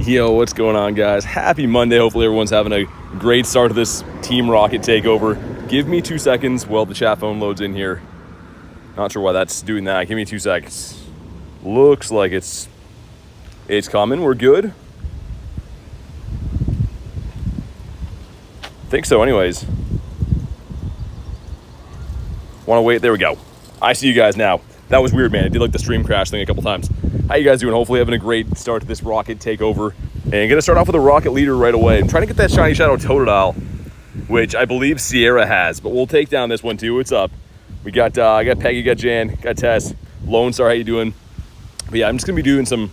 Yo, what's going on, guys? Happy Monday. Hopefully everyone's having a great start to this Team Rocket Takeover. Give me 2 seconds while the chat phone loads in here. Not sure why that's doing that. Give me 2 seconds. Looks like it's coming. We're good. Think so anyways. Want to wait? There we go. I see you guys now. That was weird, man. I did like the stream crash thing a couple times. How you guys doing? Hopefully having a great start to this Rocket Takeover. And gonna start off with a Rocket Leader right away. I'm trying to get that Shiny Shadow Totodile, which I believe Sierra has, but we'll take down this one too. What's up? We got I got Peggy, got Jan, got Tess, Lone Star. How you doing? But yeah, I'm just gonna be doing some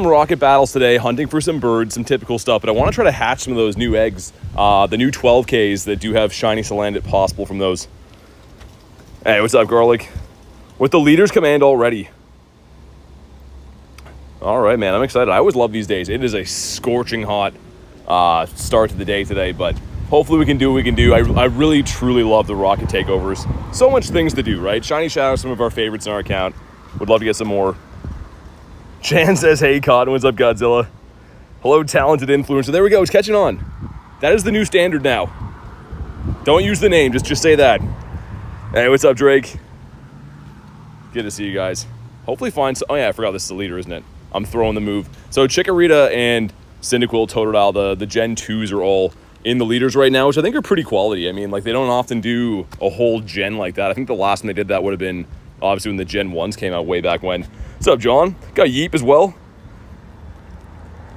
rocket battles today, hunting for some birds, some typical stuff. But I want to try to hatch some of those new eggs, the new 12Ks that do have Shiny Salandit possible from those. Hey, what's up, Garlic? With the Leader's Command already. All right, man, I'm excited. I always love these days. It is a scorching hot start to the day today, but hopefully we can do what we can do. I really, truly love the Rocket Takeovers. So much things to do, right? Shiny Shadow, some of our favorites in our account. Would love to get some more. Chan says, hey, Cotton, what's up, Godzilla? Hello, talented influencer. There we go, it's catching on. That is the new standard now. Don't use the name, just say that. Hey, what's up, Drake? Good to see you guys. Hopefully find some, oh yeah, I forgot this is the leader, isn't it? I'm throwing the move. So Chikorita and Cyndaquil, Totodile, the Gen 2s are all in the leaders right now, which I think are pretty quality. I mean, like, they don't often do a whole gen like that. I think the last time they did that would have been, obviously, when the Gen 1s came out way back when. What's up, John? Got Yeep as well.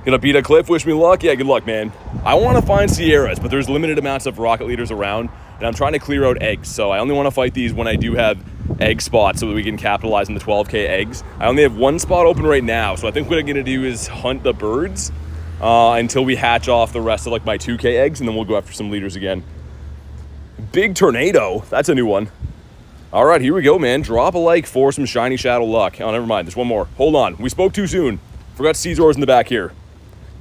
Gonna beat a cliff, wish me luck. Yeah, good luck, man. I want to find Sierras, but there's limited amounts of Rocket Leaders around, and I'm trying to clear out eggs. So I only want to fight these when I do have egg spots so that we can capitalize on the 12K eggs. I only have one spot open right now, so I think what I'm gonna do is hunt the birds until we hatch off the rest of like my 2K eggs, and then we'll go after some leaders again. Big Tornado, that's a new one. All right, here we go, man. Drop a like for some Shiny Shadow luck. Oh, never mind, there's one more. Hold on, we spoke too soon. Forgot Caesar's in the back here.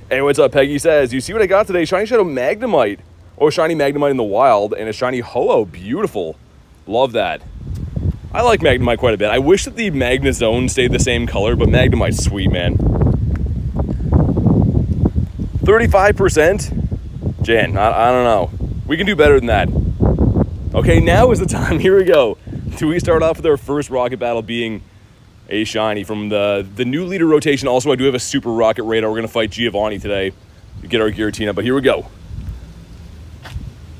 Hey, what's up? Peggy says, you see what I got today? Shiny Shadow Magnemite. Oh, Shiny Magnemite in the wild, and a Shiny Ho-Oh. Beautiful. Love that. I like Magnemite quite a bit. I wish that the Magnezone stayed the same color, but Magnemite's sweet, man. 35%? Jan, I don't know. We can do better than that. Okay, now is the time. Here we go. Do we start off with our first rocket battle being a Shiny from the new leader rotation? Also, I do have a Super Rocket Radar. We're going to fight Giovanni today to get our Giratina, but here we go.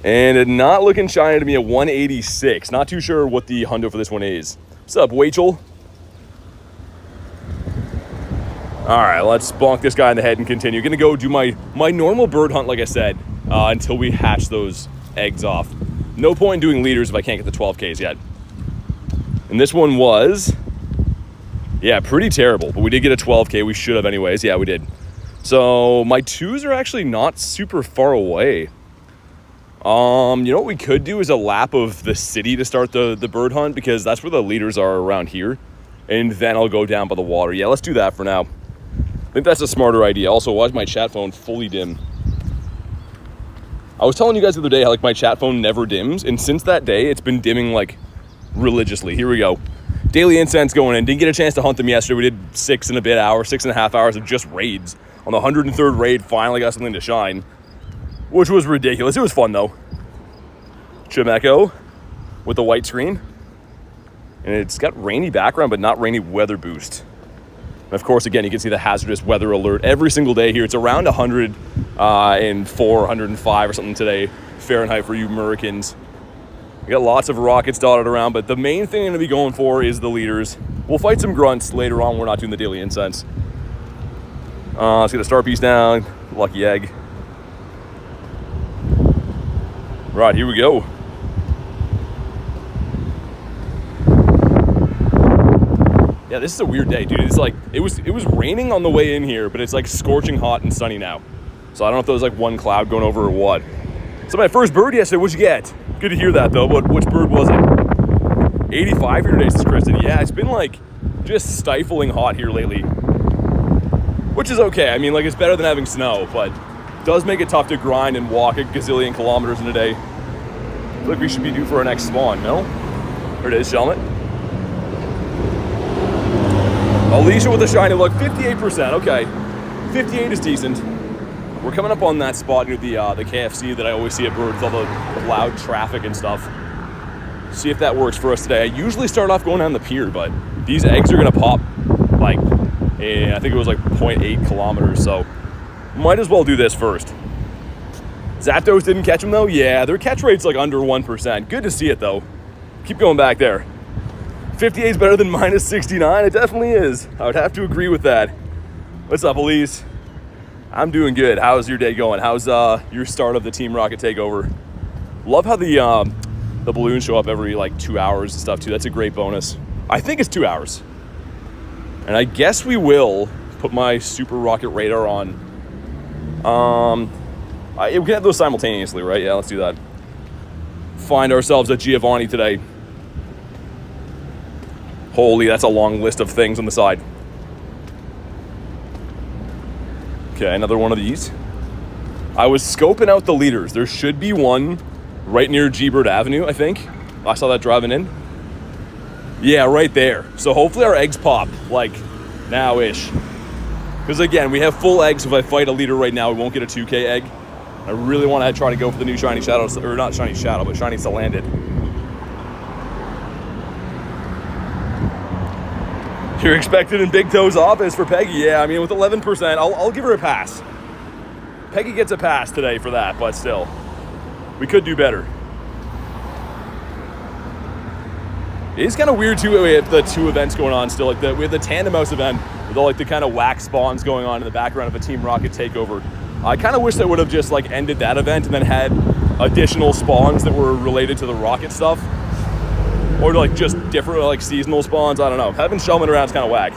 And it not looking shiny to me at 186. Not too sure what the hundo for this one is. What's up, Wachel? All right, let's bonk this guy in the head and continue. Gonna go do my normal bird hunt, like I said, until we hatch those eggs off. No point in doing leaders if I can't get the 12Ks yet. And this one was, yeah, pretty terrible, but we did get a 12K. We should have anyways. Yeah, we did. So my 2s are actually not super far away. You know what we could do is a lap of the city to start the bird hunt, because that's where the leaders are around here. And then I'll go down by the water. Yeah, let's do that for now. I think that's a smarter idea. Also, why is my chat phone fully dim? I was telling you guys the other day how like my chat phone never dims, and since that day it's been dimming like religiously. Here we go. Daily Incense going in. Didn't get a chance to hunt them yesterday. We did 6.5 hours of just raids. On the 103rd raid, finally got something to shine, which was ridiculous. It was fun though. Chimecho with the white screen, and it's got rainy background but not rainy weather boost. And of course, again, you can see the hazardous weather alert every single day here. It's around 104, 105 or something today Fahrenheit for you Americans. We got lots of rockets dotted around, but the main thing I'm gonna be going for is the leaders. We'll fight some grunts later on. We're not doing the daily incense. Let's get a star piece down. Lucky egg. Right, here we go. Yeah, this is a weird day, dude. It's like, it was raining on the way in here, but it's like scorching hot and sunny now. So I don't know if there was like one cloud going over or what. So my first bird yesterday, what'd you get? Good to hear that though, but which bird was it? 85 here today, says Kristen. Yeah, it's been like just stifling hot here lately. Which is okay. I mean, like, it's better than having snow, but it does make it tough to grind and walk a gazillion kilometers in a day. I feel like we should be due for our next spawn, no? Here it is, Shelmet. Alicia with a shiny look, 58%, okay. 58 is decent. We're coming up on that spot near the KFC that I always see at Bird with all the loud traffic and stuff. See if that works for us today. I usually start off going down the pier, but these eggs are gonna pop like, I think it was like 0.8 kilometers, so might as well do this first. Zapdos didn't catch them though? Yeah, their catch rate's like under 1%. Good to see it though. Keep going back there. 58 is better than minus 69? It definitely is. I would have to agree with that. What's up, Elise? I'm doing good. How's your day going? How's your start of the Team Rocket Takeover? Love how the balloons show up every like 2 hours and stuff too. That's a great bonus. I think it's 2 hours. And I guess we will put my Super Rocket radar on. We can have those simultaneously, right? Yeah, let's do that. Find ourselves a Giovanni today. Holy, that's a long list of things on the side. Okay, another one of these. I was scoping out the leaders. There should be one right near G-Bird Avenue, I think. I saw that driving in. Yeah, right there. So hopefully our eggs pop, like, now-ish. Because again, we have full eggs. If I fight a leader right now, we won't get a 2K egg. I really want to try to go for the new Shiny Shadow, or not Shiny Shadow, but Shiny Salandit. You're expected in Big Toe's office for Peggy. Yeah, I mean, with 11%, I'll give her a pass. Peggy gets a pass today for that, but still, we could do better. It is kind of weird too. We have the two events going on still. Like we have the Tandem Mouse event with all like the kind of wax spawns going on in the background of a Team Rocket Takeover. I kind of wish they would have just like ended that event and then had additional spawns that were related to the rocket stuff, or like just different like seasonal spawns. I don't know. Having Shellman around is kind of whack.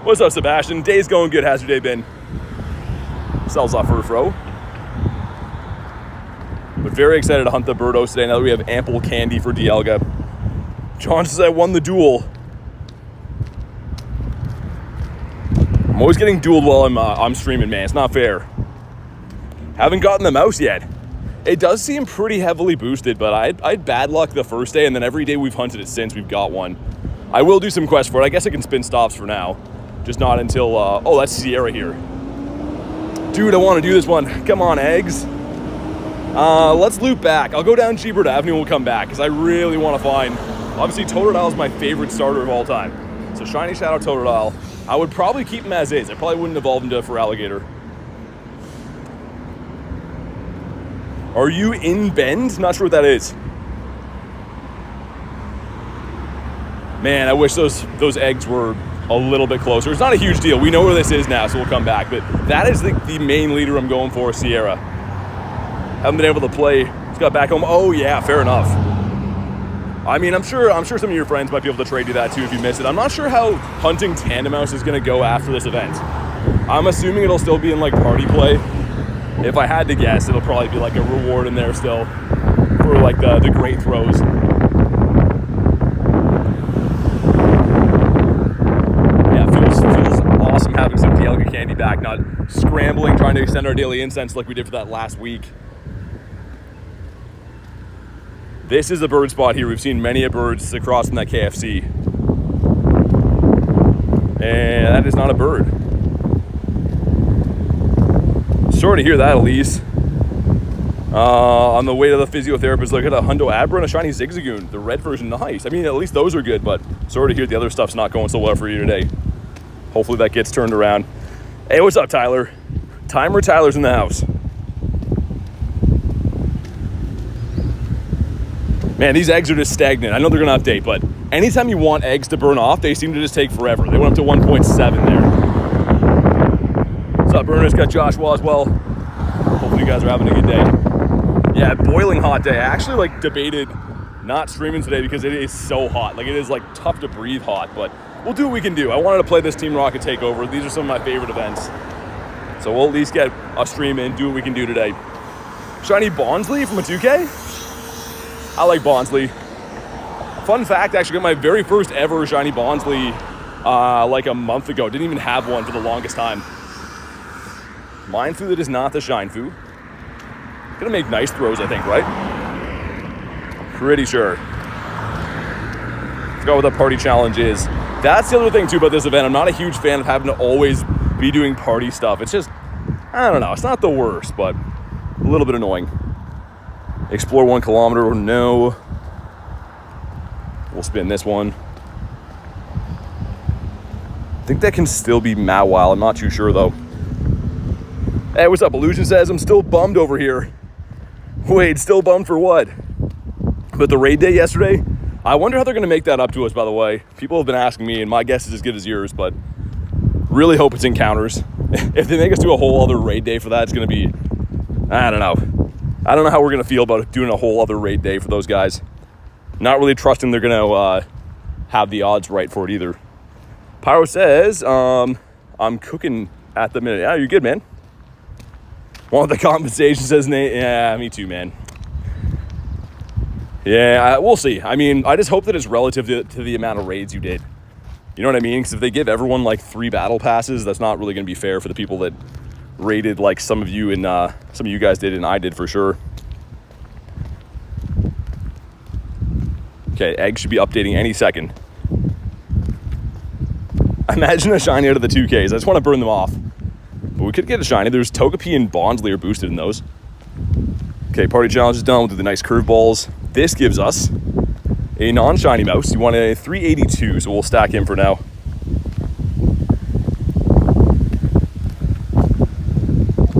What's up, Sebastian? Day's going good. How's your day been? Sells off for a throw. But very excited to hunt the Birdos today now that we have ample candy for Dialga. John says I won the duel. I'm always getting dueled while I'm streaming, man. It's not fair. Haven't gotten the mouse yet. It does seem pretty heavily boosted, but I had bad luck the first day, and then every day we've hunted it since we've got one. I will do some quests for it. I guess I can spin stops for now. Just not until, oh, that's Sierra here. Dude, I want to do this one. Come on, eggs. Let's loop back. I'll go down G-Bird Avenue and we'll come back, because I really want to find... Obviously, Totodile is my favorite starter of all time. So Shiny Shadow Totodile. I would probably keep him as is. I probably wouldn't evolve him to Feraligatr. Are you in Bend? Not sure what that is. Man, I wish those eggs were a little bit closer. It's not a huge deal. We know where this is now, so we'll come back. But that is the main leader I'm going for, Sierra. Haven't been able to play. Just got back home. Oh yeah, fair enough. I mean, I'm sure some of your friends might be able to trade you that too if you miss it. I'm not sure how hunting Tandem Mouse is going to go after this event. I'm assuming it'll still be in like party play. If I had to guess, it'll probably be like a reward in there still for like the great throws. Yeah, it feels awesome having some Dialga candy back, not scrambling trying to extend our daily incense like we did for that last week. This is a bird spot here. We've seen many a birds across from that KFC. And that is not a bird. Sorry to hear that, Elise. On the way to the physiotherapist, look at a Hundo Abra and a Shiny Zigzagoon. The red version, nice. I mean, at least those are good, but sorry to hear the other stuff's not going so well for you today. Hopefully that gets turned around. Hey, what's up, Tyler? Timer Tyler's in the house. Man, these eggs are just stagnant. I know they're gonna update, but anytime you want eggs to burn off, they seem to just take forever. They went up to 1.7 there. What's up, Burners? Got Joshua as well. Hopefully you guys are having a good day. Yeah, boiling hot day. I actually like debated not streaming today because it is so hot. Like it is like tough to breathe hot, but we'll do what we can do. I wanted to play this Team Rocket Takeover. These are some of my favorite events. So we'll at least get a stream in, do what we can do today. Shiny Bonsly from a 2K? I like Bonsly. Fun fact, actually got my very first ever Shiny Bonsly like a month ago. Didn't even have one for the longest time. Mindfu that is not the Shinefu. Gonna make nice throws, I think, right? Pretty sure. Forgot what the party challenge is. That's the other thing too about this event. I'm not a huge fan of having to always be doing party stuff. It's just, I don't know. It's not the worst, but a little bit annoying. Explore 1 kilometer, no. We'll spin this one. I think that can still be Mawile. I'm not too sure, though. Hey, what's up? Illusion says, I'm still bummed over here. Wait, still bummed for what? But the raid day yesterday, I wonder how they're going to make that up to us, by the way. People have been asking me, and my guess is as good as yours, but really hope it's encounters. If they make us do a whole other raid day for that, it's going to be, I don't know. I don't know how we're going to feel about doing a whole other raid day for those guys. Not really trusting they're going to have the odds right for it either. Pyro says, I'm cooking at the minute. Yeah, you're good, man. Want the compensation, says Nate. Yeah, me too, man. Yeah, we'll see. I mean, I just hope that it's relative to the amount of raids you did. You know what I mean? Because if they give everyone like 3 battle passes, that's not really going to be fair for the people that raided like some of you and some of you guys did and I did for sure. Okay, egg should be updating any second. Imagine a shiny out of the 2Ks. I just want to burn them off. But we could get a shiny. There's Togepi and Bonsly are boosted in those. Okay, party challenge is done. We'll do the nice curveballs. This gives us a non-shiny mouse. You want a 382, so we'll stack him for now.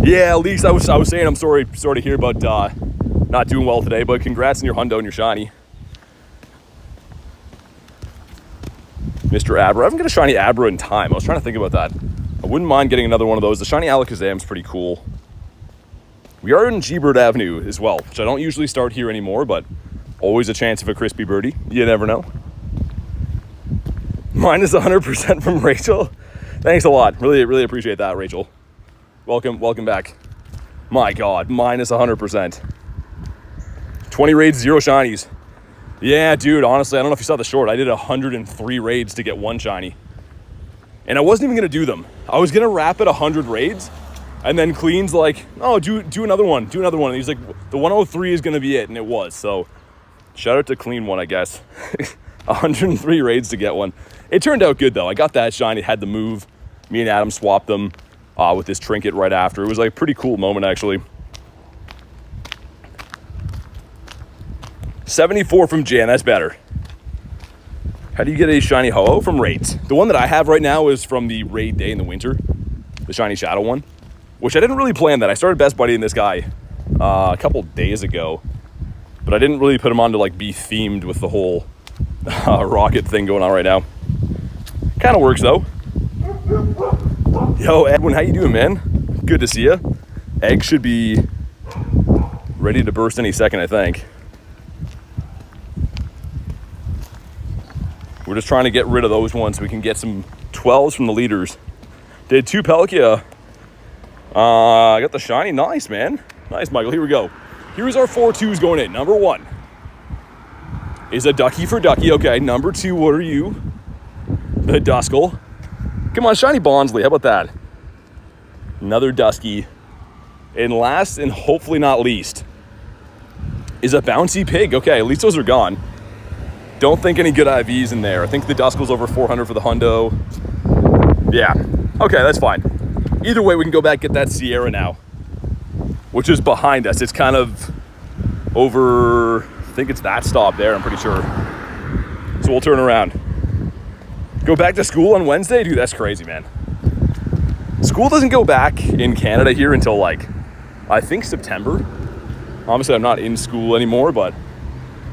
Yeah, at least I was saying I'm sorry to hear about not doing well today, but congrats on your hundo and your shiny. Mr. Abra. I haven't got a shiny Abra in time. I was trying to think about that. I wouldn't mind getting another one of those. The shiny Alakazam's pretty cool. We are in G-Bird Avenue as well, which I don't usually start here anymore, but always a chance of a crispy birdie. You never know. Minus 100% from Rachel. Thanks a lot. Really appreciate that, Rachel. Welcome back. My God, minus 100%. 20 raids, 0 shinies. Yeah, dude, honestly, I don't know if you saw the short. I did 103 raids to get 1 shiny. And I wasn't even going to do them. I was going to wrap at 100 raids. And then Clean's like, oh, do another one. Do another one. And he's like, the 103 is going to be it. And it was. So shout out to Clean one, I guess. 103 raids to get one. It turned out good, though. I got that shiny, had the move. Me and Adam swapped them with this trinket right after. It was like a pretty cool moment, actually. 74 from Jan. That's better. How do you get a shiny Ho-Oh? From raids. The one that I have right now is from the raid day in the winter. The shiny Shadow one. Which I didn't really plan that. I started best buddying this guy a couple days ago. But I didn't really put him on to like be themed with the whole rocket thing going on right now. Kind of works though. Yo, Edwin, how you doing, man? Good to see you. Egg should be ready to burst any second, I think. We're just trying to get rid of those ones so we can get some 12s from the leaders. Did 2 Pelkia. I got the shiny. Nice, man. Nice, Michael. Here we go. Here's our 4 2s going in. Number 1 is a Ducky for Ducky. Okay, number 2, what are you? The Duskull. Come on, shiny Bonsly. How about that? Another Dusky. And last, and hopefully not least, is a Bouncy Pig. Okay, at least those are gone. Don't think any good IVs in there. I think the Duskull's over 400 for the hundo. Yeah. Okay, that's fine. Either way, we can go back and get that Sierra now, which is behind us. It's kind of over, I think it's that stop there, I'm pretty sure. So we'll turn around. Go back to school on Wednesday? Dude, that's crazy, man. School doesn't go back in Canada here until like, I think September. Obviously, I'm not in school anymore, but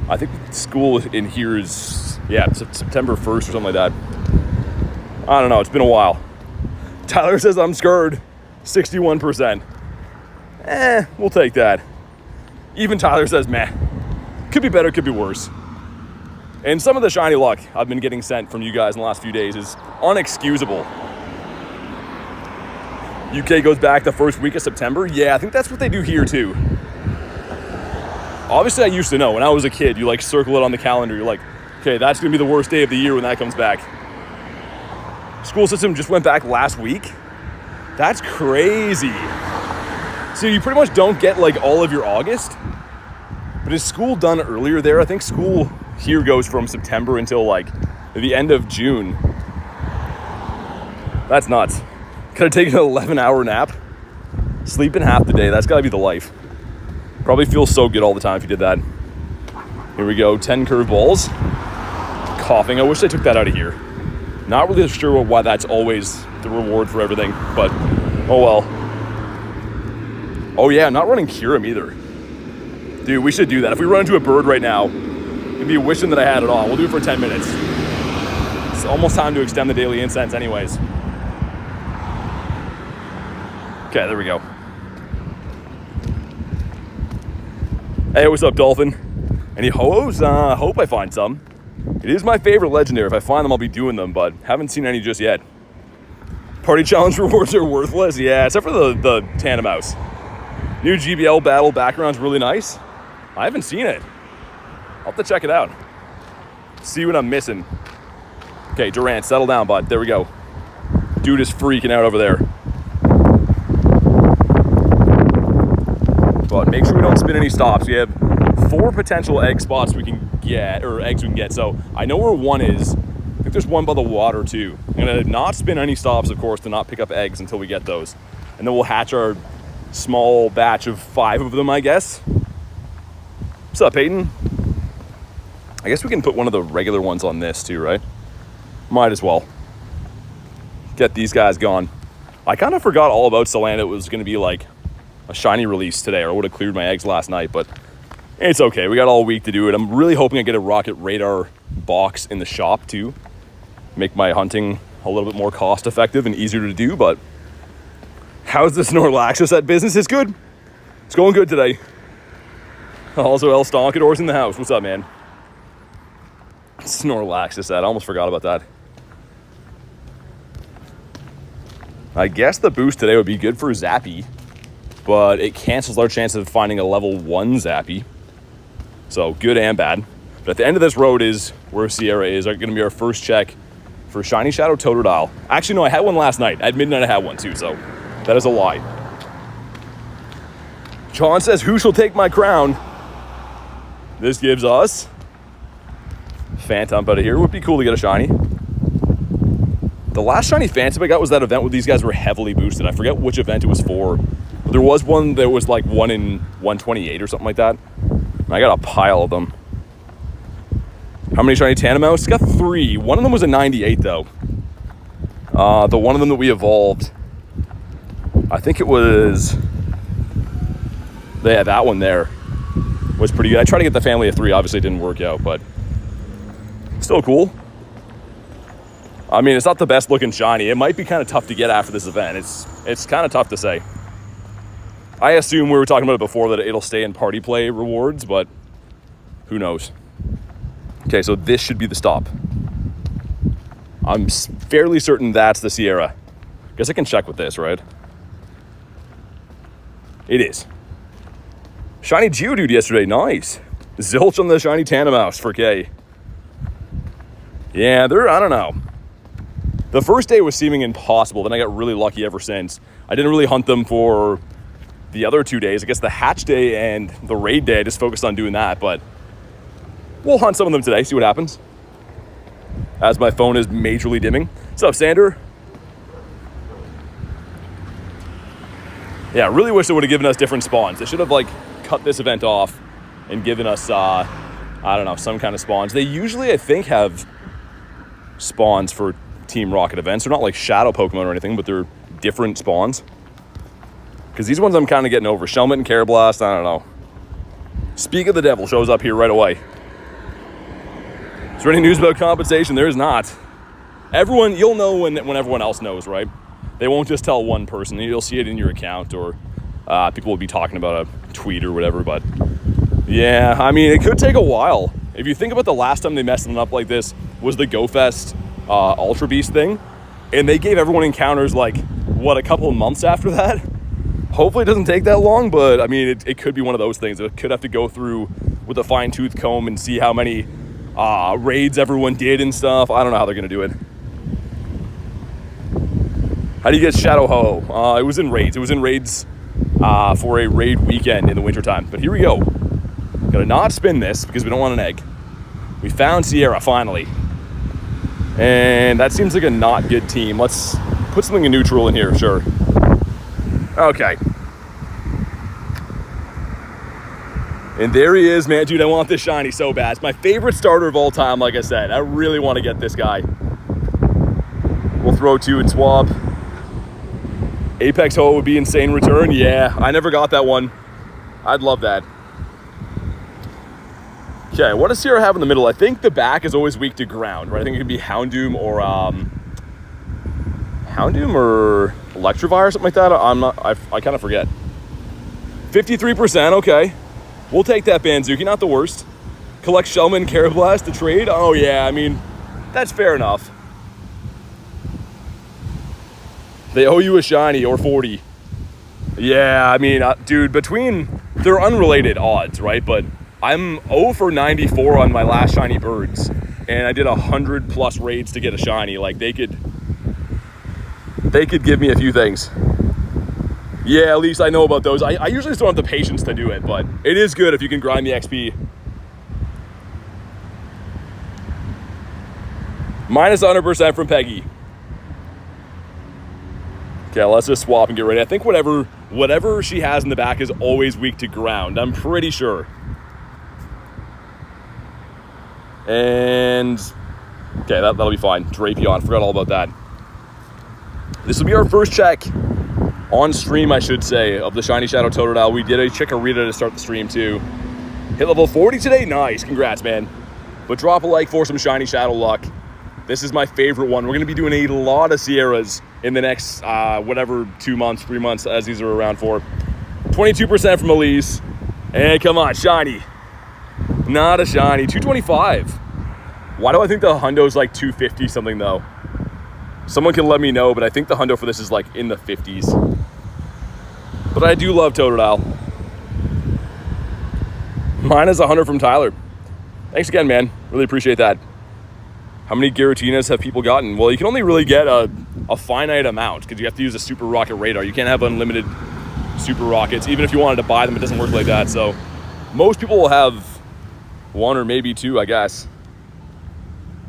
I think school in here is, yeah, September 1st or something like that. I don't know, it's been a while. Tyler says I'm scared. 61%. We'll take that. Even Tyler says, meh. Could be better, could be worse. And some of the shiny luck I've been getting sent from you guys in the last few days is unexcusable. UK goes back the first week of September. Yeah, I think that's what they do here too. Obviously, I used to know. When I was a kid, you like circle it on the calendar. You're like, okay, that's going to be the worst day of the year when that comes back. School system just went back last week. That's crazy. So you pretty much don't get like all of your August. But is school done earlier there? I think school here goes from September until like the end of June. That's nuts. Gotta take an 11-hour nap. Sleeping half the day. That's gotta be the life. Probably feels so good all the time if you did that. Here we go. 10 curveballs. Coughing. I wish I took that out of here. Not really sure why that's always the reward for everything, but oh well. Oh yeah, not running Kyurem either. Dude, we should do that. If we run into a bird right now, it'd be wishing that I had it on. We'll do it for 10 minutes. It's almost time to extend the daily incense anyways. Okay, there we go. Hey, what's up, Dolphin? Any ho-ohs? Hope I find some. It is my favorite legendary. If I find them, I'll be doing them, but haven't seen any just yet. Party challenge rewards are worthless? Yeah, except for the Tandem Mouse. New GBL battle background's really nice. I haven't seen it. I'll have to check it out. See what I'm missing. Okay, Durant, settle down, bud. There we go. Dude is freaking out over there. But make sure we don't spin any stops. We have 4 potential egg spots we can get, or eggs we can get. So I know where one is. I think there's one by the water too. I'm gonna not spin any stops, of course, to not pick up eggs until we get those. And then we'll hatch our small batch of 5 of them, I guess. What's up, Peyton? I guess we can put one of the regular ones on this too, right? Might as well. Get these guys gone. I kind of forgot all about Solana. It was gonna be like a shiny release today, or I would have cleared my eggs last night, but it's okay. We got all week to do it. I'm really hoping I get a Rocket Radar box in the shop too. Make my hunting a little bit more cost effective and easier to do, but how's the Snorlaxus at business? It's good. It's going good today. Also, El Stonkador's in the house. What's up, man? Snorlaxus at. I almost forgot about that. I guess the boost today would be good for Zappy, but it cancels our chance of finding a level 1 Zappy. So good and bad. But at the end of this road is where Sierra is. Going to be our first check for Shiny Shadow Totodile. Actually, no, I had one last night. At midnight, I had one too, so that is a lie. John says, who shall take my crown? This gives us Phantom out of here. It would be cool to get a shiny. The last shiny Phantom I got was that event where these guys were heavily boosted. I forget which event it was for. But there was one that was like 1 in 128 or something like that. And I got a pile of them. How many shiny Tandem Mouse? Got 3. One of them was a 98 though. The one of them that we evolved, I think it was, yeah, that one there was pretty good. I tried to get the family of 3. Obviously it didn't work out, but still cool. I mean, it's not the best looking shiny. It might be kind of tough to get after this event. It's kind of tough to say. I assume we were talking about it before that it'll stay in party play rewards, but who knows? Okay, so this should be the stop. I'm fairly certain that's the Sierra. Guess I can check with this, right? It is. Shiny Geodude yesterday, nice. Zilch on the shiny Tandem Mouse for K. Yeah, I don't know. The first day was seeming impossible, then I got really lucky ever since. I didn't really hunt them for the other 2 days. I guess the hatch day and the raid day, I just focused on doing that, but we'll hunt some of them today, see what happens. As my phone is majorly dimming. What's up, Sander? Yeah, I really wish they would have given us different spawns. They should have, like, cut this event off and given us, I don't know, some kind of spawns. They usually, I think, have spawns for Team Rocket events. They're not like Shadow Pokemon or anything, but they're different spawns. Because these ones I'm kind of getting over. Shelmet and Carablast, I don't know. Speak of the Devil shows up here right away. Is there any news about compensation? There is not. Everyone, you'll know when everyone else knows, right? They won't just tell one person. You'll see it in your account, or people will be talking about a tweet or whatever. But yeah, I mean, it could take a while. If you think about the last time they messed them up like this was the GoFest Ultra Beast thing, and they gave everyone encounters like, what, a couple of months after that? Hopefully it doesn't take that long, but I mean, it could be one of those things. It could have to go through with a fine-tooth comb and see how many raids everyone did and stuff. I don't know how they're going to do it. How do you get Shadow Ho? It was in raids. It was in raids for a raid weekend in the wintertime. But here we go. Gotta not spin this because we don't want an egg. We found Sierra finally. And that seems like a not good team. Let's put something in neutral in here, sure. Okay. And there he is, man. Dude, I want this shiny so bad. It's my favorite starter of all time, like I said. I really want to get this guy. We'll throw 2 and swap. Apex Ho would be insane return. Yeah, I never got that one. I'd love that. Okay, what does Sierra have in the middle? I think the back is always weak to ground, right? I think it could be Houndoom or Electivire or something like that. I kind of forget. 53%, okay. We'll take that Banzuki, not the worst. Collect Shellman, Carablast to trade. Oh yeah, I mean, that's fair enough. They owe you a shiny or 40. Yeah, I mean, dude, they're unrelated odds, right? But I'm 0 for 94 on my last shiny birds, and I did 100+ raids to get a shiny. Like, they could give me a few things. Yeah, at least I know about those. I usually just don't have the patience to do it, but it is good if you can grind the XP. Minus 100% from Peggy. Okay, let's just swap and get ready. I think whatever she has in the back is always weak to ground. I'm pretty sure. And okay, that'll be fine. Drapion, forgot all about that. This will be our first check on stream, I should say, of the Shiny Shadow Totodile. We did a Chikorita to start the stream too. Hit level 40 today? Nice, congrats, man. But drop a like for some Shiny Shadow luck. This is my favorite one. We're gonna be doing a lot of Sierras in the next, 2 months, 3 months, as these are around for. 22% from Elise. And come on, shiny. Not a shiny, 225. Why do I think the hundo's like 250 something though? Someone can let me know, but I think the hundo for this is like in the 50s. But I do love Totodile. Minus 100 from Tyler. Thanks again, man. Really appreciate that. How many Giratinas have people gotten? Well, you can only really get a finite amount because you have to use a Super Rocket radar. You can't have unlimited Super Rockets. Even if you wanted to buy them, it doesn't work like that. So most people will have 1 or maybe 2, I guess.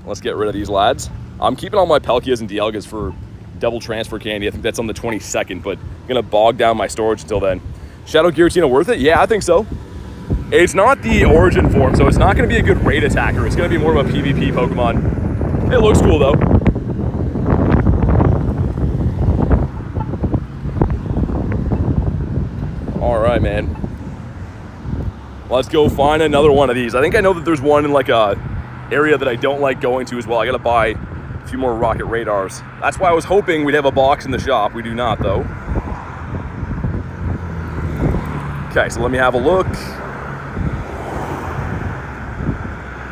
Let's get rid of these lads. I'm keeping all my Palkias and Dialgas for double transfer candy. I think that's on the 22nd, but I'm gonna bog down my storage until then. Shadow Giratina worth it? Yeah, I think so. It's not the origin form, so it's not gonna be a good raid attacker. It's gonna be more of a PvP Pokemon. It looks cool though. All right, man. Let's go find another one of these. I think I know that there's one in like a area that I don't like going to as well. I gotta buy a few more rocket radars. That's why I was hoping we'd have a box in the shop. We do not though. Okay, so let me have a look.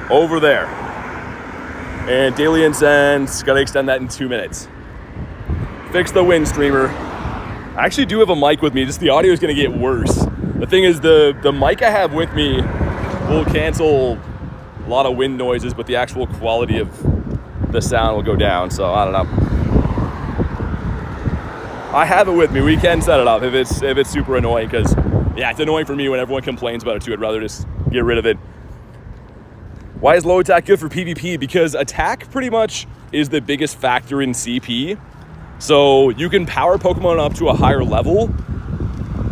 Over there. And Daily Incense, gotta extend that in 2 minutes. Fix the wind streamer. I actually do have a mic with me, just the audio is gonna get worse. The thing is, the mic I have with me will cancel a lot of wind noises, but the actual quality of the sound will go down, so I don't know. I have it with me. We can set it up if it's super annoying, because yeah, it's annoying for me when everyone complains about it too. I'd rather just get rid of it. Why is low attack good for PvP? Because attack pretty much is the biggest factor in CP. So you can power Pokemon up to a higher level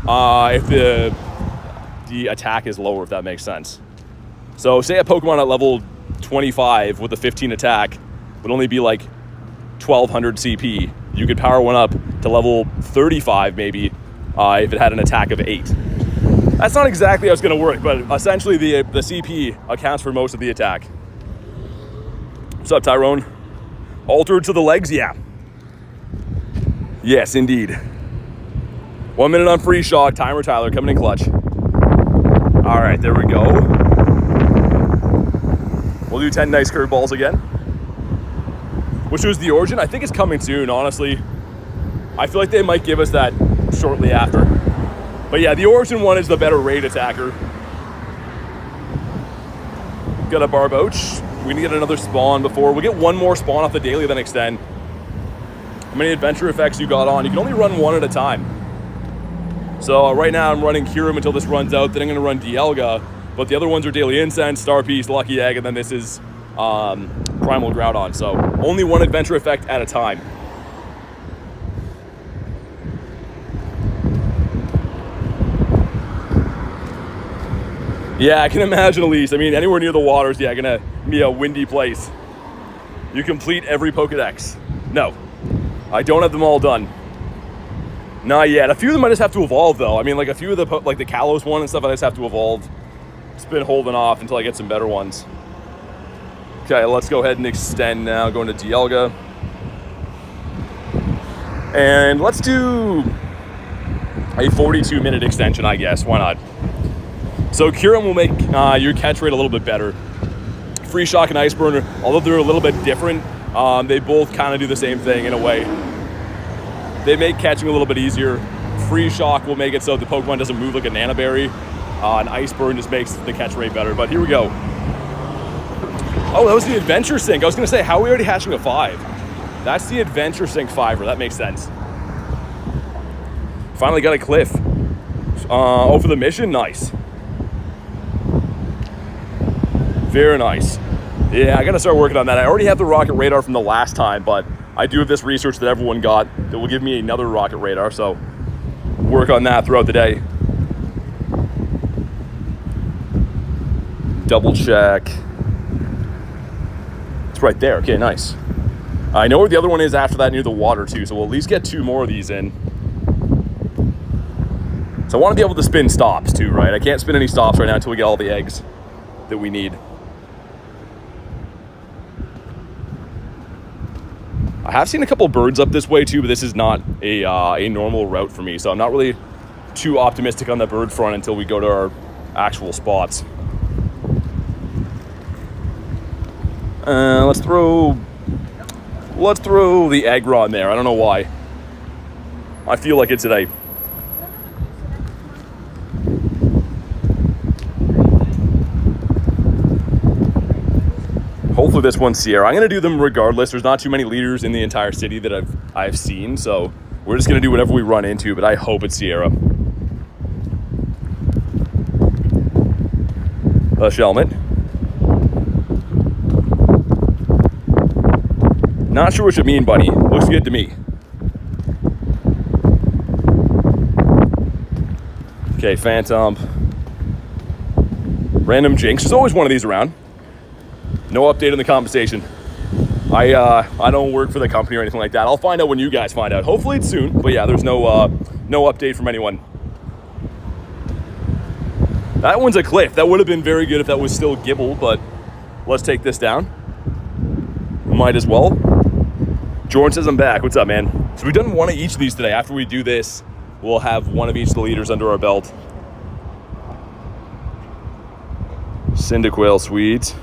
if the attack is lower, if that makes sense. So say a Pokemon at level 25 with a 15 attack would only be like 1200 CP. You could power one up to level 35 maybe if it had an attack of 8. That's not exactly how it's going to work, but essentially the CP accounts for most of the attack. What's up, Tyrone? Altered to the legs? Yeah. Yes, indeed. 1 minute on free shot. Timer Tyler coming in clutch. All right, there we go. We'll do 10 nice curveballs again. Which was the origin? I think it's coming soon, honestly. I feel like they might give us that shortly after. But yeah, the origin one is the better raid attacker. Got a Barboach. We need to get another spawn before. We'll get one more spawn off the daily, then extend. How many adventure effects you got on? You can only run one at a time. So right now I'm running Kyurem until this runs out. Then I'm going to run Dialga. But the other ones are Daily Incense, Star Piece, Lucky Egg, and then this is Primal Groudon. So only one adventure effect at a time. Yeah, I can imagine at least. I mean, anywhere near the waters, yeah, gonna be a windy place. You complete every Pokedex. No, I don't have them all done. Not yet. A few of them I just have to evolve, though. I mean, like a few of the, like the Kalos one and stuff, I just have to evolve. Just been holding off until I get some better ones. Okay, let's go ahead and extend now, going to Dialga. And let's do a 42-minute extension, I guess. Why not? So Kyurem will make your catch rate a little bit better. Free Shock and Ice Burner, although they're a little bit different, they both kind of do the same thing in a way. They make catching a little bit easier. Free Shock will make it so the Pokemon doesn't move like a Nana Berry. And Ice Burn just makes the catch rate better. But here we go. Oh, that was the Adventure Sync. I was going to say, how are we already hatching a 5? That's the Adventure Sync 5er. That makes sense. Finally got a Cliff. Oh, for the mission? Nice. Very nice. Yeah, I got to start working on that. I already have the Rocket Radar from the last time, but I do have this research that everyone got that will give me another Rocket Radar, so work on that throughout the day. Double check. It's right there. Okay, nice. I know where the other one is after that, near the water too, so we'll at least get 2 more of these in. So I want to be able to spin stops too, right? I can't spin any stops right now until we get all the eggs that we need. I have seen a couple birds up this way too, but this is not a normal route for me, so I'm not really too optimistic on the bird front until we go to our actual spots. Let's throw the Aggron there. I don't know why. I feel like it today. Hopefully this one's Sierra. I'm gonna do them regardless. There's not too many leaders in the entire city that I've seen, so we're just gonna do whatever we run into, but I hope it's Sierra. Shelmet. Not sure what you mean, buddy. Looks good to me. Okay, Phantom. Random Jinx. There's always one of these around. No update on the compensation. I don't work for the company or anything like that. I'll find out when you guys find out. Hopefully it's soon. But yeah, there's no update from anyone. That one's a Cliff. That would have been very good if that was still Gibble, but let's take this down. Might as well. Jordan says I'm back. What's up, man? So we've done one of each of these today. After we do this, we'll have one of each of the leaders under our belt. Cyndaquil, sweet.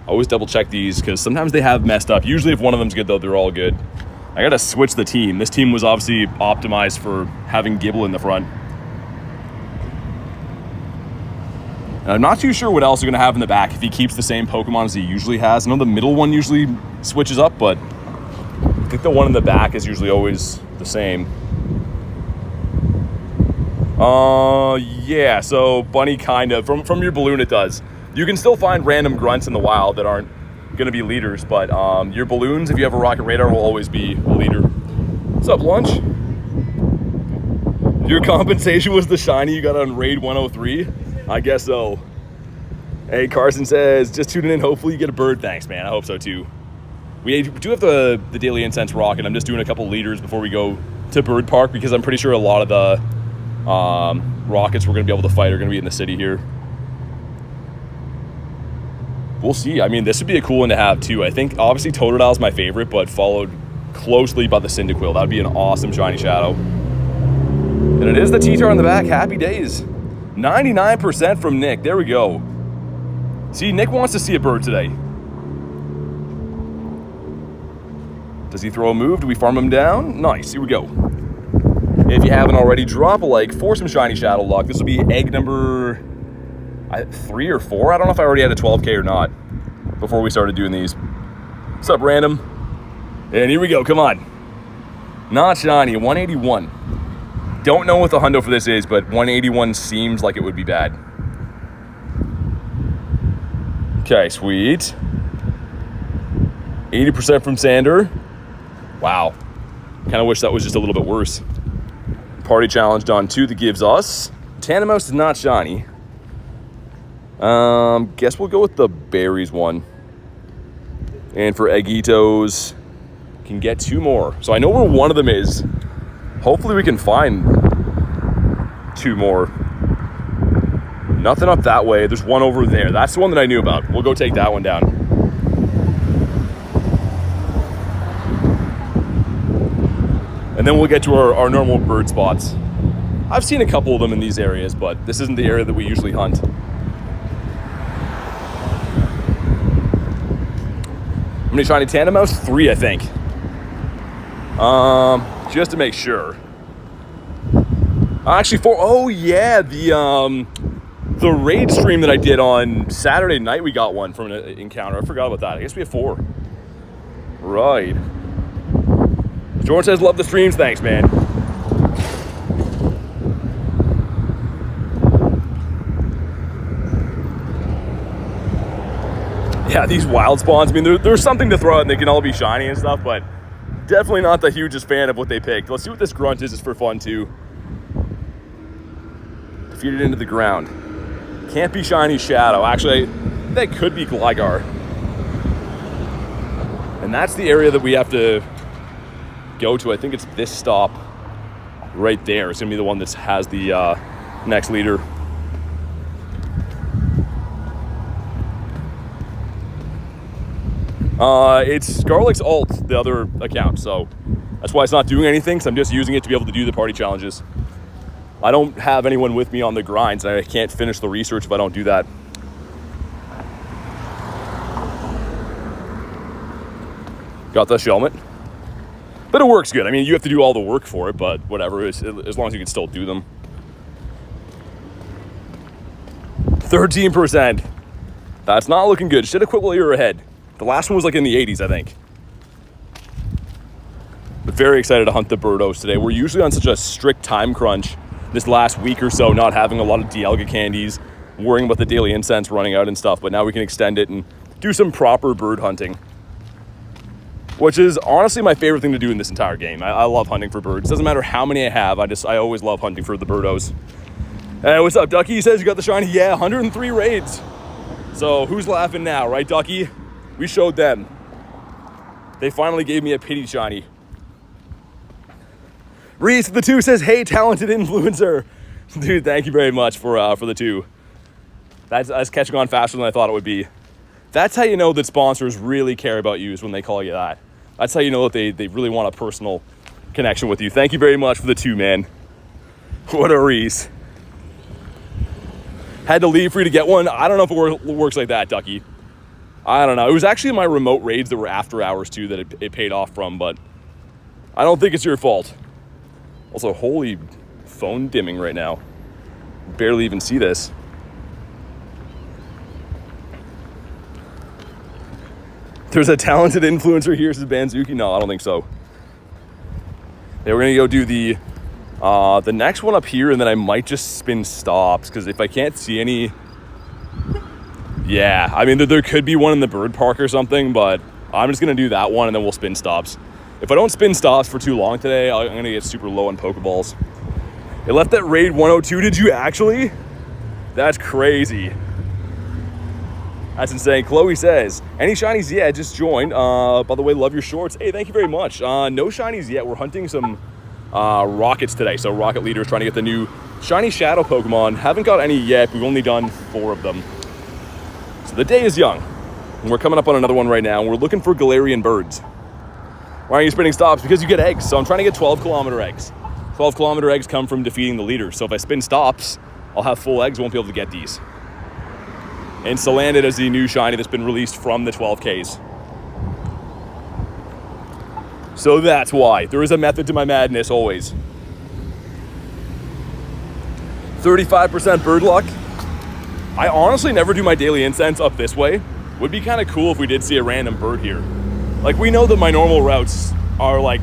Always double check these because sometimes they have messed up. Usually if one of them's good though, they're all good. I gotta switch the team. This team was obviously optimized for having Gibble in the front. And I'm not too sure what else they're gonna have in the back if he keeps the same Pokemon as he usually has. I know the middle one usually switches up, but I think the one in the back is usually always the same. Yeah, so Bunny kind of, from your balloon it does. You can still find random grunts in the wild that aren't gonna be leaders, but your balloons, if you have a Rocket Radar, will always be a leader. What's up, Lunch? Your compensation was the shiny you got on Raid 103? I guess so. Hey, Carson says, just tuning in, hopefully you get a bird. Thanks, man, I hope so too. We do have the Daily Incense Rocket. I'm just doing a couple leaders before we go to Bird Park because I'm pretty sure a lot of the rockets we're gonna be able to fight are gonna be in the city here. We'll see. I mean, this would be a cool one to have too. I think obviously Totodile's my favorite, but followed closely by the Cyndaquil. That would be an awesome shiny Shadow. And it is the T-Tar on the back. Happy days. 99% from Nick. There we go. See, Nick wants to see a bird today. Does he throw a move? Do we farm him down? Nice. Here we go. If you haven't already, drop a like for some shiny Shadow luck. This will be egg number 3 or 4. I don't know if I already had a 12K or not before we started doing these. What's up, random? And here we go. Come on. Not shiny. 181. Don't know what the hundo for this is, but 181 seems like it would be bad. Okay, sweet. 80% from Sander. Wow. Kind of wish that was just a little bit worse. Party challenge done 2 that gives us. Tandemos is not shiny. Guess we'll go with the berries one. And for Eggitos, can get 2 more. So I know where one of them is. Hopefully we can find 2 more. Nothing up that way. There's one over there. That's the one that I knew about. We'll go take that one down. And then we'll get to our normal bird spots. I've seen a couple of them in these areas, but this isn't the area that we usually hunt. How many shiny tandem mouse? 3, I think. Just to make sure. Actually 4. Oh yeah, the raid stream that I did on Saturday night, we got one from an encounter. I forgot about that. I guess we have 4. Right. Jordan says, love the streams. Thanks, man. Yeah, these wild spawns, I mean, there's something to throw out and they can all be shiny and stuff, but definitely not the hugest fan of what they picked. Let's see what this grunt is for fun, too. Defeat it into the ground. Can't be shiny Shadow. Actually, that could be Gligar. And that's the area that we have to go to. I think it's this stop right there. It's going to be the one that has the next leader. It's Scarlic's alt, the other account, so that's why it's not doing anything, so I'm just using it to be able to do the party challenges. I don't have anyone with me on the grinds, and I can't finish the research if I don't do that. Got the helmet. But it works good. I mean, you have to do all the work for it, but whatever, as long as you can still do them. 13%. That's not looking good. Should have quit while you were ahead. The last one was like in the 80s, I think. But very excited to hunt the birdos today. We're usually on such a strict time crunch this last week or so, not having a lot of Dialga candies, worrying about the daily incense running out and stuff, but now we can extend it and do some proper bird hunting. Which is honestly my favorite thing to do in this entire game. I love hunting for birds. Doesn't matter how many I have, I always love hunting for the birdos. Hey, what's up, Ducky? He says you got the shiny. Yeah, 103 raids. So who's laughing now, right, Ducky? We showed them. They finally gave me a pity shiny. Reese the 2 says, hey, talented influencer. Dude, thank you very much for the 2. That's catching on faster than I thought it would be. That's how you know that sponsors really care about you, is when they call you that. That's how you know that they really want a personal connection with you. Thank you very much for the 2, man. What a Reese. Had to leave for you to get one. I don't know if it works like that, Ducky. I don't know. It was actually my remote raids that were after hours too that it paid off from, but I don't think it's your fault. Also, holy phone dimming right now. Barely even see this. There's a talented influencer here, says Banzuki. No, I don't think so. Yeah, we're gonna go do the next one up here, and then I might just spin stops, because if I can't see any... Yeah, I mean, there could be one in the bird park or something, but I'm just going to do that one, and then we'll spin stops. If I don't spin stops for too long today, I'm going to get super low on Pokeballs. It left at raid 102. Did you actually? That's crazy. That's insane. Chloe says, any shinies? Yeah, just joined. By the way, love your shorts. Hey, thank you very much. No shinies yet. We're hunting some rockets today. So rocket leaders trying to get the new shiny shadow Pokemon. Haven't got any yet. We've only done 4 of them. So the day is young. And we're coming up on another one right now. And we're looking for Galarian birds. Why are you spinning stops? Because you get eggs. So I'm trying to get 12-kilometer eggs. 12-kilometer eggs come from defeating the leader. So if I spin stops, I'll have full eggs. Won't be able to get these. And Salandit is the new shiny that's been released from the 12Ks. So that's why. There is a method to my madness always. 35% bird luck. I honestly never do my daily incense up this way. Would be kind of cool if we did see a random bird here. Like, we know that my normal routes are like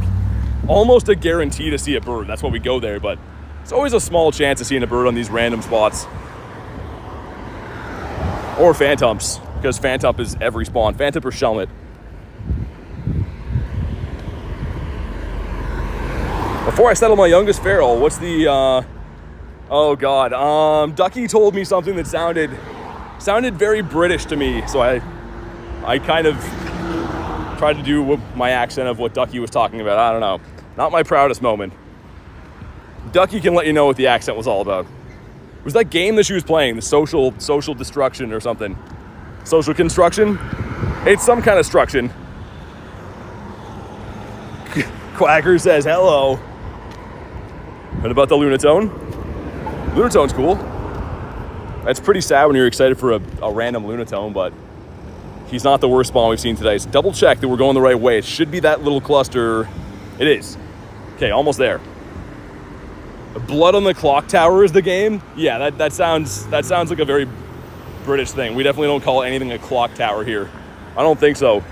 almost a guarantee to see a bird. That's why we go there, but it's always a small chance of seeing a bird on these random spots. Or Phantoms, because Phantom is every spawn. Phantom or Shelmet. Before I settle my youngest feral, what's the, oh God. Ducky told me something that sounded sounded very British to me, so I kind of tried to do my accent of what Ducky was talking about. I don't know. Not my proudest moment. Ducky can let you know what the accent was all about. It was that game that she was playing, the social destruction or something. Social construction? It's some kind of struction. Quacker says hello. What about the Lunatone? Lunatone's cool. That's pretty sad when you're excited for a random Lunatone, but he's not the worst spawn we've seen today. So double check that we're going the right way. It should be that little cluster. It is. Okay, almost there. Blood on the clock tower is the game? Yeah, that sounds like a very British thing. We definitely don't call anything a clock tower here. I don't think so.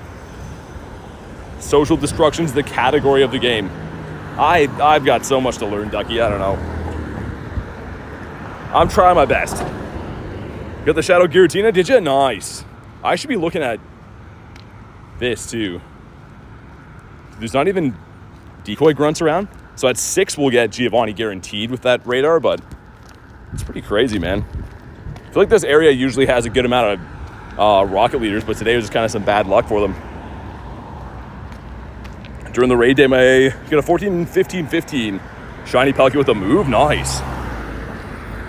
Social destruction's the category of the game. I've got so much to learn, Ducky. I don't know. I'm trying my best. Got the Shadow Giratina, did you? Nice. I should be looking at this too. There's not even decoy grunts around. So at 6, we'll get Giovanni guaranteed with that radar, but it's pretty crazy, man. I feel like this area usually has a good amount of rocket leaders, but today was just kind of some bad luck for them. During the raid day, got a 14, 15, 15. Shiny Pelican with a move, nice.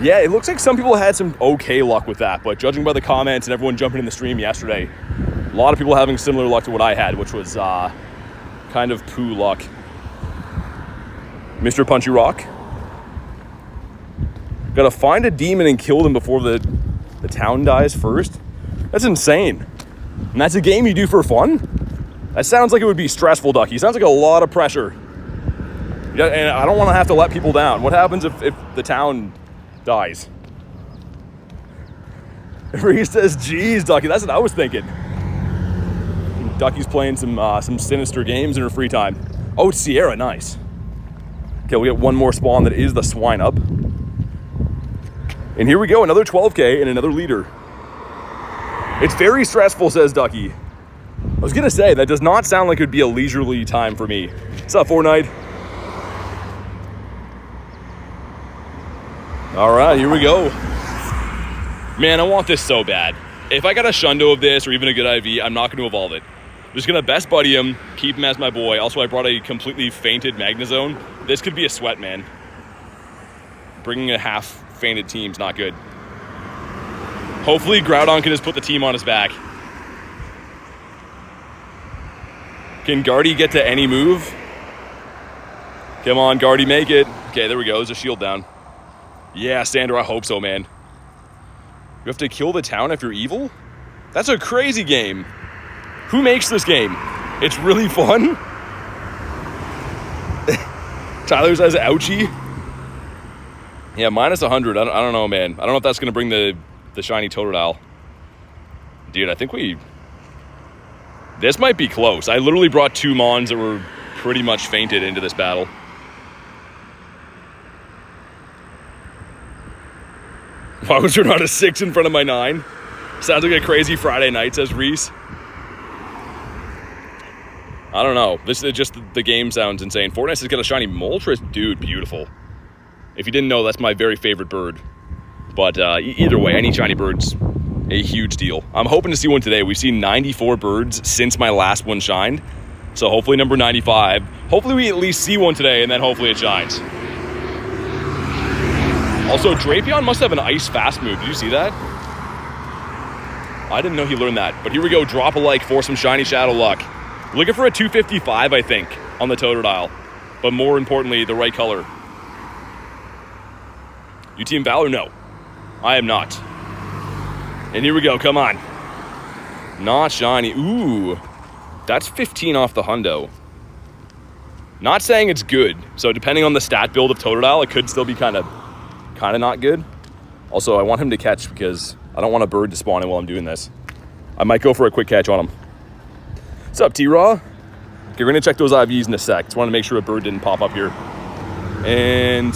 Yeah, it looks like some people had some okay luck with that, but judging by the comments and everyone jumping in the stream yesterday, a lot of people having similar luck to what I had, which was kind of poo luck. Mr. Punchy Rock. Gotta find a demon and kill them before the town dies first. That's insane. And that's a game you do for fun? That sounds like it would be stressful, Ducky. Sounds like a lot of pressure. Yeah, and I don't want to have to let people down. What happens if the town dies? Reese says, geez, Ducky, that's what I was thinking. Ducky's playing some sinister games in her free time. Oh, it's Sierra, nice. Okay, we get one more spawn that is the swine up. And here we go, another 12K and another leader. It's very stressful, says Ducky. I was gonna say, that does not sound like it would be a leisurely time for me. What's up, Fortnite? All right, here we go. Man, I want this so bad. If I got a Shundo of this or even a good IV, I'm not gonna evolve it. I'm just gonna best buddy him, keep him as my boy. Also, I brought a completely fainted Magnezone. This could be a sweat, man. Bringing a half fainted team's not good. Hopefully, Groudon can just put the team on his back. Can Guardy get to any move? Come on, Guardy, make it. Okay, there we go. There's a shield down. Yeah, Sandra, I hope so, man. You have to kill the town if you're evil? That's a crazy game. Who makes this game? It's really fun. Tyler says, ouchie. Yeah, minus 100. I don't know, man. I don't know if that's going to bring the shiny Totodile. Dude, I think this might be close. I literally brought 2 Mons that were pretty much fainted into this battle. Why was there not a 6 in front of my 9? Sounds like a crazy Friday night, says Reese. I don't know. This is just the game sounds insane. Fortnite has got a shiny Moltres. Dude, beautiful. If you didn't know, that's my very favorite bird. But either way, any shiny bird's a huge deal. I'm hoping to see one today. We've seen 94 birds since my last one shined. So hopefully number 95. Hopefully we at least see one today, and then hopefully it shines. Also, Drapion must have an ice fast move. Did you see that? I didn't know he learned that. But here we go. Drop a like for some shiny Shadow luck. Looking for a 255, I think, on the Totodile. But more importantly, the right color. You Team Valor? No. I am not. And here we go. Come on. Not shiny. Ooh. That's 15 off the hundo. Not saying it's good. So depending on the stat build of Totodile, it could still be kind of not good. Also, I want him to catch because I don't want a bird to spawn in while I'm doing this. I might go for a quick catch on him. What's up, T-Raw? Okay, we're going to check those IVs in a sec. Just want to make sure a bird didn't pop up here. And,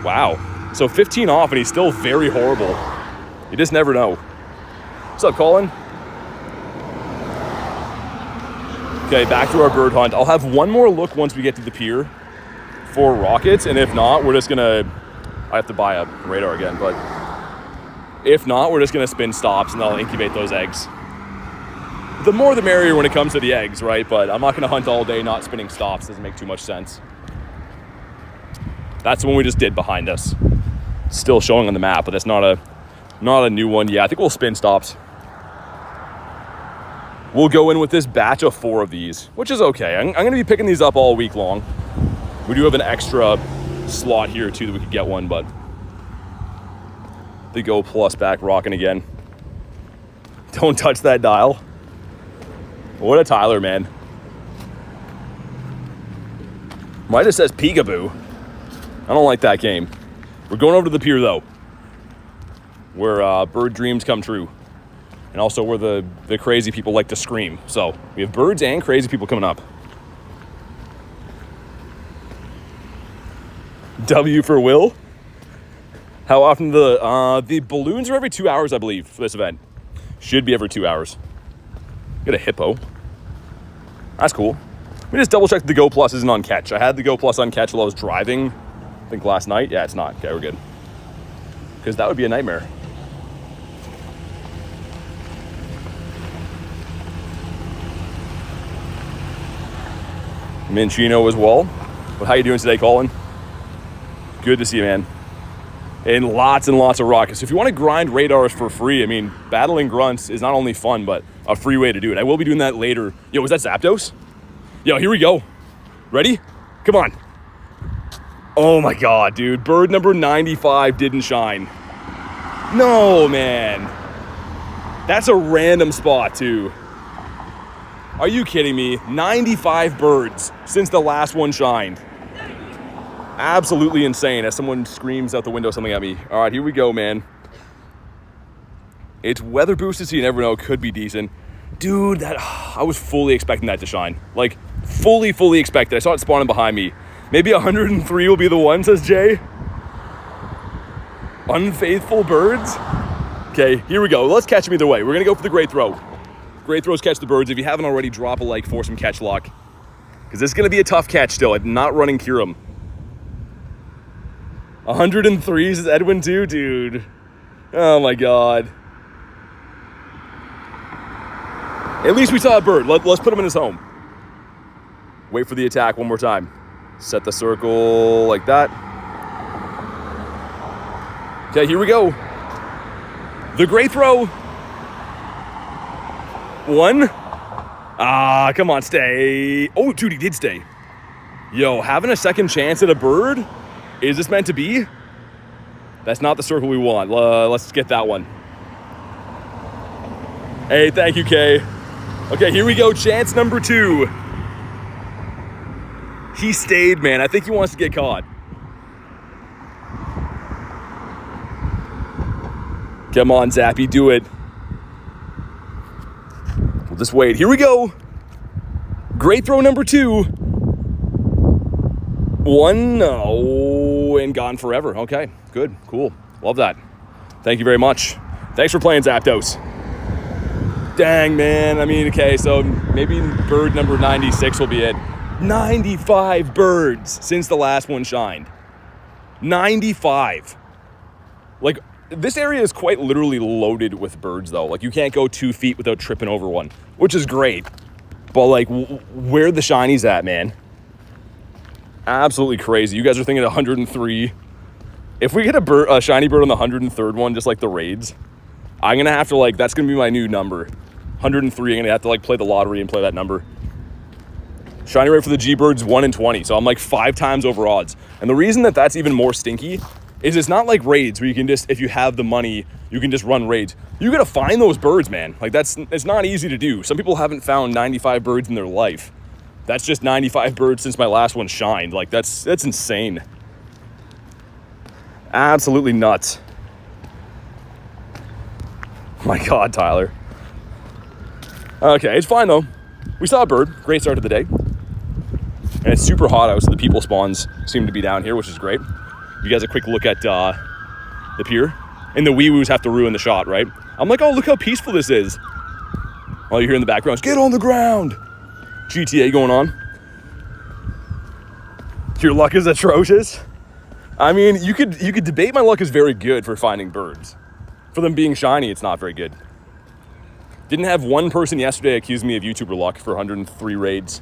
wow. So 15 off, and he's still very horrible. You just never know. What's up, Colin? Okay, back to our bird hunt. I'll have one more look once we get to the pier for rockets, and if not, we're just going to... I have to buy a radar again, but If not, we're just gonna spin stops and I'll incubate those eggs. The more the merrier when it comes to the eggs, right? But I'm not gonna hunt all day not spinning stops. Doesn't make too much sense. That's the one we just did behind us. Still showing on the map, but that's not a new one. Yeah, I think we'll spin stops. We'll go in with this batch of 4 of these, which is okay. I'm gonna be picking these up all week long. We do have an extra slot here too that we could get one, but the Go Plus back rocking again. Don't touch that dial. What a Tyler, man. Mine just says peekaboo. I don't like that game. We're going over to the pier though, where bird dreams come true. And also where the crazy people like to scream. So we have birds and crazy people coming up. W for Will. How often the balloons are every 2 hours, I believe, for this event. Should be every 2 hours. Get a hippo. That's cool. We just double checked the Go Plus isn't on catch. I had the Go Plus on catch while I was driving, I think last night. Yeah, it's not. Okay, we're good. Because that would be a nightmare. Minchino as well. But how you doing today, Colin? Good to see you, man. And lots of rockets. So if you want to grind radars for free, I mean, battling grunts is not only fun, but a free way to do it. I will be doing that later. Yo, was that Zapdos? Yo, here we go. Ready? Come on. Oh my God, dude. Bird number 95 didn't shine. No, man. That's a random spot, too. Are you kidding me? 95 birds since the last one shined. Absolutely insane as someone screams out the window something at me. All right, here we go, man. It's weather boosted, so you never know. Could be decent. Dude, I was fully expecting that to shine. Like, fully expected. I saw it spawning behind me. Maybe 103 will be the one, says Jay. Unfaithful birds. Okay, here we go. Let's catch them either way. We're going to go for the great throw. Great throws catch the birds. If you haven't already, drop a like for some catch luck. Because this is going to be a tough catch still. I'm not running Kiram. 103 is Edwin too, dude. Oh my God. At least we saw a bird. Let's put him in his home. Wait for the attack one more time. Set the circle like that. Okay, here we go. The great throw. 1. Ah, come on, stay. Oh, dude, he did stay. Yo, having a second chance at a bird? Is this meant to be? That's not the circle we want. Let's get that one. Hey, thank you, Kay. Okay, here we go. Chance number 2. He stayed, man. I think he wants to get caught. Come on, Zappy, do it. We'll just wait. Here we go. Great throw number 2. 1, no, and gone forever. Okay, good, cool. Love that. Thank you very much. Thanks for playing Zapdos. Dang, man. I mean, okay, so maybe bird number 96 will be it. 95 birds since the last one shined. 95. Like, this area is quite literally loaded with birds, though. Like, you can't go 2 feet without tripping over one, which is great. But, like, where the shinies at, man? Absolutely crazy. You guys are thinking 103. If we get a shiny bird on the 103rd one, just like the raids, I'm going to have to, like, that's going to be my new number. 103, I'm going to have to, like, play the lottery and play that number. Shiny rate for the G-Bird's 1 in 20, so I'm, like, 5 times over odds. And the reason that that's even more stinky is it's not like raids where you can just, if you have the money, you can just run raids. You got to find those birds, man. Like, it's not easy to do. Some people haven't found 95 birds in their life. That's just 95 birds since my last one shined. Like, that's insane. Absolutely nuts. My God, Tyler. Okay, it's fine, though. We saw a bird. Great start to the day. And it's super hot out, so the people spawns seem to be down here, which is great. You guys a quick look at the pier. And the wee-woos have to ruin the shot, right? I'm like, oh, look how peaceful this is. All you hear in the background is, get on the ground. GTA going on. Your luck is atrocious. I mean, you could debate my luck is very good for finding birds. For them being shiny, it's not very good. Didn't have one person yesterday accuse me of YouTuber luck for 103 raids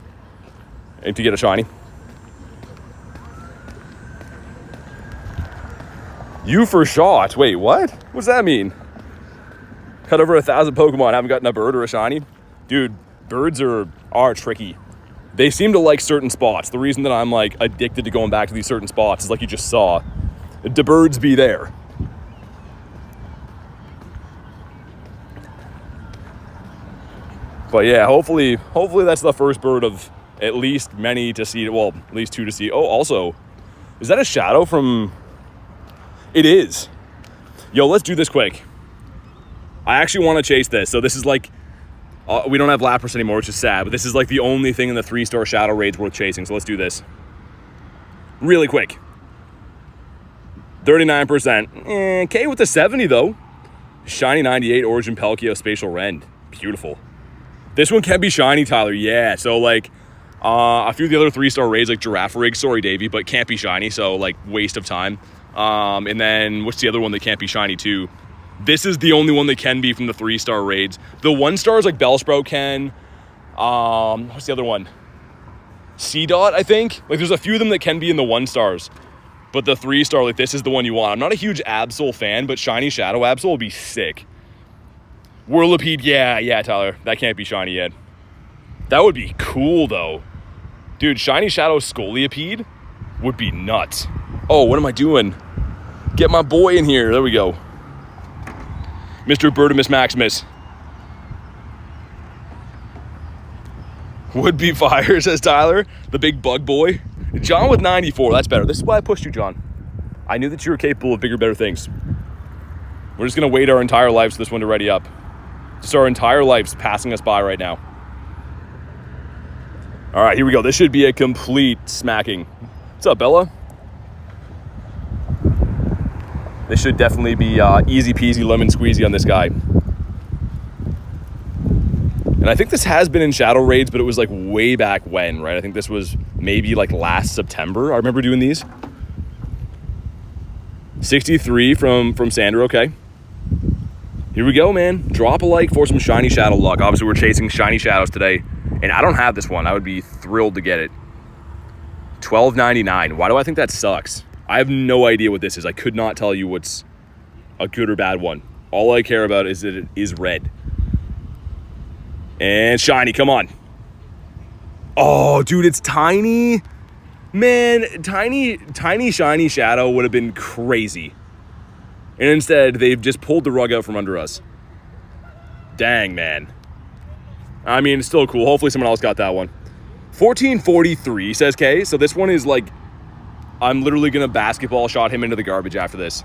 and to get a shiny. You for shot. Wait, what? What's that mean? Cut over 1,000 Pokemon, haven't gotten a bird or a shiny? Dude, birds are tricky. They seem to like certain spots. The reason that I'm like addicted to going back to these certain spots is like you just saw. The birds be there. But yeah, hopefully that's the first bird of at least many to see. Well, at least 2 to see. Oh, also, is that a shadow from... It is. Yo, let's do this quick. I actually want to chase this. So this is like, we don't have Lapras anymore, which is sad, but this is like the only thing in the 3-star shadow raids worth chasing. So let's do this. Really quick. 39%. Okay with the 70 though. Shiny 98, Origin Pelkio, Spatial Rend. Beautiful. This one can be shiny, Tyler. Yeah, so like a few of the other 3-star raids like Giraffe Rig, sorry Davey, but can't be shiny, so like waste of time. And then what's the other one that can't be shiny too? This is the only one that can be from the 3-star raids. The 1-stars like Bellsprout can. What's the other one? C-Dot, I think. Like there's a few of them that can be in the 1-stars. But the 3-star, like this is the one you want. I'm not a huge Absol fan, but shiny Shadow Absol would be sick. Whirlipede, yeah, Tyler. That can't be shiny yet. That would be cool though. Dude, shiny Shadow Scolipede would be nuts. Oh, what am I doing? Get my boy in here. There we go. Mr. Birdimus Maximus. Would be fire, says Tyler. The big bug boy. John with 94. That's better. This is why I pushed you, John. I knew that you were capable of bigger, better things. We're just going to wait our entire lives for this one to ready up. Just our entire lives passing us by right now. All right, here we go. This should be a complete smacking. What's up, Bella? This should definitely be easy peasy lemon squeezy on this guy. And I think this has been in Shadow Raids, but it was like way back when, right? I think this was maybe like last September. I remember doing these. 63 from Sandra, okay. Here we go, man. Drop a like for some shiny shadow luck. Obviously, we're chasing shiny shadows today, and I don't have this one. I would be thrilled to get it. $12.99. Why do I think that sucks? I have no idea what this is. I could not tell you what's a good or bad one. All I care about is that it is red. And shiny, come on. Oh, dude, it's tiny. Man, tiny shiny shadow would have been crazy. And instead, they've just pulled the rug out from under us. Dang, man. I mean, it's still cool. Hopefully someone else got that one. 1443, says Kay. So this one is like, I'm literally going to basketball shot him into the garbage after this.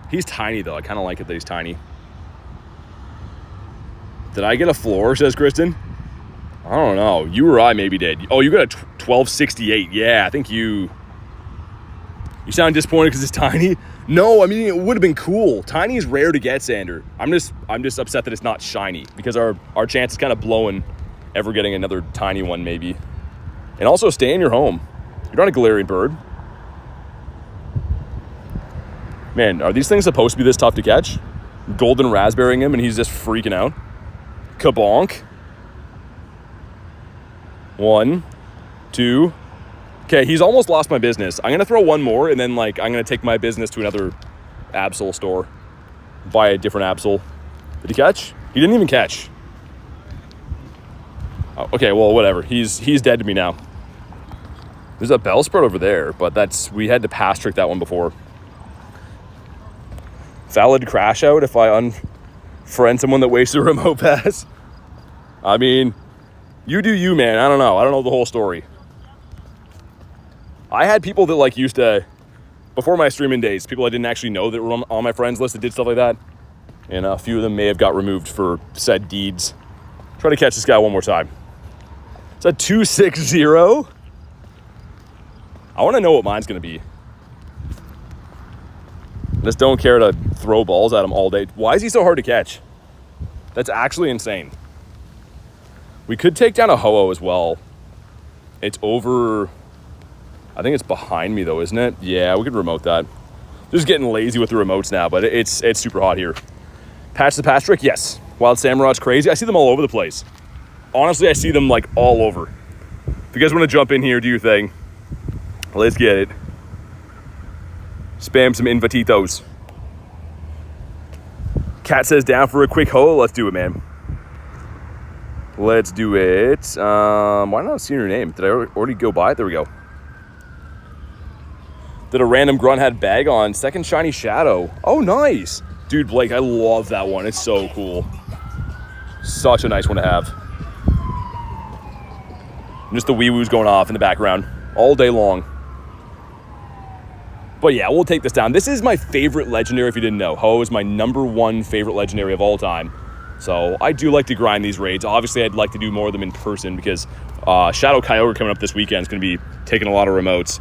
He's tiny, though. I kind of like it that he's tiny. Did I get a floor, says Kristen? I don't know. You or I maybe did. Oh, you got a 1268. Yeah, I think you sound disappointed because it's tiny. No, I mean, it would have been cool. Tiny is rare to get, Sander. I'm just upset that it's not shiny because our chance is kind of blowing ever getting another tiny one maybe. And also stay in your home. You're not a Galarian bird. Man, are these things supposed to be this tough to catch? Golden raspberrying him and he's just freaking out. Kabonk. 1, 2. Okay, he's almost lost my business. I'm going to throw one more, and then, like, I'm going to take my business to another Absol store. Buy a different Absol. Did he catch? He didn't even catch. Oh, okay, well, whatever. He's dead to me now. There's a Bellsprout over there, but we had to pass trick that one before. Valid crash out if I unfriend someone that wasted a remote pass. I mean, you do you, man. I don't know the whole story. I had people that like used to, before my streaming days, people I didn't actually know that were on my friends list that did stuff like that. And a few of them may have got removed for said deeds. Try to catch this guy one more time. It's a 260. I want to know what mine's going to be. I just don't care to throw balls at him all day. Why is he so hard to catch? That's actually insane. We could take down a Ho-Oh as well. It's over... I think it's behind me though, isn't it? Yeah, we could remote that. Just getting lazy with the remotes now, but it's super hot here. Patch the patch trick? Yes. Wild Samurai's crazy. I see them all over the place. Honestly, I see them like all over. If you guys want to jump in here, do your thing. Let's get it. Spam some invititos. Cat says down for a quick hole. Let's do it, man. Let's do it. Why not see your name? Did I already go by it? There we go. Did a random grunt had bag on. Second shiny Shadow. Oh, nice. Dude, Blake, I love that one. It's so cool. Such a nice one to have. Just the wee-woos going off in the background all day long. But yeah, we'll take this down. This is my favorite legendary, if you didn't know. Ho is my #1 favorite legendary of all time. So I do like to grind these raids. Obviously, I'd like to do more of them in person because Shadow Kyogre coming up this weekend is going to be taking a lot of remotes.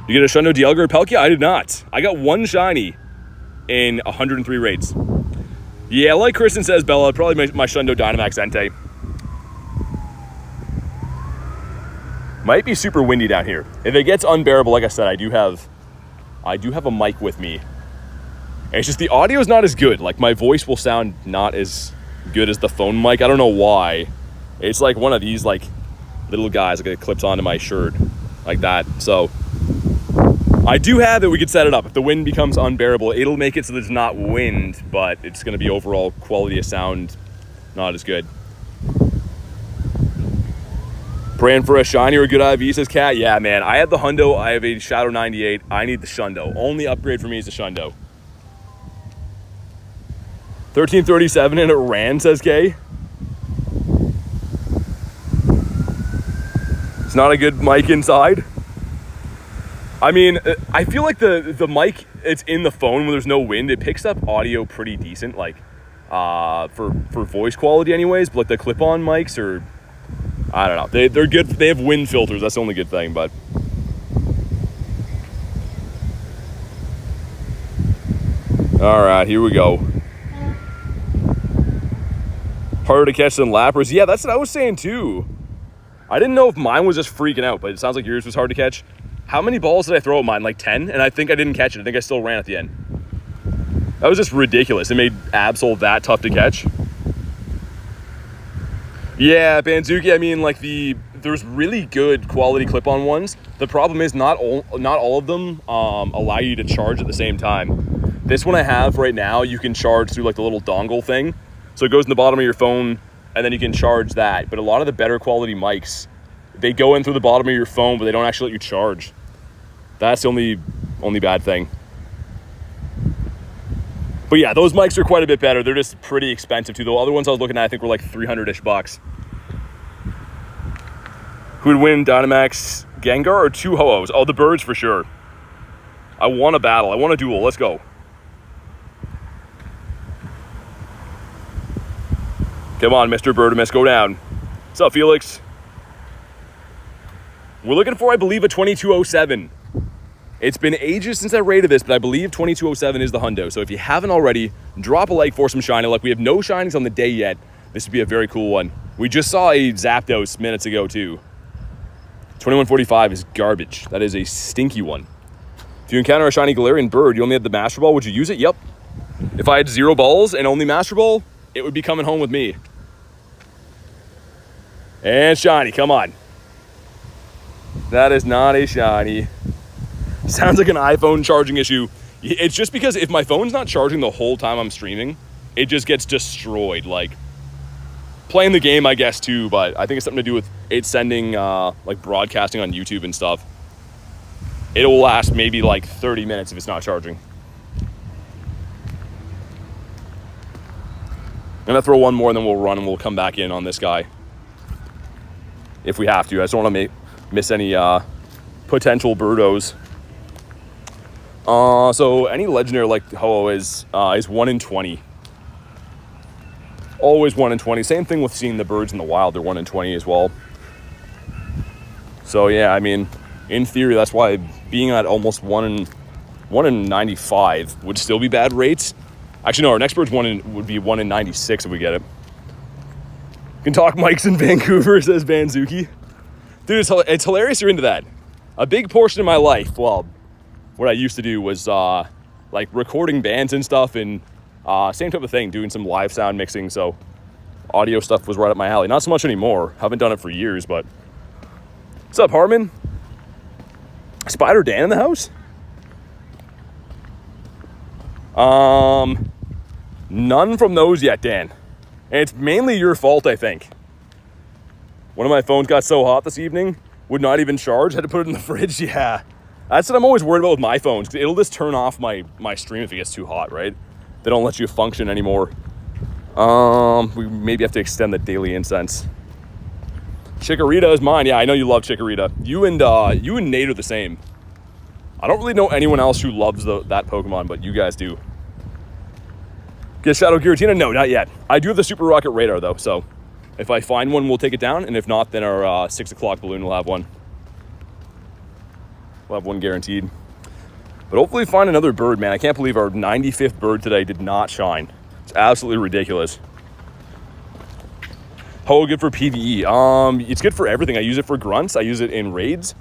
You get a Shundo Dialga Palkia? I did not. I got one shiny in 103 raids. Yeah, like Kristen says, Bella, probably my Shundo Dynamax Entei. Might be super windy down here. If it gets unbearable, like I said, I do have a mic with me. And it's just the audio is not as good. Like my voice will sound not as good as the phone mic. I don't know why. It's like one of these like little guys like it clips onto my shirt like that. So I do have it. We could set it up. If the wind becomes unbearable, it'll make it so there's not wind, but it's going to be overall quality of sound not as good. Praying for a shiny or a good IV, says Cat. Yeah, man. I have the Hundo. I have a Shadow 98. I need the Shundo. Only upgrade for me is the Shundo. 1337 and it ran, says Kay. It's not a good mic inside. I mean, I feel like the mic, it's in the phone when there's no wind. It picks up audio pretty decent, like for voice quality anyways. But like the clip-on mics are, I don't know. They're good. They have wind filters. That's the only good thing, but. All right, here we go. Harder to catch than Lapras. Yeah, that's what I was saying too. I didn't know if mine was just freaking out, but it sounds like yours was hard to catch. How many balls did I throw at mine? Like 10? And I think I didn't catch it. I think I still ran at the end. That was just ridiculous. It made Absol that tough to catch. Yeah, Banzuki, I mean, like there's really good quality clip-on ones. The problem is not all of them allow you to charge at the same time. This one I have right now, you can charge through like the little dongle thing. So it goes in the bottom of your phone and then you can charge that. But a lot of the better quality mics, they go in through the bottom of your phone, but they don't actually let you charge. That's the only bad thing. But yeah, those mics are quite a bit better. They're just pretty expensive too. The other ones I was looking at, I think were like 300-ish bucks. Who would win, Dynamax, Gengar, or two Ho-Ohs? Oh, the birds for sure. I want a battle. I want a duel. Let's go. Come on, Mr. Birdimus, go down. What's up, Felix? We're looking for, I believe, a 2207. It's been ages since I rated this, but I believe 2207 is the hundo. So if you haven't already, drop a like for some shiny luck. We have no shinies on the day yet. This would be a very cool one. We just saw a Zapdos minutes ago, too. 2145 is garbage. That is a stinky one. If you encounter a shiny Galarian bird, you only have the Master Ball, would you use it? Yep. If I had 0 balls and only Master Ball, it would be coming home with me. And shiny, come on. That is not a shiny. Sounds like an iPhone charging issue. It's just because if my phone's not charging the whole time I'm streaming, it just gets destroyed. Like, playing the game, I guess, too, but I think it's something to do with it sending, like, broadcasting on YouTube and stuff. It will last maybe, like, 30 minutes if it's not charging. I'm going to throw one more, and then we'll run, and we'll come back in on this guy. If we have to. I just don't want to miss any potential birdos. So any legendary like Ho-Oh is 1 in 20. Always 1 in 20. Same thing with seeing the birds in the wild. They're 1 in 20 as well. So yeah, I mean, in theory, that's why being at almost 1 in 95 would still be bad rates. Actually, no, our next bird's would be 1 in 96 if we get it. Can talk mics in Vancouver, says Banzuki. Dude, it's hilarious you're into that. A big portion of my life, well, what I used to do was like recording bands and stuff, and Same type of thing, doing some live sound mixing, so audio stuff was right up my alley. Not so much anymore. Haven't done it for years, but... What's up, Harmon? Spider Dan in the house? None from those yet, Dan. And it's mainly your fault, I think. One of my phones got so hot this evening, would not even charge, had to put it in the fridge. Yeah. That's what I'm always worried about with my phones. It'll just turn off my stream if it gets too hot, right? They don't let you function anymore. We maybe have to extend the daily incense. Chikorita is mine. Yeah, I know you love Chikorita. You and Nate are the same. I don't really know anyone else who loves that Pokemon, but you guys do. Get Shadow Giratina? No, not yet. I do have the Super Rocket Radar, though, so if I find one, we'll take it down, and if not, then our 6 o'clock balloon will have one. We'll have one guaranteed. But hopefully find another bird, man. I can't believe our 95th bird today did not shine. It's absolutely ridiculous. Ho, good for PvE. It's good for everything. I use it for grunts. I use it in raids.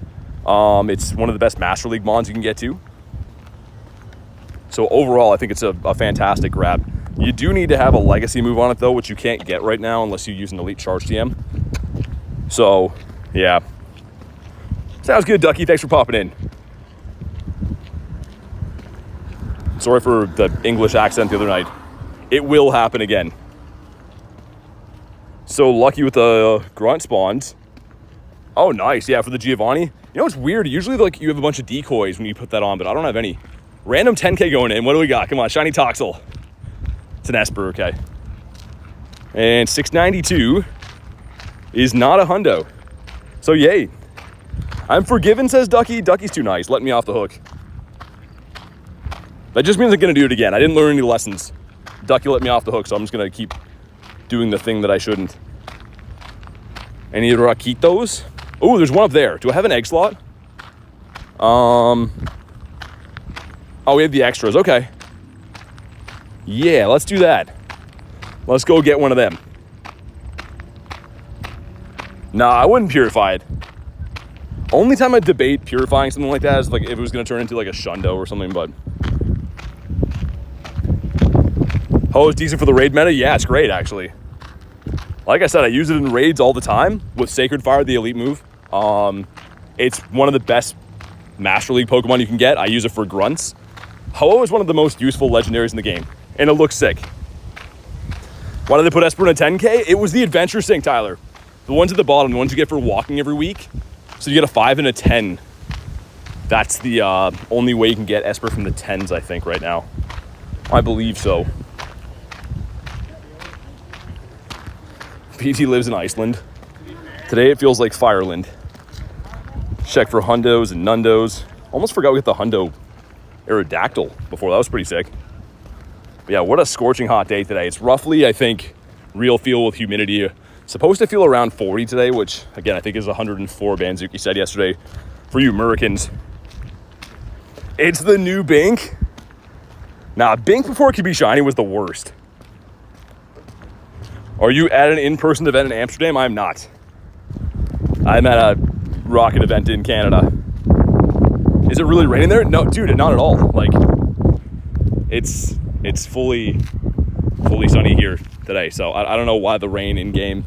It's one of the best Master League mons you can get to. So overall, I think it's a fantastic grab. You do need to have a legacy move on it, though, which you can't get right now unless you use an elite charge TM. So, yeah. Sounds good, Ducky. Thanks for popping in. Sorry for the English accent the other night. It will happen again. So lucky with the grunt spawns. Oh, nice. Yeah, for the Giovanni. You know, it's weird. Usually, like, you have a bunch of decoys when you put that on, but I don't have any. Random 10K going in. What do we got? Come on, shiny Toxel. It's an Esper, okay. And 692 is not a hundo. So, yay. I'm forgiven, says Ducky. Ducky's too nice. Let me off the hook. That just means I'm going to do it again. I didn't learn any lessons. Ducky let me off the hook, so I'm just going to keep doing the thing that I shouldn't. Any Rakitos? Oh, there's one up there. Do I have an egg slot? Oh, we have the extras. Okay. Yeah, let's do that. Let's go get one of them. Nah, I wouldn't purify it. Only time I debate purifying something like that is like if it was going to turn into like a shundo or something, but... Oh, it's decent for the raid meta? Yeah, it's great, actually. Like I said, I use it in raids all the time with Sacred Fire, the elite move. It's one of the best Master League Pokemon you can get. I use it for grunts. Ho is one of the most useful legendaries in the game, and it looks sick. Why did they put Esper in a 10K? It was the Adventure Sync, Tyler. The ones at the bottom, the ones you get for walking every week. So you get a 5 and a 10. That's the only way you can get Esper from the 10s, I think, right now. I believe so. PT lives in Iceland. Today it feels like Fireland. Check for hundos and nundos. Almost forgot we got the hundo Aerodactyl before. That was pretty sick. But yeah, what a scorching hot day today. It's roughly, I think, real feel with humidity. Supposed to feel around 40 today, which, again, I think is 104, Banzuki said yesterday, for you Americans. It's the new Bink. Nah, Bink before it could be shiny was the worst. Are you at an in-person event in Amsterdam? I'm not. I'm at a rocket event in Canada. Is it really raining there? No, dude, not at all. Like, it's fully sunny here today, so I don't know why the rain in-game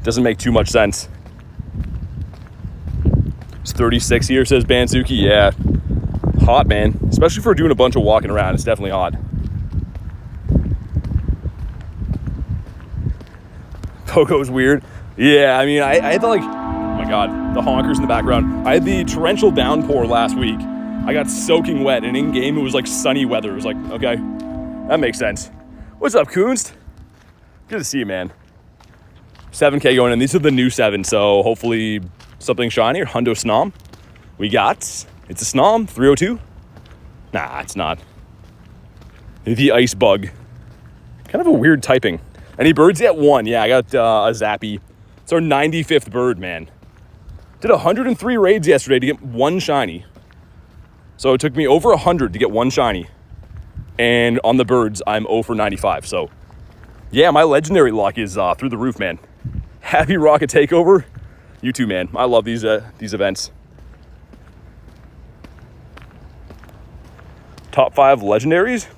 doesn't make too much sense. It's 36 here, says Banzuki. Yeah, hot, man. Especially for doing a bunch of walking around. It's definitely hot. Pogo's weird. Yeah, I mean, I had to, like, oh my god, the honkers in the background. I had the torrential downpour last week. I got soaking wet, and in-game it was like sunny weather. It was like, okay, that makes sense. What's up, Kunst? Good to see you, man. 7K going in. These are the new 7, so hopefully something shiny or Hundo Snom. We got, it's a Snom, 302. Nah, it's not. The Ice Bug. Kind of a weird typing. Any birds yet? 1. Yeah, I got a Zappy. It's our 95th bird, man. Did 103 raids yesterday to get 1 shiny. So it took me over 100 to get 1 shiny. And on the birds, I'm 0 for 95. So, yeah, my legendary luck is through the roof, man. Happy Rocket Takeover. You too, man. I love these events. Top 5 legendaries?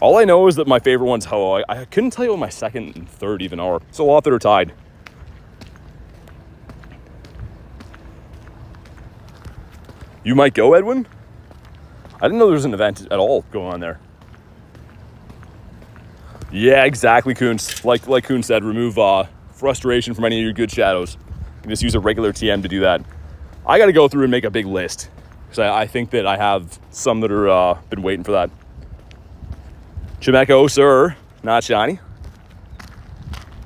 All I know is that my favorite one's Ho. I couldn't tell you what my second and third even are. It's a lot that are tied. You might go, Edwin? I didn't know there was an event at all going on there. Yeah, exactly, Kuntz. Like Kuntz said, remove frustration from any of your good shadows. You can just use a regular TM to do that. I got to go through and make a big list, because I think that I have some that are been waiting for that. Chimeco, sir, not shiny.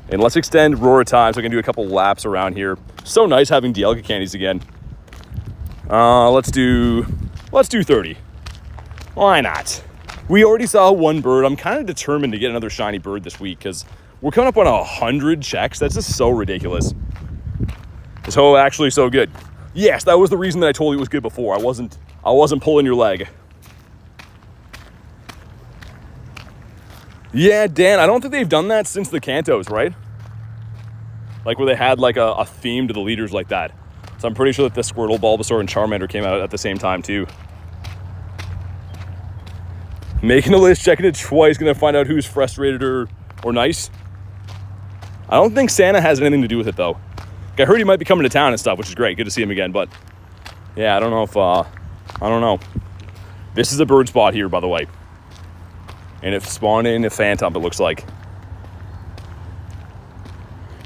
And let's extend Roar time so I can do a couple laps around here. So nice having Dialga candies again. Let's do 30. Why not? We already saw one bird. I'm kind of determined to get another shiny bird this week because we're coming up on 100 checks. That's just so ridiculous. Is Ho actually so good? Yes, that was the reason that I told you it was good before. I wasn't pulling your leg. Yeah, Dan, I don't think they've done that since the Kantos, right? Like where they had like a theme to the leaders like that. So I'm pretty sure that the Squirtle, Bulbasaur, and Charmander came out at the same time too. Making a list, checking it twice, gonna find out who's frustrated or nice. I don't think Santa has anything to do with it though. I heard he might be coming to town and stuff, which is great. Good to see him again, but yeah, I don't know if, I don't know. This is a bird spot here, by the way. And it spawned in a Phantom, it looks like.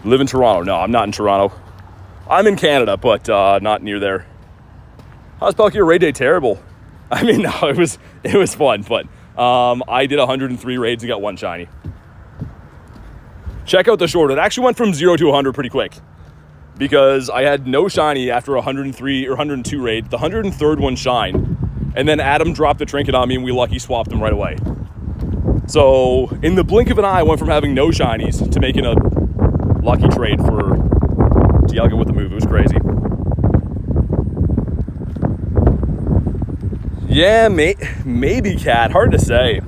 Live in Toronto. No, I'm not in Toronto. I'm in Canada, but not near there. How's Palkia raid day? Terrible. I mean, no, it was fun, but I did 103 raids and got one shiny. Check out the short. It actually went from 0 to 100 pretty quick because I had no shiny after 103 or 102 raid. The 103rd one shine, and then Adam dropped the trinket on me and we lucky swapped them right away. So in the blink of an eye, I went from having no shinies to making a lucky trade for Dialga with the move. It was crazy. Yeah, maybe Cat. Hard to say.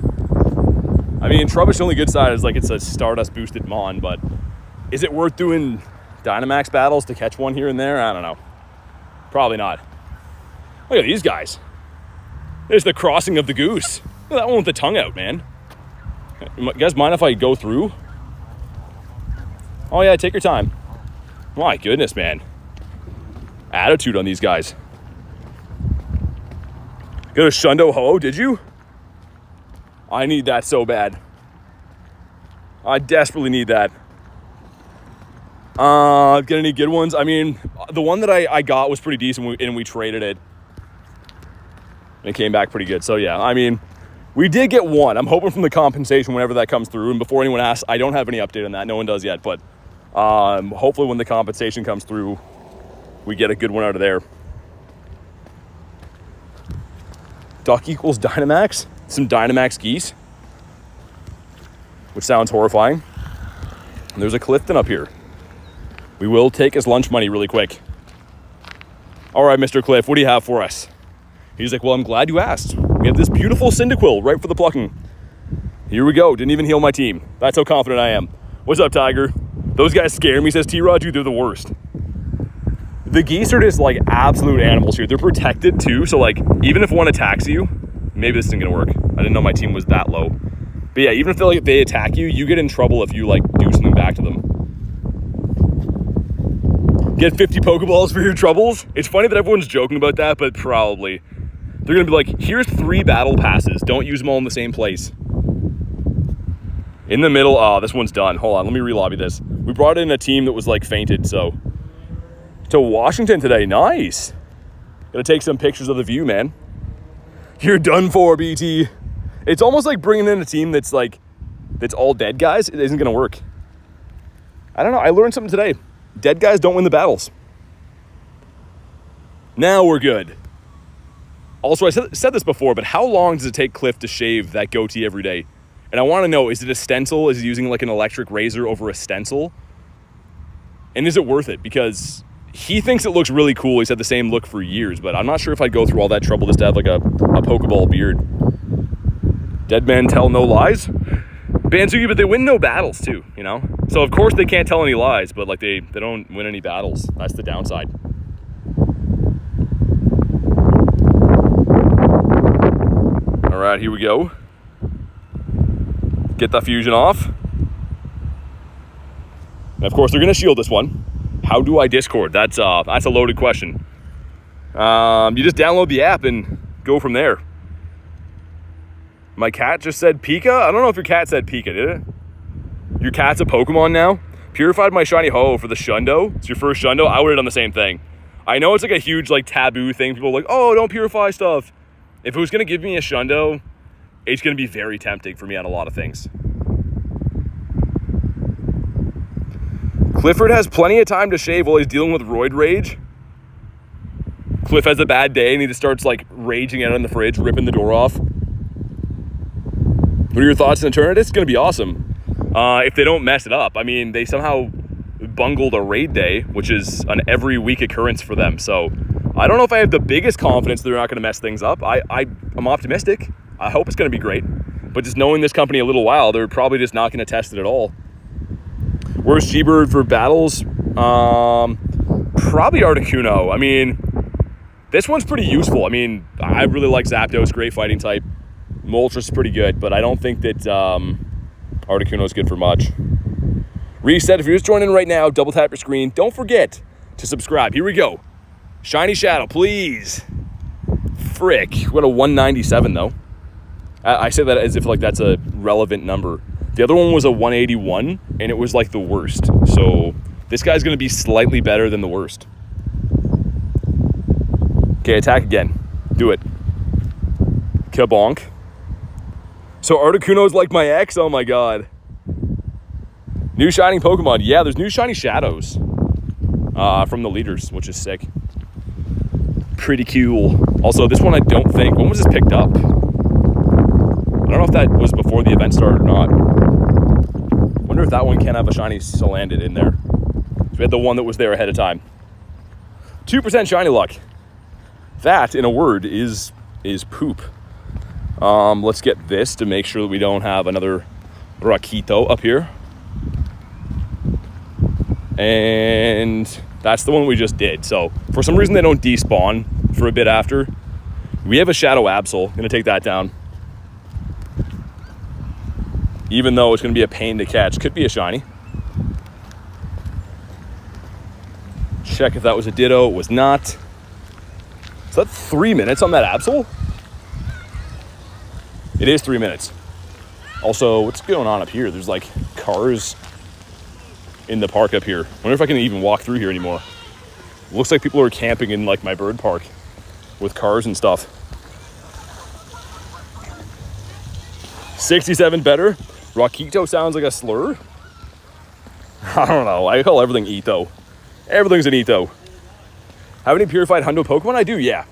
I mean, Trubbish's only good side is like it's a Stardust boosted Mon, but is it worth doing Dynamax battles to catch one here and there? I don't know. Probably not. Look at these guys. There's the crossing of the goose. Look at that one with the tongue out, man. You guys mind if I go through? Oh yeah, take your time. My goodness, man. Attitude on these guys. Got a Shundo Ho, did you? I need that so bad. I desperately need that. Get any good ones? I mean, the one that I got was pretty decent and we traded it. And it came back pretty good. So yeah, I mean, we did get one. I'm hoping from the compensation whenever that comes through. And before anyone asks, I don't have any update on that. No one does yet. But hopefully when the compensation comes through, we get a good one out of there. Duck equals Dynamax. Some Dynamax geese. Which sounds horrifying. And there's a Clifton up here. We will take his lunch money really quick. All right, Mr. Cliff, what do you have for us? He's like, well, I'm glad you asked. We have this beautiful Cyndaquil right for the plucking. Here we go. Didn't even heal my team. That's how confident I am. What's up, Tiger? Those guys scare me, says T-Rod. Dude, they're the worst. The geese are just like absolute animals here. They're protected too, so like even if one attacks you, maybe this isn't gonna work. I didn't know my team was that low. But yeah, even if they attack you, you get in trouble if you like do something back to them. Get 50 Pokeballs for your troubles. It's funny that everyone's joking about that, but probably. They're gonna be like, here's 3 battle passes. Don't use them all in the same place. In the middle, oh, this one's done. Hold on, let me relobby this. We brought in a team that was like fainted, so. To Washington today, nice. Gotta take some pictures of the view, man. You're done for, BT. It's almost like bringing in a team that's all dead guys. It isn't gonna work. I don't know, I learned something today. Dead guys don't win the battles. Now we're good. Also, I said this before, but how long does it take Cliff to shave that goatee every day? And I wanna know, is it a stencil? Is he using like an electric razor over a stencil? And is it worth it? Because he thinks it looks really cool. He's had the same look for years, but I'm not sure if I'd go through all that trouble just to have like a Pokeball beard. Dead men tell no lies. Banzuki, but they win no battles too, you know? So of course they can't tell any lies, but like they don't win any battles. That's the downside. All right, here we go. Get the fusion off. And of course, they're going to shield this one. How do I Discord? That's a loaded question. You just download the app and go from there. My cat just said Pika? I don't know if your cat said Pika, did it? Your cat's a Pokemon now? Purified my shiny Ho for the Shundo. It's your first Shundo. I would have done the same thing. I know it's like a huge like taboo thing. People are like, oh, don't purify stuff. If it was going to give me a Shundo, it's going to be very tempting for me on a lot of things. Clifford has plenty of time to shave while he's dealing with roid rage. Cliff has a bad day and he just starts like raging out in the fridge, ripping the door off. What are your thoughts on Eternity? It's going to be awesome. If they don't mess it up. I mean, they somehow bungled a raid day, which is an every week occurrence for them. So I don't know if I have the biggest confidence they're not going to mess things up. I'm optimistic. I hope it's going to be great. But just knowing this company a little while, they're probably just not going to test it at all. Where's G-Bird for battles? Probably Articuno. I mean, this one's pretty useful. I mean, I really like Zapdos, great fighting type. Moltres is pretty good, but I don't think that Articuno is good for much. Reset, if you're just joining right now, double tap your screen. Don't forget to subscribe. Here we go. Shiny Shadow, please. Frick. What a 197, though. I say that as if like that's a relevant number. The other one was a 181, and it was like the worst. So this guy's going to be slightly better than the worst. Okay, attack again. Do it. Kabonk. So Articuno's like my ex? Oh my god. New shining Pokemon. Yeah, there's new shiny Shadows from the leaders, which is sick. Pretty cool. Also, this one I don't think... When was this picked up? I don't know if that was before the event started or not. Wonder if that one can have a shiny Salandit in there. So we had the one that was there ahead of time. 2% shiny luck. That, in a word, is poop. Let's get this to make sure that we don't have another Rakito up here. And that's the one we just did. So for some reason they don't despawn for a bit after. We have a Shadow Absol. Gonna take that down. Even though it's gonna be a pain to catch. Could be a shiny. Check if that was a Ditto. It was not. Is that 3 minutes on that Absol? It is 3 minutes. Also, what's going on up here? There's like cars in the park up here. Wonder if I can even walk through here anymore. Looks like people are camping in like my bird park with cars and stuff. 67 better. Rakito sounds like a slur. I don't know. I call everything Etho. Everything's an Etho. Have any purified Hundo Pokemon? I do, yeah.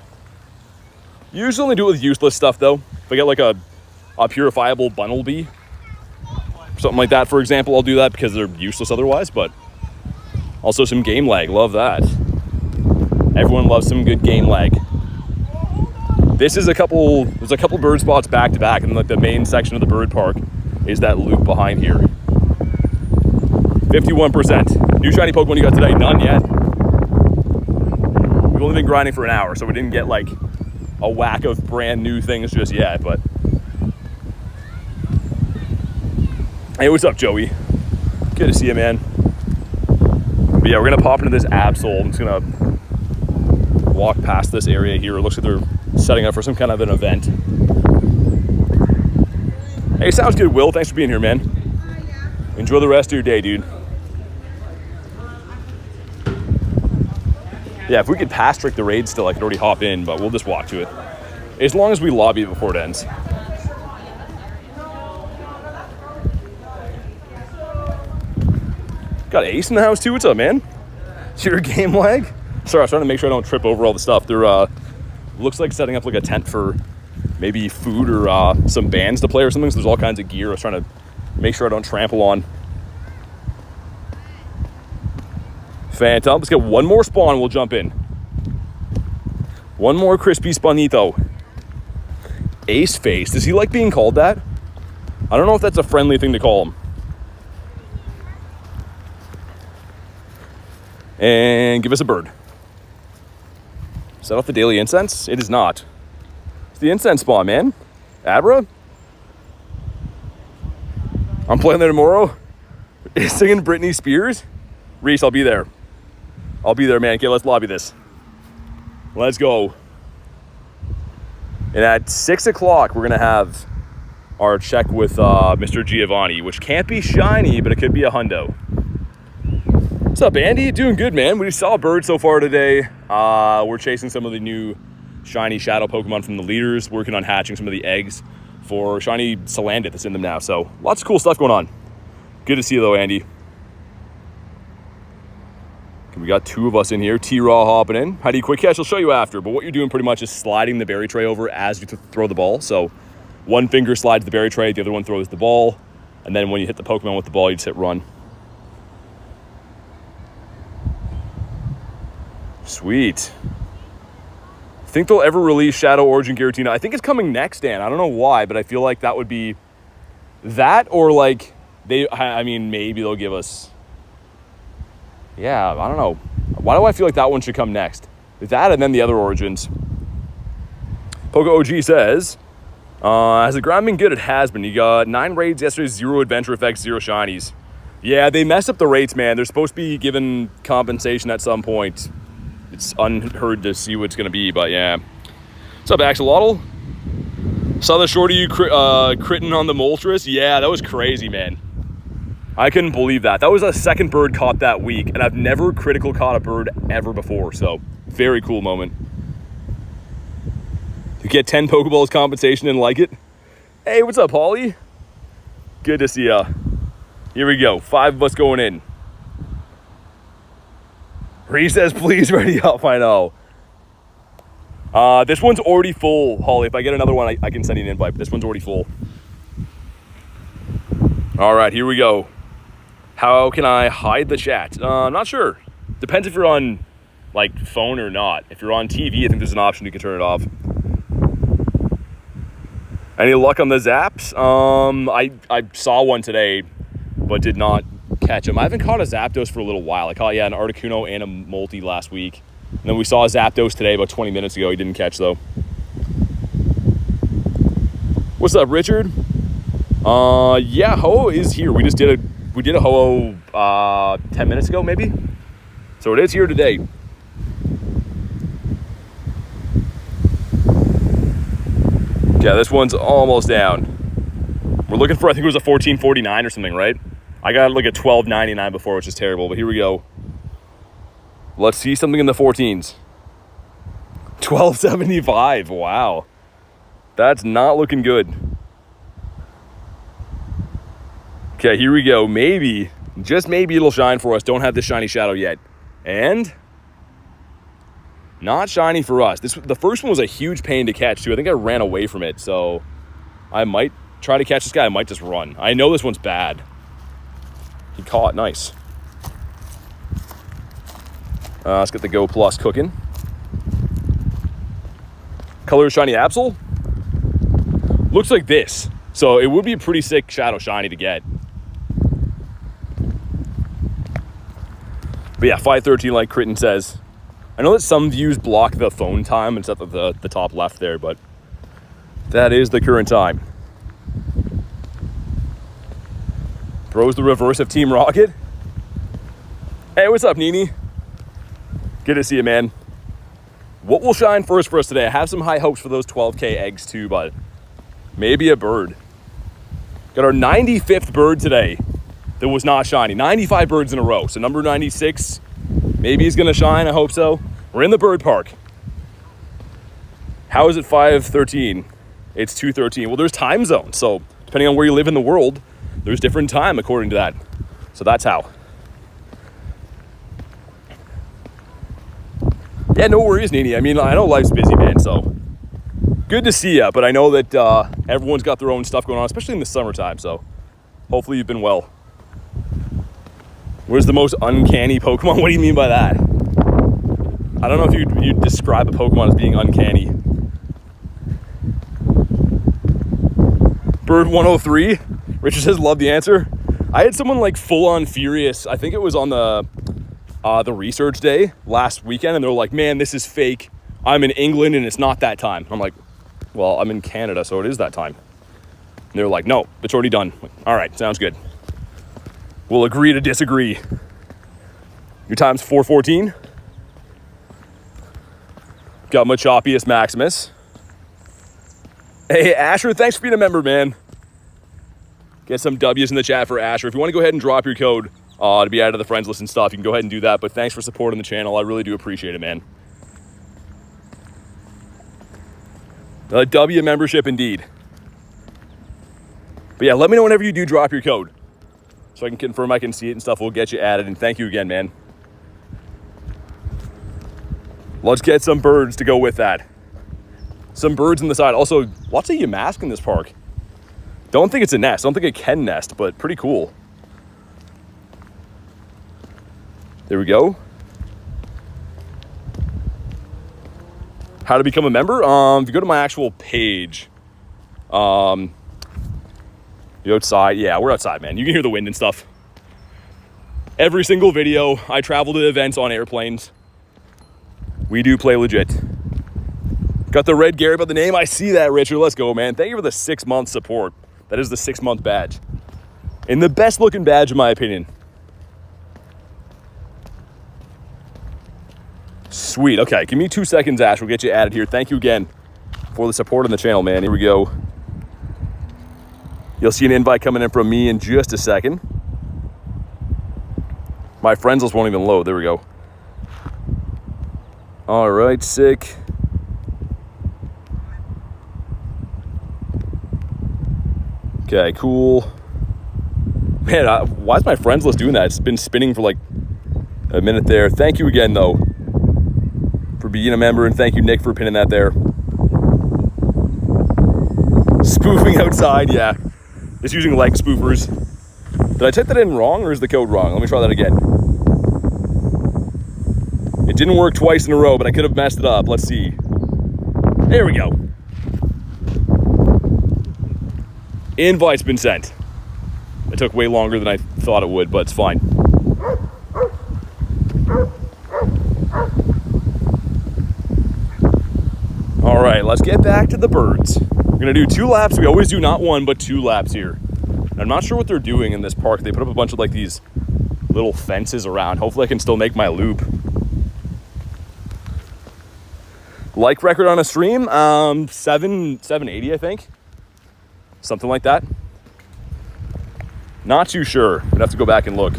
Usually only do it with useless stuff though. If I get like a purifiable Bunnelby, something like that, for example, I'll do that because they're useless otherwise. But also some game lag. Love that. Everyone loves some good game lag. This is there's a couple bird spots back to back, and like the main section of the bird park is that loop behind here. 51%. New shiny Pokemon you got today? None yet. We've only been grinding for an hour, so we didn't get like a whack of brand new things just yet, but hey, what's up, Joey? Good to see you, man. But yeah, we're gonna pop into this Absol. I'm just gonna walk past this area here. It looks like they're setting up for some kind of an event. Hey, sounds good, Will. Thanks for being here, man. Enjoy the rest of your day, dude. Yeah, if we could pass trick the raid still, I could already hop in, but we'll just walk to it. As long as we lobby it before it ends. Got Ace in the house too. What's up, man? Is your game lag? Sorry, I was trying to make sure I don't trip over all the stuff. They're looks like setting up like a tent for maybe food or some bands to play or something. So there's all kinds of gear. I was trying to make sure I don't trample on. Phantom. Let's get one more spawn. We'll jump in. One more crispy Spawnito. Ace Face. Does he like being called that? I don't know if that's a friendly thing to call him. And give us a bird. Is that off the daily incense? It is not. It's the incense spawn, man. Abra? I'm playing there tomorrow. Singing Britney Spears. Reese, I'll be there. I'll be there, man. Okay, let's lobby this. Let's go. And at 6 o'clock, we're going to have our check with Mr. Giovanni, which can't be shiny, but it could be a hundo. What's up, Andy? Doing good, man. We saw a bird so far today. We're chasing some of the new shiny shadow Pokemon from the leaders, working on hatching some of the eggs for shiny Salandit that's in them now. So lots of cool stuff going on. Good to see you, though, Andy. We got 2 of us in here. T-Raw hopping in. How do you quick catch? I'll show you after. But what you're doing pretty much is sliding the berry tray over as you throw the ball. So one finger slides the berry tray, the other one throws the ball. And then when you hit the Pokemon with the ball, you just hit run. Sweet. Think they'll ever release Shadow Origin Giratina? I think it's coming next, Dan. I don't know why, but I feel like that would be that, or like maybe they'll give us... Yeah, I don't know. Why do I feel like that one should come next? That and then the other Origins. Pogo OG says, has the grind been good? It has been. You got 9 raids yesterday, 0 adventure effects, 0 shinies. Yeah, they messed up the rates, man. They're supposed to be given compensation at some point. It's unheard to see what it's going to be, but yeah. What's up, Axolotl? Saw the shorty you critting on the Moltres? Yeah, that was crazy, man. I couldn't believe that. That was a second bird caught that week, and I've never critical caught a bird ever before, so very cool moment. You get 10 Pokeballs compensation and like it? Hey, what's up, Holly? Good to see ya. Here we go, 5 of us going in. Ree says, please ready up, I know. This one's already full, Holly. If I get another one, I can send you an invite, but this one's already full. All right, here we go. How can I hide the chat? I'm not sure. Depends if you're on like phone or not. If you're on TV, I think there's an option you can turn it off. Any luck on the zaps? I saw one today, but did not catch him. I haven't caught a Zapdos for a little while. I caught an Articuno and a Multi last week. And then we saw a Zapdos today about 20 minutes ago. He didn't catch though. What's up, Richard? Yeah, Ho-Oh is here. We did a Ho-Oh 10 minutes ago, maybe. So it is here today. Yeah, this one's almost down. We're looking for, I think it was a 1449 or something, right? I got like a 1299 before, which is terrible, but here we go. Let's see something in the 14s. 1275, wow. That's not looking good. Okay, here we go. Maybe, just maybe it'll shine for us. Don't have the shiny shadow yet. And not shiny for us. The first one was a huge pain to catch too. I think I ran away from it, so I might try to catch this guy. I might just run. I know this one's bad. He caught, nice. Let's get the Go Plus cooking. Color shiny Absol. Looks like this. So it would be a pretty sick shadow shiny to get. But yeah, 513 like Critton says. I know that some views block the phone time and stuff at the top left there, but that is the current time. Bro's the reverse of Team Rocket. Hey, what's up, Nini? Good to see you, man. What will shine first for us today? I have some high hopes for those 12K eggs too, but maybe a bird. Got our 95th bird today that was not shiny. 95 birds in a row. So number 96, maybe he's gonna shine, I hope so. We're in the bird park. How is it 5:13? It's 2:13. Well, there's time zones. So depending on where you live in the world, there's different time according to that. So that's how. Yeah, no worries, Nini. I mean, I know life's busy, man, so good to see ya, but I know that everyone's got their own stuff going on, especially in the summertime, so hopefully you've been well. Where's the most uncanny Pokemon? What do you mean by that? I don't know if you'd describe a Pokemon as being uncanny. Bird 103. Richard says, love the answer. I had someone like full on furious. I think it was on the research day last weekend, and they're like, man, this is fake. I'm in England and it's not that time. I'm like, well, I'm in Canada, so it is that time. And they're like, no, it's already done. Like, all right, sounds good. We'll agree to disagree. Your time's 4:14. Got Machopius Maximus. Hey, Asher, thanks for being a member, man. Get some W's in the chat for Asher. If you want to go ahead and drop your code to be added to the friends list and stuff, you can go ahead and do that. But thanks for supporting the channel. I really do appreciate it, man. A W membership indeed. But yeah, let me know whenever you do drop your code so I can confirm I can see it and stuff. We'll get you added. And thank you again, man. Let's get some birds to go with that. Some birds on the side. Also, lots of Yamask in this park. Don't think it's a nest. Don't think it can nest, but pretty cool. There we go. How to become a member? If you go to my actual page, you're outside. Yeah, we're outside, man. You can hear the wind and stuff. Every single video, I travel to events on airplanes. We do play legit. Got the red Gary by the name. I see that, Richard. Let's go, man. Thank you for the 6-month support. That is the 6-month badge. And the best looking badge, in my opinion. Sweet. Okay, give me 2 seconds, Ash. We'll get you added here. Thank you again for the support on the channel, man. Here we go. You'll see an invite coming in from me in just a second. My friends list won't even load. There we go. All right, sick. Okay, cool. Man, why is my friends list doing that? It's been spinning for like a minute there. Thank you again, though, for being a member, and thank you, Nick, for pinning that there. Spoofing outside, yeah. Just using leg spoofers. Did I type that in wrong, or is the code wrong? Let me try that again. It didn't work twice in a row, but I could have messed it up. Let's see. There we go. Invite's been sent. It took way longer than I thought it would, but it's fine. All right, let's get back to the birds. We're gonna do 2 laps. We always do not 1, but 2 laps here. I'm not sure what they're doing in this park. They put up a bunch of like these little fences around. Hopefully I can still make my loop. Like record on a stream, 780, I think. Something like that. Not too sure. I'd have to go back and look.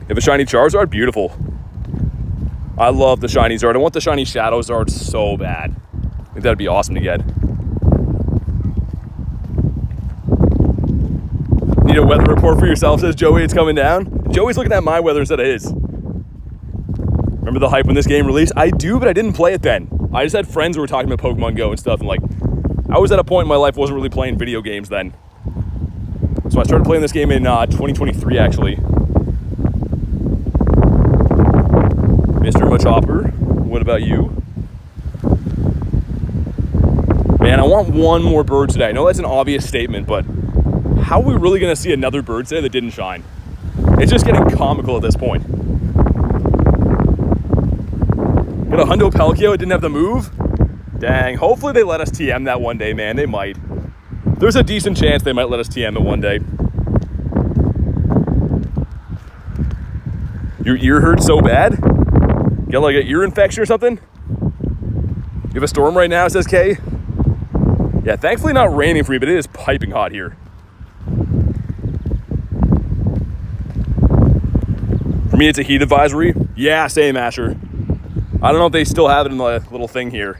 If a shiny Charizard, beautiful. I love the shiny Zard. I want the shiny Shadow Zard so bad. I think that'd be awesome to get. Need a weather report for yourself, says Joey. It's coming down. Joey's looking at my weather instead of his. Remember the hype when this game released? I do, but I didn't play it then. I just had friends who were talking about Pokemon Go and stuff, and like, I was at a point in my life I wasn't really playing video games then. So I started playing this game in 2023, actually. Mr. Machopper, what about you? Man, I want one more bird today. I know that's an obvious statement, but how are we really going to see another bird today that didn't shine? It's just getting comical at this point. Got a Hundo Pelkio, it didn't have the move. Dang, hopefully they let us TM that one day, man. They might. There's a decent chance they might let us TM it one day. Your ear hurts so bad? Got like an ear infection or something? You have a storm right now, says Kay. Yeah, thankfully not raining for you, but it is piping hot here. For me, it's a heat advisory. Yeah, same, Asher. I don't know if they still have it in the little thing here.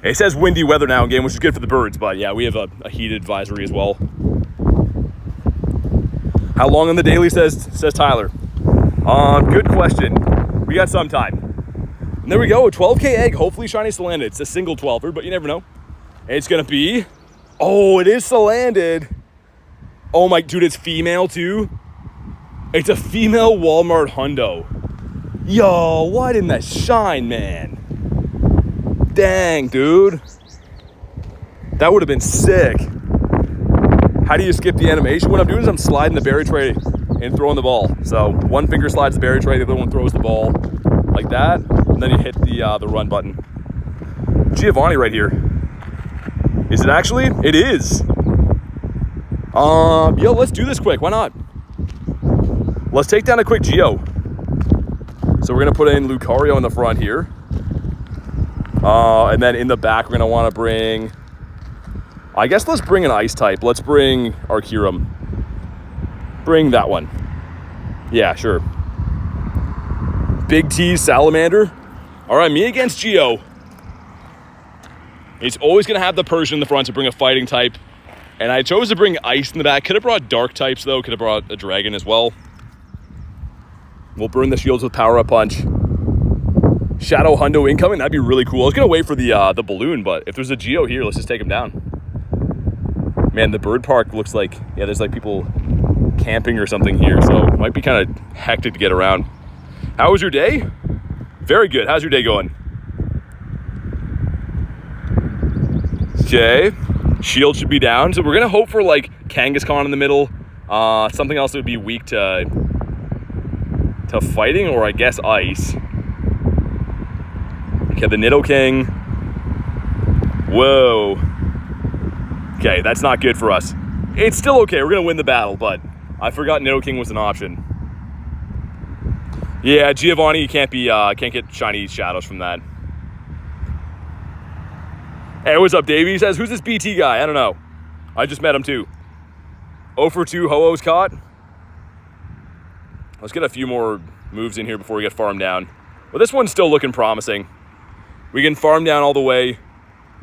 It says windy weather now in game, which is good for the birds, but yeah, we have a heat advisory as well. How long on the daily, says Tyler? Good question. We got some time. And there we go, a 12K egg, hopefully shiny Salanded. It's a single 12er, but you never know. It's gonna be, oh, it is Salanded. Oh my, dude, it's female too. It's a female Walmart Hundo. Yo, why didn't that shine, man? Dang, dude. That would have been sick. How do you skip the animation? What I'm doing is I'm sliding the berry tray and throwing the ball. So one finger slides the berry tray, the other one throws the ball like that, and then you hit the run button. Giovanni right here. Is it actually? It is. Yo, let's do this quick. Why not? Let's take down a quick Geo. So we're going to put in Lucario in the front here. And then in the back, we're going to want to bring... I guess let's bring an ice type. Let's bring Arceus. Bring that one. Yeah, sure. Big T Salamander. All right, me against Geo. It's always going to have the Persian in the front to bring a fighting type. And I chose to bring ice in the back. Could have brought dark types, though. Could have brought a dragon as well. We'll burn the shields with Power Up Punch. Shadow Hundo incoming. That'd be really cool. I was going to wait for the balloon, but if there's a Geo here, let's just take him down. Man, the bird park looks like, yeah, there's like people camping or something here, so it might be kind of hectic to get around. How was your day? Very good. How's your day going? Okay. Shield should be down. So we're going to hope for like Kangaskhan in the middle. Something else that would be weak to fighting, or I guess ice. Okay, the Nidoking. Whoa. Okay, that's not good for us. It's still okay. We're going to win the battle, but I forgot Nidoking was an option. Yeah, Giovanni, you can't get shiny shadows from that. Hey, what's up, Davey? He says, who's this BT guy? I don't know. I just met him too. 0 for 2 Ho-Oh's caught. Let's get a few more moves in here before we get farmed down. Well, this one's still looking promising. We can farm down all the way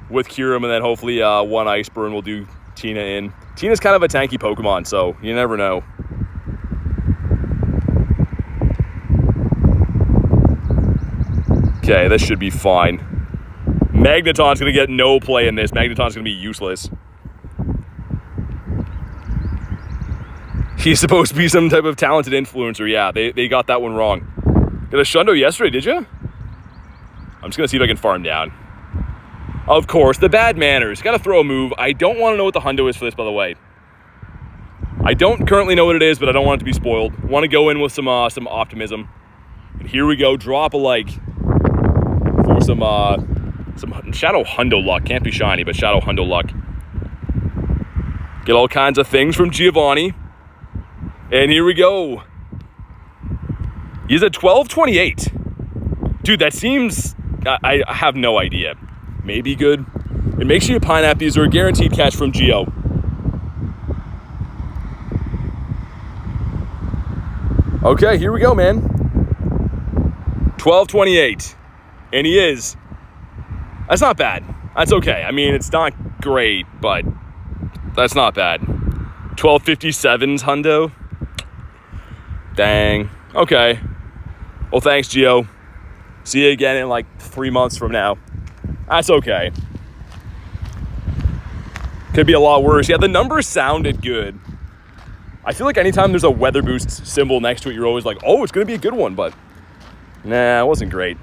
with Kyurem, and then hopefully one Ice Burn will do Tina in. Tina's kind of a tanky Pokemon, so you never know. Okay, this should be fine. Magneton's going to get no play in this. Magneton's going to be useless. He's supposed to be some type of talented influencer. Yeah, they got that one wrong. Got a Shundo yesterday, did you? I'm just going to see if I can farm down. Of course, the bad manners. Got to throw a move. I don't want to know what the Hundo is for this, by the way. I don't currently know what it is, but I don't want it to be spoiled. Want to go in with some optimism. And here we go. Drop a like for some Shadow Hundo luck. Can't be shiny, but Shadow Hundo luck. Get all kinds of things from Giovanni. And here we go. He's at 1228. Dude, that seems... I have no idea. Maybe good. And make sure you Pineapple. These are a guaranteed catch from Geo. Okay, here we go, man. 1228. And he is. That's not bad. That's okay. I mean, it's not great, but that's not bad. 1257's Hundo. Dang. Okay. Well, thanks, Geo. See you again in like 3 months from now. That's okay. Could be a lot worse. Yeah, the numbers sounded good. I feel like anytime there's a weather boost symbol next to it, you're always like, oh, it's going to be a good one. But nah, it wasn't great.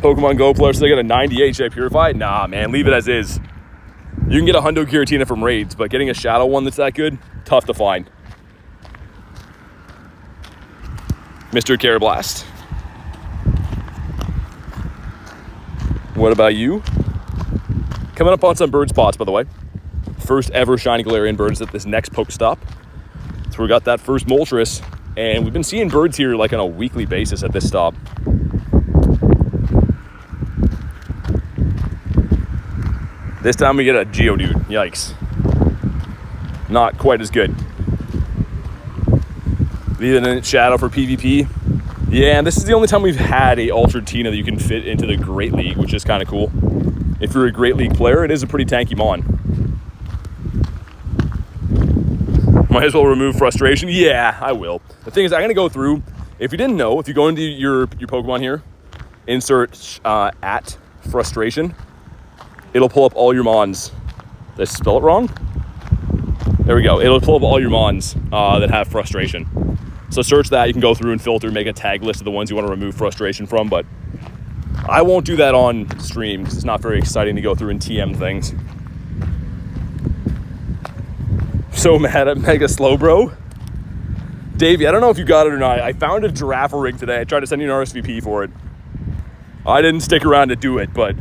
Pokemon Go players, so they got a 98 J Purify? Nah, man, leave it as is. You can get a Hundo Giratina from raids, but getting a Shadow one that's that good, tough to find. Mr. Carablast. What about you? Coming up on some bird spots, by the way. First ever shiny Galarian birds at this next Pokestop. So we got that first Moltres, and we've been seeing birds here like on a weekly basis at this stop. This time we get a Geodude. Yikes. Not quite as good. Leaving in Shadow for PvP. Yeah, and this is the only time we've had a Ultra Tina that you can fit into the Great League, which is kind of cool. If you're a Great League player, it is a pretty tanky mon. Might as well remove Frustration. Yeah, I will. The thing is, I'm going to go through. If you didn't know, if you go into your Pokemon here, insert at Frustration, it'll pull up all your mons. Did I spell it wrong? There we go. It'll pull up all your mons that have Frustration. So search that. You can go through and filter, make a tag list of the ones you want to remove Frustration from, but I won't do that on stream because it's not very exciting to go through and TM things. So mad at Mega Slowbro. Davey, I don't know if you got it or not. I found a Giraffe rig today. I tried to send you an RSVP for it. I didn't stick around to do it, but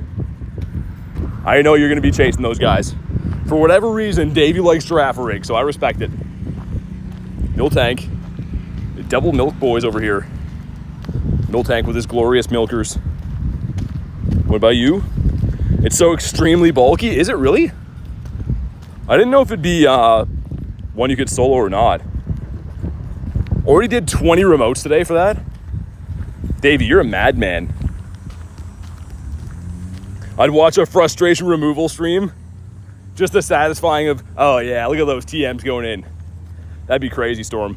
I know you're going to be chasing those guys. For whatever reason, Davey likes Girafarig, so I respect it. Miltank. The double milk boys over here. Miltank with his glorious milkers. What about you? It's so extremely bulky. Is it really? I didn't know if it'd be one you could solo or not. Already did 20 remotes today for that. Davey, you're a madman. I'd watch a frustration removal stream. Just the satisfying of, oh yeah, look at those TMs going in. That'd be crazy, Storm.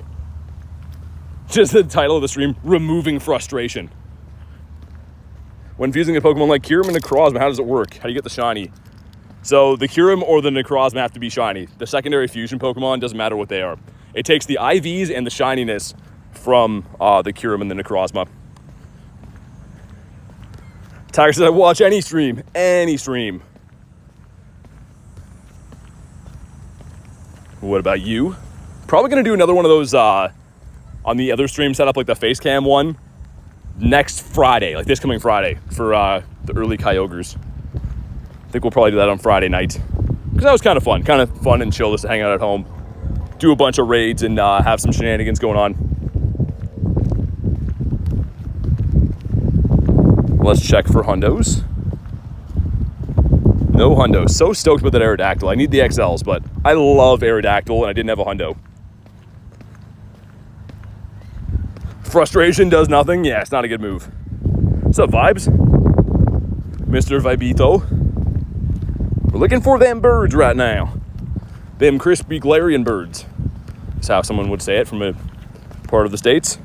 Just the title of the stream, Removing Frustration. When fusing a Pokemon like Kyurem and Necrozma, how does it work? How do you get the shiny? So the Kyurem or the Necrozma have to be shiny. The secondary fusion Pokemon, doesn't matter what they are. It takes the IVs and the shininess from the Kyurem and the Necrozma. Tiger says, I watch any stream. Any stream. What about you? Probably going to do another one of those on the other stream setup, like the face cam one, next Friday, like this coming Friday, for the early Kyogres. I think we'll probably do that on Friday night. Because that was kind of fun and chill just to hang out at home. Do a bunch of raids and have some shenanigans going on. Let's check for hundos. No hundos. So stoked with that Aerodactyl. I need the XLs, but I love Aerodactyl and I didn't have a hundo. Frustration does nothing. Yeah, it's not a good move. What's up, Vibes? Mr. Vibito. We're looking for them birds right now. Them crispy Galarian birds. That's how someone would say it from a part of the States.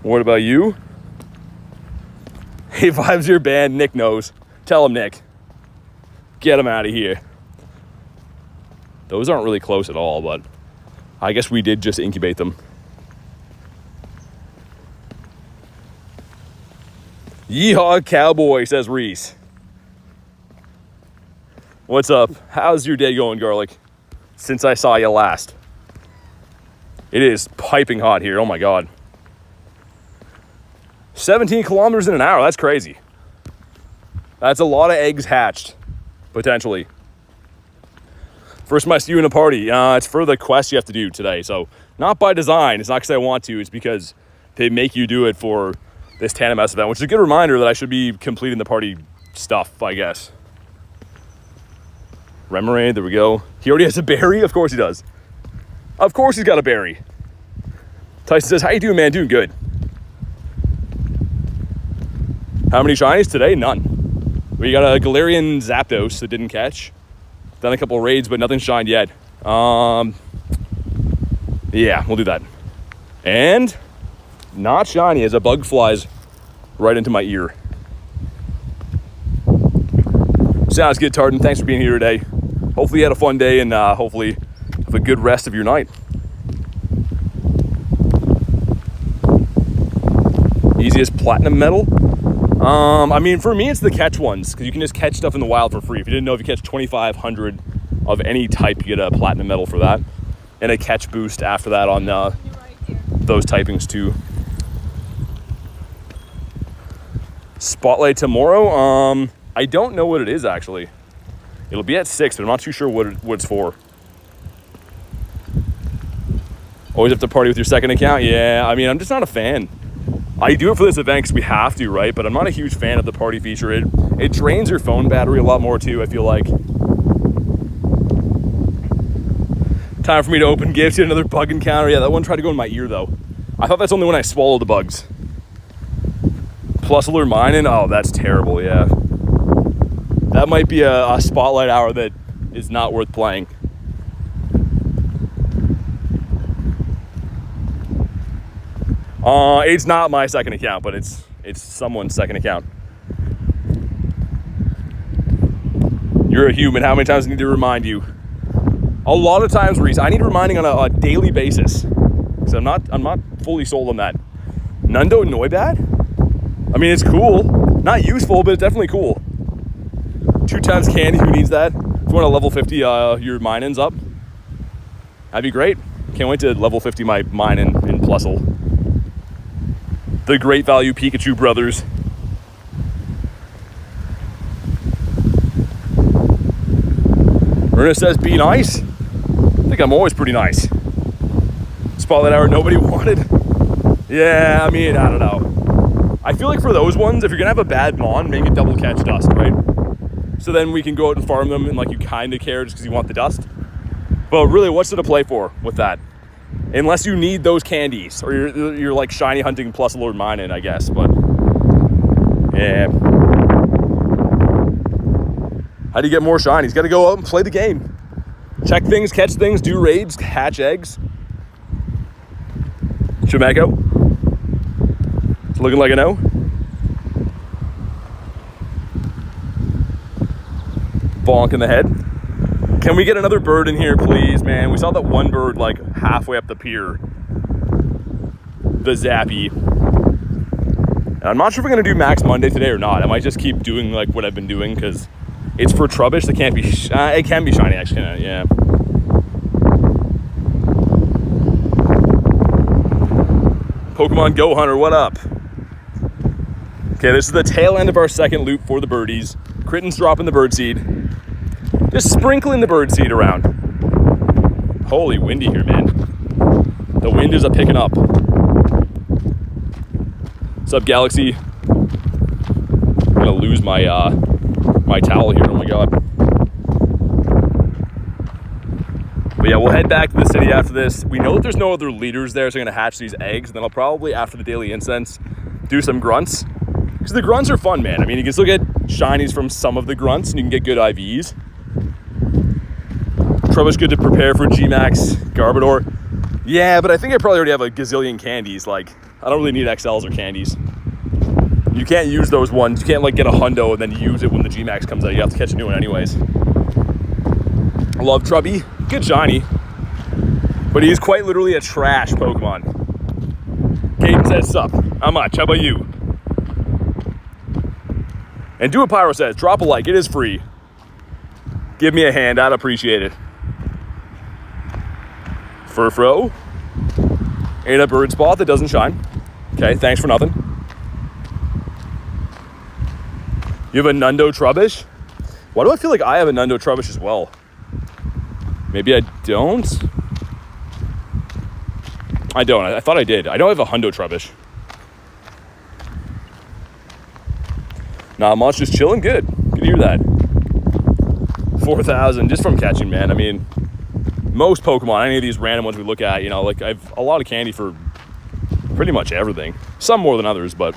What about you? Hey, Vibes, your band. Nick knows. Tell him, Nick. Get him out of here. Those aren't really close at all, but I guess we did just incubate them. Yeehaw, cowboy, says Reese. What's up? How's your day going, Garlic? Since I saw you last. It is piping hot here. Oh, my God. 17 kilometers in an hour. That's crazy. That's a lot of eggs hatched, potentially. First time I see you in a party. It's for the quest you have to do today. So, not by design. It's not because I want to. It's because they make you do it for this Tandem S event, which is a good reminder that I should be completing the party stuff, I guess. Remoraid, there we go. He already has a berry? Of course he does. Of course he's got a berry. Tyson says, how you doing, man? Doing good. How many shinies today? None. We got a Galarian Zapdos that didn't catch. Done a couple raids, but nothing shined yet. Yeah, we'll do that. And not shiny as a bug flies right into my ear. Sounds good, Tartan. Thanks for being here today. Hopefully you had a fun day and hopefully have a good rest of your night. Easiest platinum medal? I mean, for me, it's the catch ones, because you can just catch stuff in the wild for free. If you didn't know, if you catch 2,500 of any type, you get a platinum medal for that. And a catch boost after that on those typings, too. Spotlight tomorrow? I don't know what it is, actually. It'll be at 6, but I'm not too sure what it's for. Always have to party with your second account? Yeah, I mean, I'm just not a fan. I do it for this event because we have to, right? But I'm not a huge fan of the party feature. It drains your phone battery a lot more too, I feel like. Time for me to open gifts, get another bug encounter. Yeah, that one tried to go in my ear though. I thought that's only when I swallow the bugs. Plus alert mining, oh, that's terrible, yeah. That might be a spotlight hour that is not worth playing. It's not my second account, but it's someone's second account. You're a human. How many times do I need to remind you? A lot of times, Reese. I need reminding on a daily basis. So I'm not fully sold on that. Nundo Noibat? I mean, it's cool. Not useful, but it's definitely cool. 2 times candy. Who needs that? If you want to level 50 your mine-ins up, that'd be great. Can't wait to level 50 my mine in Plusle. The great value Pikachu brothers. Ernest says, be nice. I think I'm always pretty nice. Spotlight hour nobody wanted. Yeah, I mean, I don't know. I feel like for those ones, if you're gonna have a bad mon, make it double catch dust, right? So then we can go out and farm them and like you kind of care just because you want the dust. But really, what's it to play for with that? Unless you need those candies, or you're like shiny hunting plus Lord Mining, I guess. But yeah, how do you get more shinies? Got to go out and play the game, check things, catch things, do raids, hatch eggs. Chimeko, it's looking like a no. Bonk in the head. Can we get another bird in here, please, man? We saw that one bird like halfway up the pier. The Zappy. And I'm not sure if we're gonna do Max Monday today or not. I might just keep doing like what I've been doing because it's for Trubbish. It can't be. It can be shiny actually. Yeah. Pokemon Go Hunter, what up? Okay, this is the tail end of our second loop for the birdies. Critten's dropping the birdseed. Just sprinkling the birdseed around. Holy windy here, man. The wind is picking up. What's up, Galaxy? I'm gonna lose my my towel here. Oh my god. But yeah, we'll head back to the city after this. We know that there's no other leaders there, so I'm gonna hatch these eggs. And then I'll probably, after the daily incense, do some grunts. Because the grunts are fun, man. I mean, you can still get shinies from some of the grunts, and you can get good IVs. Trubbish good to prepare for G-Max, Garbodor. Yeah, but I think I probably already have a gazillion candies. Like, I don't really need XLs or candies. You can't use those ones. You can't, like, get a hundo and then use it when the G-Max comes out. You have to catch a new one anyways. I love Trubby. Good shiny. But he's quite literally a trash Pokemon. Caden says, sup. How much? How about you? And Do a Pyro says, drop a like. It is free. Give me a hand. I'd appreciate it. Furfro. Ain't a bird spot that doesn't shine. Okay, thanks for nothing. You have a Nundo Trubbish? Why do I feel like I have a Nundo Trubbish as well? Maybe I don't? I don't. I thought I did. I don't have a Hundo Trubbish. Not much, just chilling. Good. Good to hear that. 4,000 just from catching, man. I mean, most Pokemon, any of these random ones we look at, you know, like I have a lot of candy for pretty much everything. Some more than others, but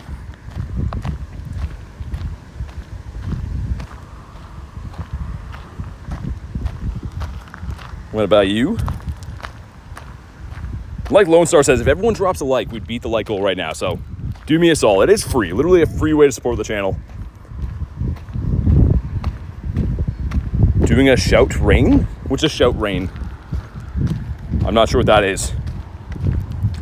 what about you? Like Lone Star says, if everyone drops a like, we'd beat the like goal right now. So do me a solid. It is free. Literally a free way to support the channel. Doing a shout rain? What's a shout rain? I'm not sure what that is.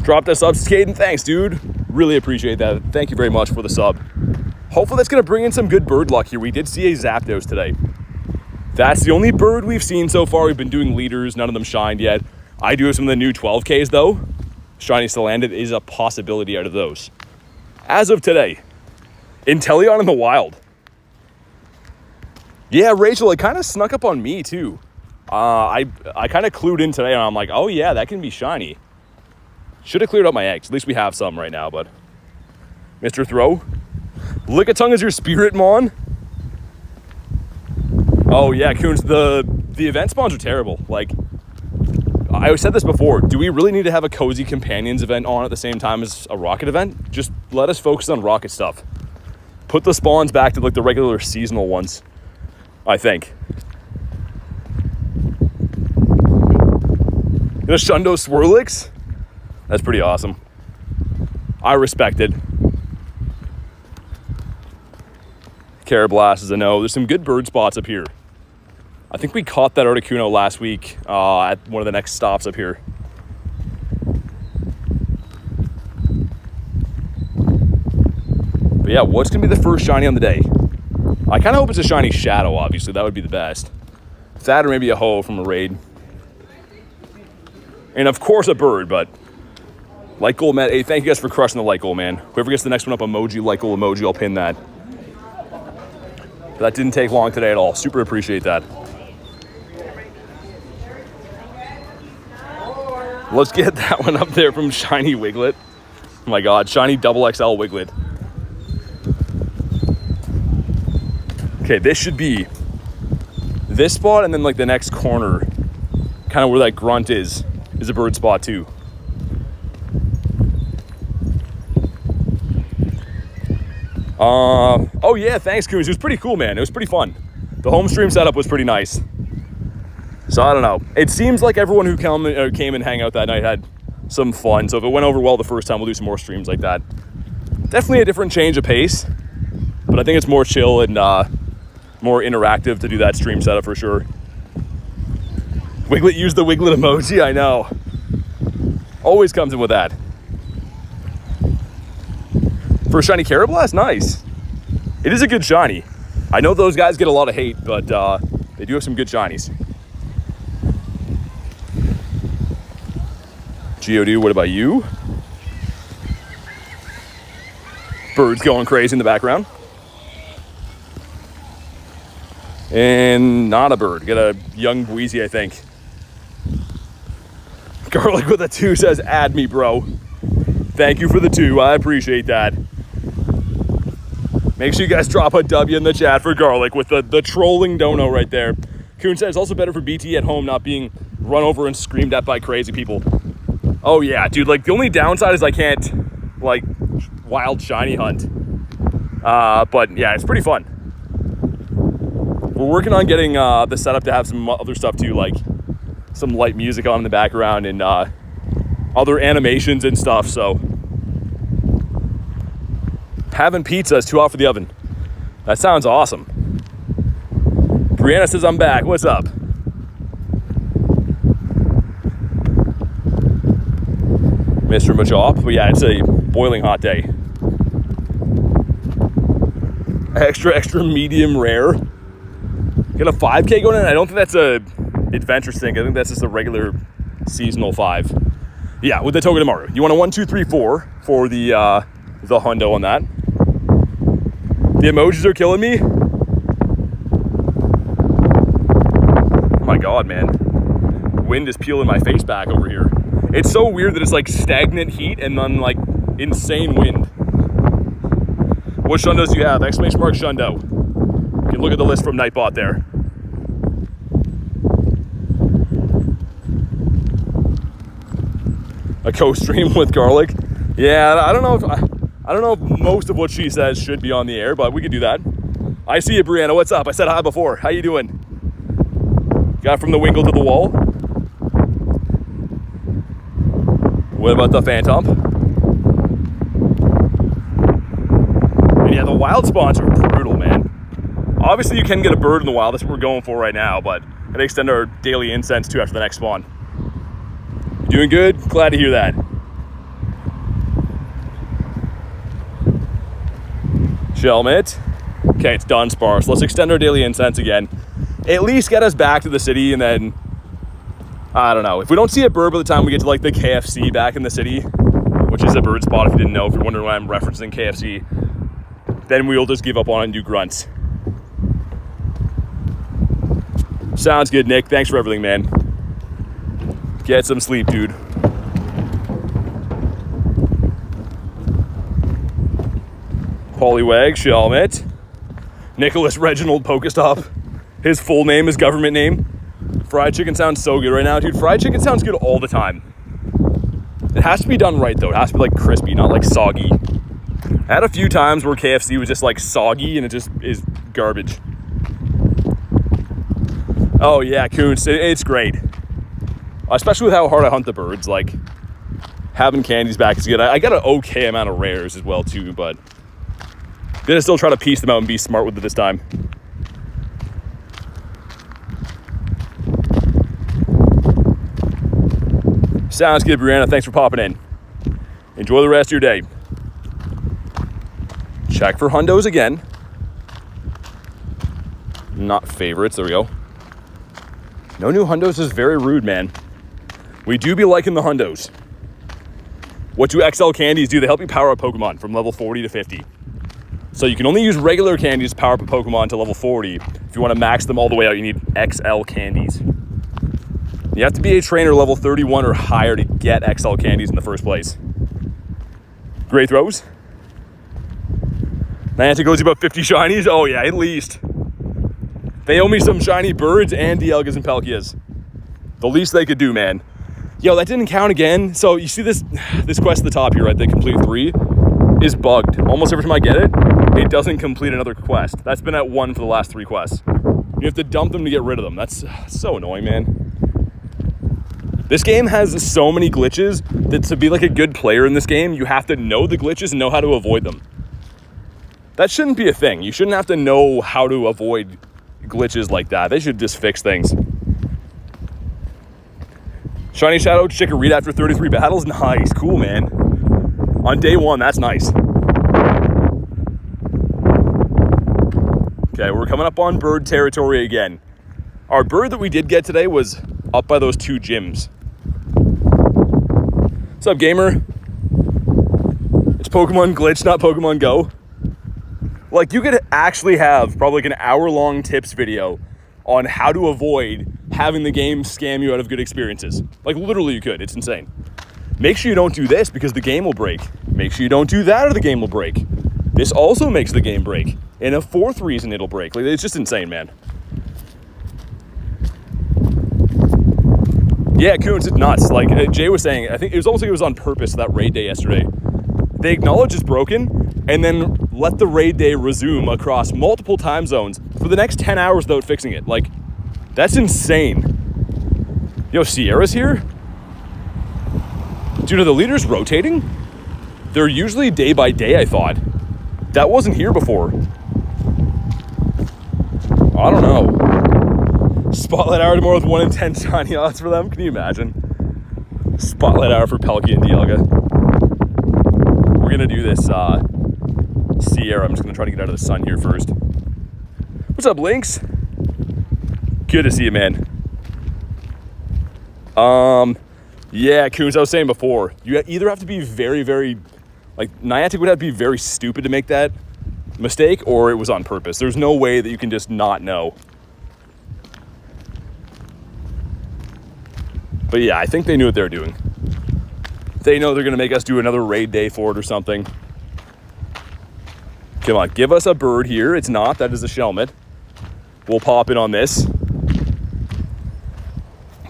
Dropped a sub, Caden. Thanks, dude. Really appreciate that. Thank you very much for the sub. Hopefully that's going to bring in some good bird luck here. We did see a Zapdos today. That's the only bird we've seen so far. We've been doing leaders. None of them shined yet. I do have some of the new 12Ks, though. Shiny still landed is a possibility out of those. As of today. Inteleon in the wild. Yeah, Rachel, it kind of snuck up on me, too. I kind of clued in today, and I'm like, oh, yeah, that can be shiny. Should have cleared up my eggs. At least we have some right now, but... Mr. Throw. Lickitung is your spirit mon? Oh, yeah, Coons, the event spawns are terrible. Like, I said this before. Do we really need to have a Cozy Companions event on at the same time as a Rocket event? Just let us focus on Rocket stuff. Put the spawns back to, like, the regular seasonal ones. I think. The Shundo Swirlix? That's pretty awesome. I respect it. Carablast is a no. There's some good bird spots up here. I think we caught that Articuno last week at one of the next stops up here. But yeah, what's going to be the first shiny on the day? I kind of hope it's a shiny Shadow, obviously. That would be the best. That or maybe a Ho from a raid. And of course a bird, but... Light goal, man. Hey, thank you guys for crushing the light goal, man. Whoever gets the next one up emoji, light goal emoji, I'll pin that. But that didn't take long today at all. Super appreciate that. Let's get that one up there from Shiny Wiglet. Oh my god, Shiny double XL Wiglet. Okay, this should be this spot, and then like the next corner, kind of where that grunt is a bird spot too. Oh yeah, thanks Coons. It was pretty cool, man. It was pretty fun. The home stream setup was pretty nice. So I don't know. It seems like everyone who came and hang out that night had some fun. So if it went over well the first time, we'll do some more streams like that. Definitely a different change of pace, but I think it's more chill and more interactive to do that stream setup for sure. Wiglet used the Wiglet emoji, I know. Always comes in with that. For a shiny Carablast, nice. It is a good shiny. I know those guys get a lot of hate, but they do have some good shinies. Geodude, what about you? Birds going crazy in the background. And not a bird. Got a young Bweezy, I think. Garlic with a 2 says, add me, bro. Thank you for the 2. I appreciate that. Make sure you guys drop a W in the chat for Garlic with the trolling dono right there. Coon says, also better for BT at home, not being run over and screamed at by crazy people. Oh yeah, dude, like the only downside is I can't like wild shiny hunt. But yeah, it's pretty fun. We're working on getting the setup to have some other stuff too, like some light music on in the background and other animations and stuff, so. Having pizza is too hot for the oven. That sounds awesome. Brianna says I'm back, what's up? Mr. Machop, but yeah, it's a boiling hot day. Extra medium rare. Got a 5K going in. I don't think that's a adventure thing. I think that's just a regular seasonal 5. Yeah, with the Togedemaru. You want a 1, 2, 3, 4 for the hundo on that. The emojis are killing me. Oh my god, man. Wind is peeling my face back over here. It's so weird that it's like stagnant heat and then like insane wind. What shundos do you have? Exclamation mark shundo. You can look at the list from Nightbot there. A co-stream with Garlic. Yeah, I don't know if most of what she says should be on the air, but we could do that. I see you, Brianna. What's up? I said hi before. How you doing? Got from the Wingle to the wall. What about the Phantom? And yeah, the wild spawns are brutal, man. Obviously, you can get a bird in the wild. That's what we're going for right now, but I'd extend our daily incense too after the next spawn. Doing good? Glad to hear that. Shelmet. Okay, it's done, Sparse. Let's extend our daily incense again. At least get us back to the city, and then I don't know. If we don't see a bird by the time we get to like the KFC back in the city, which is a bird spot if you didn't know, if you're wondering why I'm referencing KFC, then we'll just give up on it and do grunts. Sounds good, Nick. Thanks for everything, man. Get some sleep, dude. Poliwag, Shelmet. Nicholas Reginald Pokestop. His full name is government name. Fried chicken sounds so good right now, dude. Fried chicken sounds good all the time. It has to be done right, though. It has to be, like, crispy, not, like, soggy. I had a few times where KFC was just, like, soggy, and it just is garbage. Oh, yeah, Coons. It's great. Especially with how hard I hunt the birds. Like, having candies back is good. I got an okay amount of rares as well, too, but gonna still try to piece them out and be smart with it this time. Sounds good, Brianna. Thanks for popping in. Enjoy the rest of your day. Check for hundos again. Not favorites. There we go. No new hundos is very rude, man. We do be liking the hundos. What do XL candies do? They help you power up Pokemon from level 40 to 50. So you can only use regular candies to power up a Pokemon to level 40. If you want to max them all the way out, you need XL candies. You have to be a trainer level 31 or higher to get XL candies in the first place. Great throws. Niantic goes about 50 shinies. Oh yeah, at least. They owe me some shiny birds and Dialgas and Palkias. The least they could do, man. Yo, that didn't count again. So you see this quest at the top here, right? They complete 3 is bugged. Almost every time I get it, it doesn't complete another quest. That's been at 1 for the last 3 quests. You have to dump them to get rid of them. That's so annoying, man. This game has so many glitches that to be like a good player in this game, you have to know the glitches and know how to avoid them. That shouldn't be a thing. You shouldn't have to know how to avoid glitches like that. They should just fix things. Shiny Shadow Giratina after 33 battles. Nice. Cool, man. On day 1, that's nice. Okay, we're coming up on bird territory again. Our bird that we did get today was up by those 2 gyms. What's up, gamer? It's Pokemon Glitch, not Pokemon Go. Like, you could actually have probably like an hour-long tips video on how to avoid having the game scam you out of good experiences. Like, literally you could. It's insane. Make sure you don't do this because the game will break. Make sure you don't do that or the game will break. This also makes the game break. And a 4th reason it'll break. Like, it's just insane, man. Yeah, Coons, it's nuts. Like Jay was saying, I think it was almost like it was on purpose, that raid day yesterday. They acknowledge it's broken and then let the raid day resume across multiple time zones for the next 10 hours without fixing it. Like, that's insane. Yo, Sierra's here? Dude, are the leaders rotating? They're usually day by day, I thought. That wasn't here before. I don't know. Spotlight hour tomorrow with 1 in 10 shiny odds for them. Can you imagine? Spotlight hour for Palkia and Dialga. We're gonna do this Sierra. I'm just gonna try to get out of the sun here first. What's up, Lynx? Good to see you, man. Yeah, Coons, I was saying before, you either have to be very, very, like, Niantic would have to be very stupid to make that mistake, or it was on purpose. There's no way that you can just not know. But yeah, I think they knew what they were doing. They know they're gonna make us do another raid day for it or something. Come on, give us a bird here. It's not, that is a Shelmet. We'll pop in on this.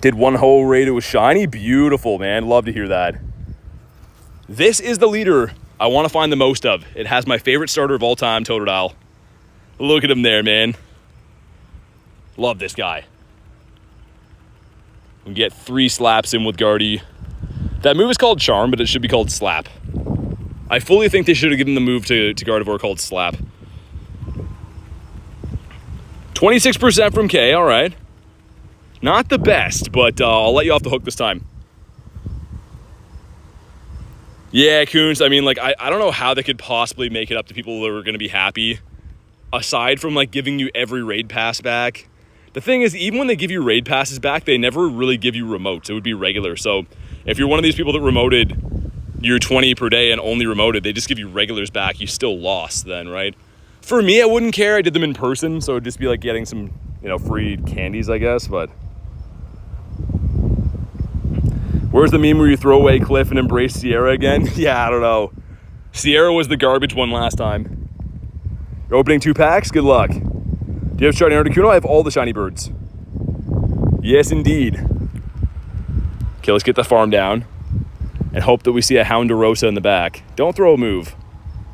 Did 1 whole raid, it was shiny. Beautiful, man. Love to hear that. This is the leader I want to find the most of. It has my favorite starter of all time, Totodile. Look at him there, man. Love this guy. We get 3 slaps in with Guardy. That move is called Charm, but it should be called Slap. I fully think they should have given the move to Gardevoir called Slap. 26% from K, all right. Not the best, but I'll let you off the hook this time. Yeah, Coons, I mean, like, I don't know how they could possibly make it up to people that are going to be happy, aside from, like, giving you every raid pass back. The thing is, even when they give you raid passes back, they never really give you remotes. It would be regular. So if you're one of these people that remoted your 20 per day and only remoted, they just give you regulars back. You still lost then, right? For me, I wouldn't care. I did them in person, so it'd just be like getting some, you know, free candies, I guess, but... Where's the meme where you throw away Cliff and embrace Sierra again? Yeah, I don't know. Sierra was the garbage one last time. You're opening 2 packs? Good luck. Do you have shiny Articuno? I have all the shiny birds. Yes, indeed. Okay, let's get the farm down and hope that we see a Hounderosa in the back. Don't throw a move.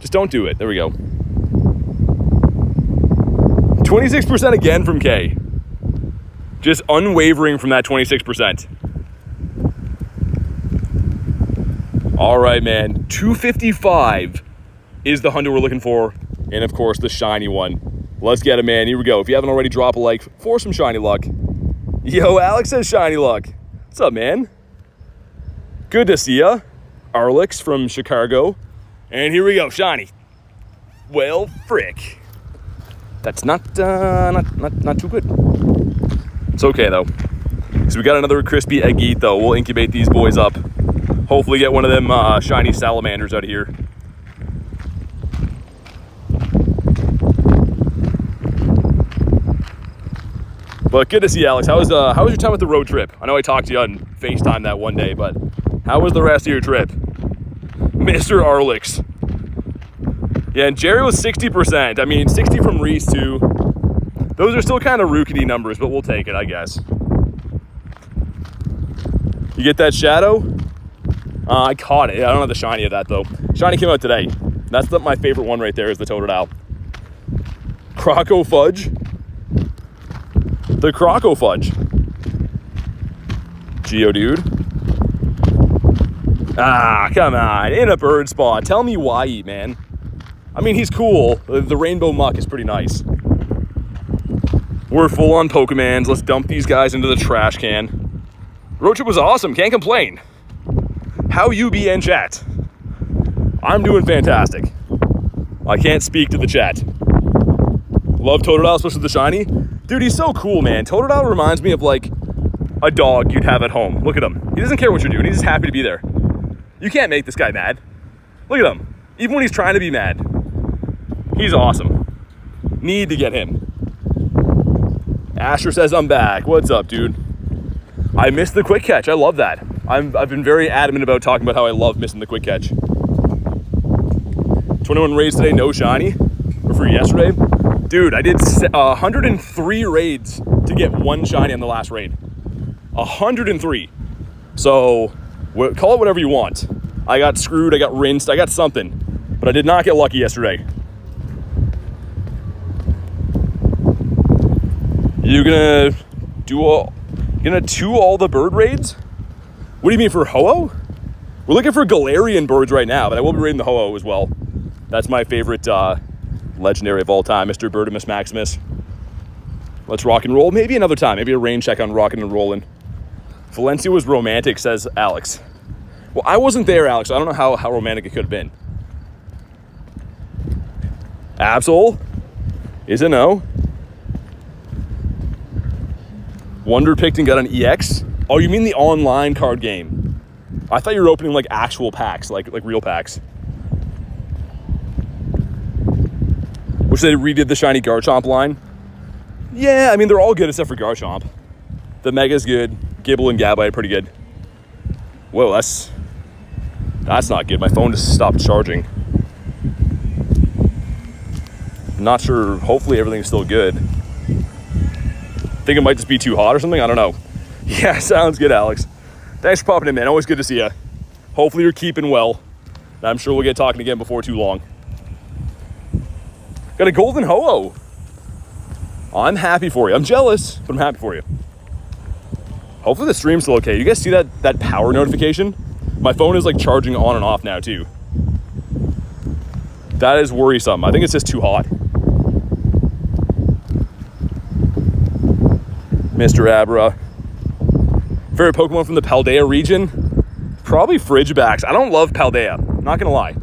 Just don't do it. There we go. 26% again from K. Just unwavering from that 26%. All right, man. 255 is the Hundo we're looking for. And, of course, the shiny one. Let's get it, man. Here we go. If you haven't already, drop a like for some shiny luck. Yo, Alex says shiny luck. What's up, man? Good to see ya. Arlix from Chicago. And here we go, shiny. Well, frick. That's not too good. It's okay, though. So we got another crispy Agate, though. We'll incubate these boys up. Hopefully get one of them shiny salamanders out of here. But good to see you, Alex. How was your time with the road trip? I know I talked to you on FaceTime that one day, but how was the rest of your trip? Mr. Arlix. Yeah, and Jerry was 60%. I mean, 60 from Reese, too. Those are still kind of rookie numbers, but we'll take it, I guess. You get that Shadow? I caught it. I don't have the shiny of that, though. Shiny came out today. That's my favorite one right there is the Totodile. Croco Fudge. The Croco Fudge. Geodude. Ah, come on. In a bird spot. Tell me why, man. I mean, he's cool. The rainbow muck is pretty nice. We're full on Pokemons. Let's dump these guys into the trash can. Road trip was awesome. Can't complain. How you be in chat? I'm doing fantastic. I can't speak to the chat. Love Totodile, especially the shiny. Dude, he's so cool, man. Totodile reminds me of like a dog you'd have at home. Look at him. He doesn't care what you're doing. He's just happy to be there. You can't make this guy mad. Look at him. Even when he's trying to be mad. He's awesome. Need to get him. Asher says I'm back. What's up, dude? I missed the quick catch. I love that. I've been very adamant about talking about how I love missing the quick catch. 21 raids today, no shiny. Or for yesterday. Dude, I did 103 raids to get one shiny on the last raid. 103. So, call it whatever you want. I got screwed, I got rinsed, I got something. But I did not get lucky yesterday. You gonna do all the bird raids? What do you mean for Ho-Oh? We're looking for Galarian birds right now, but I will be raiding the Ho-Oh as well. That's my favorite legendary of all time, Mr. Birdimus Maximus. Let's rock and roll. Maybe another time. Maybe a rain check on rocking and rolling. Valencia was romantic, says Alex. Well, I wasn't there, Alex. I don't know how romantic it could have been. Absol is a no. Wonder picked and got an EX. Oh, you mean the online card game? I thought you were opening like actual packs, like real packs. Wish they redid the shiny Garchomp line. Yeah, I mean they're all good except for Garchomp. The Mega's good. Gibble and Gabite are pretty good. Whoa, that's not good. My phone just stopped charging. Not sure. Hopefully everything's still good. Think it might just be too hot or something. I don't know. Yeah, sounds good, Alex. Thanks for popping in, man. Always good to see you. Hopefully you're keeping well. I'm sure we'll get talking again before too long. Got a golden Ho-Oh. I'm happy for you. I'm jealous, but I'm happy for you. Hopefully the stream's still okay. You guys see that power notification? My phone is like charging on and off now too. That is worrisome. I think it's just too hot. Mr. Abra. Favorite Pokemon from the Paldea region? Probably Frigibax. I don't love Paldea. Not gonna lie.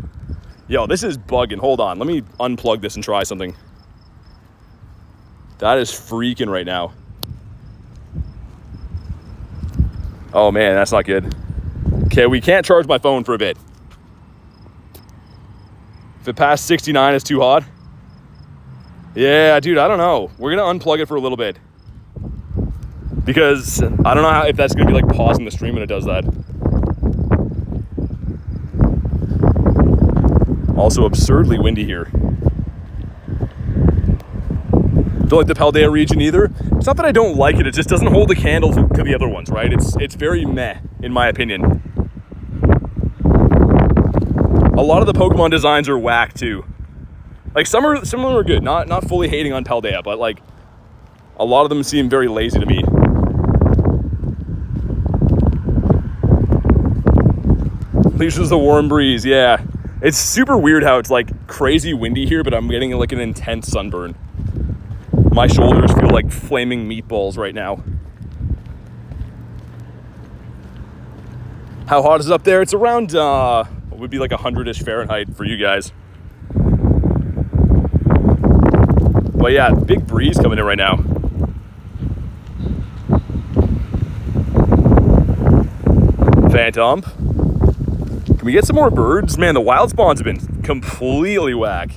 Yo, this is bugging. Hold on. Let me unplug this and try something. That is freaking right now. Oh man, that's not good. Okay, we can't charge my phone for a bit. If it passed 69, it's too hot. Yeah, dude, I don't know. We're gonna unplug it for a little bit. Because I don't know if that's gonna be like pausing the stream when it does that. Also absurdly windy here. Don't like the Paldea region either. It's not that I don't like it, it just doesn't hold a candle to the other ones, right? It's very meh, in my opinion. A lot of the Pokemon designs are whack too. Like some of them are good, not fully hating on Paldea, but like a lot of them seem very lazy to me. Leashes the warm breeze, yeah. It's super weird how it's like crazy windy here, but I'm getting like an intense sunburn. My shoulders feel like flaming meatballs right now. How hot is it up there? It's around, what would be like 100-ish Fahrenheit for you guys. But yeah, big breeze coming in right now. Phantom. Can we get some more birds? Man, the wild spawns have been completely whack.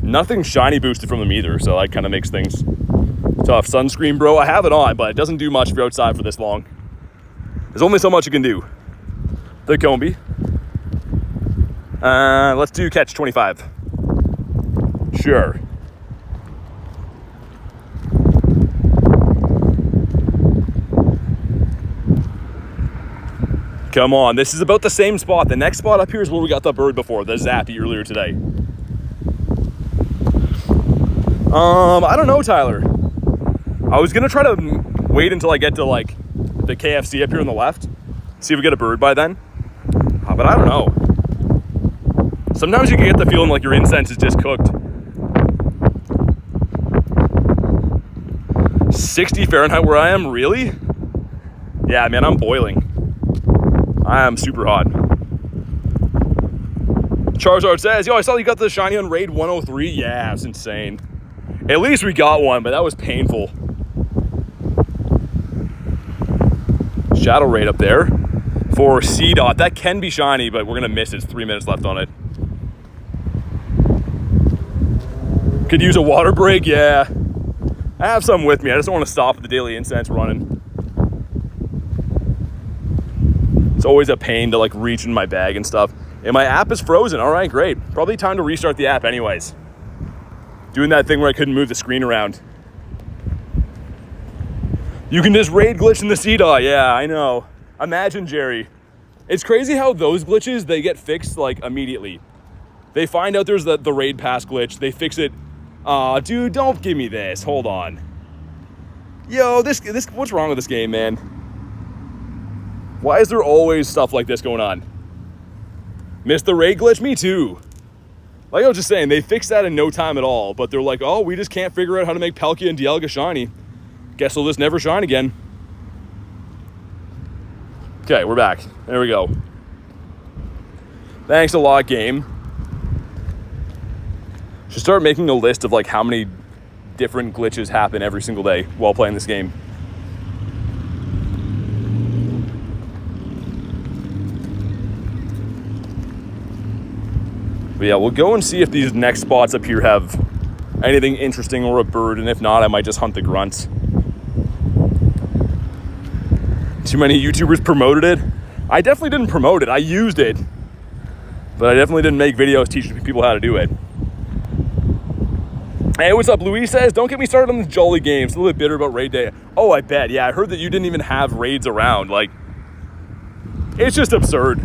Nothing shiny boosted from them either, so that kind of makes things Tough sunscreen, bro. I have it on, but it doesn't do much if you're outside for this long. There's only so much you can do. The Combi. Let's do catch 25. Sure. Come on, this is about the same spot. The next spot up here is where we got the bird before, the Zappy earlier today. I don't know, Tyler. I was gonna try to wait until I get to like the KFC up here on the left, see if we get a bird by then. But I don't know. Sometimes you can get the feeling like your incense is just cooked. 60 Fahrenheit where I am, really? Yeah, man, I'm boiling. I am super hot. Charizard says, yo, I saw you got the shiny on raid 103. Yeah, it's insane. At least we got one, but that was painful. Shadow raid up there for C dot. That can be shiny, but we're gonna miss it. It's 3 minutes left on it. Could use a water break, yeah. I have some with me. I just don't want to stop at the daily incense running. It's always a pain to like reach in my bag and stuff. And my app is frozen. All right, great. Probably time to restart the app anyways. Doing that thing where I couldn't move the screen around. You can just raid glitch in the CDAW. Yeah, I know. Imagine, Jerry. It's crazy how those glitches, they get fixed like immediately. They find out there's the raid pass glitch. They fix it. Dude, don't give me this. Hold on. Yo, this. What's wrong with this game, man? Why is there always stuff like this going on? Missed the raid glitch? Me too. Like I was just saying, they fixed that in no time at all. But they're like, oh, we just can't figure out how to make Palkia and Dialga shiny. Guess we'll just never shine again. Okay, we're back. There we go. Thanks a lot, game. Should start making a list of like how many different glitches happen every single day while playing this game. But yeah, we'll go and see if these next spots up here have anything interesting or a bird, and if not, I might just hunt the grunts. Too many YouTubers promoted it. I definitely didn't promote it. I used it, but I definitely didn't make videos teaching people how to do it. Hey, what's up? Louise says, don't get me started on the Jolly games. A little bit bitter about raid day. Oh, I bet. Yeah, I heard that you didn't even have raids around. Like, it's just absurd.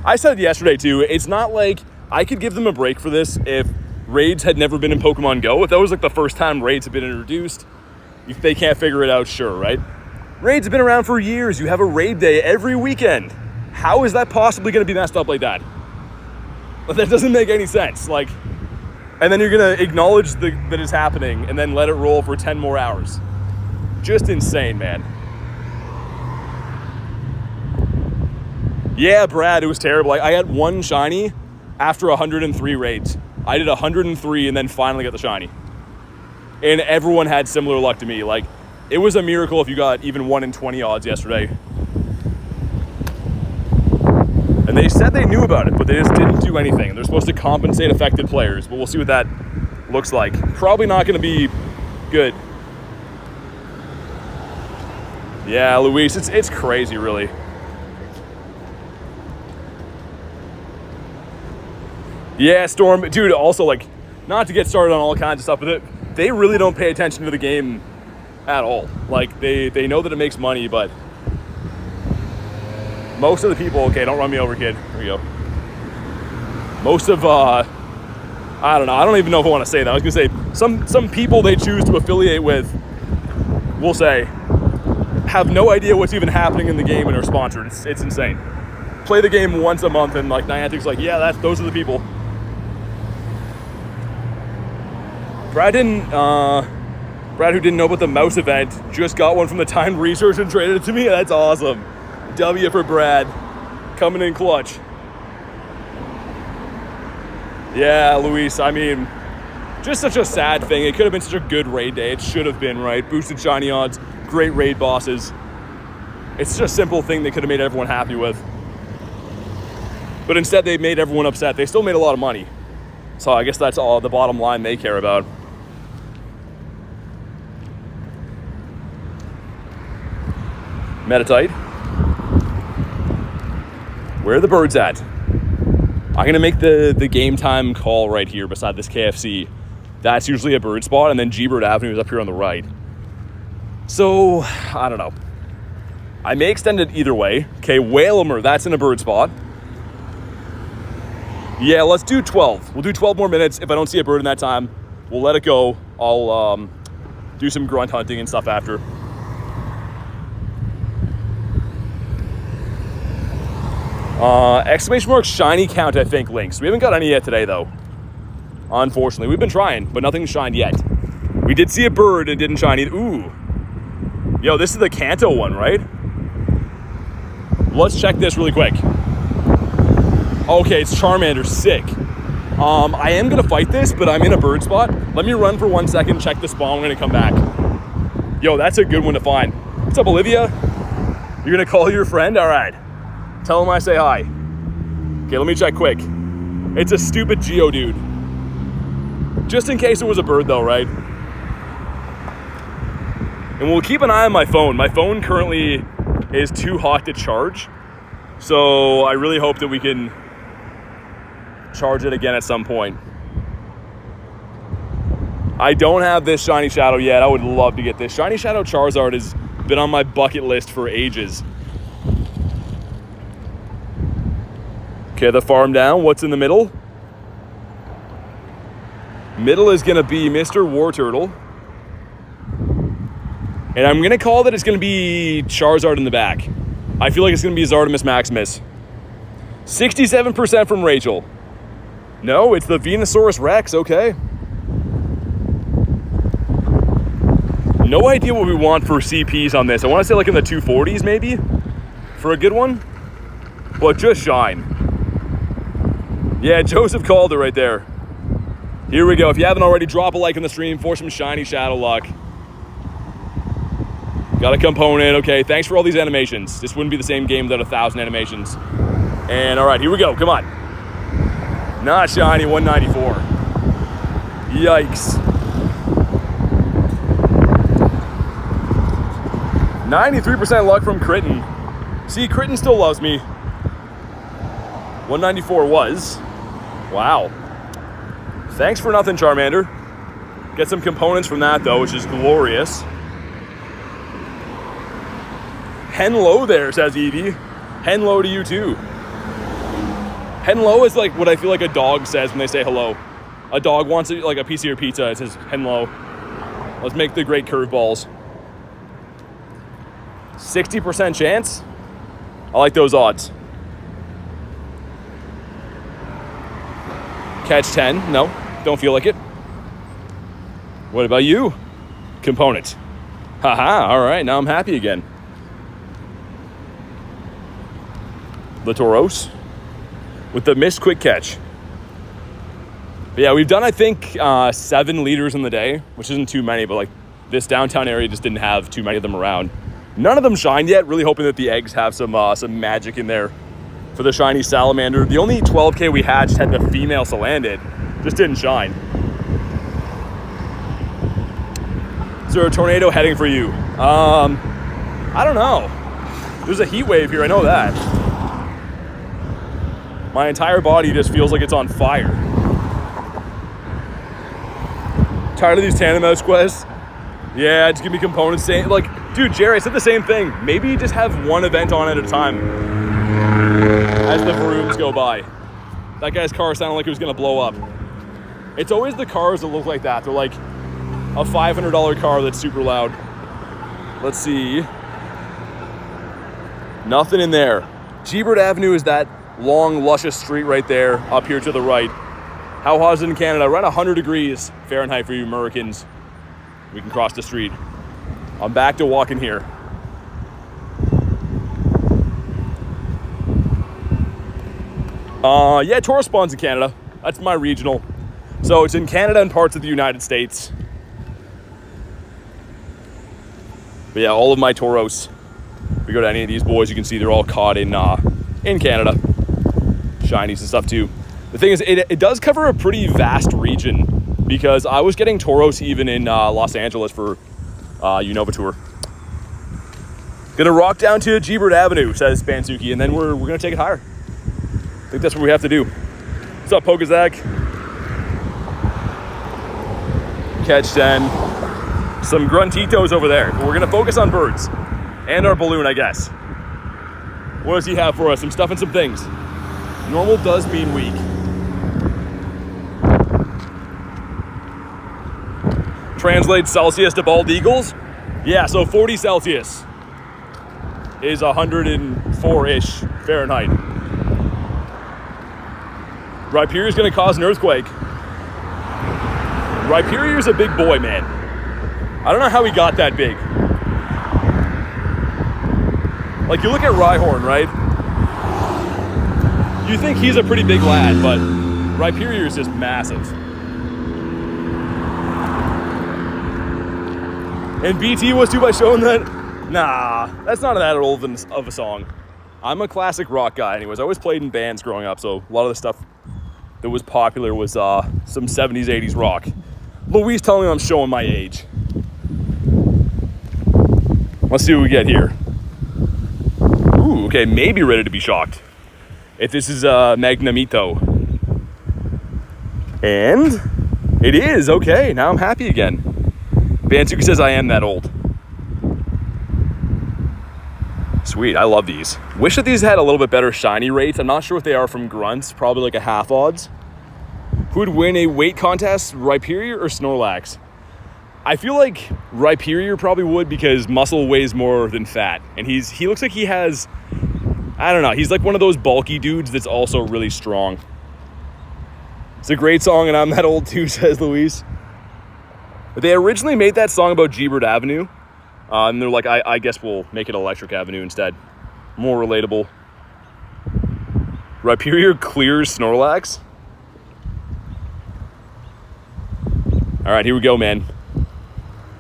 I said yesterday too, it's not like I could give them a break for this if raids had never been in Pokemon Go. If that was like the first time raids have been introduced, if they can't figure it out, sure, right? Raids have been around for years. You have a raid day every weekend. How is that possibly going to be messed up like that? That doesn't make any sense. Like, and then you're going to acknowledge that it's happening and then let it roll for 10 more hours. Just insane, man. Yeah, Brad, it was terrible. I had one shiny after 103 raids. I did 103 and then finally got the shiny. And everyone had similar luck to me. Like, it was a miracle if you got even 1 in 20 odds yesterday. And they said they knew about it, but they just didn't do anything. They're supposed to compensate affected players, but we'll see what that looks like. Probably not going to be good. Yeah, Luis, it's crazy, really. Yeah, Storm, dude, also, like, not to get started on all kinds of stuff, but they really don't pay attention to the game at all. Like, they know that it makes money, but most of the people, okay, don't run me over, kid. There we go. Most of, I don't know, I don't even know if I want to say that. I was going to say, some people they choose to affiliate with, we'll say, have no idea what's even happening in the game and are sponsored. It's insane. Play the game once a month and, like, Niantic's like, yeah, those are the people. Brad, who didn't know about the mouse event, just got one from the timed research and traded it to me. That's awesome. W for Brad. Coming in clutch. Yeah, Luis, I mean, just such a sad thing. It could have been such a good raid day. It should have been, right? Boosted shiny odds, great raid bosses. It's just a simple thing they could have made everyone happy with. But instead, they made everyone upset. They still made a lot of money. So I guess that's all the bottom line they care about. Metatite. Where are the birds at? I'm gonna make the game time call right here beside this KFC. That's usually a bird spot, and then G-Bird Avenue is up here on the right. So, I don't know. I may extend it either way. Okay, Whalemer, that's in a bird spot. Yeah, let's do 12. We'll do 12 more minutes. If I don't see a bird in that time, we'll let it go. I'll do some grunt hunting and stuff after. Exclamation mark shiny count, I think, links. We haven't got any yet today, though. Unfortunately. We've been trying, but nothing's shined yet. We did see a bird and didn't shine either. Ooh. Yo, this is the Kanto one, right? Let's check this really quick. Okay, it's Charmander. Sick. I am going to fight this, but I'm in a bird spot. Let me run for 1 second, check the spawn. I'm going to come back. Yo, that's a good one to find. What's up, Olivia? You're going to call your friend? All right. Tell him I say hi. Okay, let me check quick. It's a stupid Geodude. Just in case it was a bird, though, right? And we'll keep an eye on my phone. My phone currently is too hot to charge. So I really hope that we can charge it again at some point. I don't have this Shiny Shadow yet. I would love to get this. Shiny Shadow Charizard has been on my bucket list for ages. Okay, the farm down. What's in the middle? Middle is going to be Mr. War Turtle. And I'm going to call that it's going to be Charizard in the back. I feel like it's going to be Zardomus Maximus. 67% from Rachel. No, it's the Venusaurus Rex. Okay. No idea what we want for CPs on this. I want to say like in the 240s maybe for a good one. But just shine. Yeah, Joseph called it right there. Here we go. If you haven't already, drop a like on the stream for some Shiny Shadow luck. Got a component. Okay, thanks for all these animations. This wouldn't be the same game without 1,000 animations. And all right, here we go. Come on. Not shiny, 194. Yikes. 93% luck from Critten. See, Critten still loves me. 194 was. Wow. Thanks for nothing, Charmander. Get some components from that, though, which is glorious. Hello there, says Evie. Hello to you, too. Hello is like what I feel like a dog says when they say hello. A dog wants like a piece of your pizza. It says hello. Let's make the great curveballs. 60% chance. I like those odds. Catch 10. No, don't feel like it. What about you? Component. Haha, all right, now I'm happy again. Latoros with the missed quick catch. But yeah, we've done, I think, 7 leaders in the day, which isn't too many, but like this downtown area just didn't have too many of them around. None of them shined yet. Really hoping that the eggs have some magic in there for the shiny salamander. The only 12K we hatched had the female salandit. Just didn't shine. Is there a tornado heading for you? I don't know. There's a heat wave here, I know that. My entire body just feels like it's on fire. Tired of these tandem mouse quests? Yeah, just give me components. Like, dude, Jerry, I said the same thing. Maybe you just have one event on at a time as the Varooms go by. That guy's car sounded like it was gonna blow up. It's always the cars that look like that. They're like a $500 car that's super loud. Let's see. Nothing in there. G-Bird Avenue is that long, luscious street right there, up here to the right. How hot is it in Canada? Around 100 degrees Fahrenheit for you Americans. We can cross the street. I'm back to walking here. Yeah, Tauros spawns in Canada. That's my regional. So it's in Canada and parts of the United States. But yeah, all of my Tauros. If we go to any of these boys, you can see they're all caught in Canada. Shinies and stuff too. The thing is, it does cover a pretty vast region because I was getting Tauros even in Los Angeles for Unova Tour. Gonna rock down to Gebert Avenue, says Bansuki, and then we're gonna take it higher. I think that's what we have to do. What's up, Pokazak? Catch 10. Some gruntitos over there, but we're gonna focus on birds and our balloon, I guess. What does he have for us? Some stuff and some things. Normal does mean weak. Translate Celsius to bald eagles. Yeah, so 40 Celsius is 104-ish Fahrenheit. Rhyperior's gonna cause an earthquake. Rhyperior's a big boy, man. I don't know how he got that big. Like, you look at Rhyhorn, right? You think he's a pretty big lad, but Rhyperior's just massive. And BT was too by showing that? Nah, that's not that old of a song. I'm a classic rock guy anyways. I always played in bands growing up, so a lot of the stuff that was popular was some 70s, 80s rock. Louise telling me I'm showing my age. Let's see what we get here. Ooh, okay, maybe ready to be shocked. If this is Magnemito. And it is, okay, now I'm happy again. Bansuki says I am that old. Sweet, I love these. Wish that these had a little bit better shiny rates. I'm not sure what they are from Grunts, probably like a half odds. Who would win a weight contest, Rhyperior or Snorlax? I feel like Rhyperior probably would because muscle weighs more than fat. And he looks like he has, I don't know, he's like one of those bulky dudes that's also really strong. It's a great song and I'm that old too, says Louise. They originally made that song about Gebert Avenue. And they're like, I guess we'll make it Electric Avenue instead. More relatable. Rhyperior clears Snorlax. All right, here we go, man.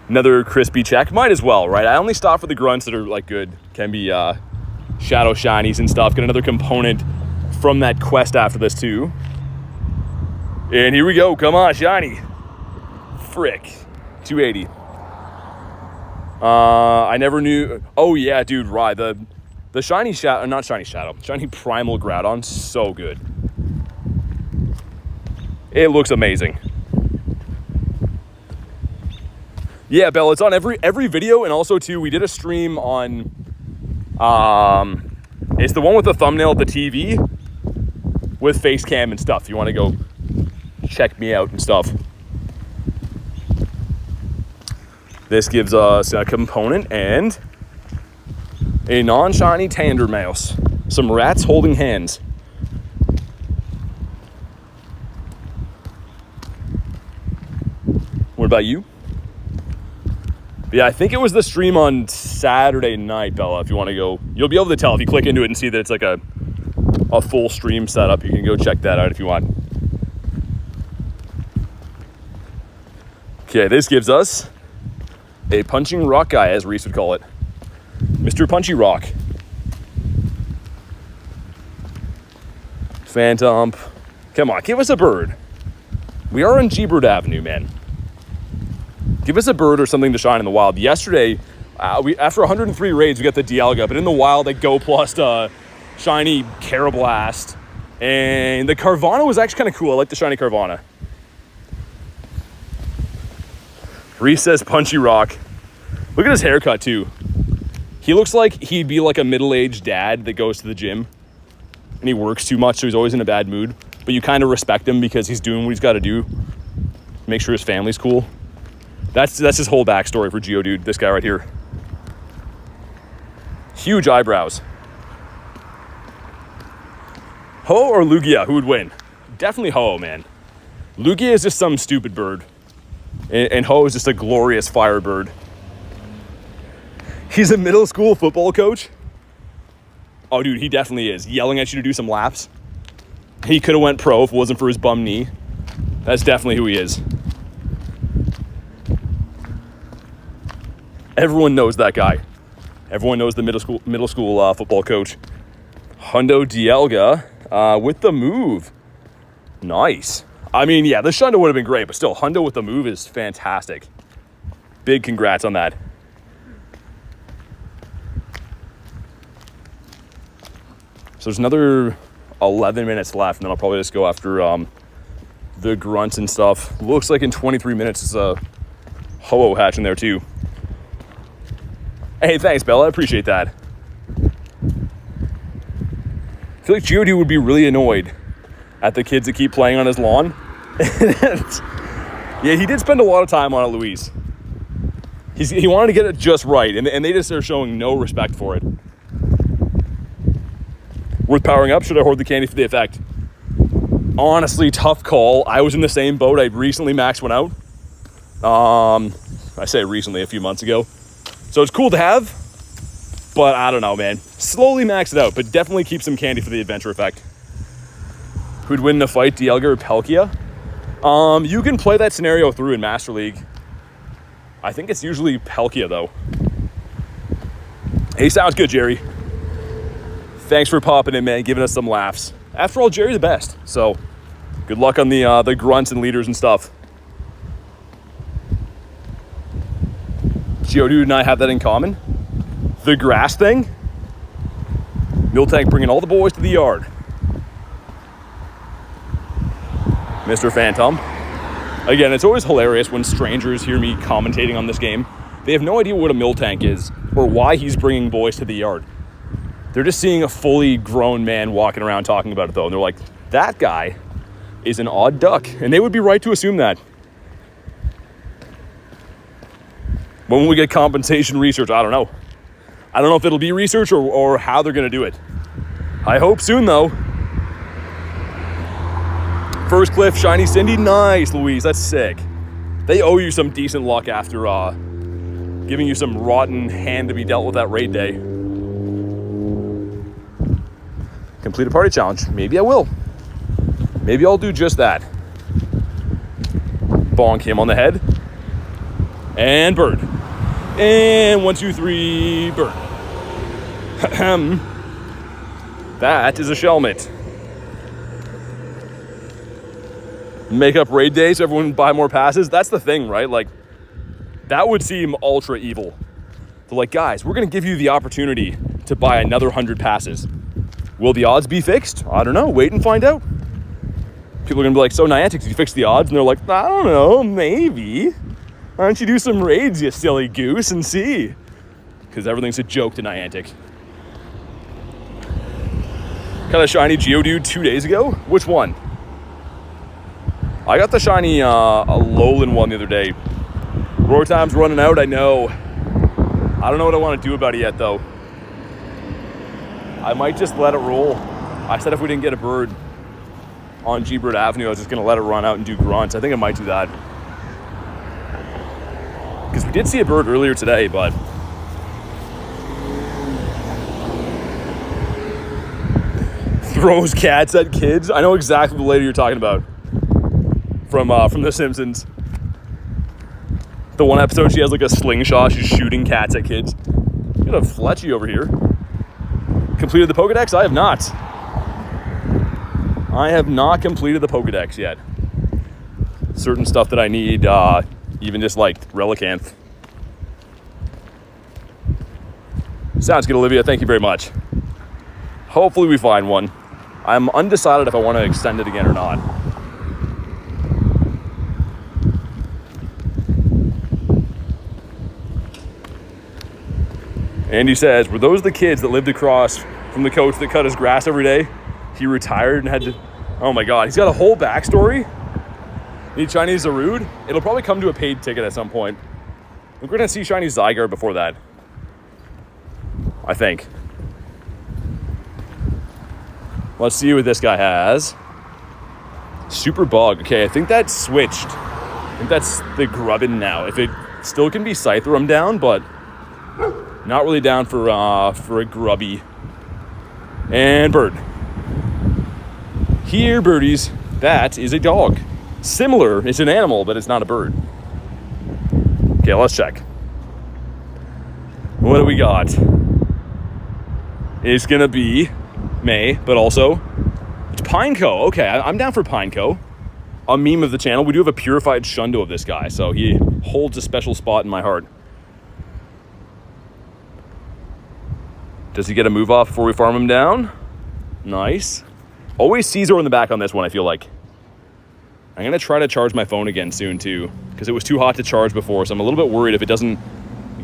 Another crispy check. Might as well, right? I only stop for the grunts that are like good. Can be shadow shinies and stuff. Get another component from that quest after this too. And here we go. Come on, shiny. Frick. 280. I never knew. Oh yeah, dude, right. The shiny shadow, not shiny shadow, shiny primal Groudon, so good. It looks amazing. Yeah, Belle, it's on every video, and also too, we did a stream on. It's the one with the thumbnail of the TV with face cam and stuff. If you want to go check me out and stuff. This gives us a component and a non-shiny Tandermouse. Some rats holding hands. What about you? Yeah, I think it was the stream on Saturday night, Bella. If you want to go, you'll be able to tell if you click into it and see that it's like a full stream setup. You can go check that out if you want. Okay, this gives us a punching rock guy, as Reese would call it. Mr. Punchy Rock. Phantom. Come on, give us a bird. We are on Gebert Avenue, man. Give us a bird or something to shine in the wild. Yesterday, after 103 raids, we got the Dialga, but in the wild, they go plus shiny Carablast. And the Carvana was actually kind of cool. I like the shiny Carvana. Reese says Punchy Rock. Look at his haircut too. He looks like he'd be like a middle-aged dad that goes to the gym and he works too much, so he's always in a bad mood. But you kind of respect him because he's doing what he's got to do. Make sure his family's cool. That's his whole backstory for Geodude, this guy right here. Huge eyebrows. Ho or Lugia, who would win? Definitely Ho, man. Lugia is just some stupid bird. And Ho is just a glorious firebird. He's a middle school football coach. Oh, dude, he definitely is. Yelling at you to do some laps. He could have went pro if it wasn't for his bum knee. That's definitely who he is. Everyone knows that guy. Everyone knows the middle school football coach. Hundo Dialga with the move. Nice. I mean, yeah, the Shundo would have been great, but still, Hundo with the move is fantastic. Big congrats on that. So there's another 11 minutes left, and then I'll probably just go after the grunts and stuff. Looks like in 23 minutes it's a Ho-Oh hatch in there too. Hey, thanks, Bella. I appreciate that. I feel like Geodude would be really annoyed at the kids that keep playing on his lawn. Yeah, he did spend a lot of time on it, Louise. He wanted to get it just right, and they just are showing no respect for it. Worth powering up? Should I hoard the candy for the effect? Honestly, tough call. I was in the same boat. I recently maxed one out. I say recently, a few months ago. So it's cool to have, but I don't know, man. Slowly max it out, but definitely keep some candy for the adventure effect. Who'd win in a fight, Dialga or Palkia? You can play that scenario through in Master League. I think it's usually Palkia, though. Hey, sounds good, Jerry. Thanks for popping in, man, giving us some laughs. After all, Jerry's the best. So, good luck on the grunts and leaders and stuff. Geodude and I have that in common. The grass thing. Miltank bringing all the boys to the yard. Mr. Phantom. Again, it's always hilarious when strangers hear me commentating on this game. They have no idea what a Miltank is or why he's bringing boys to the yard. They're just seeing a fully grown man walking around talking about it, though. And they're like, that guy is an odd duck. And they would be right to assume that. When we get compensation research, I don't know. I don't know if it'll be research or how they're going to do it. I hope soon, though. First Cliff, Shiny Cindy. Nice, Louise. That's sick. They owe you some decent luck after giving you some rotten hand to be dealt with that raid day. Complete a party challenge. Maybe I will. Maybe I'll do just that. Bonk him on the head. And bird. And 1, 2, 3, bird. That is a Shelmet. Make up raid days so everyone buy more passes. That's the thing, right? Like, that would seem ultra evil. They're like, guys, we're going to give you the opportunity to buy another 100 passes. Will the odds be fixed? I don't know. Wait and find out. People are going to be like, so Niantic, did you fix the odds? And they're like, I don't know, maybe. Why don't you do some raids, you silly goose, and see? Because everything's a joke to Niantic. Got a shiny Geodude 2 days ago? Which one? I got the shiny Alolan one the other day. Roar time's running out, I know. I don't know what I want to do about it yet, though. I might just let it roll. I said if we didn't get a bird on G-Bird Avenue, I was just going to let it run out and do grunts. I think I might do that. Because we did see a bird earlier today, but... Throws cats at kids? I know exactly the lady you're talking about. From The Simpsons. The one episode, she has like a slingshot. She's shooting cats at kids. You got a Fletchy over here. Completed the Pokedex? I have not. I have not completed the Pokedex yet. Certain stuff that I need, even just like Relicanth. Sounds good, Olivia. Thank you very much. Hopefully we find one. I'm undecided if I want to extend it again or not. Andy says, were those the kids that lived across from the coach that cut his grass every day? He retired and had to... Oh my god, he's got a whole backstory? Need Chinese Zarude? It'll probably come to a paid ticket at some point. We're going to see Shiny Zygarde before that. I think. Let's see what this guy has. Super Bug. Okay, I think that's switched. I think that's the Grubbin now. If it still can be Scyther, I'm down, but... Not really down for a grubby. And bird. Here, birdies, that is a dog. Similar, it's an animal, but it's not a bird. Okay, let's check. What do we got? It's gonna be May, but also it's Pineco. Okay, I'm down for Pineco. A meme of the channel. We do have a purified Shundo of this guy, so he holds a special spot in my heart. Does he get a move off before we farm him down? Nice. Always Caesar in the back on this one, I feel like. I'm going to try to charge my phone again soon, too, because it was too hot to charge before, so I'm a little bit worried if it doesn't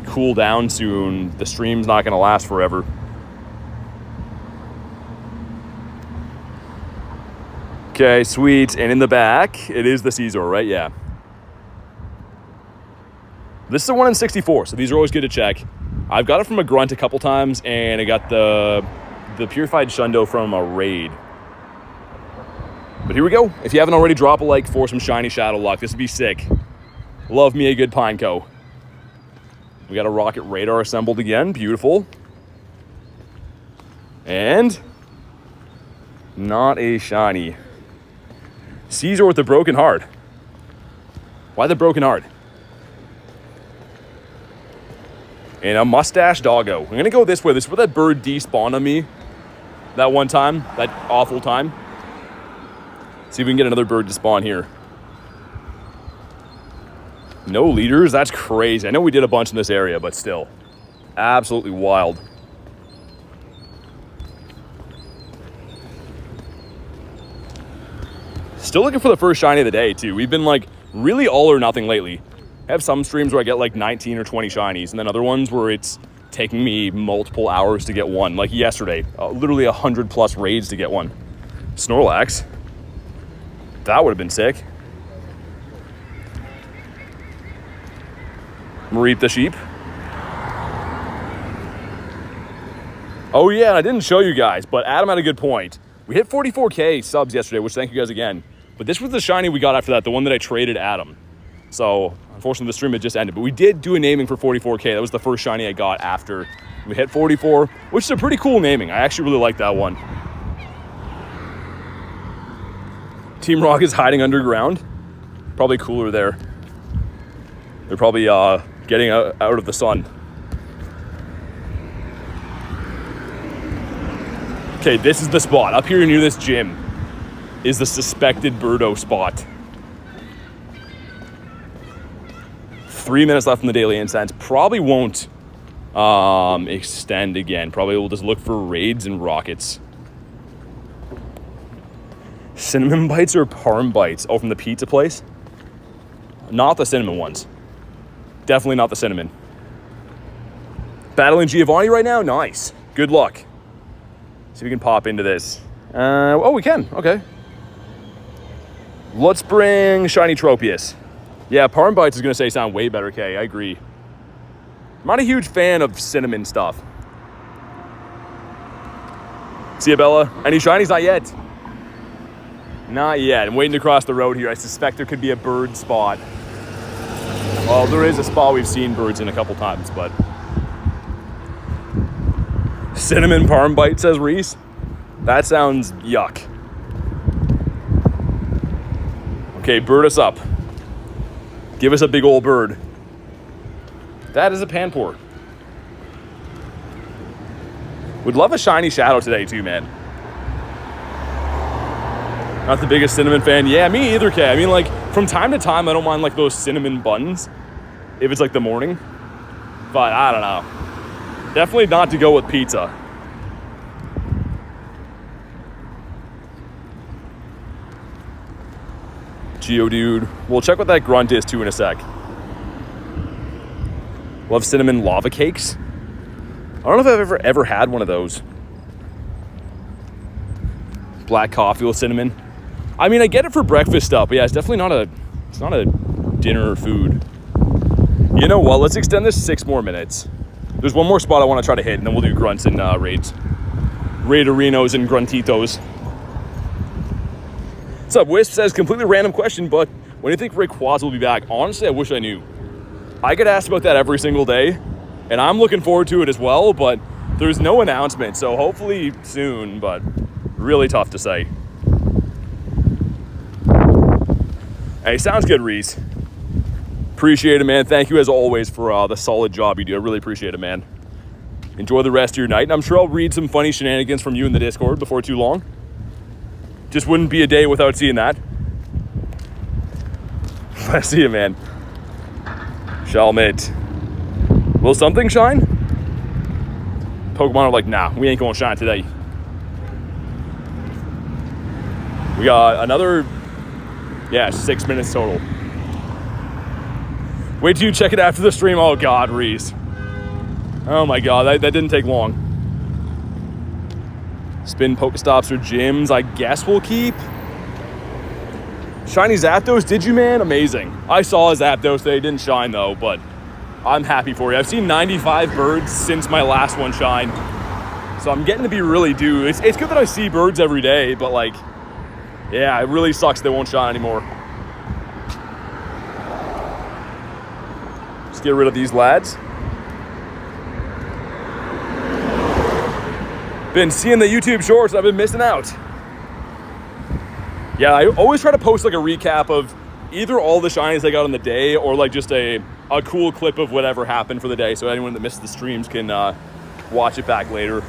cool down soon, the stream's not going to last forever. Okay, sweet. And in the back, it is the Caesar, right? Yeah. This is a 1 in 64, so these are always good to check. I've got it from a grunt a couple times, and I got the purified shundo from a raid. But here we go. If you haven't already, drop a like for some shiny shadow luck. This would be sick. Love me a good Pineco. We got a rocket radar assembled again. Beautiful. And not a shiny. Caesar with the broken heart. Why the broken heart? And a mustache doggo. I'm going to go this way. This is where that bird despawned on me that one time. That awful time. See if we can get another bird to spawn here. No leaders? That's crazy. I know we did a bunch in this area, but still. Absolutely wild. Still looking for the first shiny of the day, too. We've been, like, really all or nothing lately. I have some streams where I get, like, 19 or 20 shinies, and then other ones where it's taking me multiple hours to get one. Like yesterday, literally 100+ raids to get one. Snorlax. That would have been sick. Mareep the sheep. Oh yeah, and I didn't show you guys, but Adam had a good point. We hit 44K subs yesterday, which thank you guys again. But this was the shiny we got after that, the one that I traded Adam. So unfortunately the stream had just ended, but we did do a naming for 44K. That was the first shiny I got after we hit 44, which is a pretty cool naming. I actually really like that one. Team Rock is hiding underground. Probably cooler there. They're probably getting out of the sun. Okay, this is the spot. Up here near this gym is the suspected Birdo spot. 3 minutes left in the daily incense. Probably won't extend again. Probably we'll just look for raids and rockets. Cinnamon bites or parm bites? Oh, from the pizza place? Not the cinnamon ones. Definitely not the cinnamon. Battling Giovanni right now? Nice. Good luck. See if we can pop into this. Oh, we can. Okay. Let's bring Shiny Tropius. Yeah, parm bites is going to sound way better, Kay. I agree. I'm not a huge fan of cinnamon stuff. See ya, Bella. Any shinies? Not yet. Not yet. I'm waiting to cross the road here. I suspect there could be a bird spot. Well, there is a spot we've seen birds in a couple times, but... Cinnamon parm bite, says Reese. That sounds yuck. Okay, bird us up. Give us a big old bird. That is a Panpour. Would love a shiny Shadow today too, man. Not the biggest cinnamon fan. Yeah, me either, Kay. I mean, like, from time to time, I don't mind, like, those cinnamon buns. If it's, like, the morning. But, I don't know. Definitely not to go with pizza. Geodude. We'll check what that grunt is, too, in a sec. Love cinnamon lava cakes. I don't know if I've ever had one of those. Black coffee with cinnamon. I mean, I get it for breakfast stuff, but yeah, it's definitely not a dinner food. You know what? Let's extend this 6 more minutes. There's one more spot I want to try to hit, and then we'll do grunts and raids. Raiderinos and gruntitos. What's up? Wisp says, completely random question, but when do you think Rayquaza will be back? Honestly, I wish I knew. I get asked about that every single day, and I'm looking forward to it as well, but there's no announcement, so hopefully soon, but really tough to say. Hey, sounds good, Reese. Appreciate it, man. Thank you, as always, for the solid job you do. I really appreciate it, man. Enjoy the rest of your night, and I'm sure I'll read some funny shenanigans from you in the Discord before too long. Just wouldn't be a day without seeing that. I see you, man. Shalmit. Will something shine? Pokemon are like, nah, we ain't gonna shine today. We got another, 6 minutes total. Wait till you check it after the stream. Oh God, Reese. Oh my God, that didn't take long. Spin Pokestops or gyms, I guess we'll keep. Shiny Zapdos, did you, man? Amazing. I saw a Zapdos today, didn't shine though, but I'm happy for you. I've seen 95 birds since my last one shine. So I'm getting to be really due. It's good that I see birds every day, but like, yeah, it really sucks they won't shine anymore. Just get rid of these lads. Been seeing the YouTube shorts, I've been missing out. Yeah, I always try to post like a recap of either all the shinies I got on the day or like just a cool clip of whatever happened for the day so anyone that missed the streams can watch it back later.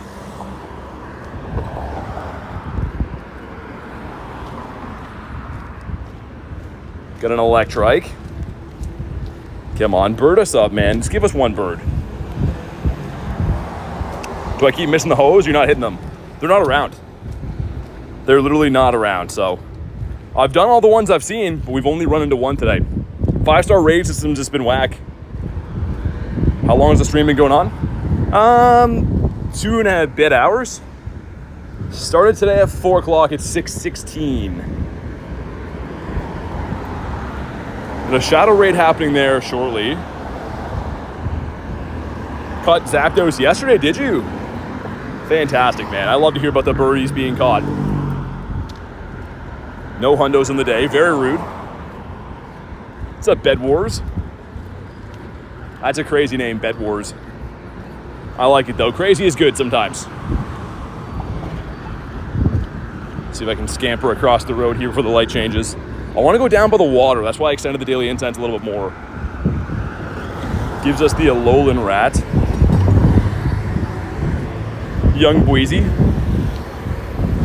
Got an Electrike. Come on, bird us up, man. Just give us one bird. Do I keep missing the hose? You're not hitting them. They're not around. They're literally not around, so. I've done all the ones I've seen, but we've only run into one today. 5-star raid system's just been whack. How long has the stream been going on? 2.5 hours. Started today at 4 o'clock, it's 6:16. And a shadow raid happening there shortly. Caught Zapdos yesterday, did you? Fantastic, man. I love to hear about the birdies being caught. No hundos in the day, very rude. What's up, Bed Wars? That's a crazy name, Bed Wars. I like it though. Crazy is good sometimes. See if I can scamper across the road here before the light changes. I want to go down by the water. That's why I extended the daily incense a little bit more. Gives us the Alolan Rat. Young Boise.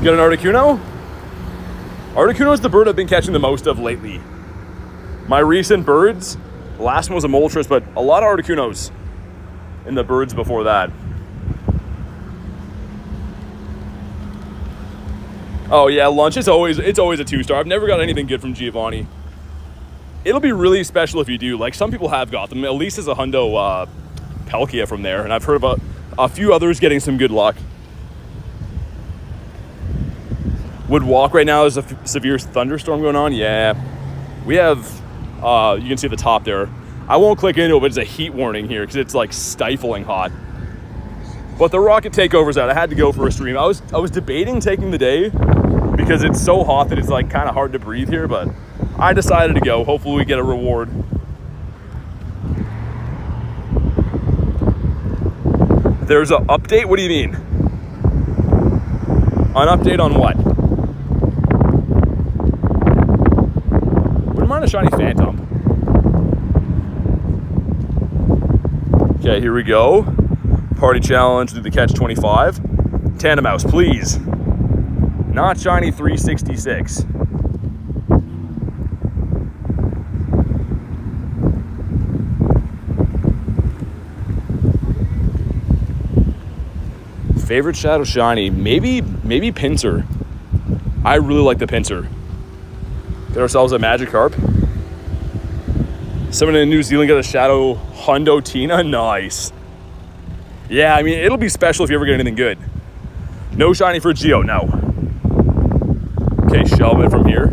Got an Articuno? Articuno is the bird I've been catching the most of lately. My recent birds, the last one was a Moltres, but a lot of Articunos in the birds before that. Oh yeah, lunch, it's always a 2-star. I've never got anything good from Giovanni. It'll be really special if you do. Like, some people have got them. At least as a hundo Palkia from there, and I've heard about a few others getting some good luck. Would walk right now. There's a severe thunderstorm going on. Yeah, we have, you can see at the top there. I won't click into it, but it's a heat warning here because it's like stifling hot. But the Rocket Takeover's out. I had to go for a stream. I was debating taking the day because it's so hot that it's like kind of hard to breathe here, but I decided to go. Hopefully we get a reward. There's an update? What do you mean? An update on what? Wouldn't mind a shiny Phantom. Okay, here we go. Party challenge, do the catch 25. Tandem please. Not shiny 366. Favorite Shadow Shiny? Maybe Pinsir. I really like the Pinsir. Get ourselves a Magikarp. Someone in New Zealand got a Shadow Giratina. Nice. Yeah, I mean, it'll be special if you ever get anything good. No shiny for Geo, no. Okay, shelve it from here.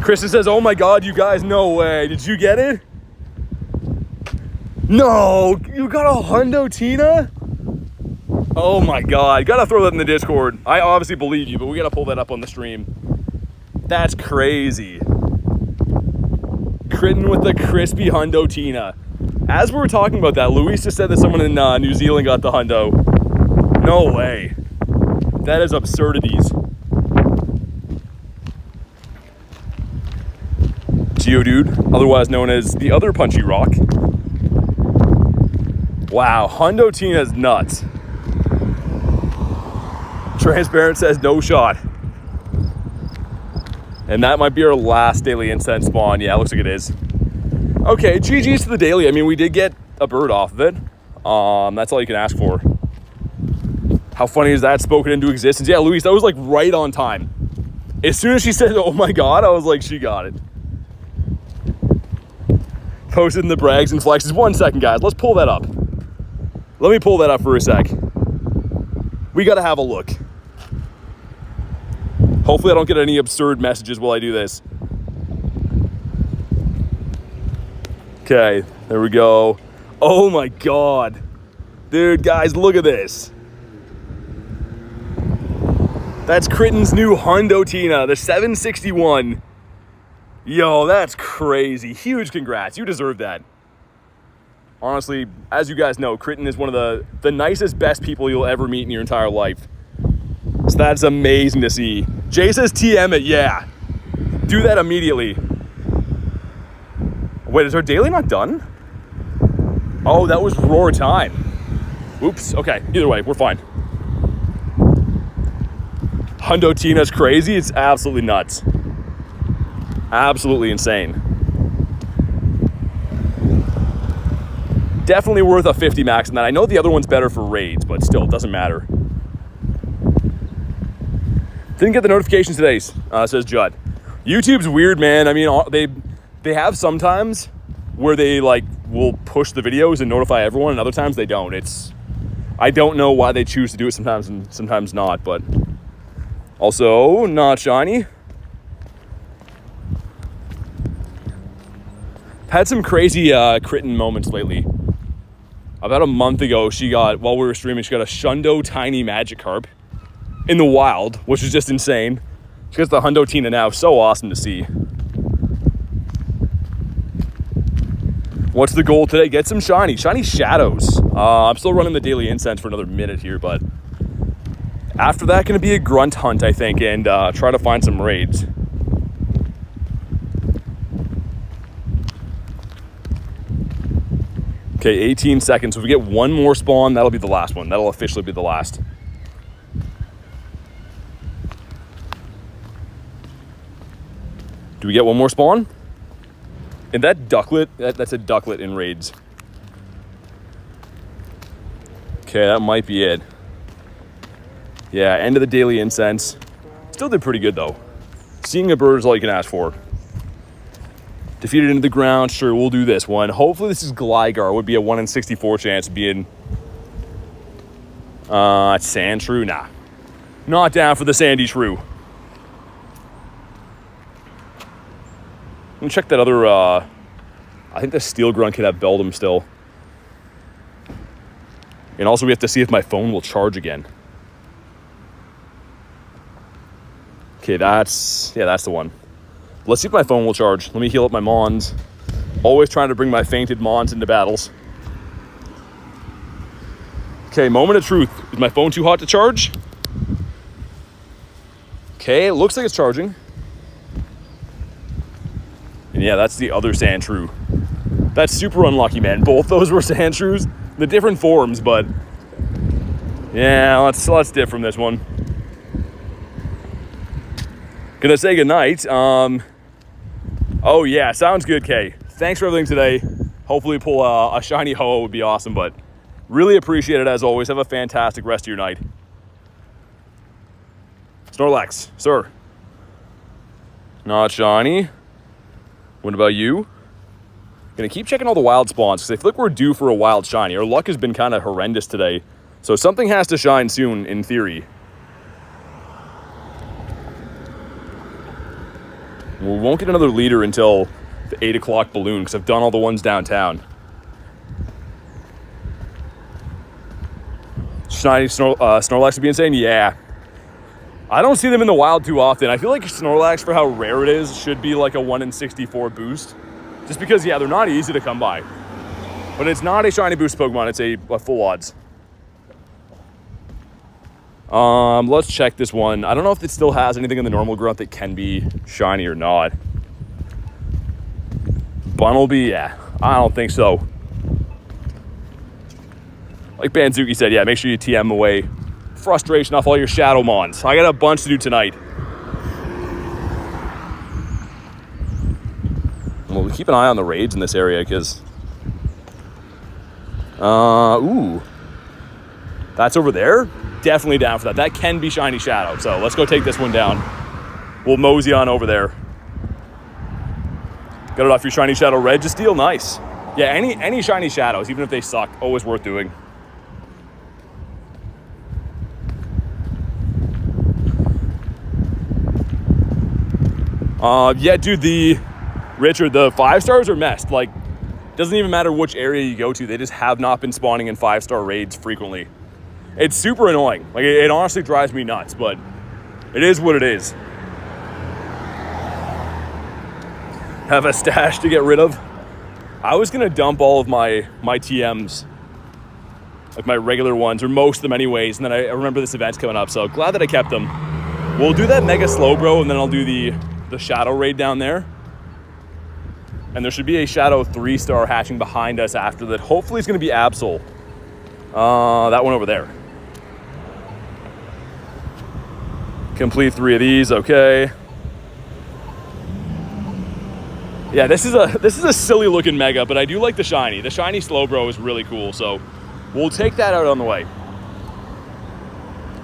Kristen says, oh my God, you guys, no way. Did you get it? No, you got a Hundo Tina? Oh my God, gotta throw that in the Discord. I obviously believe you, but we gotta pull that up on the stream. That's crazy. Critting with the crispy Hundo Tina. As we were talking about that, Luis just said that someone in New Zealand got the Hundo. No way. That is absurdities. Geodude, otherwise known as the other Punchy Rock. Wow, Hundo Tina's nuts. Transparent says no shot. And that might be our last daily incense spawn. Yeah, it looks like it is. Okay, GG's to the daily. I mean, we did get a bird off of it. That's all you can ask for. How funny is that? Spoken into existence. Yeah, Luis, that was like right on time. As soon as she said, oh my God, I was like, she got it. Posted in the brags and flexes. 1 second, guys. Let's pull that up. Let me pull that up for a sec. We got to have a look. Hopefully I don't get any absurd messages while I do this. Okay, there we go. Oh my God. Dude, guys, look at this. That's Critten's new Giratina, the 761. Yo, that's crazy. Huge congrats. You deserve that. Honestly, as you guys know, Critten is one of the nicest, best people you'll ever meet in your entire life. So that's amazing to see. Jay says TM it, yeah. Do that immediately. Wait, is our daily not done? Oh, that was roar time. Oops, okay, either way, we're fine. Giratina crazy, it's absolutely nuts. Absolutely insane. Definitely worth a 50 max in that. I know the other one's better for raids, but still, it doesn't matter. Didn't get the notifications today, says Judd. YouTube's weird, man. I mean, they have sometimes where they like will push the videos and notify everyone, and other times they don't. I don't know why they choose to do it sometimes and sometimes not, but also not shiny. Had some crazy Critten moments lately. About a month ago, while we were streaming, she got a Shundo Tiny Magikarp in the wild, which is just insane. She gets the Giratina now. So awesome to see. What's the goal today? Get some shiny shadows. I'm still running the daily incense for another minute here, but after that, going to be a grunt hunt, I think, and try to find some raids. Okay, 18 seconds. So if we get one more spawn, that'll be the last one. That'll officially be the last. Do we get one more spawn? And that ducklet, that's a ducklet in raids. Okay, that might be it. Yeah, end of the daily incense. Still did pretty good though. Seeing a bird is all you can ask for. Defeated into the ground, sure, we'll do this one. Hopefully this is Gligar. It would be a 1 in 64 chance of being Sand Shrew. Nah. Not down for the Sandy Shrew. Let me check that other, I think the Steel Grunt could have Beldum still. And also we have to see if my phone will charge again. Okay, that's the one. Let's see if my phone will charge. Let me heal up my Mons. Always trying to bring my fainted Mons into battles. Okay, moment of truth. Is my phone too hot to charge? Okay, it looks like it's charging. And yeah, that's the other Sandshrew. That's super unlucky, man. Both those were Sandshrews. The different forms, but yeah, let's dip from this one. Gonna say goodnight. Oh yeah, sounds good, Kay. Thanks for everything today. Hopefully pull a shiny Ho would be awesome, but really appreciate it as always. Have a fantastic rest of your night. Snorlax, sir. Not shiny. What about you? Gonna keep checking all the wild spawns because I feel like we're due for a wild shiny. Our luck has been kind of horrendous today. So something has to shine soon in theory. We won't get another leader until the 8 o'clock balloon because I've done all the ones downtown. Shiny Snorlax would be insane? Yeah. I don't see them in the wild too often. I feel like Snorlax, for how rare it is, should be like a 1 in 64 boost. Just because, yeah, they're not easy to come by. But it's not a shiny boost Pokemon. It's a full odds. Let's check this one. I don't know if it still has anything in the normal grunt that can be shiny or not. Bunnelby, yeah. I don't think so. Like Banzuki said, yeah, make sure you TM away frustration off all your Shadow Mons. I got a bunch to do tonight. We'll keep an eye on the raids in this area because... ooh. That's over there. Definitely down for that. That can be Shiny Shadow. So let's go take this one down. We'll mosey on over there. Got it off your Shiny Shadow Registeel. Nice. Yeah, any Shiny Shadows, even if they suck, always worth doing. Yeah, dude, the 5 stars are messed. Like, doesn't even matter which area you go to. They just have not been spawning in 5-star raids frequently. It's super annoying. Like, it honestly drives me nuts, but it is what it is. Have a stash to get rid of. I was gonna dump all of my TMs, like my regular ones, or most of them anyways, and then I remember this event's coming up, so glad that I kept them. We'll do that Mega Slowbro, and then I'll do the Shadow raid down there. And there should be a Shadow 3-star hatching behind us after that. Hopefully it's gonna be Absol. That one over there. Complete 3 of these, okay. Yeah, this is a silly looking Mega, but I do like the shiny. The shiny Slowbro is really cool, so we'll take that out on the way.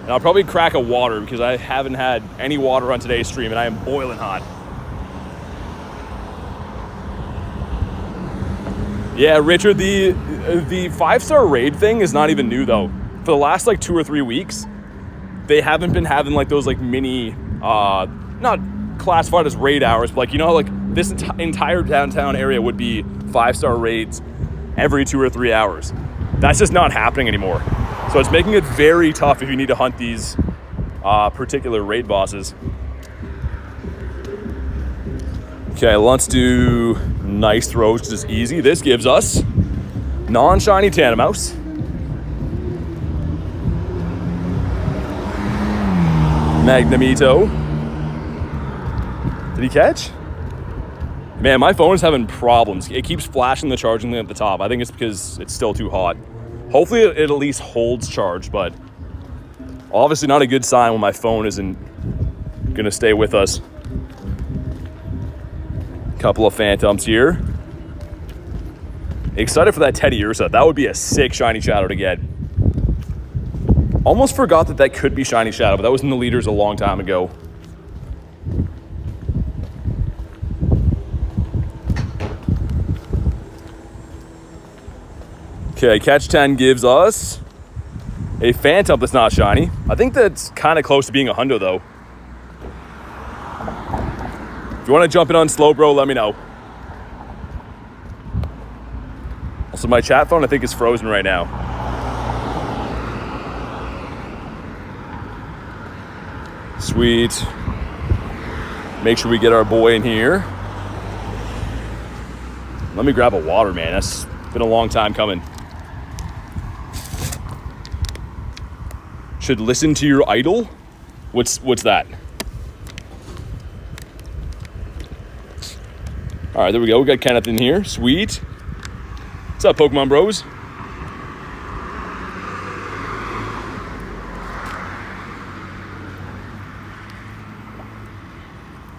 And I'll probably crack a water because I haven't had any water on today's stream and I am boiling hot. Yeah, Richard, the 5-star raid thing is not even new though. For the last like 2 or 3 weeks, they haven't been having like those like mini, not classified as raid hours, but like, you know, like this entire downtown area would be 5-star raids every 2 or 3 hours. That's just not happening anymore. So it's making it very tough if you need to hunt these particular raid bosses. Okay, let's do nice throws because it's easy. This gives us non-shiny Tandemaus. Magnemito. Did he catch? Man, my phone is having problems. It keeps flashing the charging at the top. I think it's because it's still too hot. Hopefully it at least holds charge, but obviously not a good sign when my phone isn't gonna stay with us. Couple of Phantoms here. Excited for that Teddy Ursa. That would be a sick Shiny Shadow to get. Almost forgot that could be Shiny Shadow, but that was in the leaders a long time ago. Okay, catch 10 gives us a Phantom that's not shiny. I think that's kind of close to being a hundo though. If you want to jump in on Slowbro, let me know. Also, my chat phone I think is frozen right now. Sweet. Make sure we get our boy in here. Let me grab a water, man. That's been a long time coming. Should listen to your idol? What's that? All right, there we go. We got Kenneth in here. Sweet. What's up, Pokemon bros?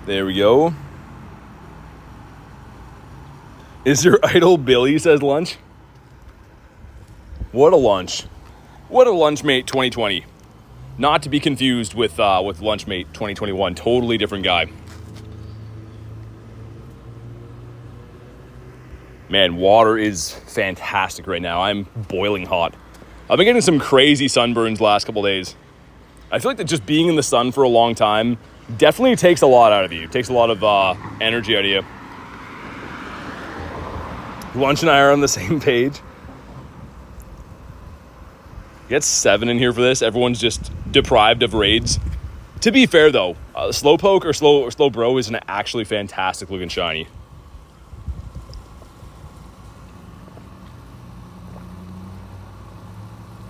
There we go. Is your idol Billy, says Lunch? What a lunch. What a Lunchmate 2020. Not to be confused with Lunchmate 2021. Totally different guy. Man, water is fantastic right now. I'm boiling hot. I've been getting some crazy sunburns the last couple days. I feel like that just being in the sun for a long time definitely takes a lot out of you. It takes a lot of energy out of you. Lunch and I are on the same page. Get 7 in here for this. Everyone's just deprived of raids. To be fair though, Slowpoke or Slowbro is an actually fantastic looking shiny.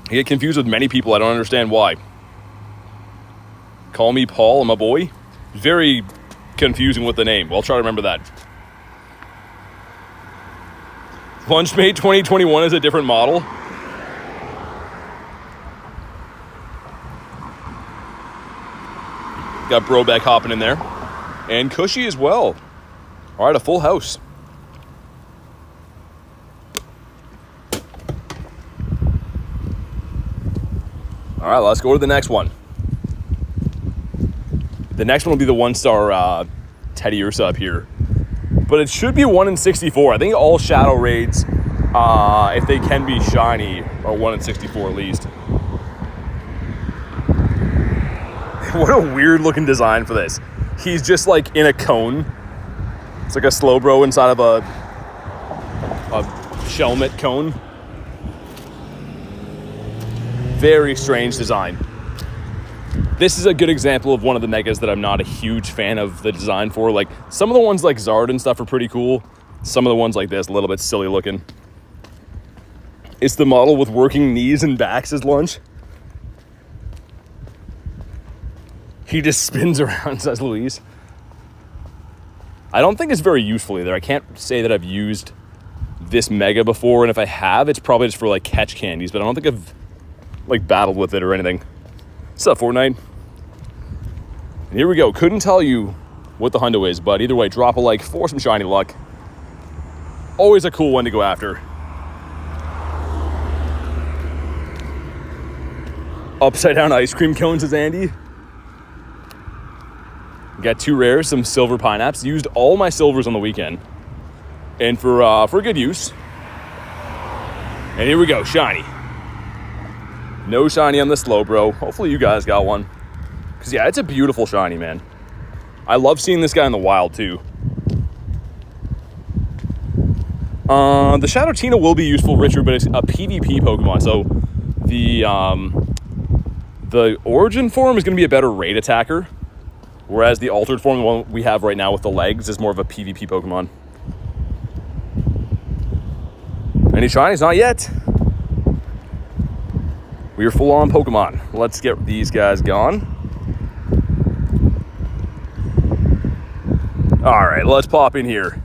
I get confused with many people. I don't understand why. Call me Paul, I'm a boy. Very confusing with the name. Well, I'll try to remember that. Lunchmate 2021 is a different model. Got Brobeck hopping in there. And Cushy as well. All right, a full house. All right, let's go to the next one. The next one will be the 1-star Teddy Ursa up here. But it should be 1 in 64. I think all Shadow Raids, if they can be shiny, are 1 in 64 at least. What a weird looking design for this. He's just like in a cone. It's like a Slowbro inside of a Shelmet cone. Very strange design. This is a good example of one of the megas that I'm not a huge fan of the design for. Like, some of the ones like Zard and stuff are pretty cool. Some of the ones like this, a little bit silly looking. It's the model with working knees and backs as lunch. He just spins around, says Luis. I don't think it's very useful either. I can't say that I've used this mega before, and if I have, it's probably just for like catch candies, but I don't think I've like battled with it or anything. What's up, Fortnite? And here we go. Couldn't tell you what the hundo is, but either way, drop a like for some shiny luck. Always a cool one to go after. Upside down ice cream cones, says Andy. Got 2 rares, some silver pineapples. Used all my silvers on the weekend, and for good use. And here we go, shiny. No shiny on the Slowbro. Hopefully you guys got one. Because, yeah, it's a beautiful shiny, man. I love seeing this guy in the wild, too. The Shadow Giratina will be useful, Richard, but it's a PvP Pokemon. So the origin form is going to be a better raid attacker. Whereas the altered form, the one we have right now with the legs, is more of a PvP Pokemon. Any shinies? Not yet. We are full on Pokemon. Let's get these guys gone. All right, let's pop in here.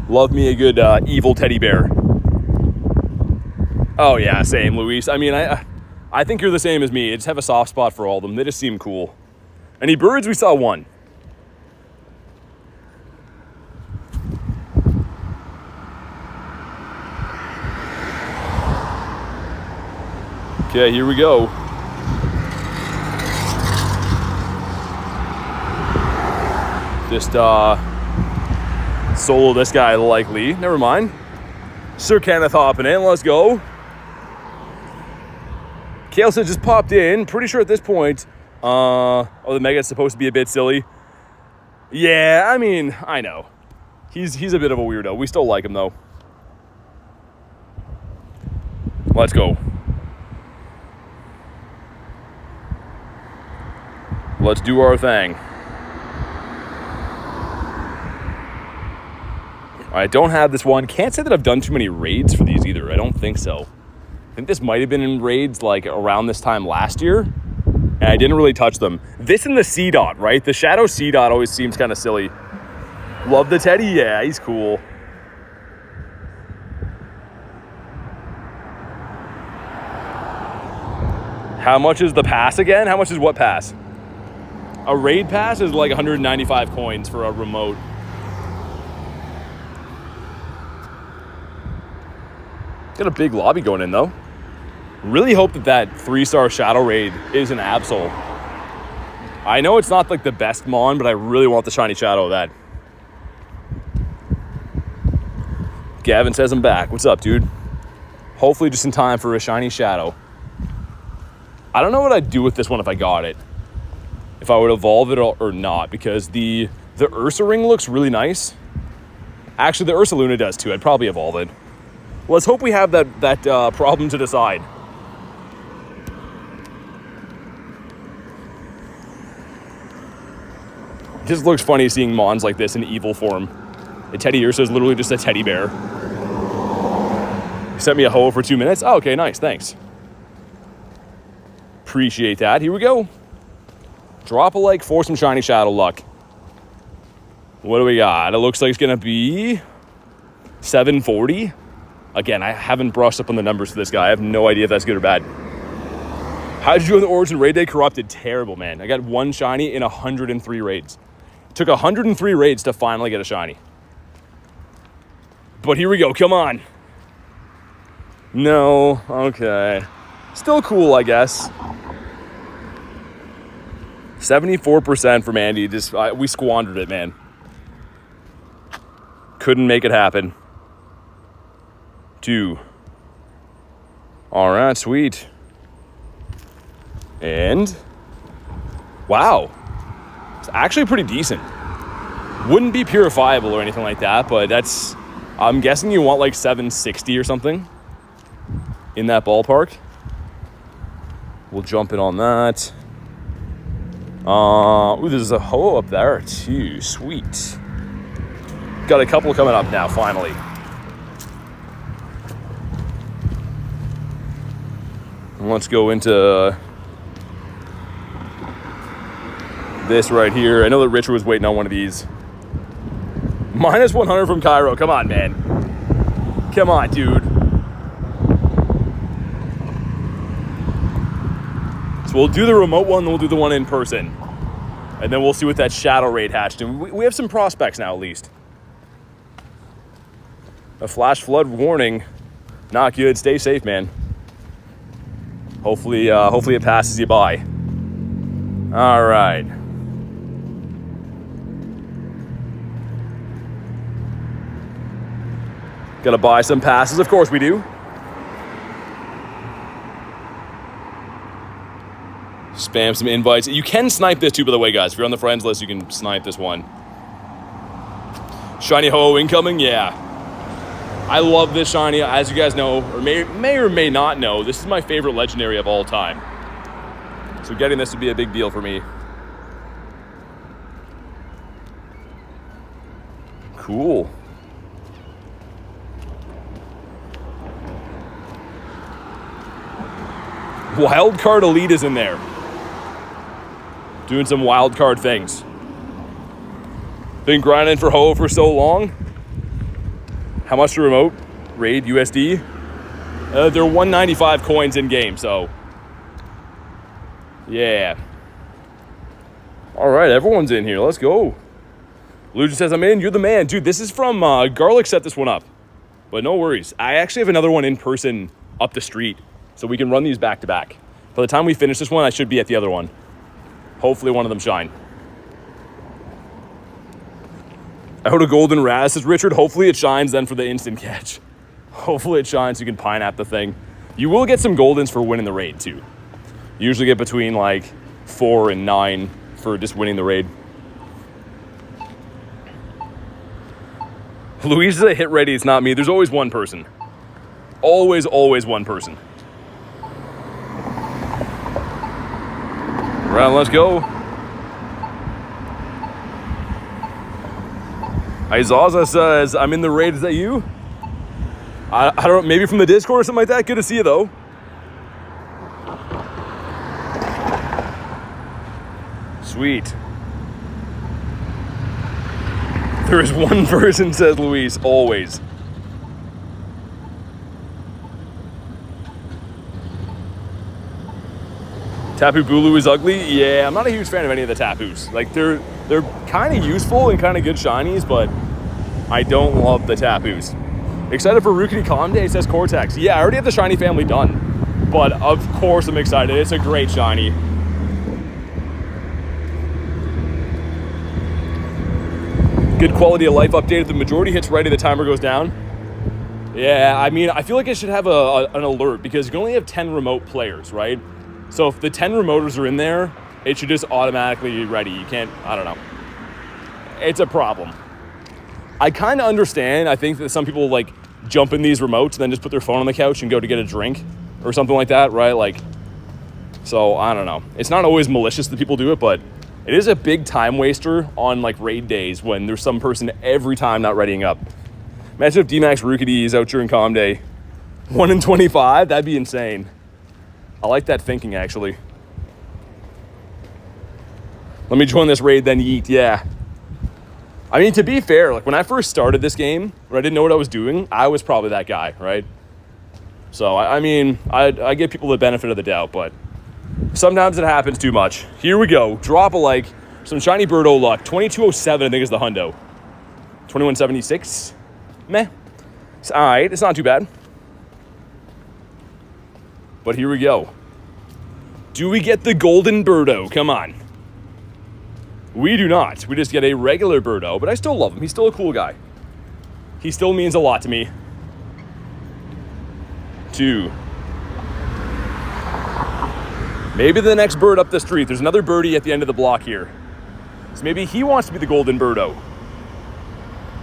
Love me a good evil teddy bear. Oh yeah, same, Luis. I mean, I think you're the same as me. I just have a soft spot for all of them. They just seem cool. Any birds? We saw one. Okay, here we go. Just solo this guy likely. Never mind. Sir Kenneth hopping in. Let's go. Kale said just popped in. Pretty sure at this point. The mega's supposed to be a bit silly. Yeah, I mean, I know. He's a bit of a weirdo. We still like him though. Let's go. Let's do our thing. I don't have this one. Can't say that I've done too many raids for these either. I don't think so. I think this might have been in raids like around this time last year. And I didn't really touch them. This and the C-Dot, right? The Shadow C-Dot always seems kind of silly. Love the Teddy? Yeah, he's cool. How much is the pass again? How much is what pass? A raid pass is like 195 coins for a remote. Got a big lobby going in though. Really hope that 3-star Shadow Raid is an Absol. I know it's not like the best Mon, but I really want the shiny Shadow of that. Gavin says I'm back. What's up, dude? Hopefully just in time for a shiny Shadow. I don't know what I'd do with this one if I got it. If I would evolve it or not, because the Ursa ring looks really nice. Actually, the Ursa Luna does too. I'd probably evolve it. Let's hope we have that problem to decide. It just looks funny seeing Mons like this in evil form. The Teddy Ursa is literally just a teddy bear. You sent me a ho for 2 minutes? Oh, okay, nice, thanks. Appreciate that. Here we go. Drop a like for some shiny Shadow luck. What do we got? It looks like it's going to be 740. Again, I haven't brushed up on the numbers for this guy. I have no idea if that's good or bad. How did you do on the Origin Raid Day? Corrupted. Terrible, man. I got one shiny in 103 raids. It took 103 raids to finally get a shiny. But here we go. Come on. No. Okay. Still cool, I guess. 74% from Andy. Just we squandered it, man. Couldn't make it happen. 2. All right, sweet. And wow, it's actually pretty decent. Wouldn't be purifiable or anything like that, but that's, I'm guessing you want like 760 or something in that ballpark. We'll jump in on that. Ooh, there's a Ho up there too. Sweet. Got a couple coming up now, finally. Let's go into this right here. I know that Richard was waiting on one of these. Minus 100 from Cairo. Come on, man. Come on, dude. So we'll do the remote one, then we'll do the one in person. And then we'll see what that Shadow Raid hatched. And we have some prospects now, at least. A flash flood warning. Not good. Stay safe, man. Hopefully it passes you by. All right. Gotta buy some passes. Of course we do. Spam some invites. You can snipe this too, by the way, guys. If you're on the friends list, you can snipe this one. Shiny Ho incoming, yeah. I love this shiny, as you guys know, or may or may not know, this is my favorite legendary of all time. So getting this would be a big deal for me. Cool. Wildcard Elite is in there. Doing some wildcard things. Been grinding for Ho for so long. How much to remote? Raid USD? They're 195 coins in game, so. Yeah. Alright, everyone's in here. Let's go. Lucian says, I'm in. You're the man. Dude, this is from Garlic set this one up. But no worries. I actually have another one in person up the street. So we can run these back to back. By the time we finish this one, I should be at the other one. Hopefully one of them shine. I heard a golden Raz, says Richard. Hopefully it shines then for the instant catch. Hopefully it shines so you can pine-app the thing. You will get some goldens for winning the raid too. You usually get between like 4 and 9 for just winning the raid. Louise is a hit ready. It's not me. There's always one person. Always one person. Right, let's go. Izaza says, I'm in the raid. Is that you? I don't know, maybe from the Discord or something like that. Good to see you, though. Sweet. There is one person, says Luis, always. Tapu Bulu is ugly? Yeah, I'm not a huge fan of any of the Tapus. Like, they're kind of useful and kind of good shinies, but I don't love the Tapus. Excited for Rookity Calm Day, says Cortex. Yeah, I already have the shiny family done, but of course I'm excited. It's a great shiny. Good quality of life update. If the majority hits ready, the timer goes down. Yeah, I mean, I feel like it should have an alert because you can only have 10 remote players, right? So if the 10 remoters are in there, it should just automatically be ready. You can't, I don't know. It's a problem. I kind of understand. I think that some people like jump in these remotes and then just put their phone on the couch and go to get a drink or something like that, right? Like, so I don't know. It's not always malicious that people do it, but it is a big time waster on like raid days when there's some person every time not readying up. Imagine if D-Max Rookity is out during Calm Day. 1 in 25? That'd be insane. I like that thinking, actually. Let me join this raid, then yeet. Yeah. I mean, to be fair, like when I first started this game, where I didn't know what I was doing, I was probably that guy, right? So, I mean, I give people the benefit of the doubt, but sometimes it happens too much. Here we go. Drop a like. Some shiny Birdo luck. 2207, I think, is the hundo. 2176. Meh. It's all right. It's not too bad. But here we go. Do we get the golden Birdo? Come on. We do not. We just get a regular Birdo, but I still love him. He's still a cool guy. He still means a lot to me. 2. Maybe the next bird up the street. There's another birdie at the end of the block here. So maybe he wants to be the golden Birdo.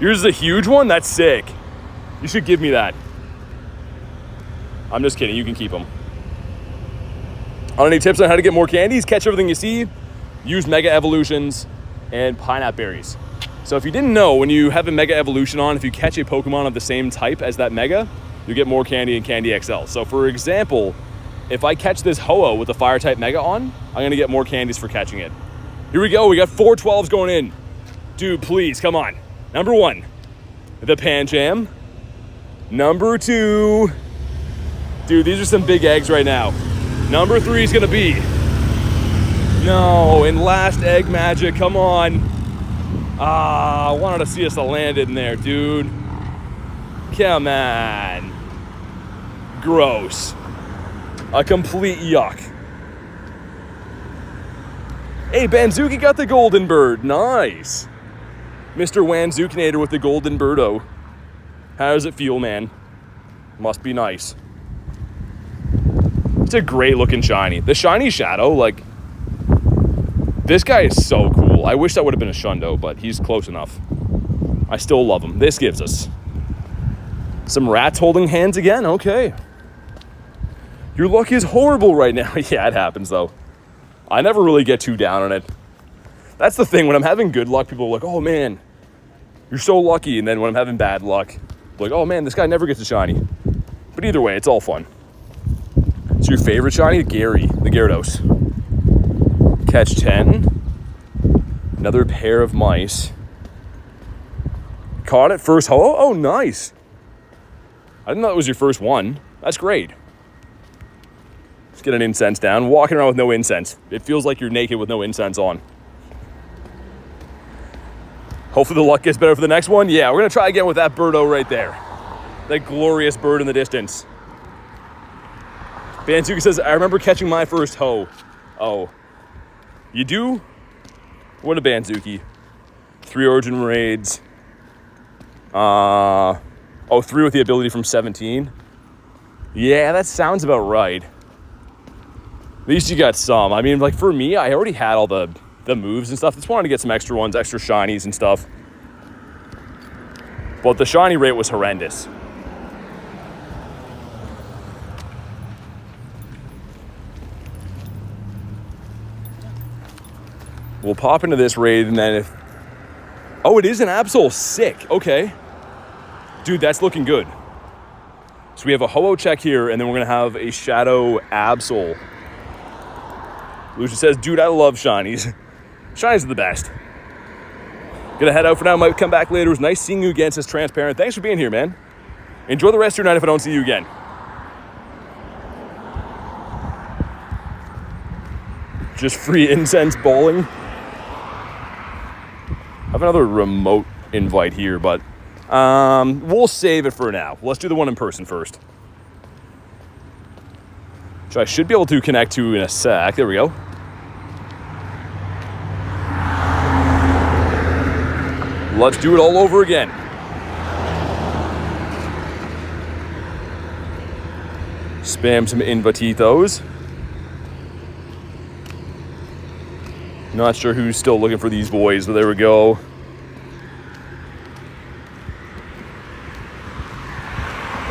Yours is a huge one? That's sick. You should give me that. I'm just kidding. You can keep them. On any tips on how to get more candies? Catch everything you see. Use Mega Evolutions and Pineapple Berries. So if you didn't know, when you have a Mega Evolution on, if you catch a Pokemon of the same type as that Mega, you get more candy in Candy XL. So for example, if I catch this Ho-Oh with the Fire type Mega on, I'm gonna get more candies for catching it. Here we go, we got 4 12s going in. Dude, please, come on. Number 1, the Pancham. Number 2, dude, these are some big eggs right now. Number 3 is gonna be, no, in last egg magic, come on. I wanted to see us land in there, dude. Come on. Gross. A complete yuck. Hey, Banzuki got the golden bird. Nice. Mr. Wanzukinator with the golden Birdo. How does it feel, man? Must be nice. It's a great looking shiny. The shiny Shadow, like, this guy is so cool. I wish that would have been a Shundo, but he's close enough. I still love him. This gives us some rats holding hands again. Okay. Your luck is horrible right now. Yeah, it happens, though. I never really get too down on it. That's the thing. When I'm having good luck, people are like, oh, man, you're so lucky. And then when I'm having bad luck, like, oh, man, this guy never gets a shiny. But either way, it's all fun. So your favorite shiny? Gary, the Gyarados. Catch 10. Another pair of mice. Caught it first. Oh, nice. I didn't know that was your first one. That's great. Let's get an incense down. Walking around with no incense. It feels like you're naked with no incense on. Hopefully the luck gets better for the next one. Yeah, we're going to try again with that Birdo right there. That glorious bird in the distance. Banzuki says, I remember catching my first Ho. Oh. You do? What a Banzuki. 3 origin raids. 3 with the ability from 17. Yeah, that sounds about right. At least you got some. I mean, like, for me, I already had all the moves and stuff. Just wanted to get some extra ones, extra shinies and stuff. But the shiny rate was horrendous. We'll pop into this raid, and then if... Oh, it is an Absol. Sick. Okay. Dude, that's looking good. So we have a Ho-Oh check here, and then we're going to have a Shadow Absol. Lucia says, dude, I love shinies. Shinies are the best. Gonna head out for now. Might come back later. It was nice seeing you again, says Transparent. Thanks for being here, man. Enjoy the rest of your night if I don't see you again. Just free incense bowling. I have another remote invite here, but we'll save it for now. Let's do the one in person first. Which I should be able to connect to in a sec. There we go. Let's do it all over again. Spam some invititos. Not sure who's still looking for these boys, but there we go.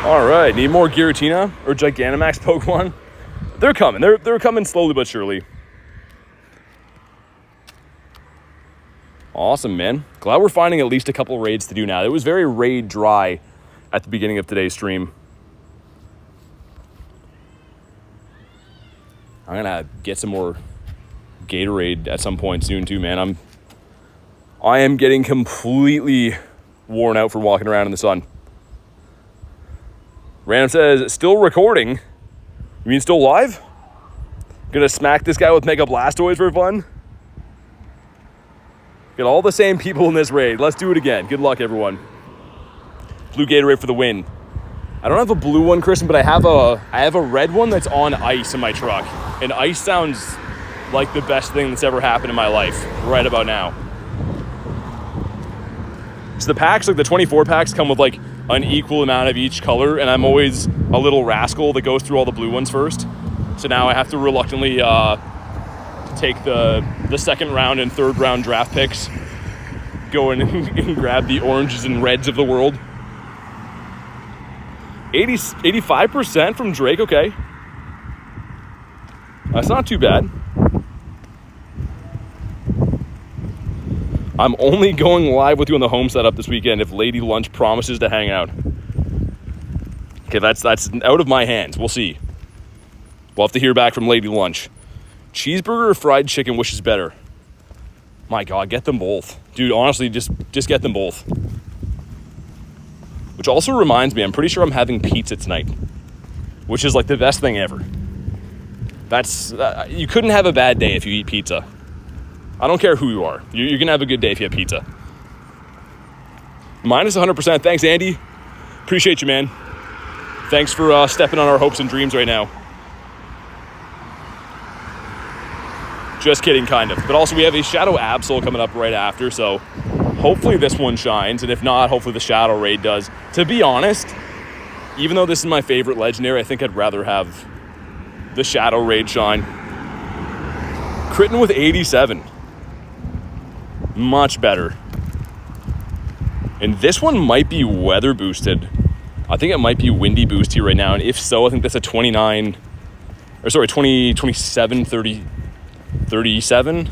All right, need more Giratina or Gigantamax Pokemon? They're coming. They're coming slowly but surely. Awesome, man. Glad we're finding at least a couple raids to do now. It was very raid dry at the beginning of today's stream. I'm gonna get some more Gatorade at some point soon too, man. I am getting completely worn out for walking around in the sun. Random says, still recording? You mean still live? Gonna smack this guy with Mega Blastoise for fun? Got all the same people in this raid. Let's do it again. Good luck, everyone. Blue Gatorade for the win. I don't have a blue one, Kristen, but I have a red one that's on ice in my truck. And ice sounds like the best thing that's ever happened in my life right about now. So the packs, like the 24 packs, come with like an equal amount of each color, and I'm always a little rascal that goes through all the blue ones first. So now I have to reluctantly take the second round and third round draft picks, go in and grab the oranges and reds of the world. 85% from Drake, okay. That's not too bad. I'm only going live with you on the home setup this weekend if Lady Lunch promises to hang out. Okay, that's out of my hands. We'll see. We'll have to hear back from Lady Lunch. Cheeseburger or fried chicken, which is better? My God, get them both. Dude, honestly, just get them both. Which also reminds me, I'm pretty sure I'm having pizza tonight, which is like the best thing ever. That's, you couldn't have a bad day if you eat pizza. I don't care who you are. You're going to have a good day if you have pizza. Minus 100%. Thanks, Andy. Appreciate you, man. Thanks for stepping on our hopes and dreams right now. Just kidding, kind of. But also, we have a Shadow Absol coming up right after, so hopefully this one shines. And if not, hopefully the Shadow Raid does. To be honest, even though this is my favorite Legendary, I think I'd rather have the Shadow Raid shine. Critting with 87. Much better. And this one might be weather boosted. I think it might be windy boost here right now. And if so, I think that's a 27, 30, 37.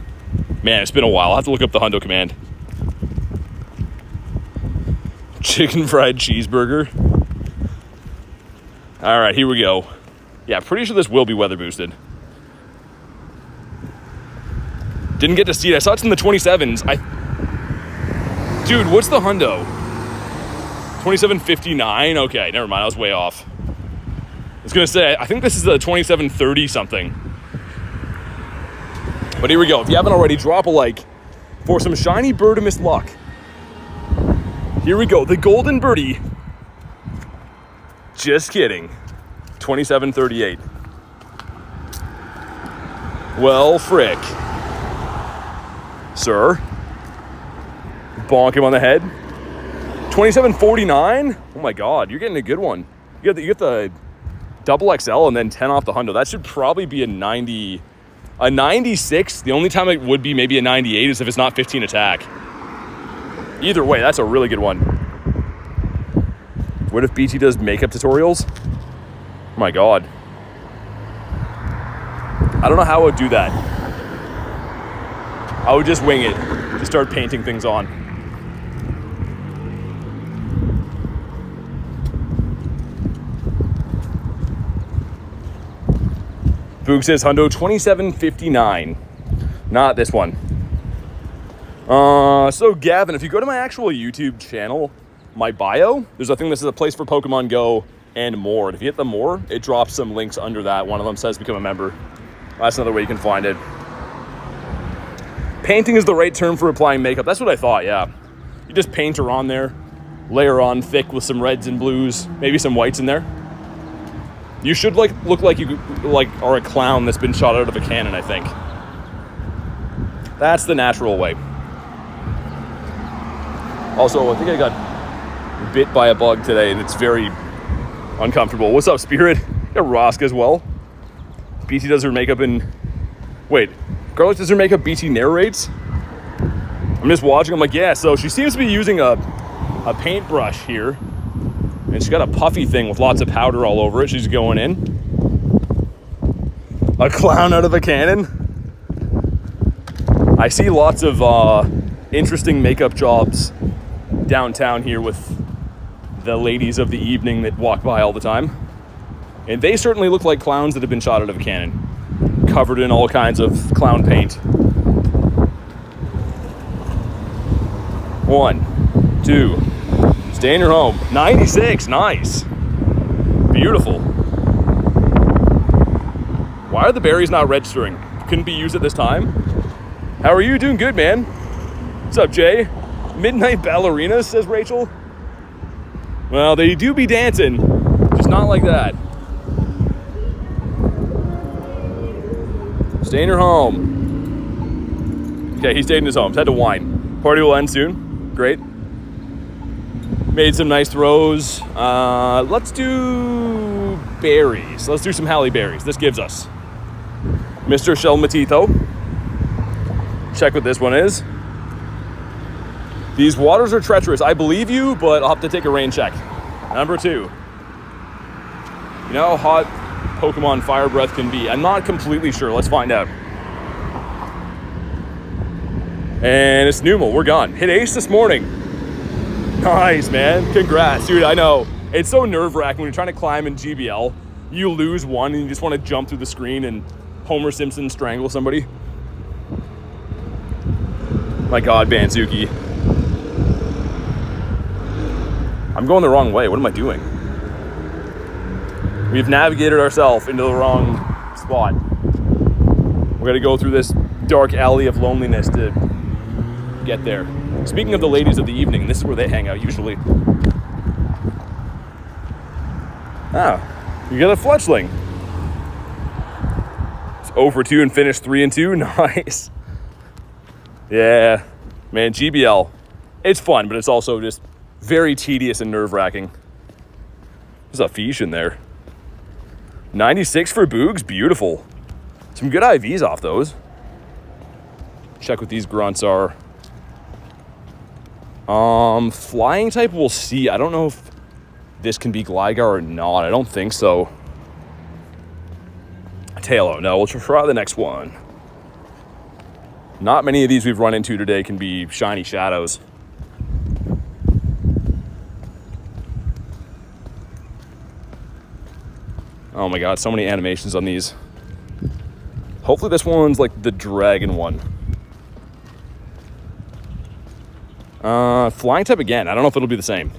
Man, it's been a while. I'll have to look up the hundo command. Chicken fried cheeseburger. All right, here we go. Yeah, pretty sure this will be weather boosted. Didn't get to see it. I saw it's in the 27s. Dude, what's the hundo? 2759? Okay, never mind. I was way off. I was going to say, I think this is a 2730 something. But here we go. If you haven't already, drop a like for some shiny Birdimus luck. Here we go. The Golden Birdie. Just kidding. 2738. Well, frick. Sir. Bonk him on the head. 2749. Oh my God, you're getting a good one. You get the double XL and then 10 off the hundo. That should probably be a 90, a 96. The only time it would be maybe a 98 is if it's not 15 attack. Either way, that's a really good one. What if BT does makeup tutorials? Oh my God. I don't know how I would do that. I would just wing it. Just start painting things on. Boog says hundo 2759. Not this one. So Gavin, if you go to my actual YouTube channel, my bio, there's a thing that says a place for Pokemon Go and more. And if you hit the more, it drops some links under that. One of them says become a member. That's another way you can find it. Painting is the right term for applying makeup. That's what I thought, yeah. You just paint her on there, layer on thick with some reds and blues, maybe some whites in there. You should look like you are a clown that's been shot out of a cannon, I think. That's the natural way. Also, I think I got bit by a bug today, and it's very uncomfortable. What's up, Spirit? Got Rosk as well. BT does her makeup in... Wait, Garlic does her makeup, BT narrates? I'm just watching, I'm like, yeah, so she seems to be using a paintbrush here. And she's got a puffy thing with lots of powder all over it. She's going in. A clown out of a cannon. I see lots of interesting makeup jobs downtown here with the ladies of the evening that walk by all the time. And they certainly look like clowns that have been shot out of a cannon, covered in all kinds of clown paint. 1, 2, stay in your home. 96, nice. Beautiful. Why are the berries not registering? Couldn't be used at this time? How are you? Doing good, man. What's up, Jay? Midnight ballerinas, says Rachel. Well, they do be dancing. Just not like that. Stay in your home. Okay, he stayed in his home. He's had to whine. Party will end soon. Great. Made some nice throws. Let's do berries. Let's do some Halle berries. This gives us Mr. Shelmatito. Check what this one is. These waters are treacherous. I believe you, but I'll have to take a rain check. Number 2. You know how hot Pokemon Fire Breath can be? I'm not completely sure. Let's find out. And it's Numel. We're gone. Hit ace this morning. Nice, man. Congrats. Dude, I know. It's so nerve-wracking when you're trying to climb in GBL. You lose one and you just want to jump through the screen and Homer Simpson strangle somebody. My God, Banzuki. I'm going the wrong way. What am I doing? We've navigated ourselves into the wrong spot. We're gonna go through this dark alley of loneliness to get there. Speaking of the ladies of the evening, this is where they hang out usually. Ah, you got a fletchling. It's 0 for 2 and finished 3 and 2. Nice. Yeah, man, GBL. It's fun, but it's also just very tedious and nerve-wracking. There's a fish in there. 96 for Boogs, beautiful. Some good IVs off those. Check what these grunts are. Flying type, we'll see. I don't know if this can be Gligar or not. I don't think so. Tailo, no, we'll try the next one. Not many of these we've run into today can be shiny shadows. Oh my God, so many animations on these. Hopefully this one's like the dragon one. Flying type again. I don't know if it'll be the same.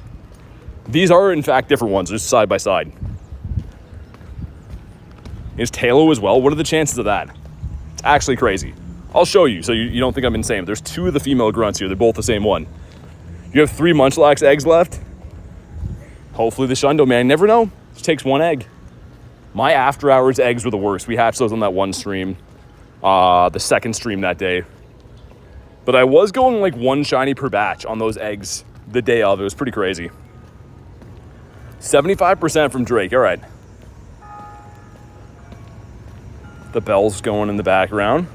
These are in fact different ones, just side by side. Is Tailo as well? What are the chances of that? It's actually crazy. I'll show you so you don't think I'm insane. There's 2 of the female grunts here. They're both the same one. You have 3 Munchlax eggs left. Hopefully the Shundo, man. Never know. Just takes 1 egg. My after hours eggs were the worst. We hatched those on that one stream. The second stream that day. But I was going like 1 shiny per batch on those eggs the day of. It was pretty crazy. 75% from Drake. All right. The bell's going in the background.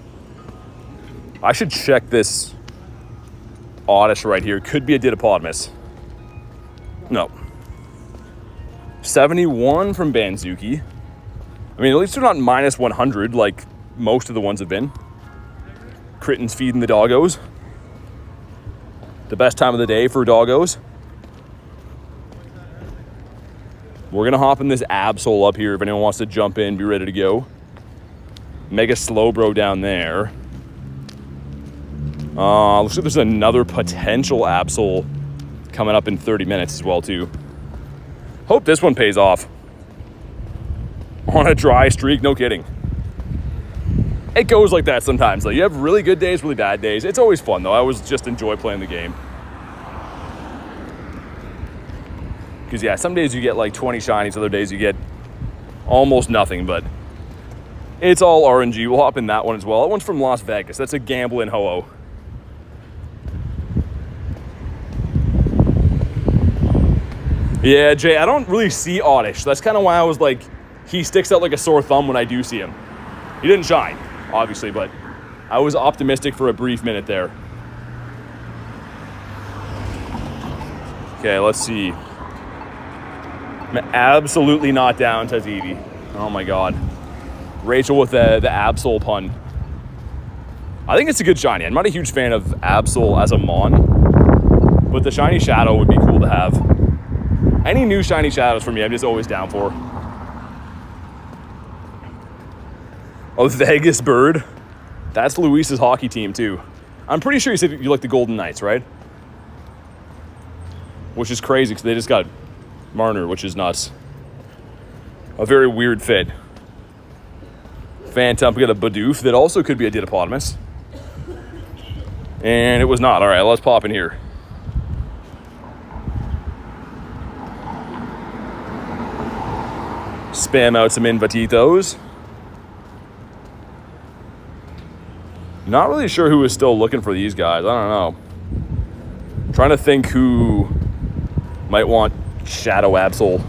I should check this Oddish right here. Could be a Didopotamus. No. 71 from Banzuki. I mean, at least they're not minus 100 like most of the ones have been. Critten's feeding the doggos. The best time of the day for doggos. We're going to hop in this Absol up here if anyone wants to jump in, be ready to go. Mega Slowbro down there. Looks like there's another potential Absol coming up in 30 minutes as well, too. Hope this one pays off. On a dry streak, no kidding. It goes like that sometimes, though. You have really good days, really bad days. It's always fun, though. I always just enjoy playing the game. Because, yeah, some days you get like 20 shinies, other days you get almost nothing, but it's all RNG. We'll hop in that one as well. That one's from Las Vegas. That's a gamble in Ho-Oh. Yeah, Jay, I don't really see Oddish. That's kind of why I was like, he sticks out like a sore thumb when I do see him. He didn't shine, obviously, but I was optimistic for a brief minute there. Okay, let's see. I'm absolutely not down, says Evie. Oh my God. Rachel with the Absol pun. I think it's a good shiny. I'm not a huge fan of Absol as a Mon, but the shiny Shadow would be cool to have. Any new shiny Shadows for me, I'm just always down for. Oh, Vegas Bird. That's Luis's hockey team, too. I'm pretty sure you said you like the Golden Knights, right? Which is crazy, because they just got Marner, which is nuts. A very weird fit. Phantom, we got a Bidoof that also could be a Didopotamus. And it was not. All right, let's pop in here. Spam out some invititos. Not really sure who is still looking for these guys. I don't know. Trying to think who might want Shadow Absol.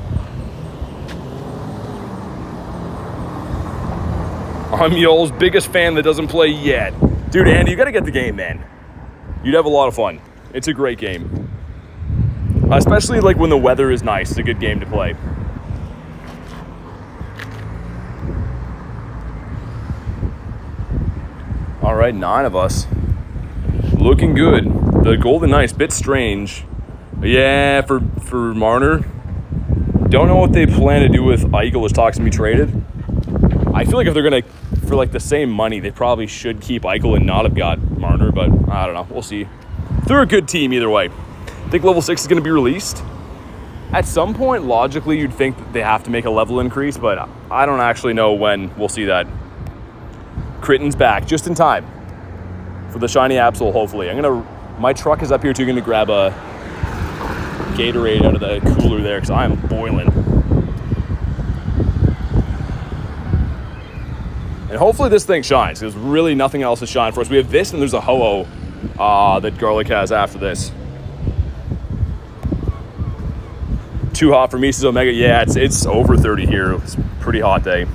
I'm y'all's biggest fan that doesn't play yet. Dude, Andy, you gotta get the game, man. You'd have a lot of fun. It's a great game. Especially like when the weather is nice, it's a good game to play. All right, 9 of us. Looking good. The Golden Knight's bit strange. Yeah, for Marner. Don't know what they plan to do with Eichel as talks to be traded. I feel like if they're gonna, for like the same money, they probably should keep Eichel and not have got Marner, but I don't know. We'll see. They're a good team either way. I think level 6 is gonna be released. At some point, logically, you'd think that they have to make a level increase, but I don't actually know when we'll see that. Critten's back just in time for the shiny Absol, hopefully. My truck is up here too, gonna grab a Gatorade out of the cooler there because I am boiling. And hopefully this thing shines. There's really nothing else to shine for us. We have this and there's a Ho-Oh that Garlic has after this. Too hot for Mises Omega. Yeah, it's over 30 here. It's a pretty hot day.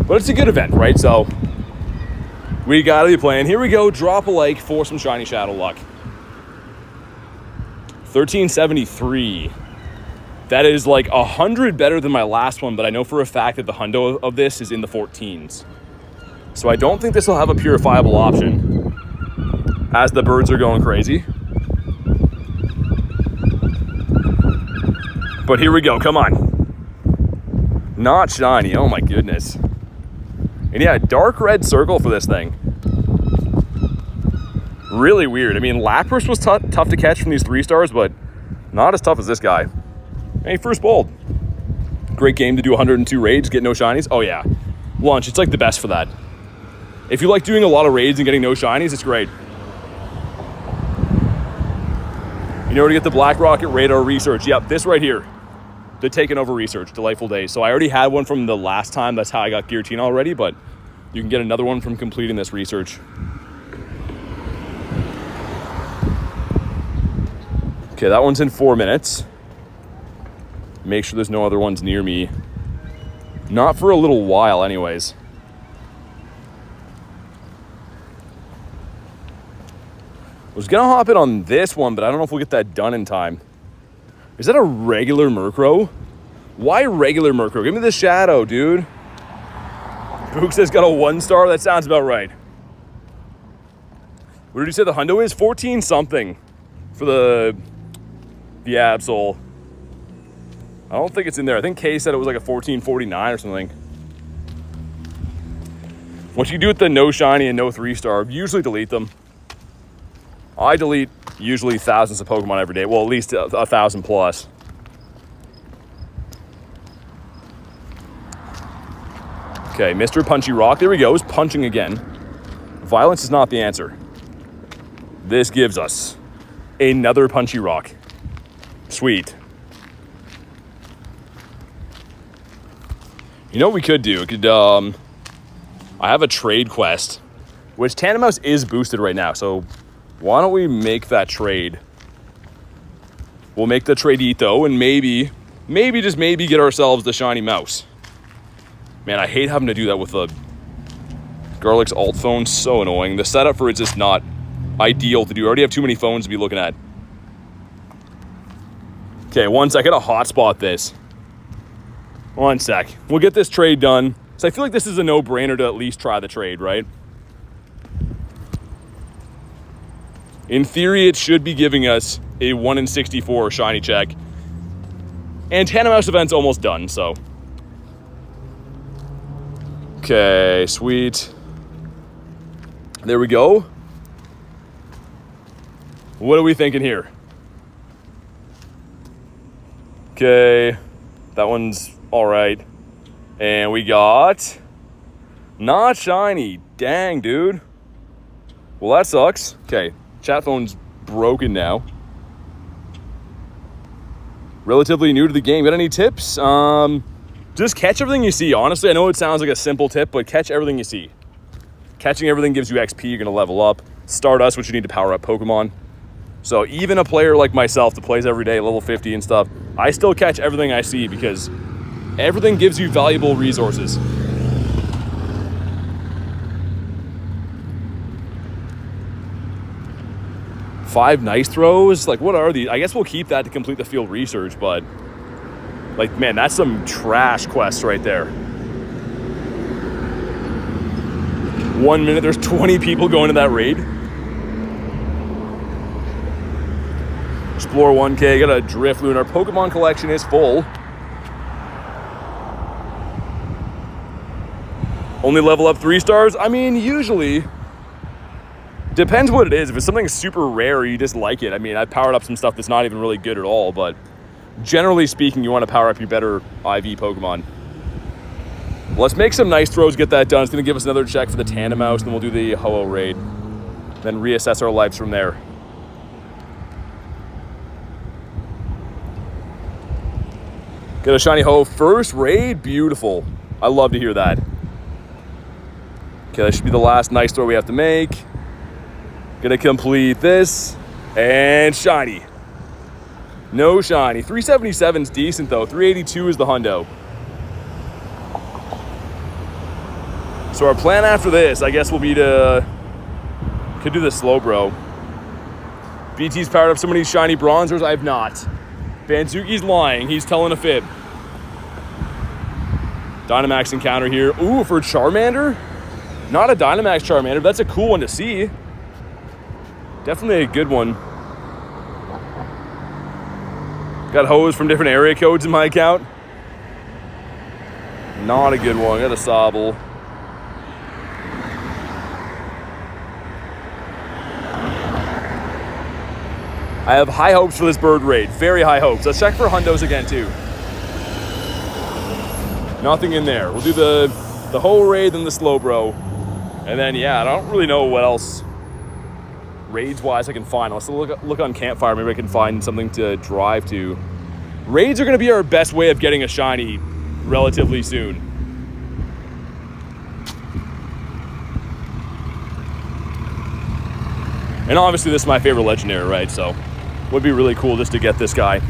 But it's a good event, right? So we gotta be playing. Here we go. Drop a like for some shiny Shadow luck. 1373. That is like 100 better than my last one, but I know for a fact that the hundo of this is in the 14s. So I don't think this will have a purifiable option as the birds are going crazy. But here we go. Come on. Not shiny. Oh my goodness. And yeah, dark red circle for this thing. Really weird. I mean, Lapras was tough to catch from these 3 stars, but not as tough as this guy. Hey, first bold. Great game to do 102 raids, get no shinies. Oh yeah, Lunch, it's like the best for that. If you like doing a lot of raids and getting no shinies, it's great. You know where to get the Black Rocket Radar Research. Yep, this right here. The Takeover Research, delightful days. So I already had one from the last time. That's how I got Giratina already, but you can get another one from completing this research. Okay, that one's in 4 minutes. Make sure there's no other ones near me. Not for a little while anyways. I was gonna hop in on this one, but I don't know if we'll get that done in time. Is that a regular Murkrow? Why regular Murkrow? Give me the Shadow, dude. Book says got a 1-star. That sounds about right. What did you say the hundo is? 14 something for the Absol. I don't think it's in there. I think Kay said it was like a 1449 or something. What you do with the no shiny and no 3-star, usually delete them. I delete usually thousands of Pokemon every day. Well, at least 1,000 plus. Okay, Mr. Punchy Rock. There he goes, punching again. Violence is not the answer. This gives us another Punchy Rock. Sweet. You know what we could do? We could, I have a trade quest, which Tandemaus is boosted right now, so why don't we make that trade? We'll make the trade-ito and maybe just maybe get ourselves the shiny mouse. Man, I hate having to do that with the Garlic's alt phone. So annoying. The setup for it's just not ideal to do. I already have too many phones to be looking at. Okay, 1 sec. I gotta hotspot this. 1 sec. We'll get this trade done. So I feel like this is a no-brainer to at least try the trade, right? In theory, it should be giving us a 1 in 64 shiny check. And Tandemaus event's almost done, so. Okay, sweet. There we go. What are we thinking here? Okay, that one's all right. And we got not shiny. Dang, dude. Well, that sucks. Okay, chat phone's broken now. relatively new to the game. Got any tips? Just catch everything you see. Honestly, I know it sounds like a simple tip, but catch everything you see. Catching everything gives you XP. You're going to level up. Stardust, which you need to power up Pokemon. So even a player like myself that plays every day, level 50 and stuff, I still catch everything I see because everything gives you valuable resources. Five nice throws? Like, what are these? I guess we'll keep that to complete the field research, but like, man, that's some trash quests right there. 1 minute, there's 20 people going to that raid. Explore 1K, got a Drifloon. Our Pokemon collection is full. Only level up 3 stars? I mean, usually, depends what it is. If it's something super rare, you just like it. I mean, I powered up some stuff that's not even really good at all, but generally speaking, you want to power up your better IV Pokemon. Let's make some nice throws, get that done. It's going to give us another check for the Tandemaus, and then we'll do the Ho-Oh raid. Then reassess our lives from there. Get a shiny Ho-Oh first raid. Beautiful. I love to hear that. Okay, that should be the last nice throw we have to make. Gonna complete this. And shiny. No shiny. 377 is decent though. 382 is the hundo. So our plan after this, I guess, will be to... Could do the Slowbro. BT's powered up so many shiny bronzers. I have not. Banzuki's lying. He's telling a fib. Dynamax encounter here. Ooh, for Charmander? Not a Dynamax Charmander, but that's a cool one to see. Definitely a good one. Got Ho-Ohs from different area codes in my account. Not a good one. Got a Sobble. I have high hopes for this bird raid. Very high hopes. Let's check for hundos again, too. Nothing in there. We'll do the whole raid, then the Slowbro. And then, yeah, I don't really know what else raids-wise I can find. Let's look on Campfire. Maybe I can find something to drive to. Raids are going to be our best way of getting a shiny relatively soon. And obviously, this is my favorite legendary, right? So, would be really cool just to get this guy.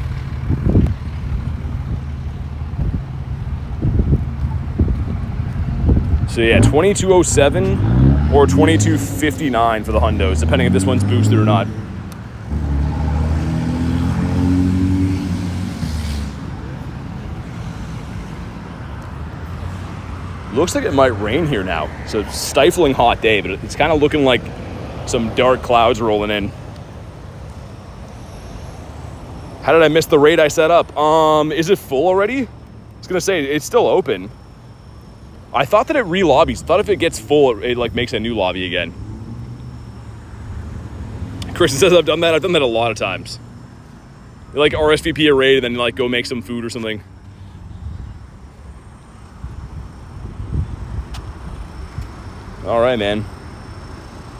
So yeah, 2207 or 2259 for the hundos, depending if this one's boosted or not. Looks like it might rain here now. So it's a stifling hot day, but it's kind of looking like some dark clouds rolling in. How did I miss the raid I set up? Is it full already? I was gonna say, it's still open. I thought that it re-lobbies. I thought if it gets full, it like makes a new lobby again. Kristen says I've done that. I've done that a lot of times. You like RSVP a raid and then like go make some food or something. All right, man.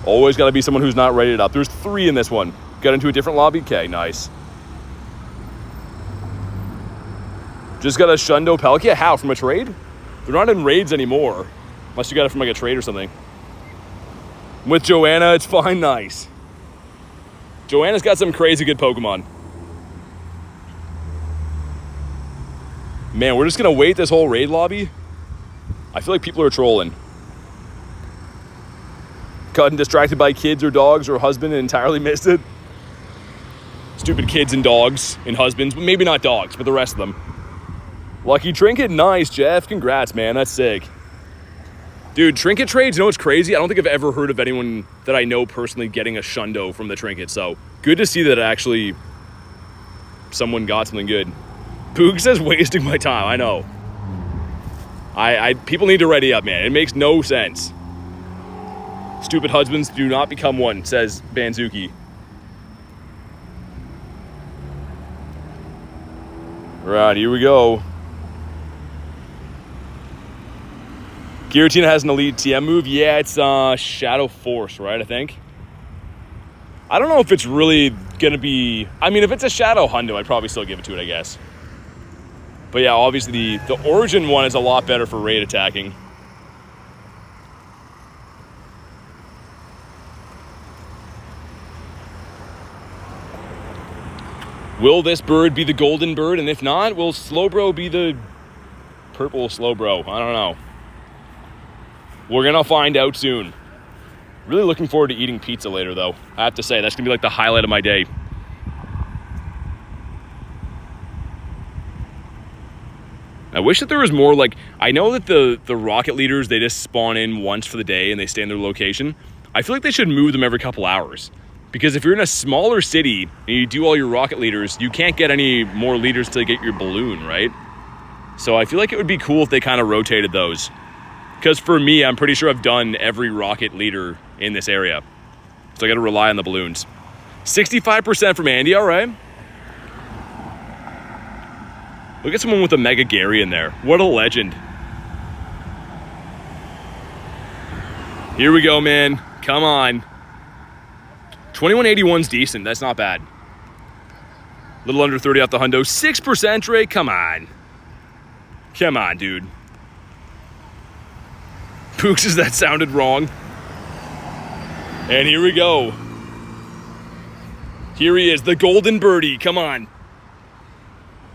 Always got to be someone who's not rated up. There's 3 in this one. Got into a different lobby? Okay, nice. Just got a Shundo Palkia. How? From a trade? They're not in raids anymore. Unless you got it from like a trade or something. With Joanna, it's fine. Nice. Joanna's got some crazy good Pokemon. Man, we're just going to wait this whole raid lobby. I feel like people are trolling. Gotten distracted by kids or dogs or husband and entirely missed it. Stupid kids and dogs and husbands. But maybe not dogs, but the rest of them. Lucky Trinket, nice, Jeff. Congrats, man. That's sick. Dude, Trinket trades, you know what's crazy? I don't think I've ever heard of anyone that I know personally getting a Shundo from the Trinket. So, good to see that actually someone got something good. Poog says wasting my time. I know. People need to ready up, man. It makes no sense. Stupid husbands do not become one, says Banzuki. Right, here we go. Giratina has an elite TM move. Yeah, it's Shadow Force, right, I think? I don't know if it's really going to be... I mean, if it's a Shadow Hundo, I'd probably still give it to it, I guess. But yeah, obviously the Origin one is a lot better for raid attacking. Will this bird be the golden bird? And if not, will Slowbro be the purple Slowbro? I don't know. We're going to find out soon. Really looking forward to eating pizza later, though. I have to say, that's going to be like the highlight of my day. I wish that there was more, like, I know that the rocket leaders, they just spawn in once for the day and they stay in their location. I feel like they should move them every couple hours. Because if you're in a smaller city and you do all your rocket leaders, you can't get any more leaders to get your balloon, right? So I feel like it would be cool if they kind of rotated those. Because for me, I'm pretty sure I've done every rocket leader in this area. So I got to rely on the balloons. 65% from Andy, all right. Look at someone with a Mega Gary in there. What a legend. Here we go, man. Come on. 2181's decent. That's not bad. Little under 30 off the hundo. 6%, Drake. Come on. Come on, dude. Pooks, that sounded wrong. And here we go. Here he is, the golden birdie. Come on.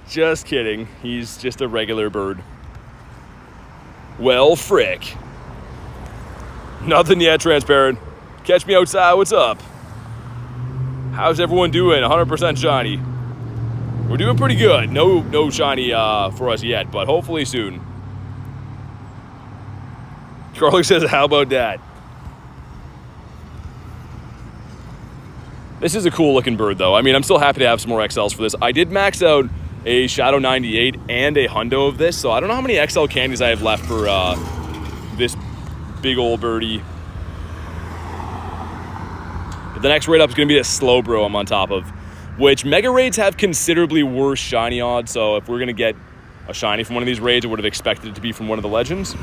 Just kidding. He's just a regular bird. Well, frick. Nothing yet, transparent. Catch me outside. What's up? How's everyone doing? 100% shiny. We're doing pretty good. No shiny for us yet, but hopefully soon. Carly says, how about that? This is a cool looking bird, though. I mean, I'm still happy to have some more XLs for this. I did max out a Shadow 98 and a hundo of this, so I don't know how many XL candies I have left for this big old birdie. But the next raid up is going to be a Slowbro I'm on top of, which Mega Raids have considerably worse shiny odds, so if we're going to get a shiny from one of these raids, I would have expected it to be from one of the legends.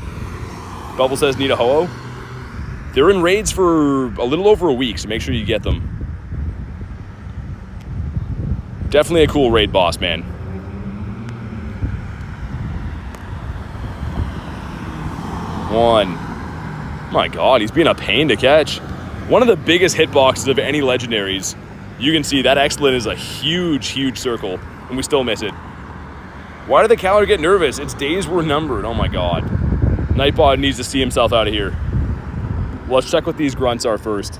Bubble says, need a Ho-Oh. They're in raids for a little over a week, so make sure you get them. Definitely a cool raid boss, man. One. My God, he's being a pain to catch. One of the biggest hitboxes of any legendaries. You can see that excellent is a huge, huge circle, and we still miss it. Why did the calendar get nervous? Its days were numbered. Oh my God. Nightbot needs to see himself out of here. Let's check what these grunts are first.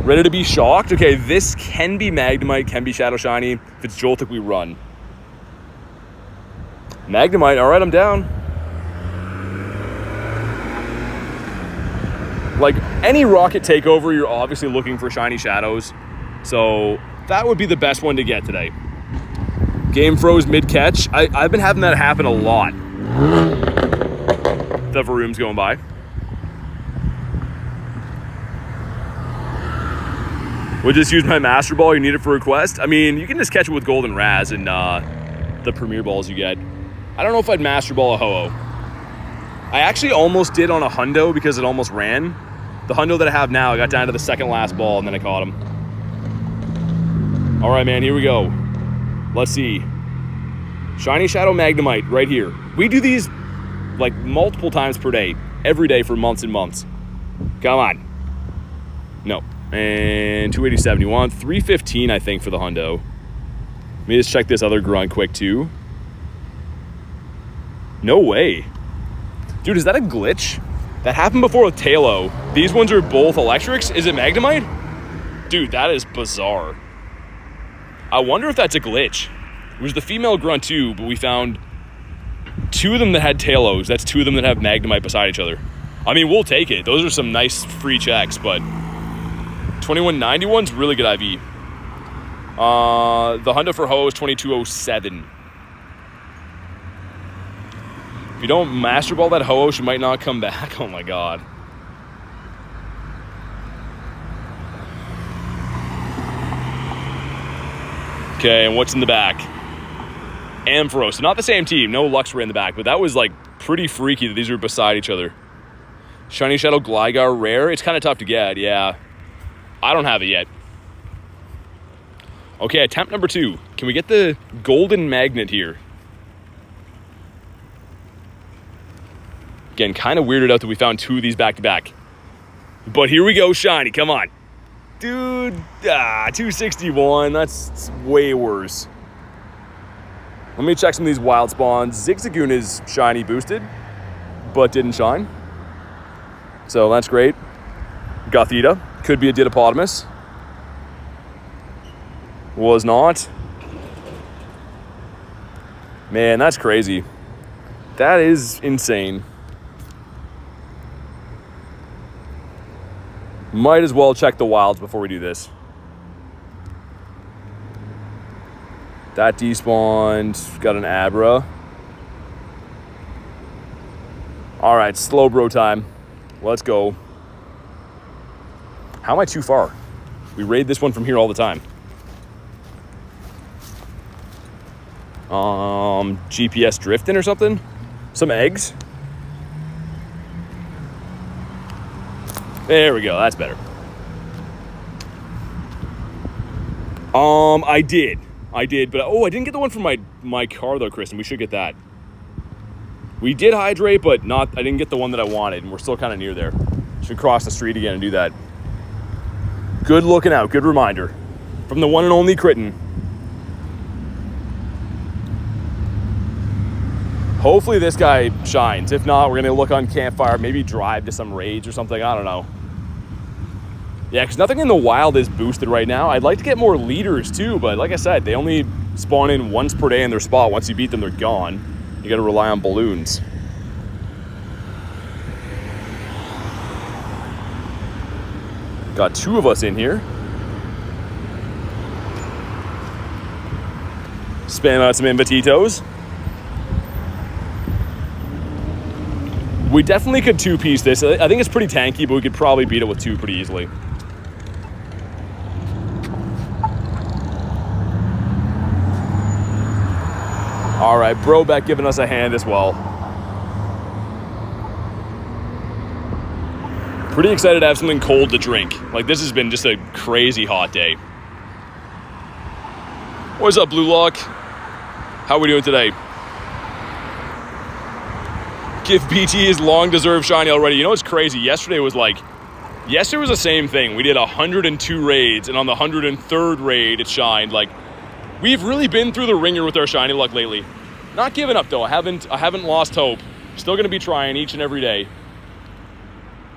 Ready to be shocked? Okay, this can be Magnemite, can be Shadow Shiny. If it's Joltik, we run. Magnemite, all right, I'm down. Like, any rocket takeover, you're obviously looking for shiny shadows. So that would be the best one to get today. Game froze mid-catch. I've been having that happen a lot. The Varoom's going by. We'll just use my Master Ball. You need it for a quest. I mean, you can just catch it with Golden Raz and the Premier Balls you get. I don't know if I'd Master Ball a Ho-Oh. I actually almost did on a hundo because it almost ran. The hundo that I have now, I got down to the second last ball and then I caught him. All right, man, here we go. Let's see. Shiny Shadow Magnemite right here. We do these like multiple times per day, every day for months and months. Come on. No. And 287. You want 315, I think, for the hundo. Let me just check this other grunt quick, too. No way. Dude, is that a glitch? That happened before with Talo. These ones are both electrics. Is it Magnemite? Dude, that is bizarre. I wonder if that's a glitch. It was the female grunt too, but we found two of them that had Talos. That's two of them that have Magnemite beside each other. I mean, we'll take it. Those are some nice free checks, but 2191's really good IV. The hundo for Ho is 2207. If you don't Master Ball that Ho-Oh, she might not come back. Oh my God. Okay, and what's in the back? Ampharos. Not the same team. No Luxray in the back, but that was like pretty freaky that these were beside each other. Shiny Shadow Gligar rare. It's kind of tough to get, yeah. I don't have it yet. Okay, attempt number 2. Can we get the golden magnet here? Again, kind of weirded out that we found 2 of these back to back. But here we go, shiny, come on. Dude, 261, that's way worse. Let me check some of these wild spawns. Zigzagoon is shiny boosted, but didn't shine. So that's great. Gothita, could be a Didopotamus. Was not. Man, that's crazy. That is insane. Might as well check the wilds before we do this. That despawned. Got an Abra. All right, slow bro time. Let's go. How am I too far? We raid this one from here all the time. GPS drifting or something? Some eggs? There we go, that's better. I did, but I didn't get the one from my car though, Kristen. We should get that. We did hydrate, but I didn't get the one that I wanted, and we're still kind of near there. Should cross the street again and do that. Good looking out, good reminder. From the one and only Critten. Hopefully this guy shines. If not, we're gonna look on Campfire, maybe drive to some raids or something, I don't know. Yeah, because nothing in the wild is boosted right now. I'd like to get more leaders too, but like I said, they only spawn in once per day in their spot. Once you beat them, they're gone. You gotta rely on balloons. Got 2 of us in here. Spam out some Invititos. We definitely could 2-piece this. I think it's pretty tanky, but we could probably beat it with 2 pretty easily. All right, Brobeck giving us a hand as well. Pretty excited to have something cold to drink. Like, this has been just a crazy hot day. What's up, Blue Lock? How are we doing today? Give BT his long-deserved shiny already. You know what's crazy? Yesterday was the same thing. We did 102 raids, and on the 103rd raid, it shined. Like, we've really been through the ringer with our shiny luck lately. Not giving up, though. I haven't lost hope. Still going to be trying each and every day.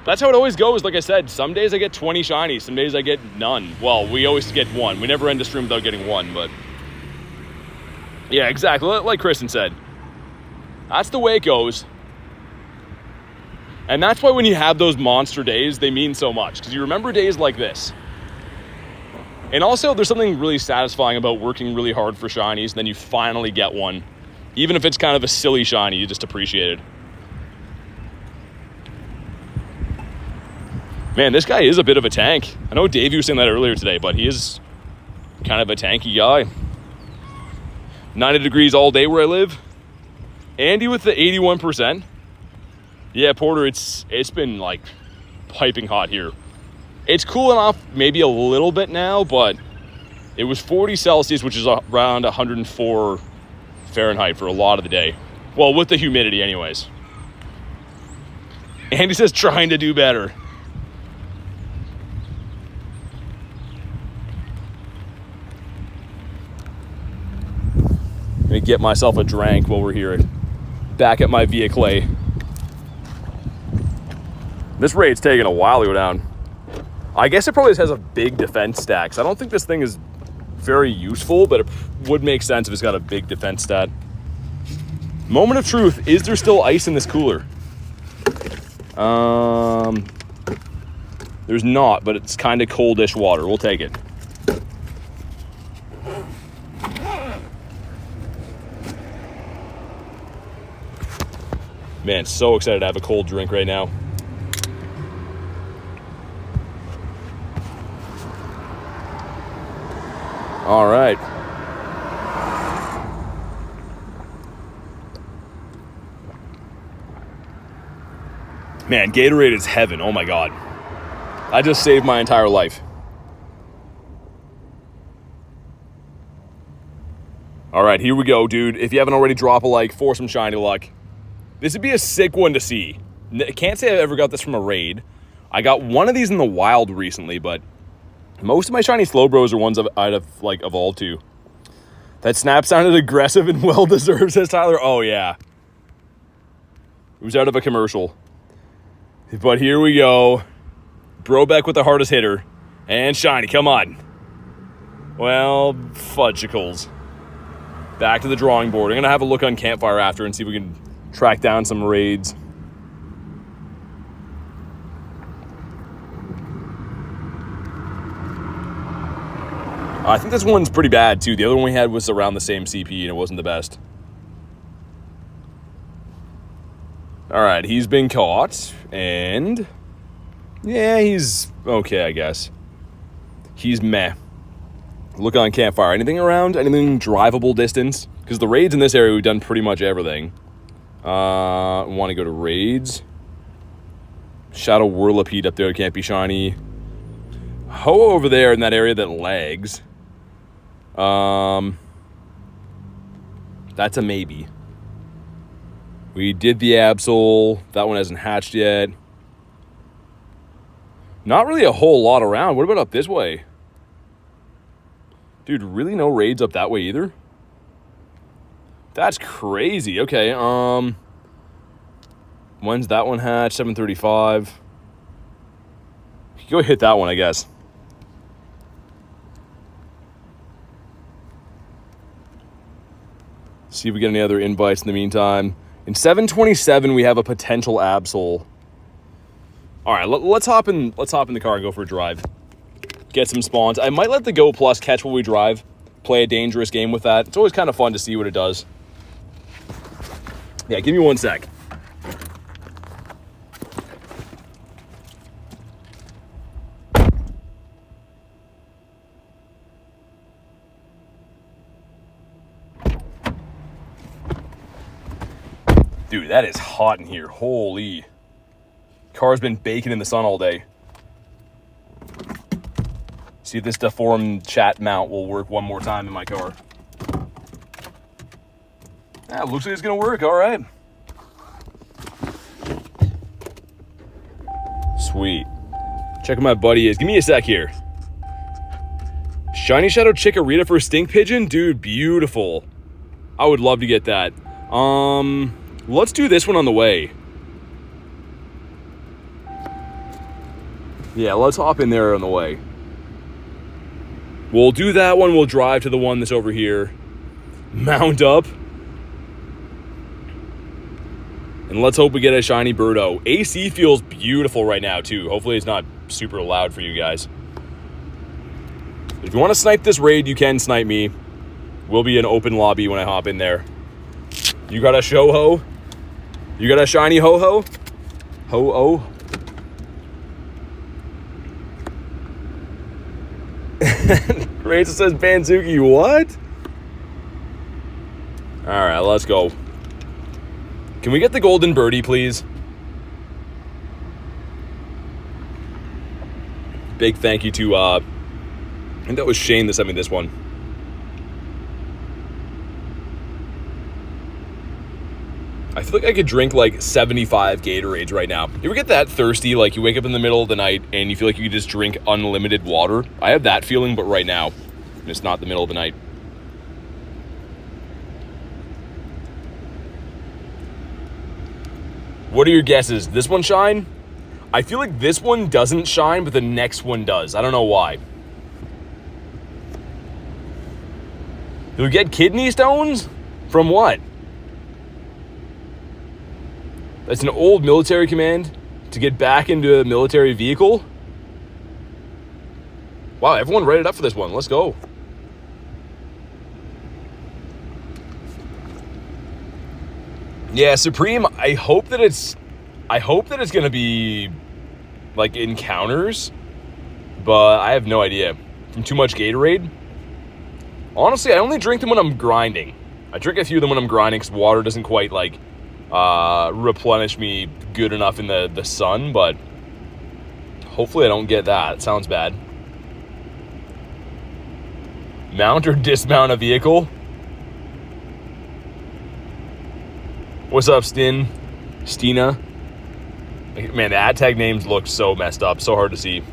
That's how it always goes. Like I said, some days I get 20 shinies. Some days I get none. Well, we always get 1. We never end a stream without getting 1, but... yeah, exactly. Like Kristen said. That's the way it goes. And that's why when you have those monster days, they mean so much. Because you remember days like this. And also, there's something really satisfying about working really hard for shinies, and then you finally get one. Even if it's kind of a silly shiny, you just appreciate it. Man, this guy is a bit of a tank. I know Davey was saying that earlier today, but he is kind of a tanky guy. 90 degrees all day where I live. Andy with the 81%. Yeah, Porter, it's been like piping hot here. It's cooling off maybe a little bit now, but it was 40 Celsius, which is around 104 Fahrenheit for a lot of the day. Well, with the humidity anyways. Andy says trying to do better. Let me get myself a drink while we're here. Back at my vehicle. This raid's taking a while to go down. I guess it probably has a big defense stack. So I don't think this thing is very useful, but it would make sense if it's got a big defense stat. Moment of truth. Is there still ice in this cooler? There's not, but it's kind of coldish water. We'll take it. Man, so excited to have a cold drink right now. All right. Man, Gatorade is heaven. Oh my God. I just saved my entire life. All right, here we go, dude. If you haven't already, drop a like for some shiny luck. This would be a sick one to see. Can't say I've ever got this from a raid. I got one of these in the wild recently, but most of my shiny Slowbros are ones I'd have, like, evolved to. That snap sounded aggressive and well-deserved, says Tyler. Oh, yeah. It was out of a commercial. But here we go. Brobeck with the hardest hitter. And shiny, come on. Well, fudgicles. Back to the drawing board. I'm going to have a look on Campfire after and see if we can track down some raids. I think this one's pretty bad, too. The other one we had was around the same CP, and it wasn't the best. All right, he's been caught, and... yeah, he's okay, I guess. He's meh. Look on Campfire. Anything around? Anything drivable distance? Because the raids in this area, we've done pretty much everything. Want to go to raids. Shadow Whirlipede up there. Can't be shiny. Ho over there in that area that lags. That's a maybe. We did the Absol. That one hasn't hatched yet. Not really a whole lot around. What about up this way? Dude, really no raids up that way either? That's crazy. Okay, when's that one hatch? 7:35. Go hit that one, I guess. See if we get any other invites in the meantime. In 7:27, we have a potential Absol. All right, let's hop in the car and go for a drive. Get some spawns. I might let the Go Plus catch while we drive. Play a dangerous game with that. It's always kind of fun to see what it does. Yeah, give me 1 sec. Dude, that is hot in here. Holy. Car's been baking in the sun all day. See if this deformed chat mount will work one more time in my car. Yeah, looks like it's gonna work, all right. Sweet. Check my buddy is. Give me a sec here. Shiny Shadow Chikorita for Stink Pigeon? Dude, beautiful. I would love to get that. Let's do this one on the way. Yeah, let's hop in there on the way. We'll do that one. We'll drive to the one that's over here. Mount up. And let's hope we get a shiny Birdo. AC feels beautiful right now, too. Hopefully it's not super loud for you guys. If you want to snipe this raid, you can snipe me. We'll be an open lobby when I hop in there. You got a show-ho? You got a shiny ho-ho? Ho-oh? Rachel says Banzuki, what? Alright, let's go. Can we get the golden birdie, please? Big thank you to, I think that was Shane that sent me this one. I feel like I could drink like 75 Gatorades right now. You ever get that thirsty, like you wake up in the middle of the night and you feel like you could just drink unlimited water? I have that feeling, but right now, it's not the middle of the night. What are your guesses? This one shine? I feel like this one doesn't shine, but the next one does. I don't know why. You'll get kidney stones? From what? That's an old military command to get back into a military vehicle? Wow, everyone read it up for this one. Let's go. Yeah, Supreme, I hope that it's gonna be like encounters, but I have no idea. From too much Gatorade? Honestly, I only drink them when I'm grinding. I drink a few of them when I'm grinding because water doesn't quite like replenish me good enough in the sun, but hopefully I don't get that. It sounds bad. Mount or dismount a vehicle? What's up, Stina? Man, the ad tag names look so messed up. So hard to see.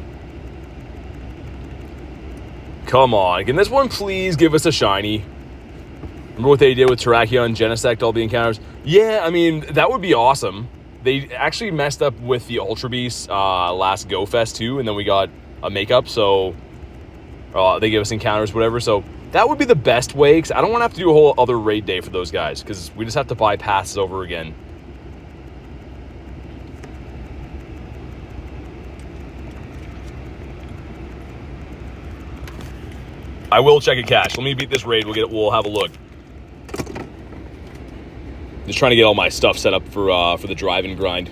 Come on. Can this one please give us a shiny? Remember what they did with Terrakion and Genesect, all the encounters? Yeah, I mean, that would be awesome. They actually messed up with the Ultra Beast last Go Fest too, and then we got a makeup, so they give us encounters, whatever. So that would be the best way, because I don't want to have to do a whole other raid day for those guys, because we just have to buy passes over again. I will check a cache. Let me beat this raid. We'll have a look. Just trying to get all my stuff set up for the drive and grind.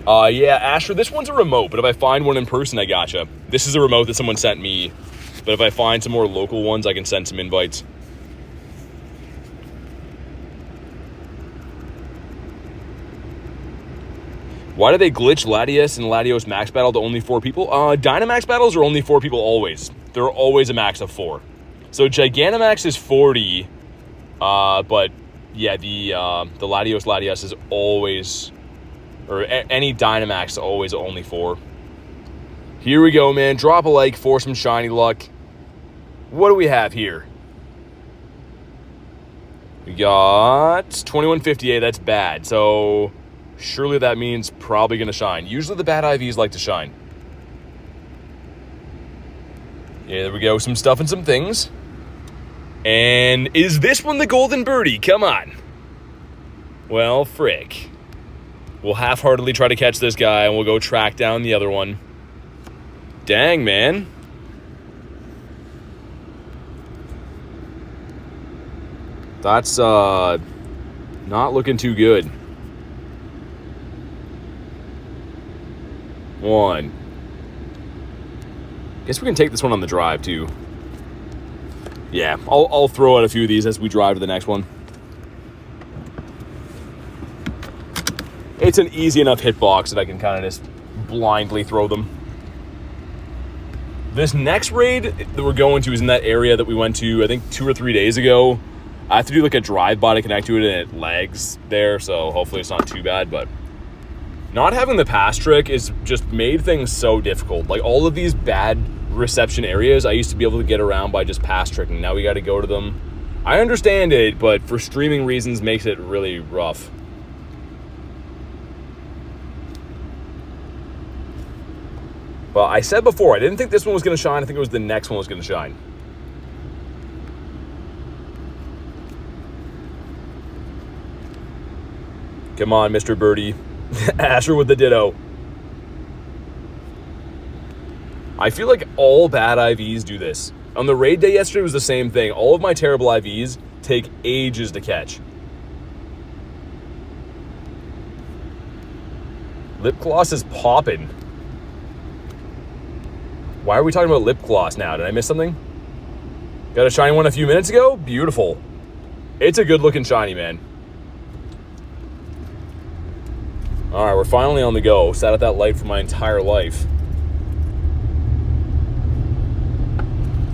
Yeah, Asher, this one's a remote, but if I find one in person, I gotcha. This is a remote that someone sent me, but if I find some more local ones, I can send some invites. Why do they glitch Latios and Latios max battle to only 4 people? Dynamax battles are only 4 people always. They're always a max of 4. So Gigantamax is 40, but yeah, the Latios is always, or any Dynamax is always only 4. Here we go, man. Drop a like for some shiny luck. What do we have here? We got 2158. That's bad. So surely that means probably going to shine. Usually the bad IVs like to shine. Yeah, there we go. Some stuff and some things. And is this one the golden birdie? Come on. Well, frick. We'll half-heartedly try to catch this guy, and we'll go track down the other one. Dang, man. That's not looking too good. One. Guess we can take this one on the drive, too. Yeah, I'll throw out a few of these as we drive to the next one. It's an easy enough hitbox that I can kind of just blindly throw them. This next raid that we're going to is in that area that we went to, I think, 2 or 3 days ago. I have to do like a drive-by to connect to it, and it lags there, so hopefully it's not too bad, but not having the pass trick is just made things so difficult. Like, all of these bad reception areas, I used to be able to get around by just pass tricking. Now we got to go to them. I understand it, but for streaming reasons makes it really rough. Well, I said before, I didn't think this one was going to shine. I think it was the next one was going to shine. Come on, Mr. Birdie. Asher with the ditto. I feel like all bad IVs do this. On the raid day yesterday was the same thing. All of my terrible IVs take ages to catch. Lip gloss is popping. Why are we talking about lip gloss now? Did I miss something? Got a shiny one a few minutes ago? Beautiful. It's a good looking shiny, man. All right, we're finally on the go. Sat at that light for my entire life.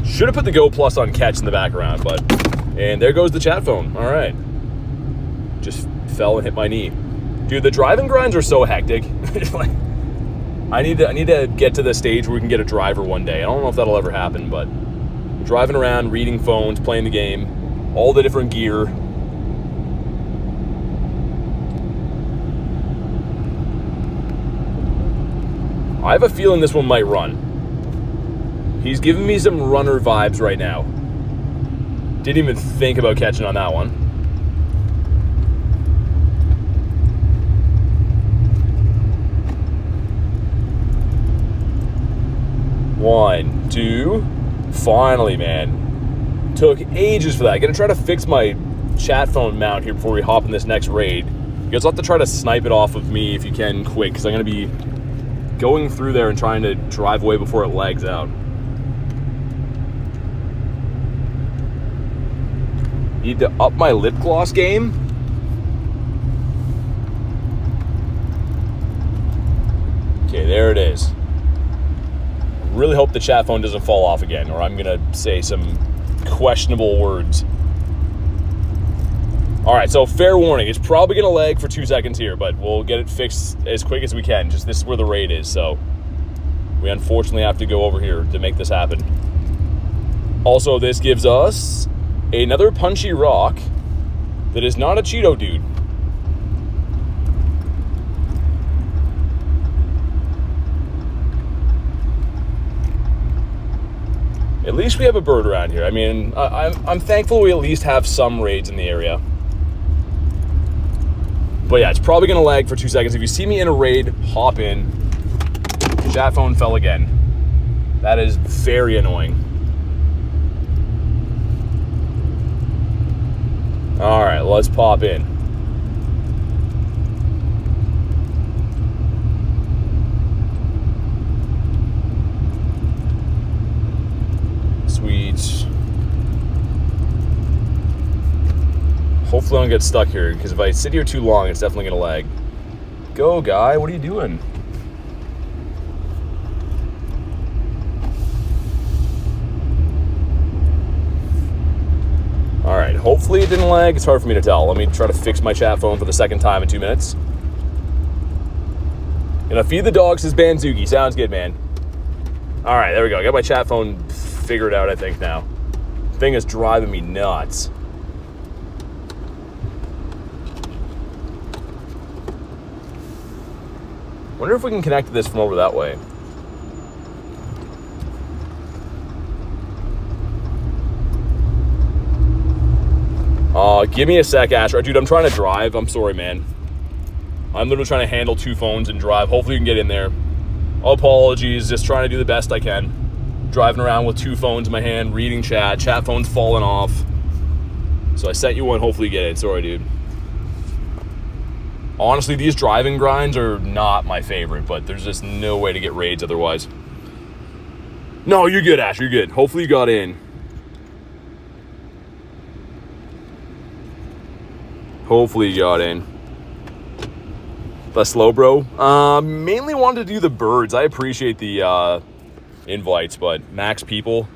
Should have put the Go Plus on catch in the background, but... And there goes the chat phone. All right. Just fell and hit my knee. Dude, the drive and grinds are so hectic. Like, I need to get to the stage where we can get a driver one day. I don't know if that'll ever happen, but driving around, reading phones, playing the game, all the different gear. I have a feeling this one might run. He's giving me some runner vibes right now. Didn't even think about catching on that one. One, two. Finally, man. Took ages for that. Gonna try to fix my chat phone mount here before we hop in this next raid. You guys will have to try to snipe it off of me if you can quick, because I'm gonna be going through there and trying to drive away before it lags out. Need to up my lip gloss game. Okay, there it is. Really hope the chat phone doesn't fall off again, or I'm gonna say some questionable words. All right, so fair warning. It's probably going to lag for 2 seconds here, but we'll get it fixed as quick as we can. Just this is where the raid is, so we unfortunately have to go over here to make this happen. Also, this gives us another punchy rock that is not a Cheeto dude. At least we have a bird around here. I mean, I'm thankful we at least have some raids in the area. But yeah, it's probably going to lag for 2 seconds. If you see me in a raid, hop in. Chat phone fell again. That is very annoying. All right, let's pop in. Sweet. Hopefully I don't get stuck here, because if I sit here too long, it's definitely going to lag. Go, guy. What are you doing? All right. Hopefully it didn't lag. It's hard for me to tell. Let me try to fix my chat phone for the second time in 2 minutes. Gonna feed the dogs his Banzuki. Sounds good, man. All right. There we go. I got my chat phone figured out, I think, now. Thing is driving me nuts. Wonder if we can connect to this from over that way. Give me a sec, Asher. Dude, I'm trying to drive. I'm sorry, man. I'm literally trying to handle 2 phones and drive. Hopefully you can get in there. Apologies. Just trying to do the best I can. Driving around with 2 phones in my hand, reading chat. Chat phone's falling off. So I sent you one. Hopefully you get it. Sorry, dude. Honestly, these driving grinds are not my favorite, but there's just no way to get raids otherwise. No, you're good, Ash. You're good. Hopefully you got in. Hopefully you got in. Less slow, bro. Mainly wanted to do the birds. I appreciate the invites, but max people.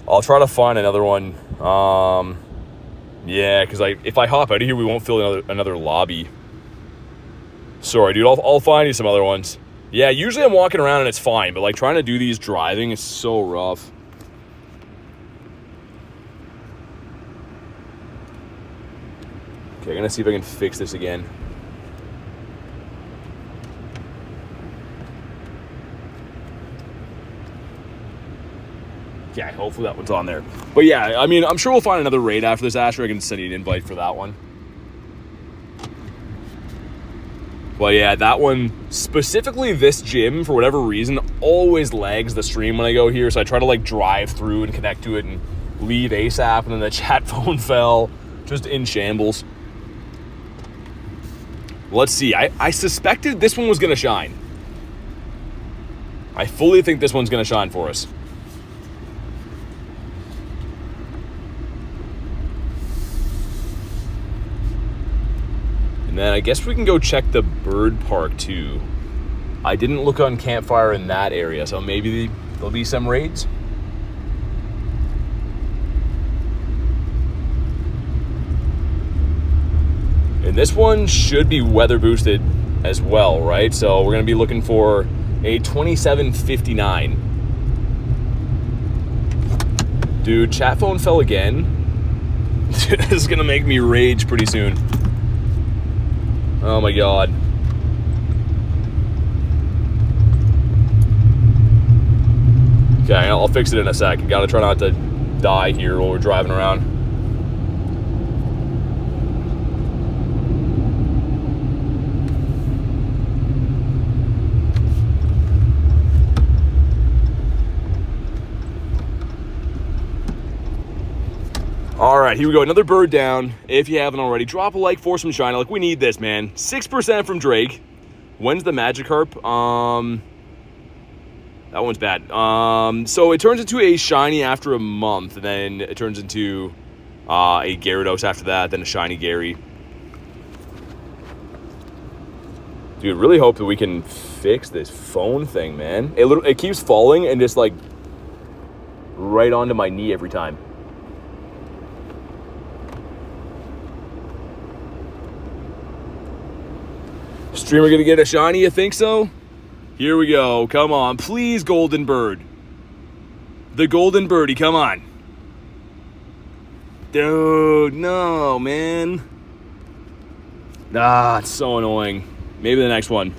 I'll try to find another one. Yeah, because if I hop out of here, we won't fill another lobby. Sorry, dude. I'll find you some other ones. Yeah, usually I'm walking around and it's fine, but like trying to do these driving is so rough. Okay, I'm gonna see if I can fix this again. Yeah, hopefully that one's on there. But yeah, I mean, I'm sure we'll find another raid after this, Asher. I can send you an invite for that one. But yeah, that one, specifically this gym, for whatever reason, always lags the stream when I go here. So I try to like drive through and connect to it and leave ASAP, and then the chat phone fell. Just in shambles. Let's see. I suspected this one was going to shine. I fully think this one's going to shine for us. And then I guess we can go check the bird park too. I didn't look on campfire in that area, so maybe there'll be some raids. And this one should be weather boosted as well, right? So we're going to be looking for a 2759. Dude, chat phone fell again. This is going to make me rage pretty soon. Oh my god. Okay, I'll fix it in a sec. Gotta try not to die here while we're driving around. All right, here we go. Another bird down. If you haven't already, drop a like for some shine. Like, we need this, man. 6% from Drake. When's the Magikarp? That one's bad. So it turns into a shiny after a month, and then it turns into a Gyarados after that, then a shiny Gary. Dude, really hope that we can fix this phone thing, man. It keeps falling and just like right onto my knee every time. Streamer gonna get a shiny, you think so? Here we go, come on. Please, golden bird. The golden birdie, come on. Dude, no, man. Ah, it's so annoying. Maybe the next one.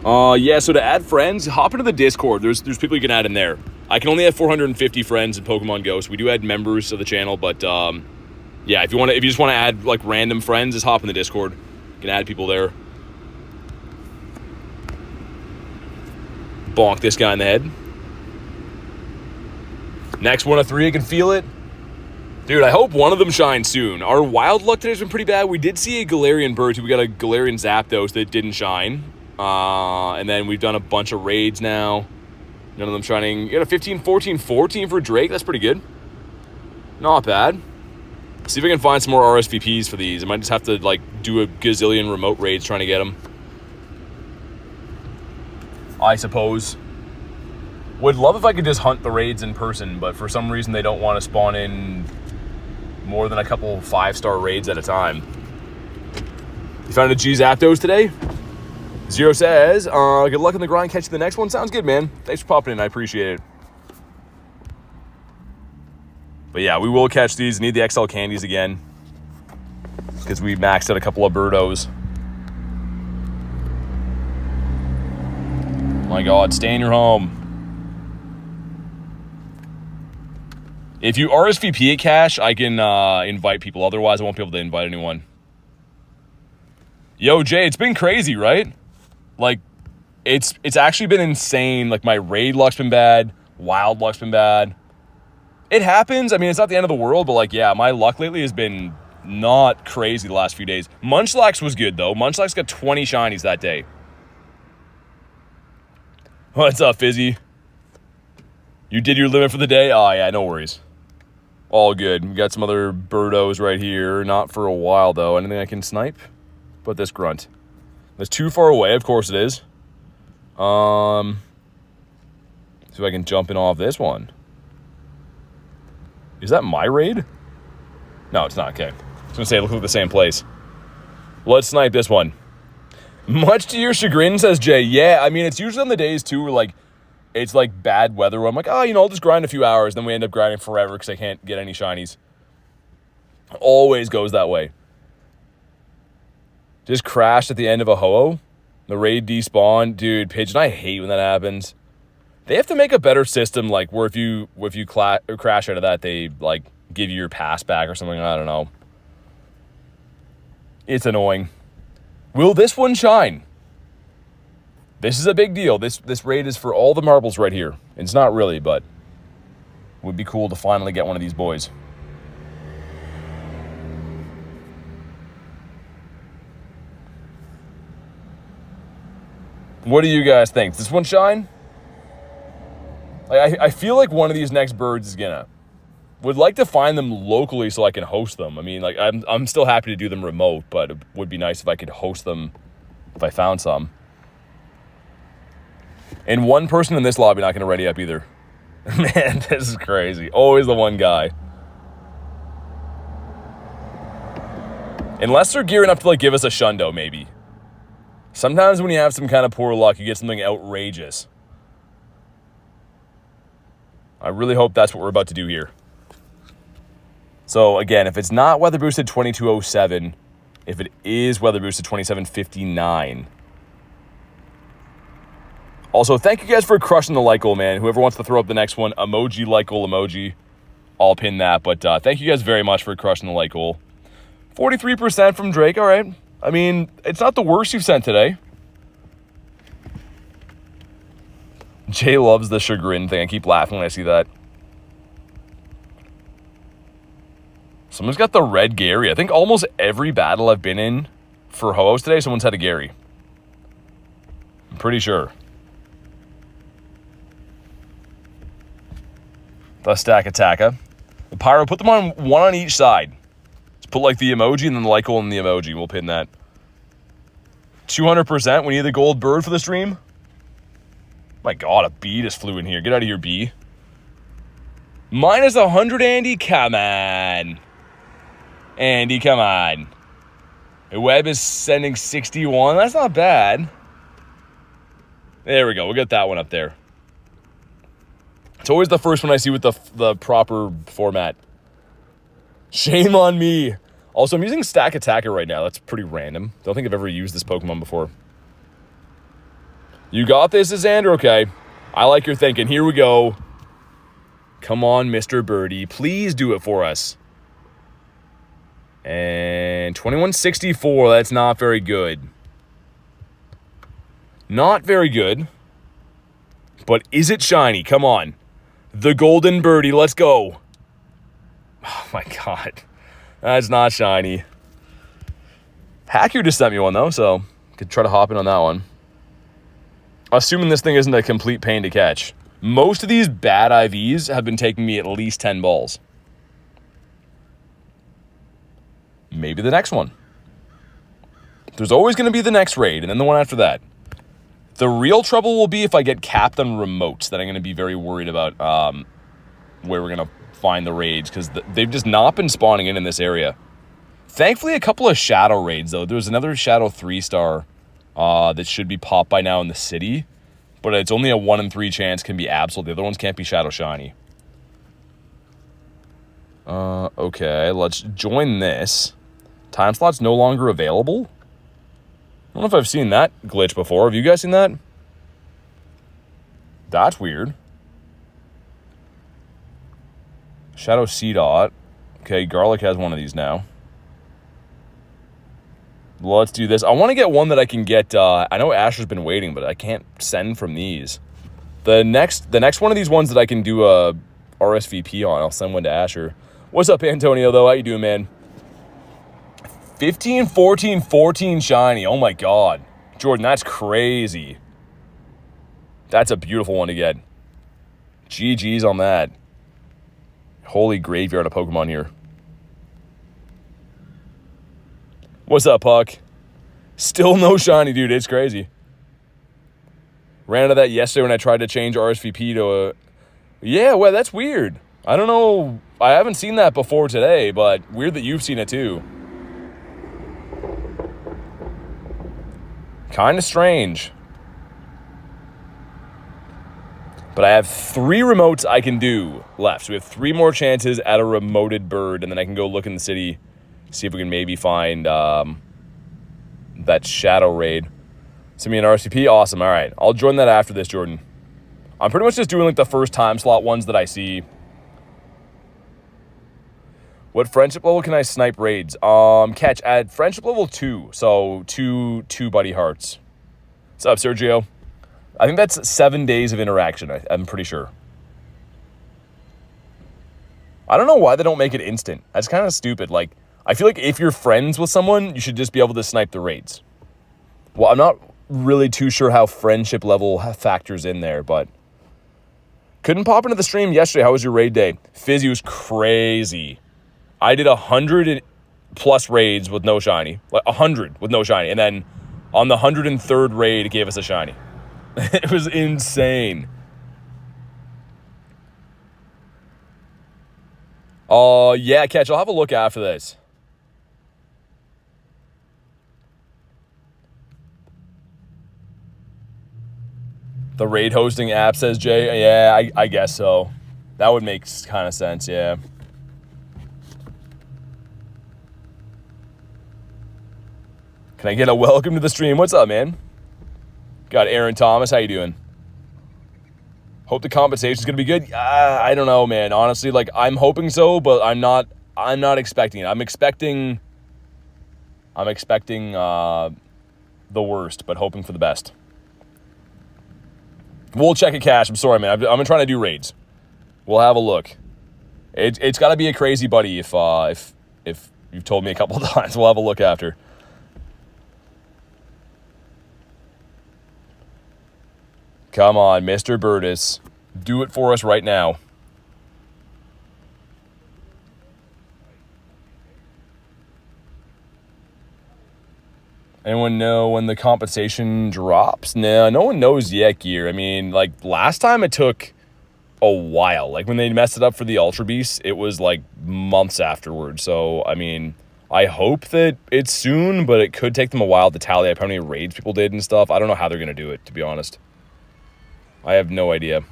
Yeah, so to add friends, hop into the Discord. There's people you can add in there. I can only have 450 friends in Pokemon Go, so we do add members of the channel, but yeah, if you just want to add like random friends, just hop in the Discord. You can add people there. Bonk this guy in the head. Next one of 3, I can feel it. Dude, I hope one of them shines soon. Our wild luck today's been pretty bad. We did see a Galarian bird, too. We got a Galarian Zapdos that didn't shine. And then we've done a bunch of raids now. None of them shining. You got a 15, 14, 14 for Drake. That's pretty good. Not bad. See if I can find some more RSVPs for these. I might just have to, like, do a gazillion remote raids trying to get them. I suppose. Would love if I could just hunt the raids in person, but for some reason they don't want to spawn in more than a couple 5-star raids at a time. You found a G Zapdos today? Zero says, good luck in the grind, catch the next one. Sounds good, man. Thanks for popping in, I appreciate it. But yeah, we will catch these. Need the XL candies again, because we maxed out a couple of Birdos. My God, stay in your home. If you RSVP at Cash, I can invite people. Otherwise, I won't be able to invite anyone. Yo, Jay, it's been crazy, right? Like, it's actually been insane. Like, my raid luck's been bad. Wild luck's been bad. It happens. I mean, it's not the end of the world, but, like, yeah, my luck lately has been not crazy the last few days. Munchlax was good, though. Munchlax got 20 shinies that day. What's up, Fizzy? You did your limit for the day? Oh, yeah, no worries. All good. We got some other birdos right here. Not for a while, though. Anything I can snipe? But this grunt. It's too far away. Of course it is. See if I can jump in off this one. Is that my raid? No, it's not. Okay. I was going to say it looks like the same place. Let's snipe this one. Much to your chagrin, says Jay. Yeah, I mean, it's usually on the days, too, where, like, it's like bad weather where I'm like, oh, you know, I'll just grind a few hours. Then we end up grinding forever because I can't get any shinies. Always goes that way. Just crashed at the end of a Ho-Oh. The raid despawned. Dude, Pigeon, I hate when that happens. They have to make a better system, like, where if you crash out of that, they, like, give you your pass back or something. I don't know. It's annoying. Will this one shine? This is a big deal. This raid is for all the marbles right here. It's not really, but it would be cool to finally get one of these boys. What do you guys think? Does this one shine? Like, I feel like one of these next birds is gonna. Would like to find them locally so I can host them. I mean, like, I'm still happy to do them remote, but it would be nice if I could host them if I found some. And one person in this lobby not going to ready up either. Man, this is crazy. Always the one guy. Unless they're gearing up to, like, give us a shundo, maybe. Sometimes when you have some kind of poor luck, you get something outrageous. I really hope that's what we're about to do here. So, again, if it's not weather boosted 2207, if it is weather boosted 2759. Also, thank you guys for crushing the like goal, man. Whoever wants to throw up the next one, emoji, like goal, emoji. I'll pin that. But thank you guys very much for crushing the like goal. 43% from Drake, all right. I mean, it's not the worst you've sent today. Jay loves the chagrin thing. I keep laughing when I see that. Someone's got the red Gary. I think almost every battle I've been in for Ho-Ohs today, someone's had a Gary. I'm pretty sure. The stack attacka. The pyro, put them on one on each side. Let's put like the emoji and then the like goal and the emoji. We'll pin that. 200%. We need the gold bird for the stream. My God, a bee just flew in here. Get out of here, bee. Minus 100, Andy. Come on. Andy, come on. Webb is sending 61. That's not bad. There we go. We'll get that one up there. It's always the first one I see with the proper format. Shame on me. Also, I'm using Stack Attacker right now. That's pretty random. Don't think I've ever used this Pokemon before. You got this, Xander? Okay. I like your thinking. Here we go. Come on, Mr. Birdie. Please do it for us. And 2164. That's not very good. Not very good. But is it shiny? Come on. The Golden Birdie. Let's go. Oh, my God. That's not shiny. Hacker just sent me one, though, so could try to hop in on that one. Assuming this thing isn't a complete pain to catch. Most of these bad IVs have been taking me at least 10 balls. Maybe the next one. There's always going to be the next raid, and then the one after that. The real trouble will be if I get capped on remotes. Then I'm going to be very worried about where we're going to find the raids, because they've just not been spawning in this area. Thankfully, a couple of Shadow raids, though. There's another Shadow 3-star that should be popped by now in the city, but it's only a 1 in 3 chance can be absolute. The other ones can't be Shadow Shiny. Okay, let's join this. Time slot's no longer available? I don't know if I've seen that glitch before. Have you guys seen that? That's weird. Shadow C-Dot. Okay, Garlic has one of these now. Let's do this. I want to get one that I can get. I know Asher's been waiting, but I can't send from these. The next one of these ones that I can do a RSVP on, I'll send one to Asher. What's up, Antonio, though? How you doing, man? 15, 14, 14 shiny. Oh, my God. Jordan, that's crazy. That's a beautiful one to get. GG's on that. Holy graveyard of Pokemon here. What's up, Puck? Still no shiny, dude. It's crazy. Ran into that yesterday when I tried to change RSVP to a... Yeah, well, that's weird. I don't know. I haven't seen that before today, but weird that you've seen it too. Kind of strange. But I have 3 remotes I can do left. So we have 3 more chances at a remoted bird, and then I can go look in the city, see if we can maybe find that Shadow raid. Send me an RCP. Awesome. All right. I'll join that after this, Jordan. I'm pretty much just doing like the first time slot ones that I see. What friendship level can I snipe raids? Catch at friendship level 2. So two buddy hearts. What's up, Sergio? I think that's 7 days of interaction. I'm pretty sure. I don't know why they don't make it instant. That's kind of stupid. Like, I feel like if you're friends with someone, you should just be able to snipe the raids. Well, I'm not really too sure how friendship level factors in there, but couldn't pop into the stream yesterday. How was your raid day? Fizzy was crazy. I did 100 plus raids with no shiny. Like 100 with no shiny. And then on the 103rd raid, it gave us a shiny. It was insane. Yeah, Catch, I'll have a look after this. The raid hosting app, says Jay. Yeah, I guess so. That would make kind of sense, yeah. Can I get a welcome to the stream? What's up, man? Got Aaron Thomas. How you doing? Hope the compensation's gonna be good. I don't know, man. Honestly, like I'm hoping so, but I'm not expecting it. I'm expecting the worst, but hoping for the best. We'll check it, Cash. I'm sorry, man. I'm trying to do raids. We'll have a look. It's got to be a crazy buddy if you've told me a couple of times. We'll have a look after. Come on, Mr. Burtis. Do it for us right now. Anyone know when the compensation drops? No one knows yet, Gear. I mean, like, last time it took a while. Like, when they messed it up for the Ultra Beast, it was, like, months afterwards. So, I mean, I hope that it's soon, but it could take them a while to tally up how many raids people did and stuff. I don't know how they're going to do it, to be honest. I have no idea.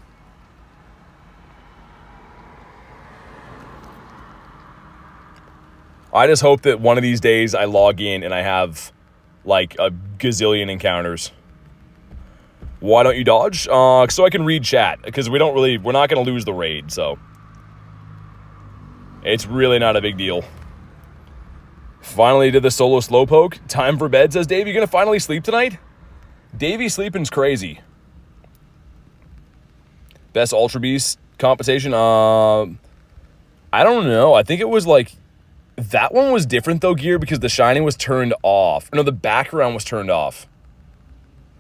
I just hope that one of these days I log in and I have, like, a gazillion encounters. Why don't you dodge? So I can read chat, because we're not going to lose the raid, so. It's really not a big deal. Finally did the solo slowpoke. Time for bed, says Dave. You gonna finally sleep tonight? Davey sleeping's crazy. Best Ultra Beast compensation? I don't know. I think it was like, that one was different though, Gear, because the shiny was turned off. No, the background was turned off.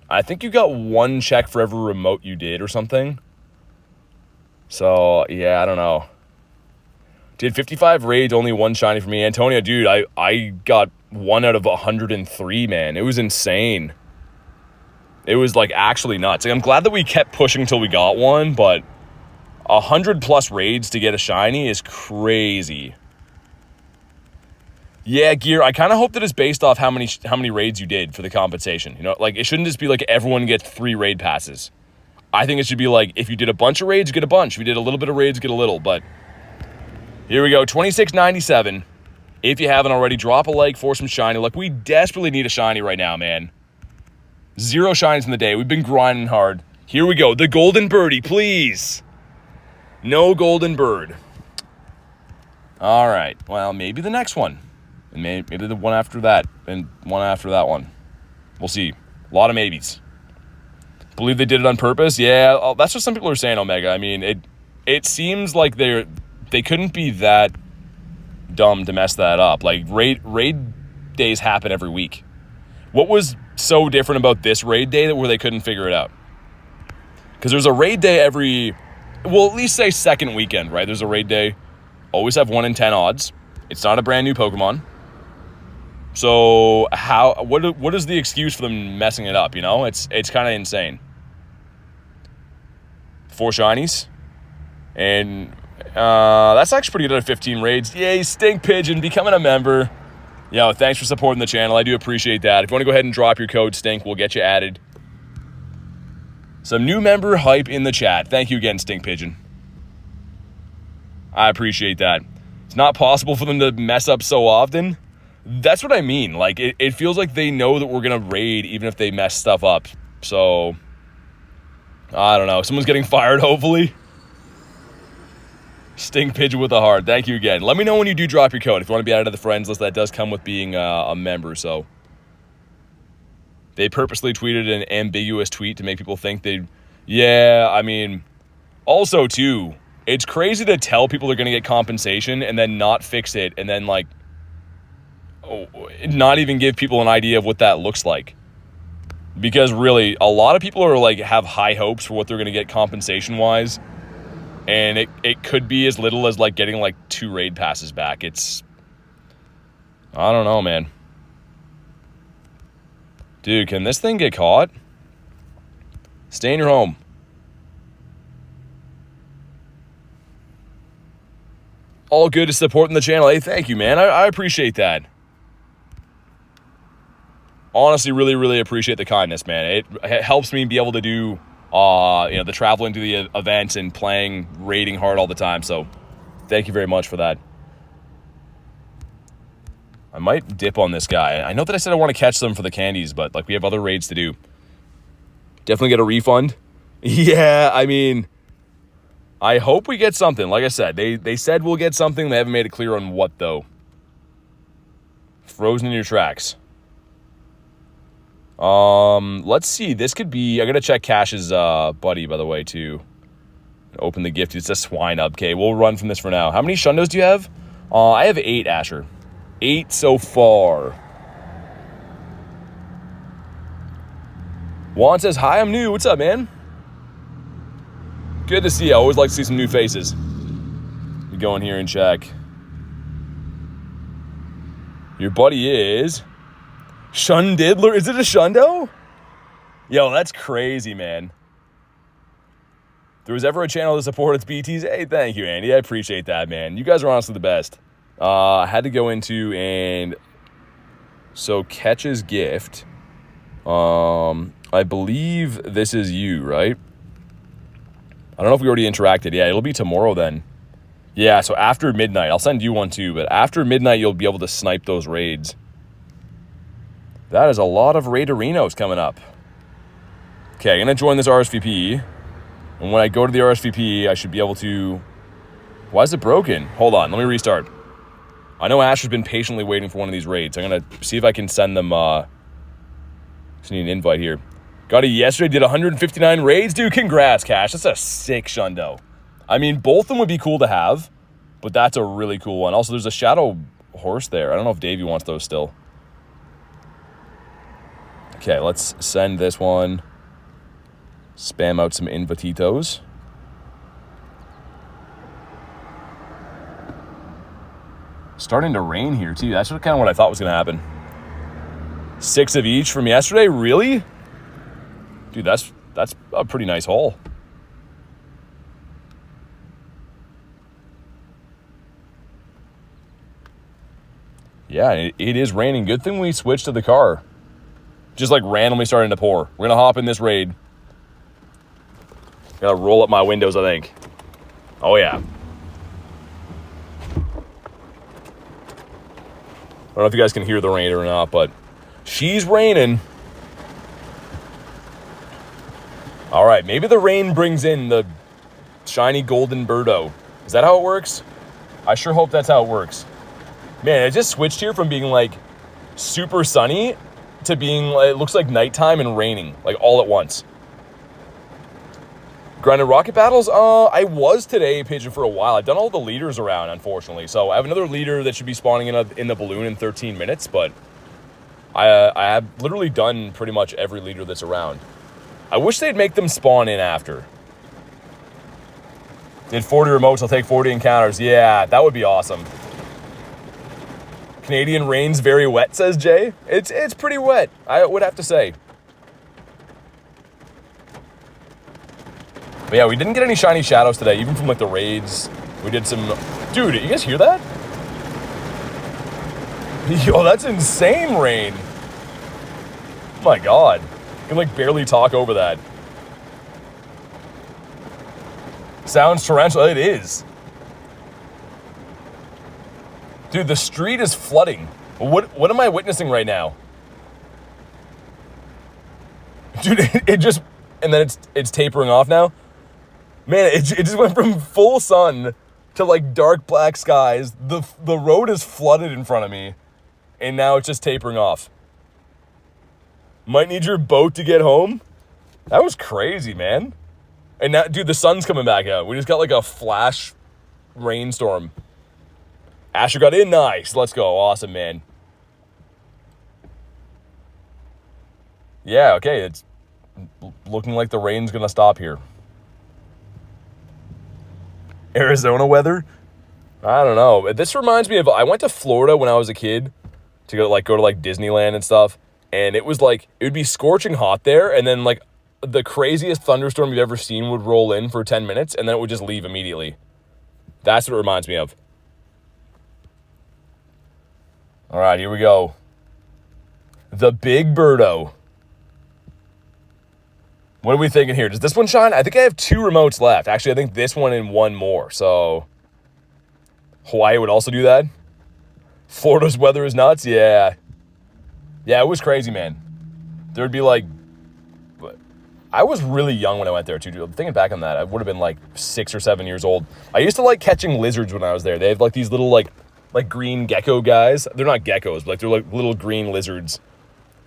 I think you got 1 check for every remote you did or something. So, yeah, I don't know. Did 55 raids, only 1 shiny for me. Antonio, dude, I got 1 out of 103, man. It was insane. It was, like, actually nuts. Like, I'm glad that we kept pushing until we got one, but 100+ raids to get a shiny is crazy. Yeah, Gear, I kind of hope that it's based off how many raids you did for the compensation. You know, like, it shouldn't just be like everyone gets 3 raid passes. I think it should be like, if you did a bunch of raids, you get a bunch. If you did a little bit of raids, you get a little, but... Here we go, 26.97. If you haven't already, drop a like for some shiny. Look, we desperately need a shiny right now, man. 0 shinies in the day. We've been grinding hard. Here we go, the golden birdie, please. No golden bird. All right, well, maybe the next one. And maybe the one after that, and one after that one. We'll see. A lot of maybes. Believe they did it on purpose? Yeah, that's what some people are saying, Omega. I mean, it seems like they couldn't be that dumb to mess that up. Like, raid days happen every week. What was so different about this raid day where they couldn't figure it out? Because there's a raid day every, well, at least say second weekend, right? There's a raid day. Always have 1 in 10 odds. It's not a brand new Pokemon. So what is the excuse for them messing it up, you know? It's kind of insane. 4 shinies. And that's actually pretty good at 15 raids. Yay, Stink Pigeon, becoming a member. Yo, thanks for supporting the channel. I do appreciate that. If you want to go ahead and drop your code Stink, we'll get you added. Some new member hype in the chat. Thank you again, Stink Pigeon. I appreciate that. It's not possible for them to mess up so often. That's what I mean. Like, it feels like they know that we're going to raid even if they mess stuff up. So, I don't know. Someone's getting fired, hopefully. Stink Pigeon with a heart. Thank you again. Let me know when you do drop your code. If you want to be added to the friends list, that does come with being a member. So, they purposely tweeted an ambiguous tweet to make people think they... Yeah, I mean... Also, too, it's crazy to tell people they're going to get compensation and then not fix it and then, like... not even give people an idea of what that looks like. Because really, a lot of people are like have high hopes for what they're going to get compensation wise, and it could be as little as like getting like 2 raid passes back. It's, I don't know, man. Dude, can this thing get caught? Stay in your home. All good to supporting the channel. Hey, thank you, man. I appreciate that. Honestly, really, really appreciate the kindness, man. It helps me be able to do, the traveling to the events and playing, raiding hard all the time. So, thank you very much for that. I might dip on this guy. I know that I said I want to catch them for the candies, but like we have other raids to do. Definitely get a refund. Yeah, I mean, I hope we get something. Like I said, they said we'll get something. They haven't made it clear on what though. Frozen in your tracks. Let's see. This could be... I gotta check Cash's buddy, by the way, too. Open the gift. It's a swine up. Okay, we'll run from this for now. How many Shundos do you have? I have 8, Asher. 8 so far. Juan says, hi, I'm new. What's up, man? Good to see you. I always like to see some new faces. We go in here and check. Your buddy is... Shundidler? Is it a Shundo? Yo, that's crazy, man. If there was ever a channel to support its BTs, hey, thank you, Andy. I appreciate that, man. You guys are honestly the best. I had to go into and so Catch's gift. I believe this is you, right? I don't know if we already interacted. Yeah, it'll be tomorrow then. Yeah, so after midnight. I'll send you one too, but after midnight, you'll be able to snipe those raids. That is a lot of Raiderinos coming up. Okay, I'm going to join this RSVP. And when I go to the RSVP, I should be able to... Why is it broken? Hold on, let me restart. I know Ash has been patiently waiting for one of these raids. I'm going to see if I can send them... Just need an invite here. Got it yesterday, did 159 raids. Dude, congrats, Cash. That's a sick shundo. I mean, both of them would be cool to have, but that's a really cool one. Also, there's a Shadow Horse there. I don't know if Davey wants those still. Okay, let's send this one. Spam out some invititos. Starting to rain here, too. That's kind of what I thought was going to happen. 6 of each from yesterday? Really? Dude, that's a pretty nice haul. Yeah, it is raining. Good thing we switched to the car. Just like randomly starting to pour. We're going to hop in this raid. Gotta roll up my windows, I think. Oh, yeah. I don't know if you guys can hear the rain or not, but she's raining. All right, maybe the rain brings in the shiny golden birdo. Is that how it works? I sure hope that's how it works. Man, it just switched here from being like super sunny to being, it looks like nighttime and raining, like all at once. Grinded rocket battles? I was today, Pigeon, for a while. I've done all the leaders around, unfortunately. So I have another leader that should be spawning in the balloon in 13 minutes, but I have literally done pretty much every leader that's around. I wish they'd make them spawn in after. Did 40 remotes, I'll take 40 encounters. Yeah, that would be awesome. Canadian rain's very wet, says Jay. It's pretty wet, I would have to say. But yeah, we didn't get any shiny shadows today, even from like the raids. We did some... Dude, you guys hear that? Yo, that's insane rain. Oh my god. I can like barely talk over that. Sounds torrential. It is. Dude, the street is flooding. What am I witnessing right now? Dude, it just... And then it's tapering off now. Man, it just went from full sun to like dark black skies. The road is flooded in front of me. And now it's just tapering off. Might need your boat to get home. That was crazy, man. And now, dude, the sun's coming back out. We just got like a flash rainstorm. Asher got in. Nice. Let's go. Awesome, man. Yeah, okay. It's looking like the rain's going to stop here. Arizona weather? I don't know. This reminds me of... I went to Florida when I was a kid to go to like Disneyland and stuff. And it was like... It would be scorching hot there. And then like the craziest thunderstorm you've ever seen would roll in for 10 minutes. And then it would just leave immediately. That's what it reminds me of. All right, here we go. The Big Birdo. What are we thinking here? Does this one shine? I think I have 2 remotes left. Actually, I think this one and 1 more. So, Hawaii would also do that. Florida's weather is nuts. Yeah. Yeah, it was crazy, man. There would be like... I was really young when I went there, too. Dude. Thinking back on that, I would have been like 6 or 7 years old. I used to like catching lizards when I was there. They have like these little like green gecko guys. They're not geckos, but like they're like little green lizards.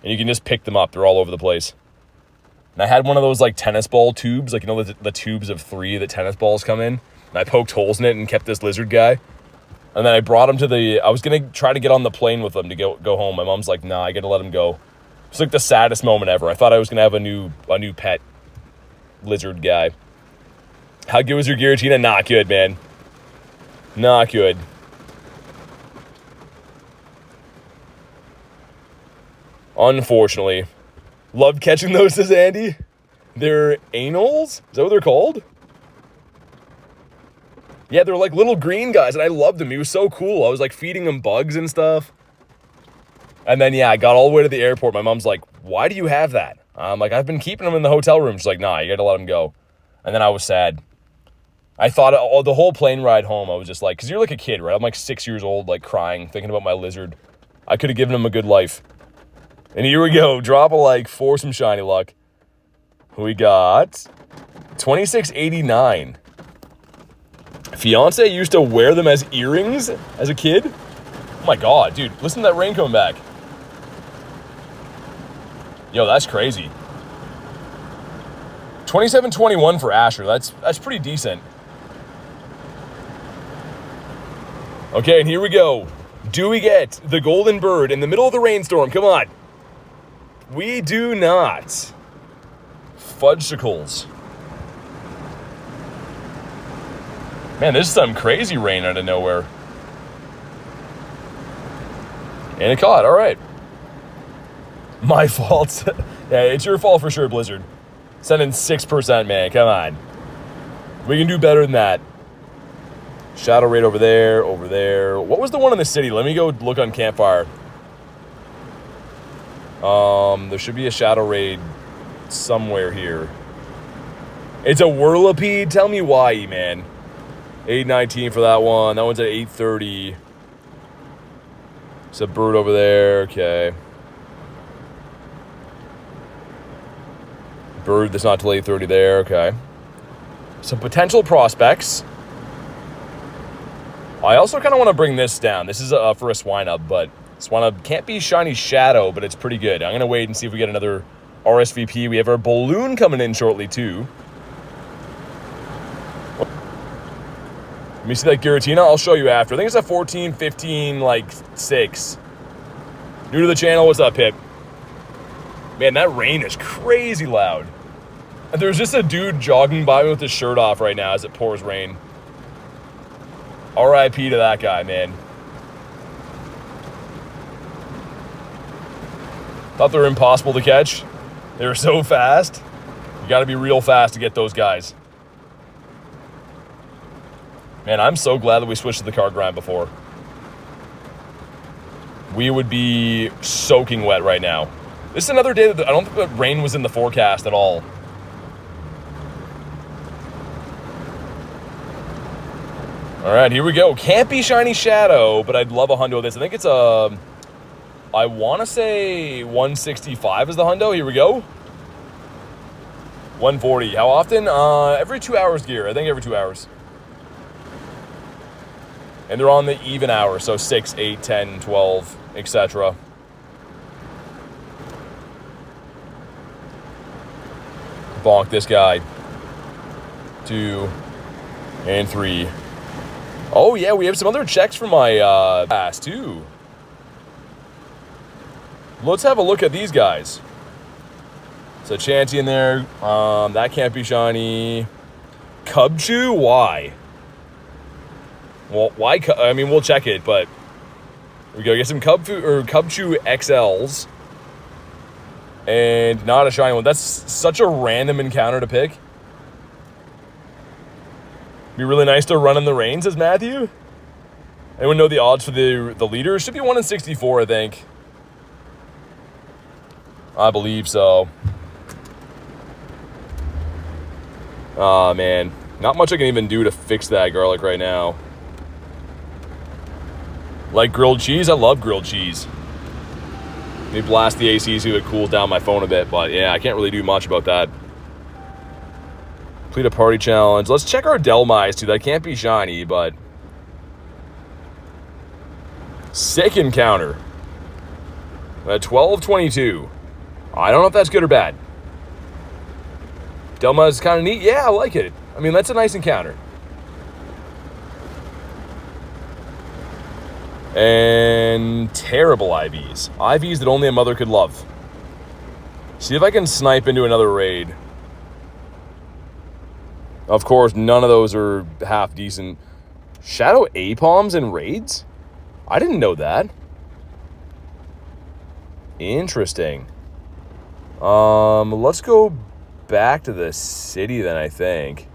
And you can just pick them up. They're all over the place. And I had one of those like tennis ball tubes, like, you know, the tubes of 3 that tennis balls come in. And I poked holes in it and kept this lizard guy. And then I brought him to I was going to try to get on the plane with him to go home. My mom's like, nah, I got to let him go. It's like the saddest moment ever. I thought I was going to have a new pet lizard guy. How good was your Giratina? Not good, man. Not good. Unfortunately. Loved catching those, says Andy. They're anals? Is that what they're called? Yeah, they're like little green guys, and I loved him. He was so cool. I was like feeding him bugs and stuff. And then, yeah, I got all the way to the airport. My mom's like, why do you have that? I'm like, I've been keeping him in the hotel room. She's like, nah, you got to let him go. And then I was sad. I thought the whole plane ride home, I was just like, because you're like a kid, right? I'm like 6 years old, like crying, thinking about my lizard. I could have given him a good life. And here we go. Drop a like for some shiny luck. We got 2689. Fiance used to wear them as earrings as a kid. Oh my god, dude. Listen to that rain coming back. Yo, that's crazy. 2721 for Asher. That's pretty decent. Okay, and here we go. Do we get the golden bird in the middle of the rainstorm? Come on. We do not. Fudgesicles. Man, this is some crazy rain out of nowhere. And it caught, all right. My fault. Yeah, it's your fault for sure, Blizzard. Send in 6%, man, come on. We can do better than that. Shadow Raid over there, over there. What was the one in the city? Let me go look on Campfire. There should be a Shadow Raid somewhere here. It's a Whirlipede? Tell me why, man. 819 for that one. That one's at 830. It's a bird over there. Okay. Bird that's not till 830 there. Okay. Some potential prospects. I also kind of want to bring this down. This is for a Swinub, but Swinub can't be shiny Shadow, but it's pretty good. I'm going to wait and see if we get another RSVP. We have our balloon coming in shortly, too. Let me see that Giratina. I'll show you after. I think it's a 14, 15, like 6. New to the channel. What's up, Pip? Man, that rain is crazy loud. And there's just a dude jogging by me with his shirt off right now as it pours rain. RIP to that guy, man. Thought they were impossible to catch. They were so fast. You got to be real fast to get those guys. Man, I'm so glad that we switched to the car grind before. We would be soaking wet right now. This is another day that I don't think that rain was in the forecast at all. All right, here we go. Can't be shiny Shadow, but I'd love a hundo of this. I think it's a, I want to say 165 is the hundo. Here we go. 140. How often? Every 2 hours, Gear. I think every 2 hours. And they're on the even hour, so 6, 8, 10, 12, etc. Bonk this guy. 2 and 3. Oh, yeah, we have some other checks from my past, too. Let's have a look at these guys. So, Chanty in there. That can't be shiny. Cubchoo? Why? Well, why? I mean, we'll check it, but we go get some Cubchoo XLs. And not a shiny one. That's such a random encounter to pick. Be really nice to run in the rain, says Matthew. Anyone know the odds for the leader? Should be 1 in 64, I think. I believe so. Aw, man. Not much I can even do to fix that garlic right now. Like grilled cheese? I love grilled cheese. Let me blast the AC so it cools down my phone a bit, but yeah, I can't really do much about that. Complete a party challenge. Let's check our Delmise, too. That can't be shiny, but... Sick encounter. At 12:22. I don't know if that's good or bad. Delmise is kind of neat. Yeah, I like it. I mean, that's a nice encounter. And terrible IVs. IVs that only a mother could love. See if I can snipe into another raid. Of course, none of those are half decent. Shadow A-Palms in raids? I didn't know that. Interesting. Let's go back to the city then, I think.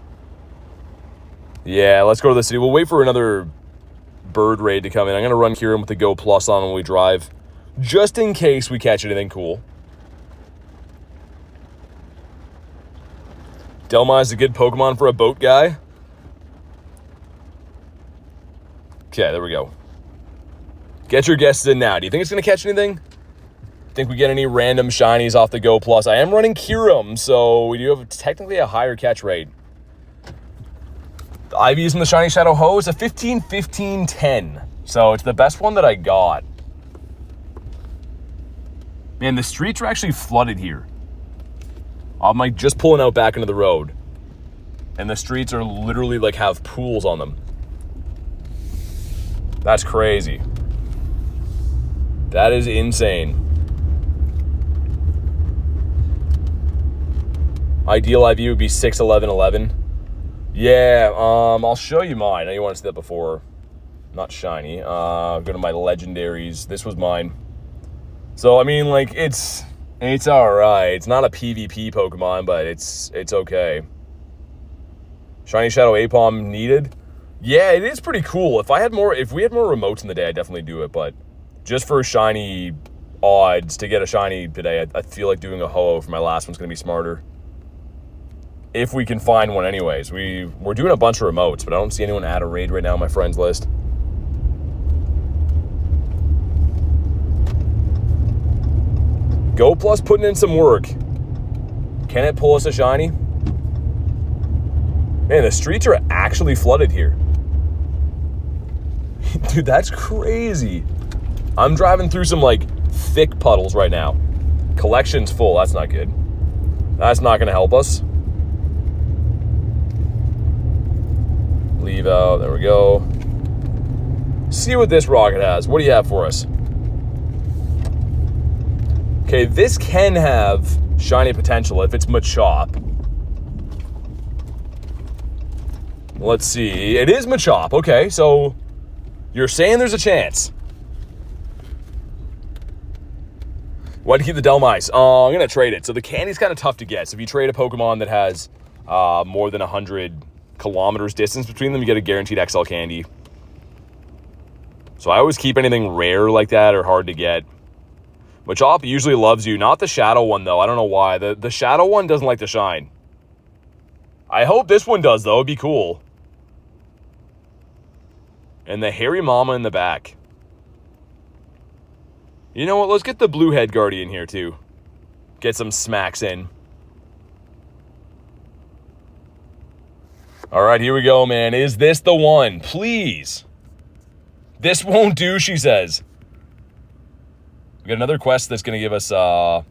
Yeah, let's go to the city. We'll wait for another bird raid to come in. I'm going to run Kieran with the Go Plus on when we drive, just in case we catch anything cool. Delmai is a good Pokemon for a boat guy. Okay, there we go. Get your guesses in now. Do you think it's going to catch anything? Think we get any random shinies off the Go Plus? I am running Kyurem, so we do have technically a higher catch rate. The IVs in the Shiny Shadow Ho is a 15, 15, 10. So it's the best one that I got. Man, the streets are actually flooded here. I'm like just pulling out back into the road. And the streets are literally like have pools on them. That's crazy. That is insane. Ideal IV would be 6, 11, 11. Yeah, I'll show you mine. I know you want to see that before. Not shiny. Go to my legendaries. This was mine. So, I mean, like, it's alright. It's not a PvP Pokemon, but it's okay. Shiny Shadow Apom needed. Yeah, it is pretty cool. If we had more remotes in the day, I'd definitely do it, but just for shiny odds to get a shiny today, I feel like doing a Ho-Oh for my last one's going to be smarter. If we can find one anyways. We're doing a bunch of remotes, but I don't see anyone add a raid right now on my friends list. Go Plus putting in some work. Can it pull us a shiny? Man, the streets are actually flooded here. Dude, that's crazy. I'm driving through some, like, thick puddles right now. Collection's full. That's not good. That's not going to help us. Leave out. There we go. See what this rocket has. What do you have for us? Okay, this can have shiny potential if it's Machop. Let's see. It is Machop. Okay, so you're saying there's a chance. Why'd you keep the Delmice? I'm going to trade it. So the candy's kind of tough to get. So if you trade a Pokemon that has more than 100 kilometers distance between them, you get a guaranteed XL candy. So I always keep anything rare like that or hard to get. Machop usually loves you. Not the Shadow one, though. I don't know why. The Shadow one doesn't like to shine. I hope this one does, though. It'd be cool. And the hairy mama in the back. You know what? Let's get the blue head guardian here, too. Get some smacks in. All right, here we go, man. Is this the one? Please. This won't do, she says. We got another quest that's going to give us a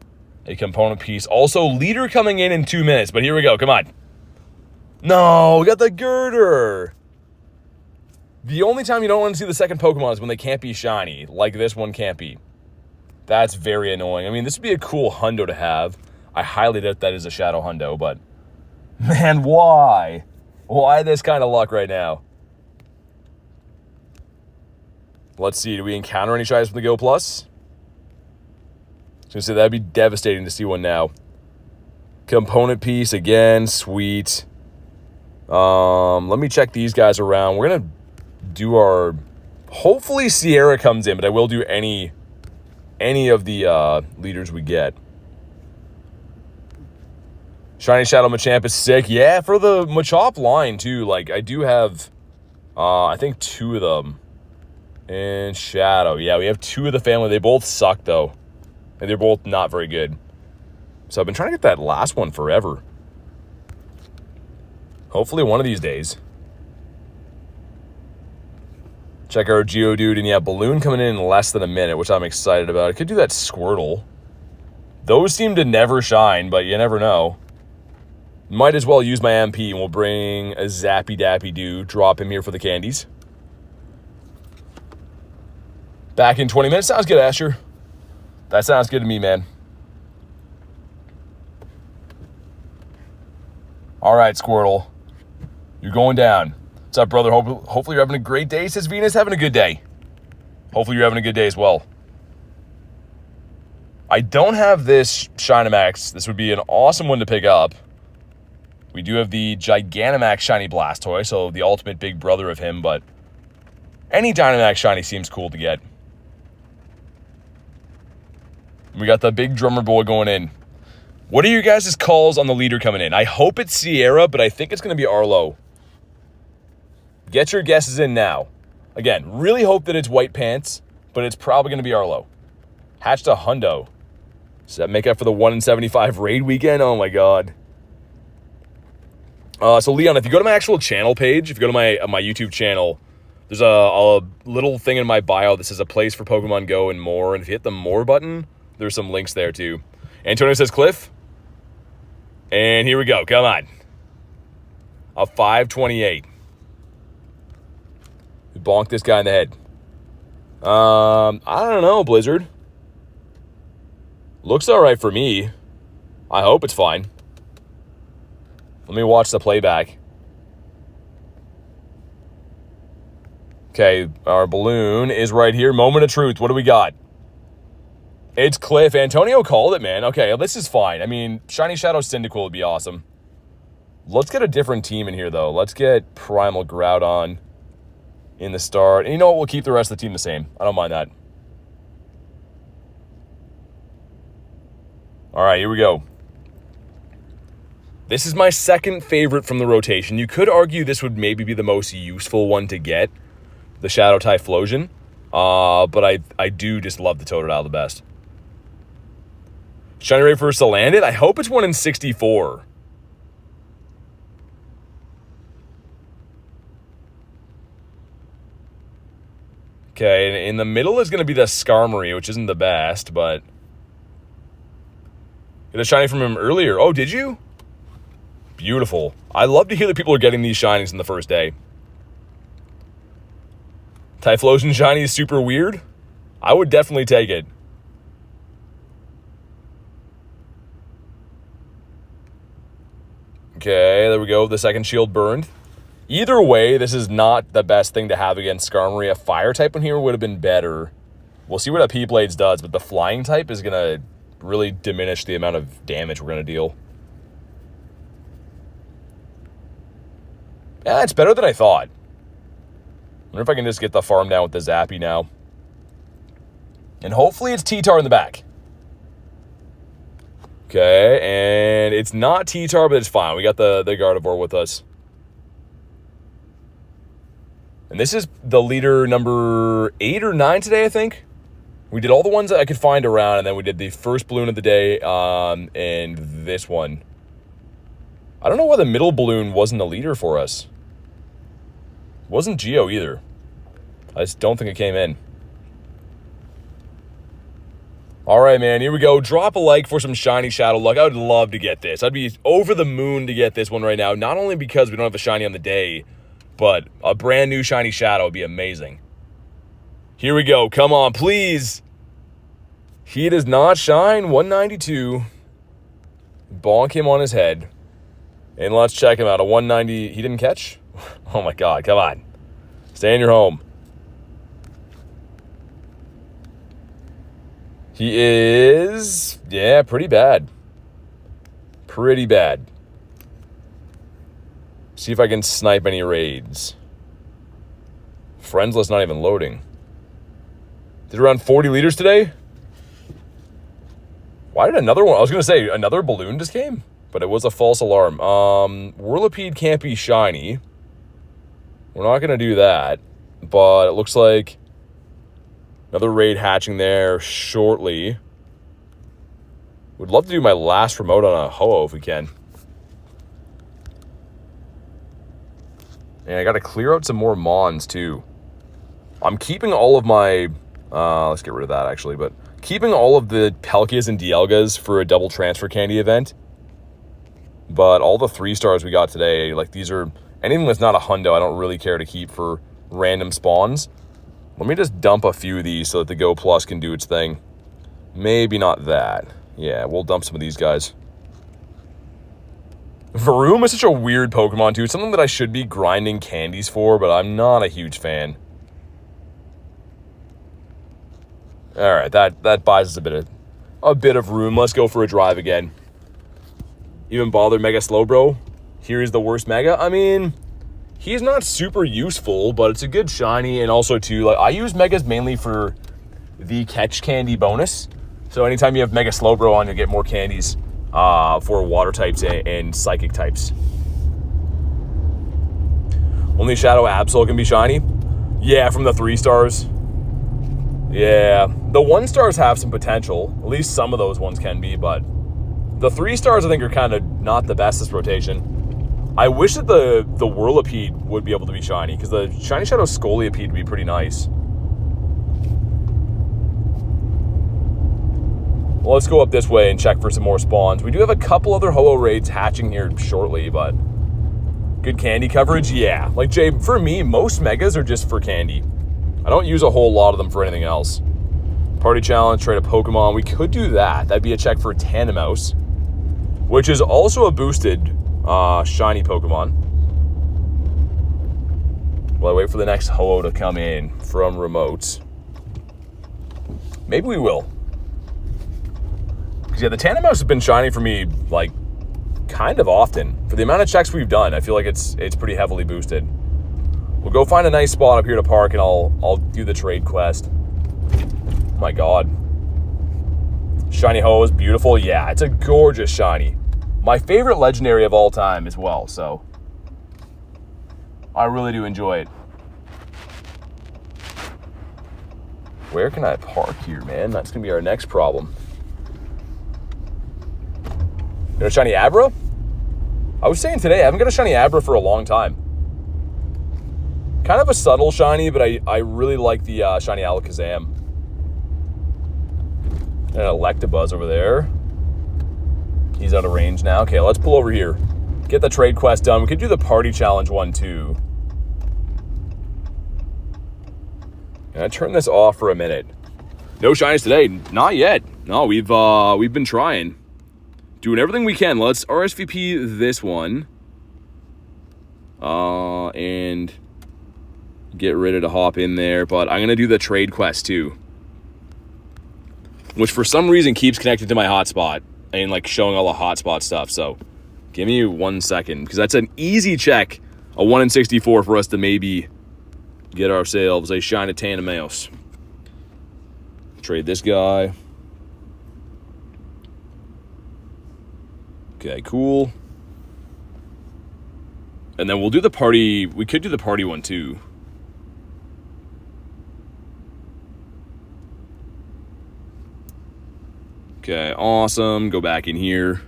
component piece. Also, leader coming in 2 minutes. But here we go. Come on. No, we got the girder. The only time you don't want to see the second Pokemon is when they can't be shiny, like this one can't be. That's very annoying. I mean, this would be a cool hundo to have. I highly doubt that is a Shadow Hundo, but man, why? Why this kind of luck right now? Let's see. Do we encounter any shinies from the Go Plus? I was going to say, that'd be devastating to see one now. Component piece again. Sweet. Let me check these guys around. We're going to do our... Hopefully Sierra comes in, but I will do any of the leaders we get. Shiny Shadow Machamp is sick. Yeah, for the Machop line, too. Like, I do have, I think 2 of them. And Shadow. Yeah, we have 2 of the family. They both suck, though. And they're both not very good. So I've been trying to get that last one forever. Hopefully one of these days. Check our Geodude. And yeah, Balloon coming in less than a minute, which I'm excited about. I could do that Squirtle. Those seem to never shine, but you never know. Might as well use my MP, and we'll bring a Zappy Dappy Doo. Drop him here for the candies. Back in 20 minutes. Sounds good, Asher. That sounds good to me, man. All right, Squirtle. You're going down. What's up, brother? Hopefully you're having a great day, says Venus. Having a good day. Hopefully you're having a good day as well. I don't have this Dynamax. This would be an awesome one to pick up. We do have the Gigantamax Shiny Blastoise, so the ultimate big brother of him, but any Dynamax Shiny seems cool to get. We got the big drummer boy going in. What are your guys' calls on the leader coming in? I hope it's Sierra, but I think it's going to be Arlo. Get your guesses in now. Again, really hope that it's White Pants, but it's probably going to be Arlo. Hatched a hundo. Does that make up for the 1 in 75 raid weekend? Oh my god. So Leon, if you go to my actual channel page, if you go to my YouTube channel, there's a little thing in my bio that says a place for Pokemon Go and more. And if you hit the more button, there's some links there too. Antonio says Cliff. And here we go. Come on. A 528. Bonk this guy in the head. I don't know, Blizzard. Looks all right for me. I hope it's fine. Let me watch the playback. Okay, our balloon is right here. Moment of truth. What do we got? It's Cliff. Antonio called it, man. Okay, this is fine. I mean, Shiny Shadow Cyndaquil would be awesome. Let's get a different team in here, though. Let's get Primal Groudon in the start. And you know what? We'll keep the rest of the team the same. I don't mind that. All right, here we go. This is my second favorite from the rotation. You could argue this would maybe be the most useful one to get, the Shadow Typhlosion. But I do just love the Totodile the best. Shiny Ray first to land it. I hope it's 1 in 64. Okay, in the middle is going to be the Skarmory, which isn't the best, but... Get a shiny from him earlier. Oh, did you? Beautiful. I love to hear that people are getting these shinies in the first day. Typhlosion shiny is super weird. I would definitely take it. Okay, there we go. The second shield burned. Either way, this is not the best thing to have against Skarmory. A fire type in here would have been better. We'll see what a P-Blades does, but the flying type is going to really diminish the amount of damage we're going to deal. Yeah, it's better than I thought. Wonder if I can just get the farm down with the Zappy now. And hopefully it's T-Tar in the back. Okay, and it's not T-Tar, but it's fine. We got the Gardevoir with us. And this is the leader number 8 or 9 today, I think. We did all the ones that I could find around, and then we did the first balloon of the day, and this one. I don't know why the middle balloon wasn't a leader for us. It wasn't Geo either. I just don't think it came in. All right, man, here we go. Drop a like for some shiny Shadow luck. I would love to get this. I'd be over the moon to get this one right now, not only because we don't have a shiny on the day, but a brand new shiny Shadow would be amazing. Here we go. Come on, please. He does not shine. 192. Bonk him on his head. And let's check him out. A 190. He didn't catch? Oh, my God. Come on. Stay in your home. He is... yeah, pretty bad. Pretty bad. See if I can snipe any raids. Friends list not even loading. Did around 40 liters today? Why did another one? I was going to say, another balloon just came. But it was a false alarm. Whirlipede can't be shiny. We're not going to do that. But it looks like another raid hatching there shortly. Would love to do my last remote on a Ho-Oh if we can. And I got to clear out some more Mons too. I'm keeping all of my... let's get rid of that actually. But keeping all of the Palkias and Dialgas for a double transfer candy event. But all the 3-stars we got today, like these are... anything that's not a hundo, I don't really care to keep for random spawns. Let me just dump a few of these so that the Go Plus can do its thing. Maybe not that. Yeah, we'll dump some of these guys. Varoom is such a weird Pokemon too. It's something that I should be grinding candies for, but I'm not a huge fan. Alright, that buys us a bit of room. Let's go for a drive again. Even bother Mega Slowbro? here's the worst mega. I mean, he's not super useful, but it's a good shiny. And also too, like, I use megas mainly for the catch candy bonus. So anytime you have Mega Slowbro on, you'll get more candies for water types and psychic types. Only Shadow Absol can be shiny? Yeah, from the 3 stars. Yeah, the 1 stars have some potential. At least some of those ones can be, but the 3 stars I think are kind of not the best this rotation. I wish that the Whirlipede would be able to be shiny, because the Shiny Shadow Scolipede would be pretty nice. Well, let's go up this way and check for some more spawns. We do have a couple other Ho-Oh raids hatching here shortly, but good candy coverage? Yeah. Like, Jay, for me, most megas are just for candy. I don't use a whole lot of them for anything else. Party challenge, trade a Pokemon. We could do that. That'd be a check for Tanamouse, which is also a boosted shiny Pokemon. While I wait for the next Ho-Oh to come in from remote. Maybe we will. Because, yeah, the Tanamouse has been shiny for me, like, kind of often. For the amount of checks we've done, I feel like it's pretty heavily boosted. We'll go find a nice spot up here to park, and I'll do the trade quest. Oh my god. Shiny Ho-Oh is beautiful. Yeah, it's a gorgeous shiny. My favorite legendary of all time as well, so I really do enjoy it. Where can I park here, man? That's going to be our next problem. You know, shiny Abra? I was saying today, I haven't got a shiny Abra for a long time. Kind of a subtle shiny, but I really like the shiny Alakazam. And an Electabuzz over there. He's out of range now. Okay, let's pull over here. Get the trade quest done. We could do the party challenge one too. Can I turn this off for a minute? No shinies today. Not yet. No, we've been trying. Doing everything we can. Let's RSVP this one. And get ready to hop in there. But I'm going to do the trade quest too. Which for some reason keeps connected to my hotspot. And like showing all the hotspot stuff. So give me 1 second. Because that's an easy check. A 1 in 64 for us to maybe get ourselves a shiny Tanamouse. Trade this guy. Okay, cool. And then we'll do the party. We could do the party one too. Okay, awesome. Go back in here.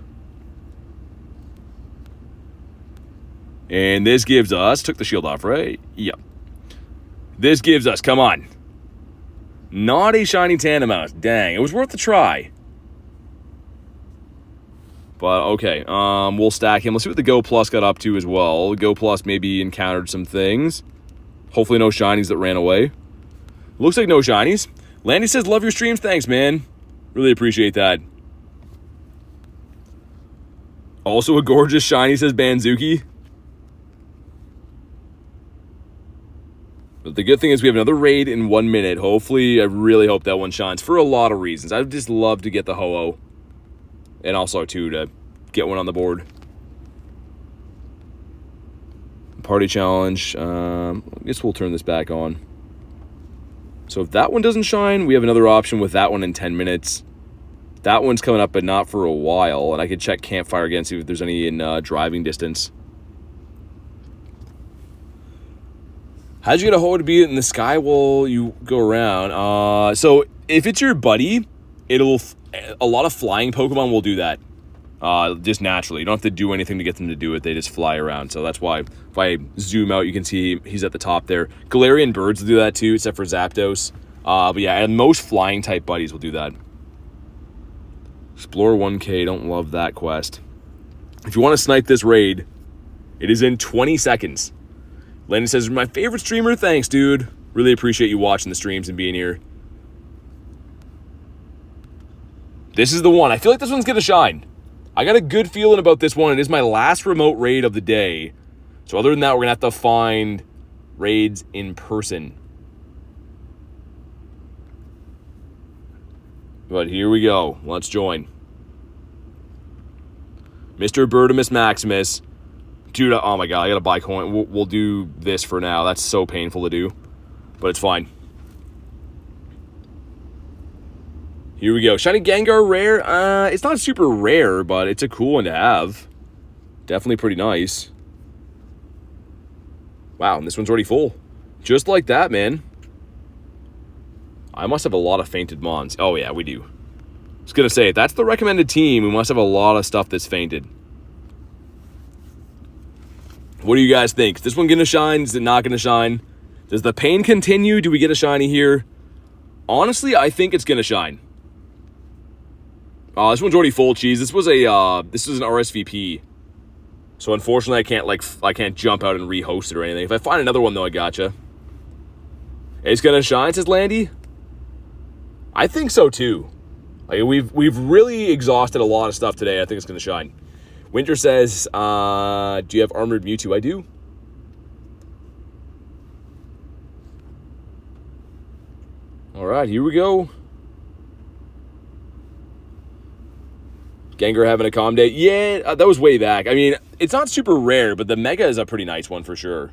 And this gives us, took the shield off, right? Yep. This gives us, come on. Not a shiny Tanamouse. Dang, it was worth a try. But, okay, we'll stack him. Let's see what the Go Plus got up to as well. Go Plus maybe encountered some things. Hopefully no shinies that ran away. Looks like no shinies. Landy says, love your streams. Thanks, man. Really appreciate that. Also a gorgeous shiny, says Banzuki. But the good thing is we have another raid in 1 minute. Hopefully, I really hope that one shines for a lot of reasons. I'd just love to get the Ho-Oh. And also, too, to get one on the board. Party challenge. I guess we'll turn this back on. So if that one doesn't shine, we have another option with that one in 10 minutes. That one's coming up, but not for a while. And I could check Campfire again, see if there's any in driving distance. How'd you get a Ho-Oh to be in the sky while you go around? So if it's your buddy, a lot of flying Pokemon will do that. Just naturally. You don't have to do anything to get them to do it. They just fly around. So that's why if I zoom out, you can see he's at the top there. Galarian birds will do that too, except for Zapdos. But yeah, and most flying type buddies will do that. Explore 1K. Don't love that quest. If you want to snipe this raid, it is in 20 seconds. Landon says, my favorite streamer. Thanks, dude. Really appreciate you watching the streams and being here. This is the one. I feel like this one's going to shine. I got a good feeling about this one. It is my last remote raid of the day. So other than that, we're going to have to find raids in person. But here we go. Let's join. Mr. Birdimus Maximus. Dude, oh my god, I gotta buy coin. We'll do this for now. That's so painful to do, but it's fine. Here we go. Shiny Gengar rare. It's not super rare, but it's a cool one to have. Definitely pretty nice. Wow, and this one's already full. Just like that, man. I must have a lot of fainted mons. Oh yeah, we do. I was gonna say, if that's the recommended team, we must have a lot of stuff that's fainted. What do you guys think? Is this one gonna shine? Is it not gonna shine? Does the pain continue? Do we get a shiny here? Honestly, I think it's gonna shine. This one's already full, cheese. This was an RSVP. So unfortunately, I can't jump out and rehost it or anything. If I find another one though, I gotcha. It's gonna shine, says Landy. I think so too. Like we've really exhausted a lot of stuff today. I think it's gonna shine. Winter says, do you have Armored Mewtwo? I do. All right, here we go. Gengar having a calm day. Yeah, that was way back. I mean, it's not super rare, but the Mega is a pretty nice one for sure.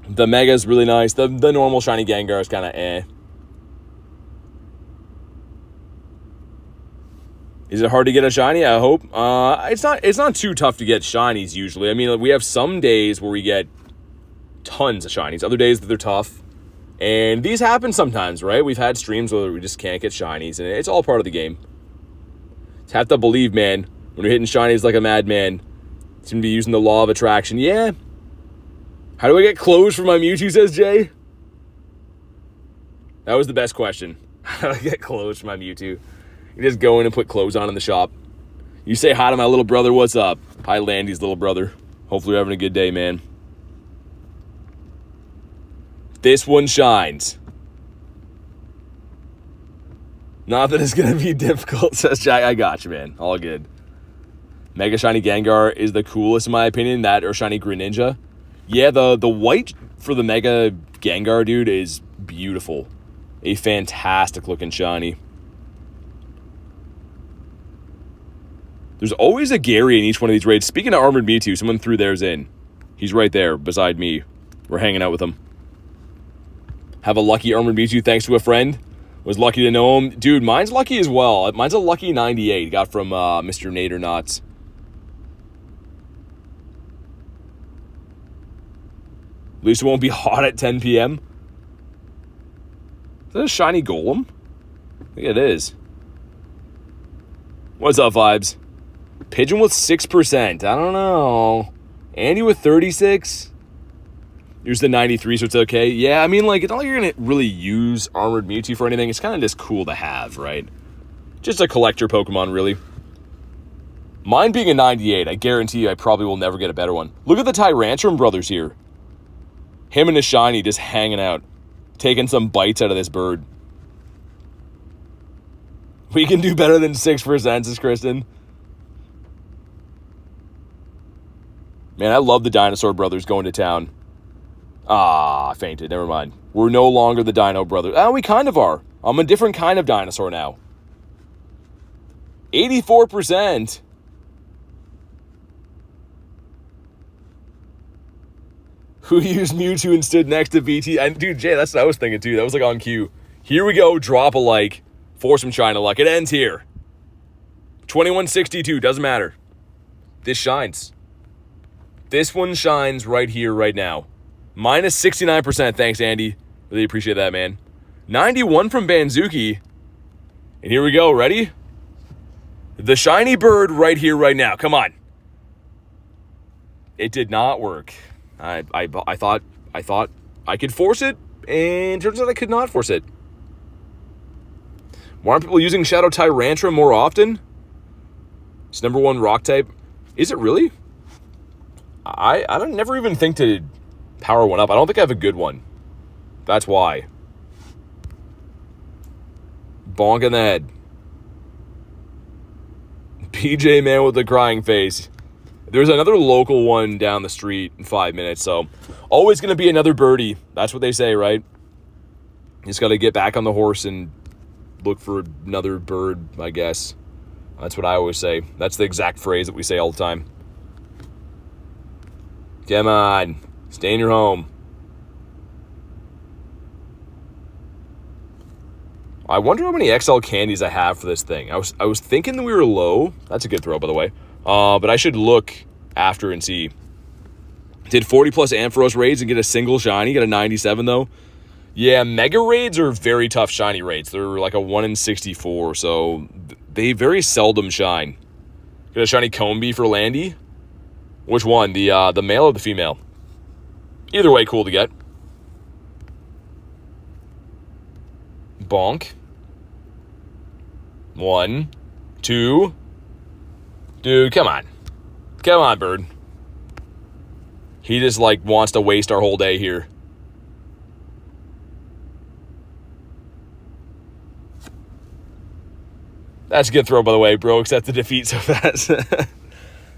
The Mega is really nice. The normal shiny Gengar is kind of eh. Is it hard to get a shiny? I hope. It's not too tough to get shinies usually. I mean, we have some days where we get tons of shinies. Other days that they're tough. And these happen sometimes, right? We've had streams where we just can't get shinies, and it's all part of the game. You have to believe, man, when you're hitting shinies like a madman, it's going to be using the law of attraction. Yeah. How do I get clothes for my Mewtwo, says Jay? That was the best question. How do I get clothes for my Mewtwo? You just go in and put clothes on in the shop. You say hi to my little brother, what's up? Hi, Landy's little brother. Hopefully you're having a good day, man. This one shines. Not that it's going to be difficult, says Jack. I got you, man. All good. Mega Shiny Gengar is the coolest, in my opinion. That or Shiny Greninja. Yeah, the white for the Mega Gengar, dude, is beautiful. A fantastic looking shiny. There's always a Gary in each one of these raids. Speaking of Armored Mewtwo, someone threw theirs in. He's right there beside me. We're hanging out with him. Have a lucky Armored Mewtwo thanks to a friend. Was lucky to know him. Dude, mine's lucky as well. Mine's a lucky 98. Got from Mr. Nader Knots. At least it won't be hot at 10 p.m. Is that a shiny golem? I think it is. What's up, Vibes? Pigeon with 6%. I don't know. Andy with 36. Here's the 93, so it's okay. Yeah, I mean, like, it's not like you're going to really use Armored Mewtwo for anything. It's kind of just cool to have, right? Just a collector Pokemon, really. Mine being a 98, I guarantee you I probably will never get a better one. Look at the Tyrantrum brothers here. Him and his shiny just hanging out. Taking some bites out of this bird. We can do better than 6%, says Kristen. Man, I love the Dinosaur brothers going to town. I fainted. Never mind. We're no longer the Dino brothers. We kind of are. I'm a different kind of dinosaur now. 84%. Who used Mewtwo and stood next to BT? And dude, Jay, that's what I was thinking too. That was like on cue. Here we go. Drop a like for some China luck. It ends here. 2162. Doesn't matter. This shines. This one shines right here, right now. Minus 69%. Thanks, Andy. Really appreciate that, man. 91 from Banzuki. And here we go. Ready? The shiny bird right here, right now. Come on. It did not work. I thought I could force it, and turns out I could not force it. Why aren't people using Shadow Tyrantrum more often? It's #1 rock type. Is it really? I don't never even think to power one up. I don't think I have a good one. That's why. Bonk in the head. PJ man with the crying face. There's another local one down the street in 5 minutes, so always going to be another birdie. That's what they say, right? You just got to get back on the horse and look for another bird, I guess. That's what I always say. That's the exact phrase that we say all the time. Come on. Stay in your home. I wonder how many XL candies I have for this thing. I was thinking that we were low. That's a good throw, by the way. But I should look after and see. Did 40 plus Ampharos raids and get a single shiny. Got a 97 though. Yeah, Mega raids are very tough shiny raids. They're like a 1 in 64, so they very seldom shine. Got a shiny Combee for Landy. Which one? The male or the female? Either way, cool to get. Bonk. 1, 2. Dude, come on. Come on, bird. He just, like, wants to waste our whole day here. That's a good throw, by the way, bro. Accept the defeat so fast.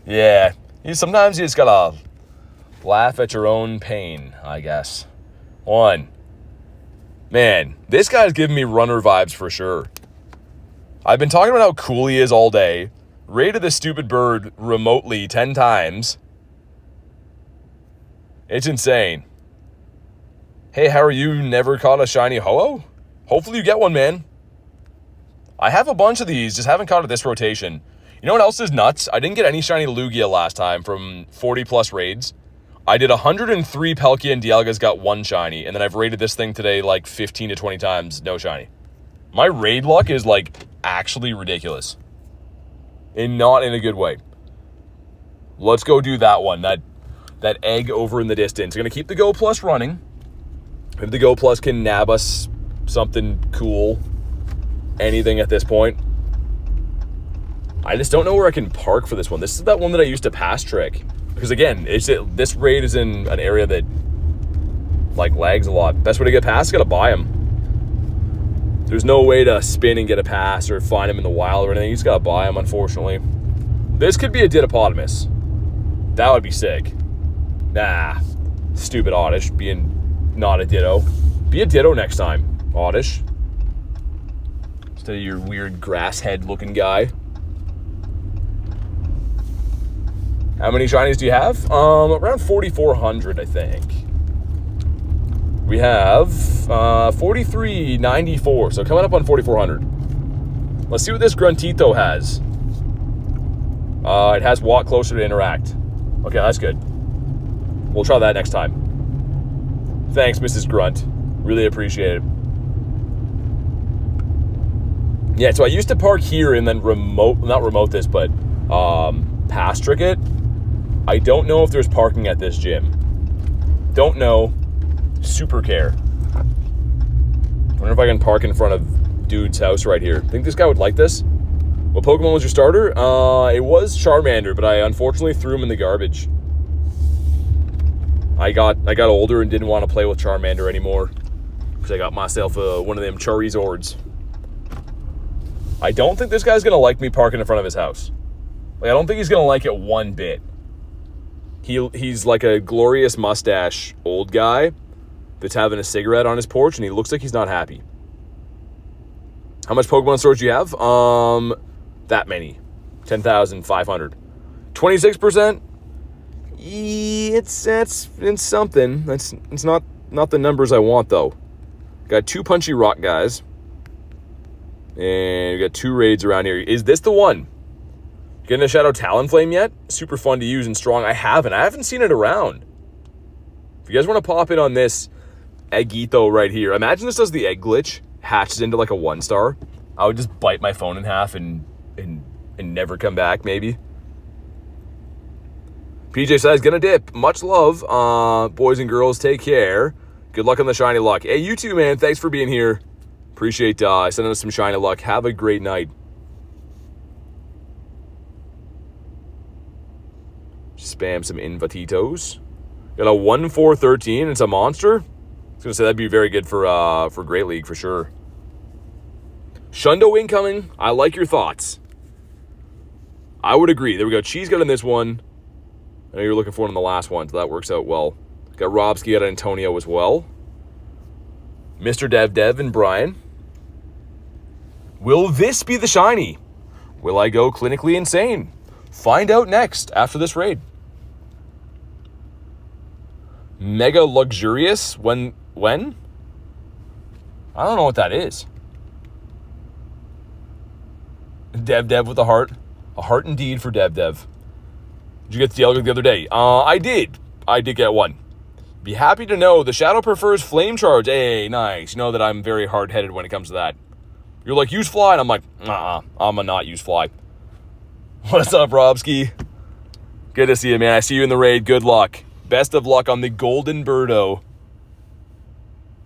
Yeah. Sometimes you just gotta laugh at your own pain, I guess. 1. Man, this guy's giving me runner vibes for sure. I've been talking about how cool he is all day. Raided this stupid bird remotely 10 times. It's insane. Hey, how are you? Never caught a shiny Ho-Oh? Hopefully you get one, man. I have a bunch of these, just haven't caught it this rotation. You know what else is nuts? I didn't get any shiny Lugia last time from 40 plus raids. I did 103 Palkia and Dialga's got 1 shiny, and then I've raided this thing today like 15 to 20 times, no shiny. My raid luck is like actually ridiculous. And not in a good way. Let's go do that one. That egg over in the distance. We're going to keep the Go Plus running. If the Go Plus can nab us something cool, anything at this point. I just don't know where I can park for this one. This is that one that I used to pass trick. Because again, this raid is in an area that like lags a lot. Best way to get past is gotta buy them. There's no way to spin and get a pass or find them in the wild or anything. You just gotta buy them, unfortunately. This could be a Didopotamus. That would be sick. Nah. Stupid Oddish being not a Ditto. Be a Ditto next time, Oddish. Instead of your weird grass head looking guy. How many shinies do you have? Around 4,400, I think. We have 4,394, so coming up on 4,400. Let's see what this Gruntito has. It has walk closer to interact. Okay, that's good. We'll try that next time. Thanks, Mrs. Grunt. Really appreciate it. Yeah, so I used to park here and then not remote this, but pass trick it. I don't know if there's parking at this gym. Don't know. Super care. Wonder if I can park in front of dude's house right here. Think this guy would like this? What Pokemon was your starter? It was Charmander, but I unfortunately threw him in the garbage. I got older and didn't want to play with Charmander anymore because I got myself one of them Charizards. I don't think this guy's gonna like me parking in front of his house. Like, I don't think he's gonna like it one bit. He's like a glorious mustache old guy that's having a cigarette on his porch, and he looks like he's not happy. How much Pokemon storage do you have? That many. 10,500. 26%? It's something. It's not the numbers I want, though. Got 2 punchy rock guys. And we got 2 raids around here. Is this the one? Getting a Shadow Talonflame yet? Super fun to use and strong. I haven't seen it around. If you guys want to pop in on this Eggito right here. Imagine this does the egg glitch. Hatches into like a 1-star. I would just bite my phone in half and never come back, maybe. PJ says, gonna dip. Much love. Boys and girls, take care. Good luck on the shiny luck. Hey, you too, man. Thanks for being here. Appreciate sending us some shiny luck. Have a great night. Spam some Invatitos. Got a 1-4-13. It's a monster. I was gonna say that'd be very good for Great League for sure. Shundo incoming. I like your thoughts. I would agree. There we go. Cheese got in this one. I know you were looking for it in the last one, so that works out well. Got Robski, got Antonio as well. Mr. Dev and Brian. Will this be the shiny? Will I go clinically insane? Find out next after this raid. Mega luxurious? When? I don't know what that is. Dev with a heart. A heart indeed for Dev. Did you get the Dialga the other day? I did. I did get one. Be happy to know the Shadow prefers Flame Charge. Hey, nice. You know that I'm very hard-headed when it comes to that. You're like, use Fly, and I'm like, I'm a not use Fly. What's up, Robski? Good to see you, man. I see you in the raid. Good luck. Best of luck on the Golden Birdo.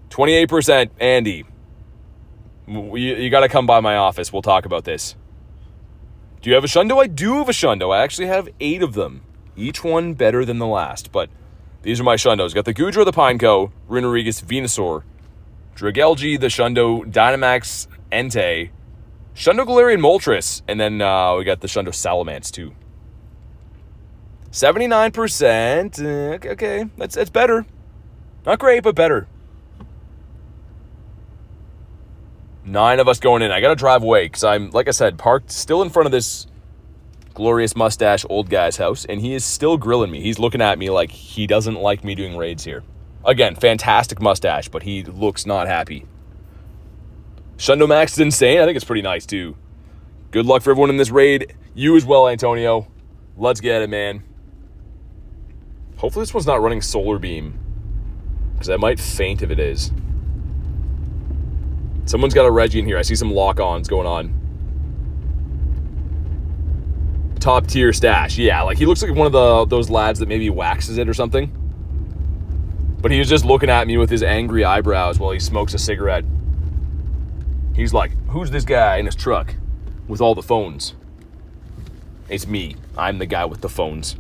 28%, Andy. You got to come by my office. We'll talk about this. Do you have a Shundo? I do have a Shundo. I actually have 8 of them. Each one better than the last, but these are my Shundos. Got the Goodra, the Pineco, Runerigus, Venusaur, Dragalge, the Shundo, Dynamax, Entei, Shundo Galarian Moltres, and then we got the Shundo Salamence too. 79%. Okay, that's better. Not great, but better. 9 of us going in. I gotta drive away because I'm, like I said, parked still in front of this glorious mustache old guy's house, and he is still grilling me. He's looking at me like he doesn't like me doing raids here. Again, fantastic mustache, but he looks not happy. Shundo Max is insane. I think it's pretty nice too. Good luck for everyone in this raid. You as well, Antonio. Let's get it, man. Hopefully this one's not running Solar Beam, because I might faint if it is. Someone's got a Reggie in here. I see some lock-ons going on. Top tier stash. Yeah, like he looks like one of those lads that maybe waxes it or something. But he was just looking at me with his angry eyebrows while he smokes a cigarette. He's like, who's this guy in his truck with all the phones? It's me. I'm the guy with the phones.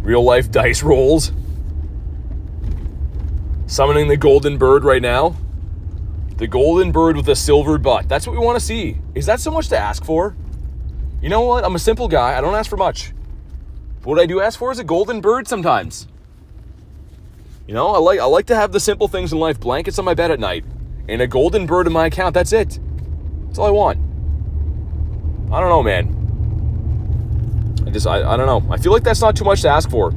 Real life dice rolls. Summoning the Golden Bird right now. The Golden Bird with a silver butt. That's what we want to see. Is that so much to ask for? You know what? I'm a simple guy. I don't ask for much. But what I do ask for is a Golden Bird sometimes. You know, I like to have the simple things in life. Blankets on my bed at night. And a Golden Bird in my account. That's it. That's all I want. I don't know, man. I don't know. I feel like that's not too much to ask for.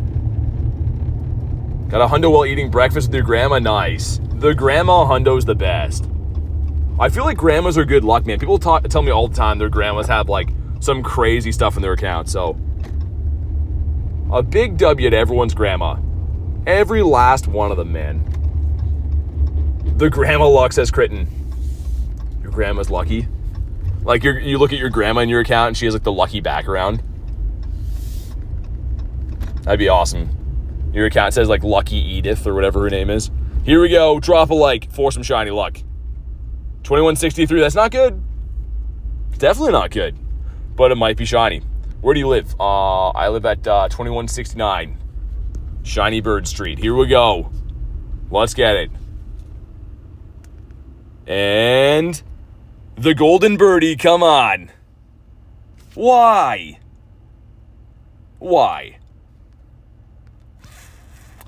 Got a hundo while eating breakfast with your grandma? Nice. The grandma hundo's the best. I feel like grandmas are good luck, man. People tell me all the time their grandmas have, like, some crazy stuff in their account, so. A big W to everyone's grandma. Every last one of them, man. The grandma luck, says Critten. Your grandma's lucky? Like, you look at your grandma in your account and she has, like, the lucky background. That'd be awesome. Your account says, like, Lucky Edith or whatever her name is. Here we go. Drop a like for some shiny luck. 2163. That's not good. Definitely not good. But it might be shiny. Where do you live? I live at 2169 Shiny Bird Street. Here we go. Let's get it. And the Golden Birdie. Come on. Why? Why?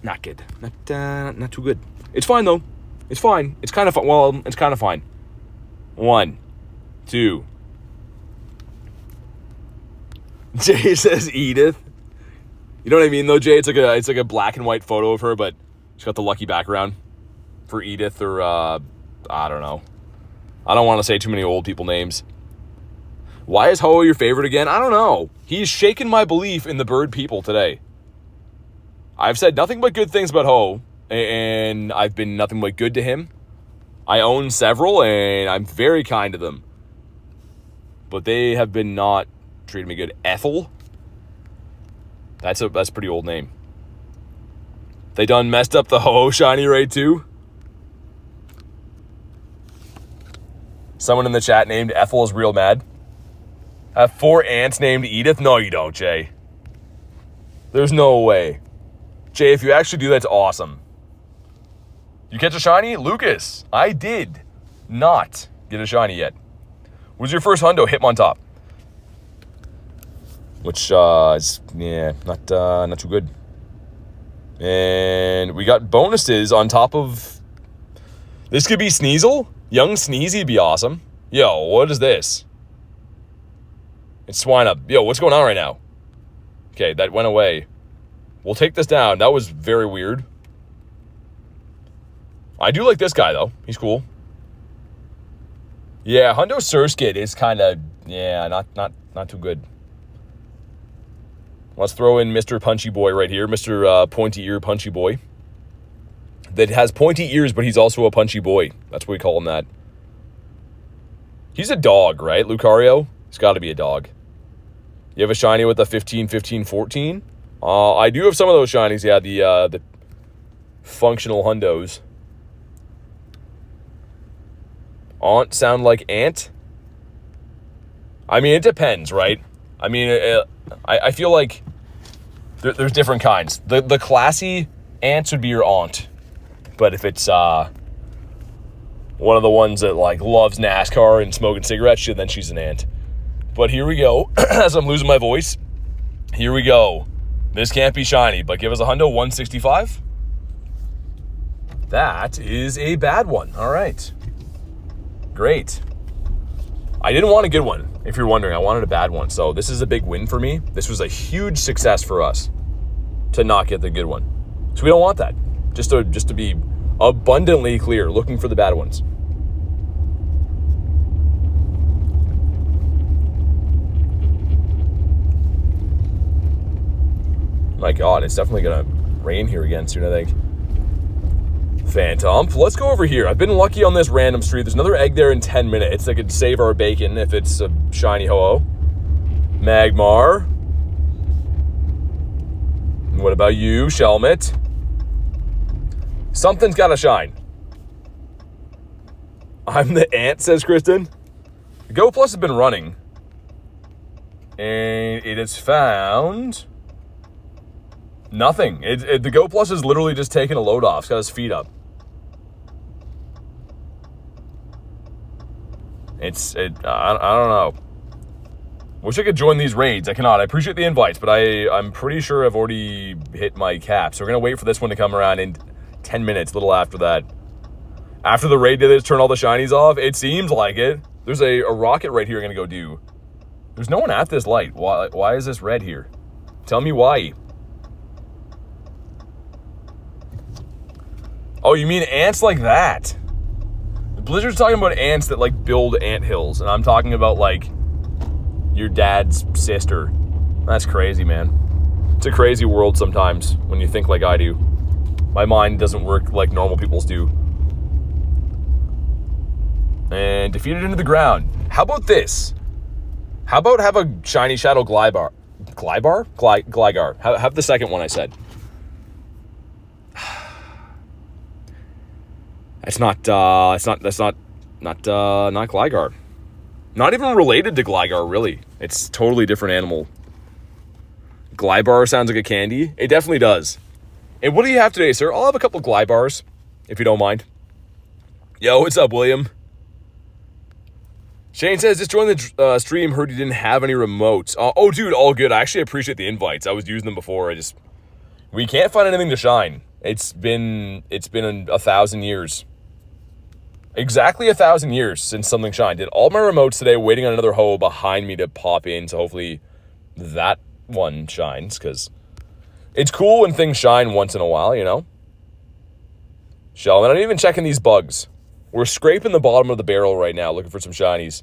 Not good. Not too good. It's fine, though. It's fine. It's kind of fun. Well, it's kind of fine. 1, 2. Jay says Edith. You know what I mean, though, Jay? It's like a black and white photo of her, but she's got the lucky background for Edith or, I don't know. I don't want to say too many old people names. Why is Ho your favorite again? I don't know. He's shaken my belief in the bird people today. I've said nothing but good things about Ho, and I've been nothing but good to him. I own several, and I'm very kind to them. But they have been not treating me good. Ethel? That's a pretty old name. They done messed up the Ho shiny raid too? Someone in the chat named Ethel is real mad. I have 4 aunts named Edith? No, you don't, Jay. There's no way. Jay, if you actually do, that's awesome. You catch a shiny? Lucas, I did not get a shiny yet. Was your first hundo Hitmontop? Which is, yeah, not too good. And we got bonuses on top of... This could be Sneasel? Young Sneezy'd be awesome. Yo, what is this? It's Swine Up. Yo, what's going on right now? Okay, that went away. We'll take this down. That was very weird. I do like this guy, though. He's cool. Yeah, Hundo Surskit is kind of, not too good. Let's throw in Mr. Punchy Boy right here. Mr. Pointy Ear Punchy Boy. That has pointy ears, but he's also a punchy boy. That's what we call him that. He's a dog, right, Lucario? He's got to be a dog. You have a shiny with a 15, 15, 14? I do have some of those shinies, yeah, the functional hundos. Aunt sound like ant? I mean, it depends, right? I mean, I feel like there's different kinds. The classy ants would be your aunt. But if it's one of the ones that, like, loves NASCAR and smoking cigarettes, then she's an ant. But here we go. As I'm losing my voice, here we go. This can't be shiny, but give us a hundo 165. That is a bad one. All right. Great. I didn't want a good one, if you're wondering. I wanted a bad one. So this is a big win for me. This was a huge success for us to not get the good one. So we don't want that. Just to be abundantly clear, looking for the bad ones. My God, it's definitely gonna rain here again soon, I think. Phantom. Let's go over here. I've been lucky on this random street. There's another egg there in 10 minutes that could save our bacon if it's a shiny Ho-Oh. Magmar. What about you, Shelmet? Something's got to shine. I'm the ant, says Kristen. Go Plus has been running. And it has found nothing. The Go Plus is literally just taking a load off. It's got his feet up. I don't know. Wish I could join these raids. I cannot. I appreciate the invites, but I'm pretty sure I've already hit my cap. So we're going to wait for this one to come around in 10 minutes, a little after that. After the raid, did they just turn all the shinies off? It seems like it. There's a rocket right here I'm going to go do. There's no one at this light. Why is this red here? Tell me why. Oh, you mean ants like that? Blizzard's talking about ants that, like, build ant hills, and I'm talking about, like, your dad's sister. That's crazy, man. It's a crazy world sometimes when you think like I do. My mind doesn't work like normal people's do. And defeated into the ground. How about this? How about have a shiny Shadow Glibar? Gligar. Have the second one I said. That's not Gligar. Not even related to Gligar, really. It's a totally different animal. Glibar sounds like a candy. It definitely does. And what do you have today, sir? I'll have a couple Glibars, if you don't mind. Yo, what's up, William? Shane says, just joined the stream. Heard you didn't have any remotes. Oh, dude, all good. I actually appreciate the invites. I was using them before. We can't find anything to shine. It's been 1,000 years. Exactly 1,000 years since something shined. Did all my remotes today, waiting on another hoe behind me to pop in, so hopefully that one shines, because it's cool when things shine once in a while, you know? Shelman, I'm not even checking these bugs. We're scraping the bottom of the barrel right now, looking for some shinies.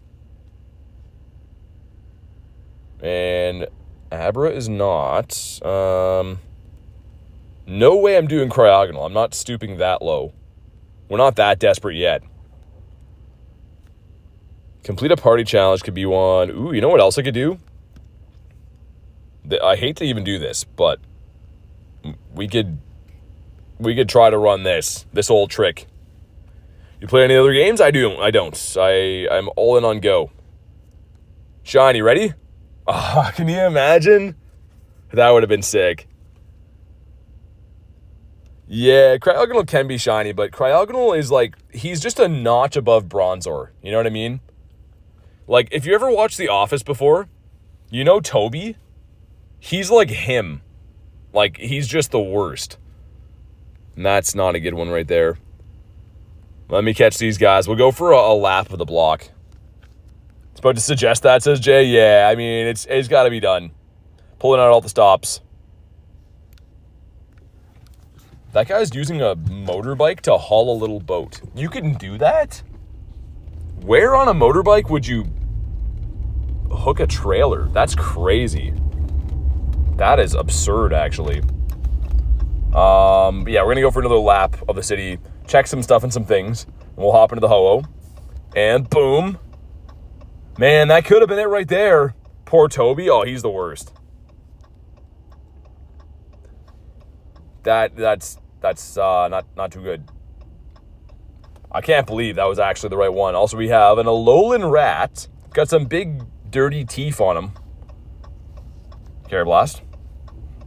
And Abra is not. No way I'm doing Cryogonal. I'm not stooping that low. We're not that desperate yet. Complete a party challenge could be one. Ooh, you know what else I could do? I hate to even do this, but we could try to run this old trick. You play any other games? I don't. I'm all in on Go. Shiny, ready? Oh, can you imagine? That would have been sick. Yeah, Cryogonal can be shiny, but Cryogonal is like, he's just a notch above Bronzor. You know what I mean? Like, if you ever watched The Office before, you know Toby? He's like him. Like, he's just the worst. And that's not a good one right there. Let me catch these guys. We'll go for a lap of the block. It's about to suggest that, says Jay. Yeah, I mean, it's got to be done. Pulling out all the stops. That guy's using a motorbike to haul a little boat. You can do that? Where on a motorbike would you hook a trailer? That's crazy. That is absurd, actually. Yeah, we're gonna go for another lap of the city, check some stuff and some things, and we'll hop into the Ho-Oh. And boom. Man, that could have been it right there. Poor Toby. Oh, he's the worst. That's not too good. I can't believe that was actually the right one. Also, we have an Alolan rat. Got some big dirty teeth on him. Blast.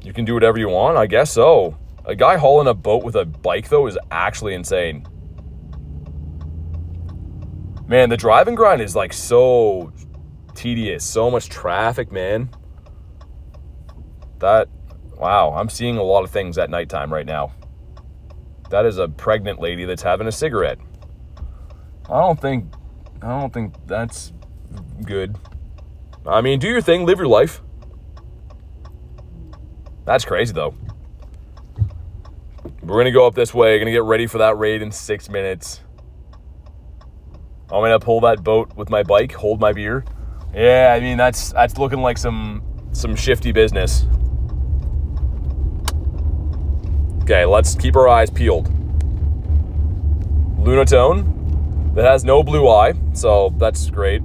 You can do whatever you want, I guess so. A guy hauling a boat with a bike, though, is actually insane. Man, the driving grind is like so tedious. So much traffic, man. Wow, I'm seeing a lot of things at nighttime right now. That is a pregnant lady that's having a cigarette. I don't think that's good. I mean, do your thing, live your life. That's crazy, though. We're going to go up this way. Going to get ready for that raid in 6 minutes. I'm going to pull that boat with my bike, hold my beer. Yeah, I mean, that's looking like some shifty business. Okay, let's keep our eyes peeled. Lunatone that has no blue eye, so that's great.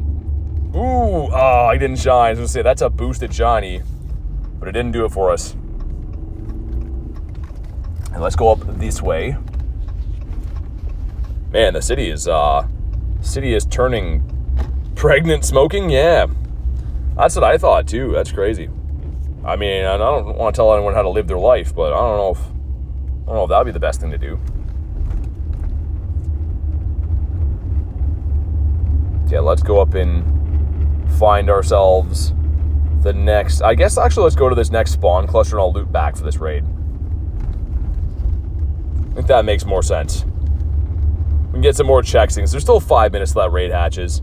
Ooh, I didn't shine. I was going to say, that's a boosted shiny, but it didn't do it for us. And let's go up this way. Man, the city is turning pregnant smoking. Yeah, that's what I thought too. That's crazy. I mean, I don't want to tell anyone how to live their life, but I don't know if that would be the best thing to do. Yeah, let's go up and find ourselves the next... I guess actually let's go to this next spawn cluster and I'll loop back for this raid. I think that makes more sense. We can get some more checks things. There's still 5 minutes till that raid hatches.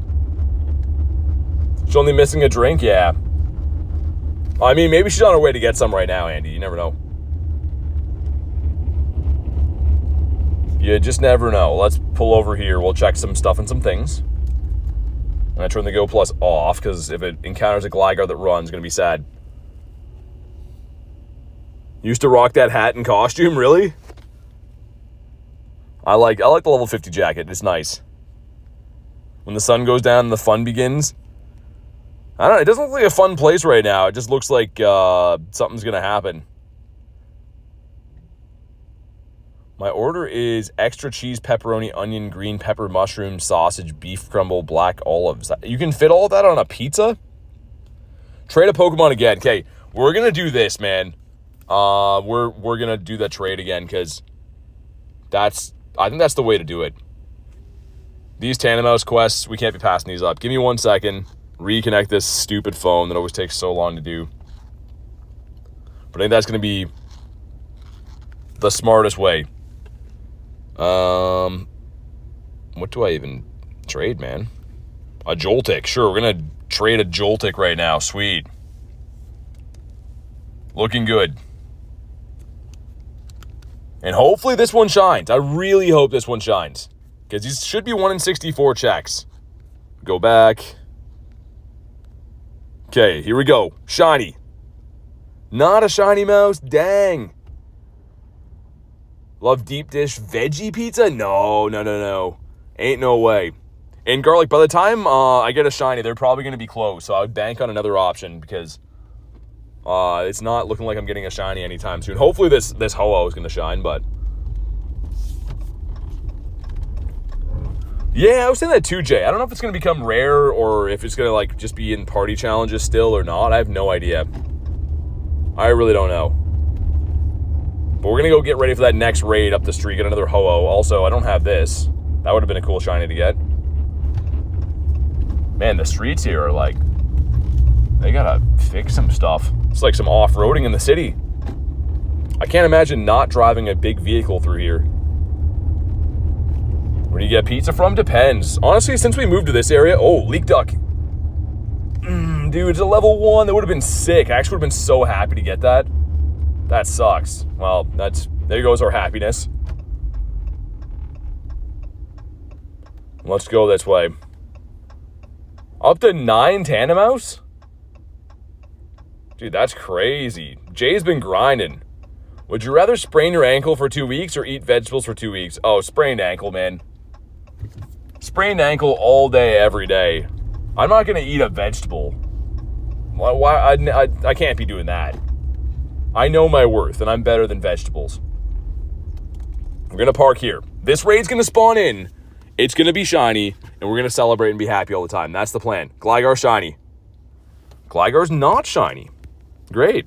She's only missing a drink? Yeah. I mean, maybe she's on her way to get some right now, Andy. You never know. You just never know. Let's pull over here. We'll check some stuff and some things. And I turn the Go Plus off, because if it encounters a Gligar that runs, it's going to be sad. Used to rock that hat and costume, really? I like the level 50 jacket. It's nice. When the sun goes down and the fun begins. I don't know. It doesn't look like a fun place right now. It just looks like something's going to happen. My order is extra cheese, pepperoni, onion, green pepper, mushroom, sausage, beef crumble, black olives. You can fit all of that on a pizza? Trade a Pokemon again. Okay, we're going to do this, man. We're going to do that trade again, because I think that's the way to do it. These Tandemaus quests, we can't be passing these up. Give me 1 second. Reconnect this stupid phone that always takes so long to do. But I think that's going to be the smartest way. What do I even trade, man? A Joltik. Sure, we're going to trade a Joltik right now. Sweet. Looking good. And hopefully this one shines. I really hope this one shines. Because these should be 1 in 64 checks. Go back. Okay, here we go. Shiny. Not a shiny mouse. Dang. Love deep dish veggie pizza? No. Ain't no way. And garlic, by the time I get a shiny, they're probably going to be closed. So I would bank on another option, because it's not looking like I'm getting a shiny anytime soon. Hopefully this Ho-Oh is going to shine, but... Yeah, I was saying that too, Jay. I don't know if it's going to become rare or if it's going to like just be in party challenges still or not. I have no idea. I really don't know. But we're going to go get ready for that next raid up the street, get another Ho-Oh. Also, I don't have this. That would have been a cool shiny to get. Man, the streets here are like... They gotta fix some stuff. It's like some off-roading in the city. I can't imagine not driving a big vehicle through here. Where do you get pizza from? Depends. Honestly, since we moved to this area... Oh, leek duck. dude, it's a level 1. That would have been sick. I actually would have been so happy to get that. That sucks. Well, there goes our happiness. Let's go this way. Up to 9 Tandemaus? Dude, that's crazy. Jay's been grinding. Would you rather sprain your ankle for 2 weeks or eat vegetables for 2 weeks? Oh, sprained ankle, man. Sprained ankle all day, every day. I'm not going to eat a vegetable. Why? I can't be doing that. I know my worth, and I'm better than vegetables. We're going to park here. This raid's going to spawn in. It's going to be shiny, and we're going to celebrate and be happy all the time. That's the plan. Gligar shiny. Gligar's not shiny. Great.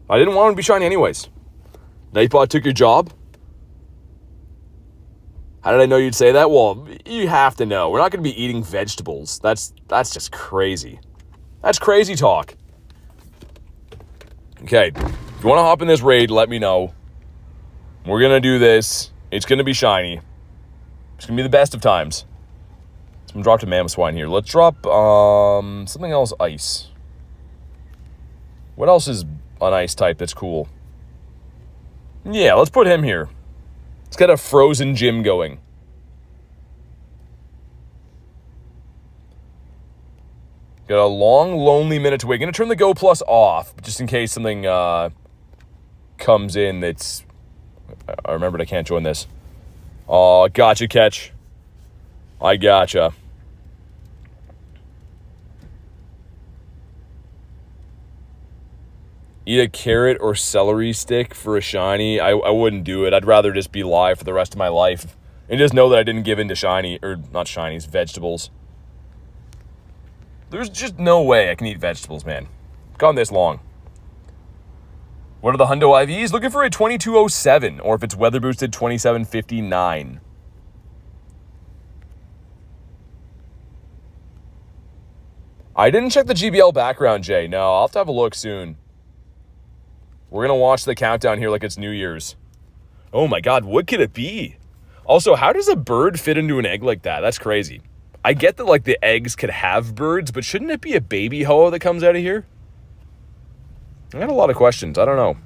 I didn't want him to be shiny anyways. Nightbot took your job? How did I know you'd say that? Well, you have to know. We're not going to be eating vegetables. That's just crazy. That's crazy talk. Okay. If you want to hop in this raid, let me know. We're going to do this. It's going to be shiny. It's going to be the best of times. So I'm going to drop to Mammoth Swine here. Let's drop something else ice. What else is an ice type that's cool? Yeah, let's put him here. Let's get a frozen gym going. Got a long, lonely minute to wait. Gonna turn the Go Plus off, just in case something comes in that's... I remembered I can't join this. Oh, gotcha, catch. I gotcha. Eat a carrot or celery stick for a shiny. I wouldn't do it. I'd rather just be live for the rest of my life. And just know that I didn't give in to shiny, or not shinies, vegetables. There's just no way I can eat vegetables, man. Gone this long. What are the Hundo IVs? Looking for a 2207, or if it's weather boosted, 2759. I didn't check the GBL background, Jay. No, I'll have to have a look soon. We're going to watch the countdown here like it's New Year's. Oh my God, what could it be? Also, how does a bird fit into an egg like that? That's crazy. I get that like the eggs could have birds, but shouldn't it be a baby hoa that comes out of here? I got a lot of questions. I don't know.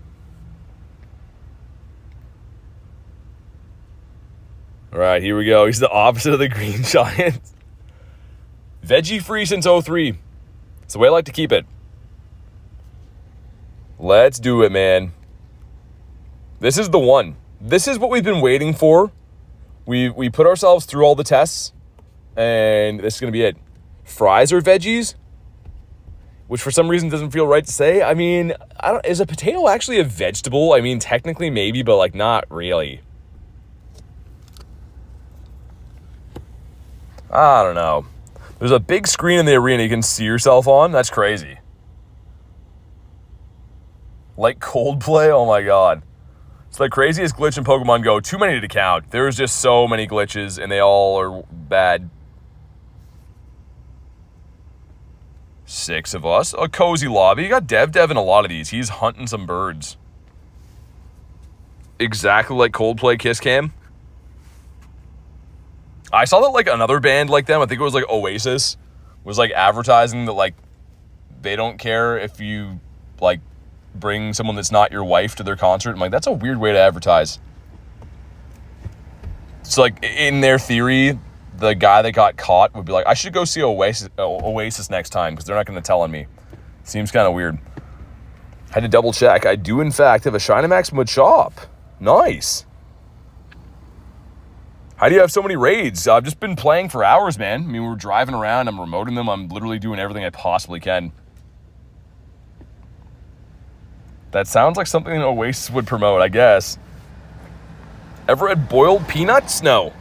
All right, here we go. He's the opposite of the green giant. Veggie free since 03. It's the way I like to keep it. Let's do it, man. This is the one. This is what we've been waiting for. We put ourselves through all the tests, and this is going to be it. Fries or veggies? Which for some reason doesn't feel right to say. I mean, is a potato actually a vegetable? I mean, technically maybe, but like not really. I don't know. There's a big screen in the arena you can see yourself on. That's crazy. Like Coldplay? Oh my God. It's the craziest glitch in Pokemon Go. Too many to count. There's just so many glitches, and they all are bad. 6 of us. A cozy lobby. You got Dev in a lot of these. He's hunting some birds. Exactly like Coldplay Kiss Cam. I saw that like another band like them, I think it was like Oasis, was like advertising that like they don't care if you like bring someone that's not your wife to their concert. I'm like, that's a weird way to advertise. It's like in their theory, the guy that got caught would be like, I should go see Oasis next time because they're not going to tell on me. Seems kind of weird. Had to double check. I do in fact have a Shinamax Machop. Nice. How do you have so many raids? I've just been playing for hours, man. I mean, we're driving around. I'm remoting them. I'm literally doing everything I possibly can. That sounds like something Oasis would promote, I guess. Ever had boiled peanuts? No.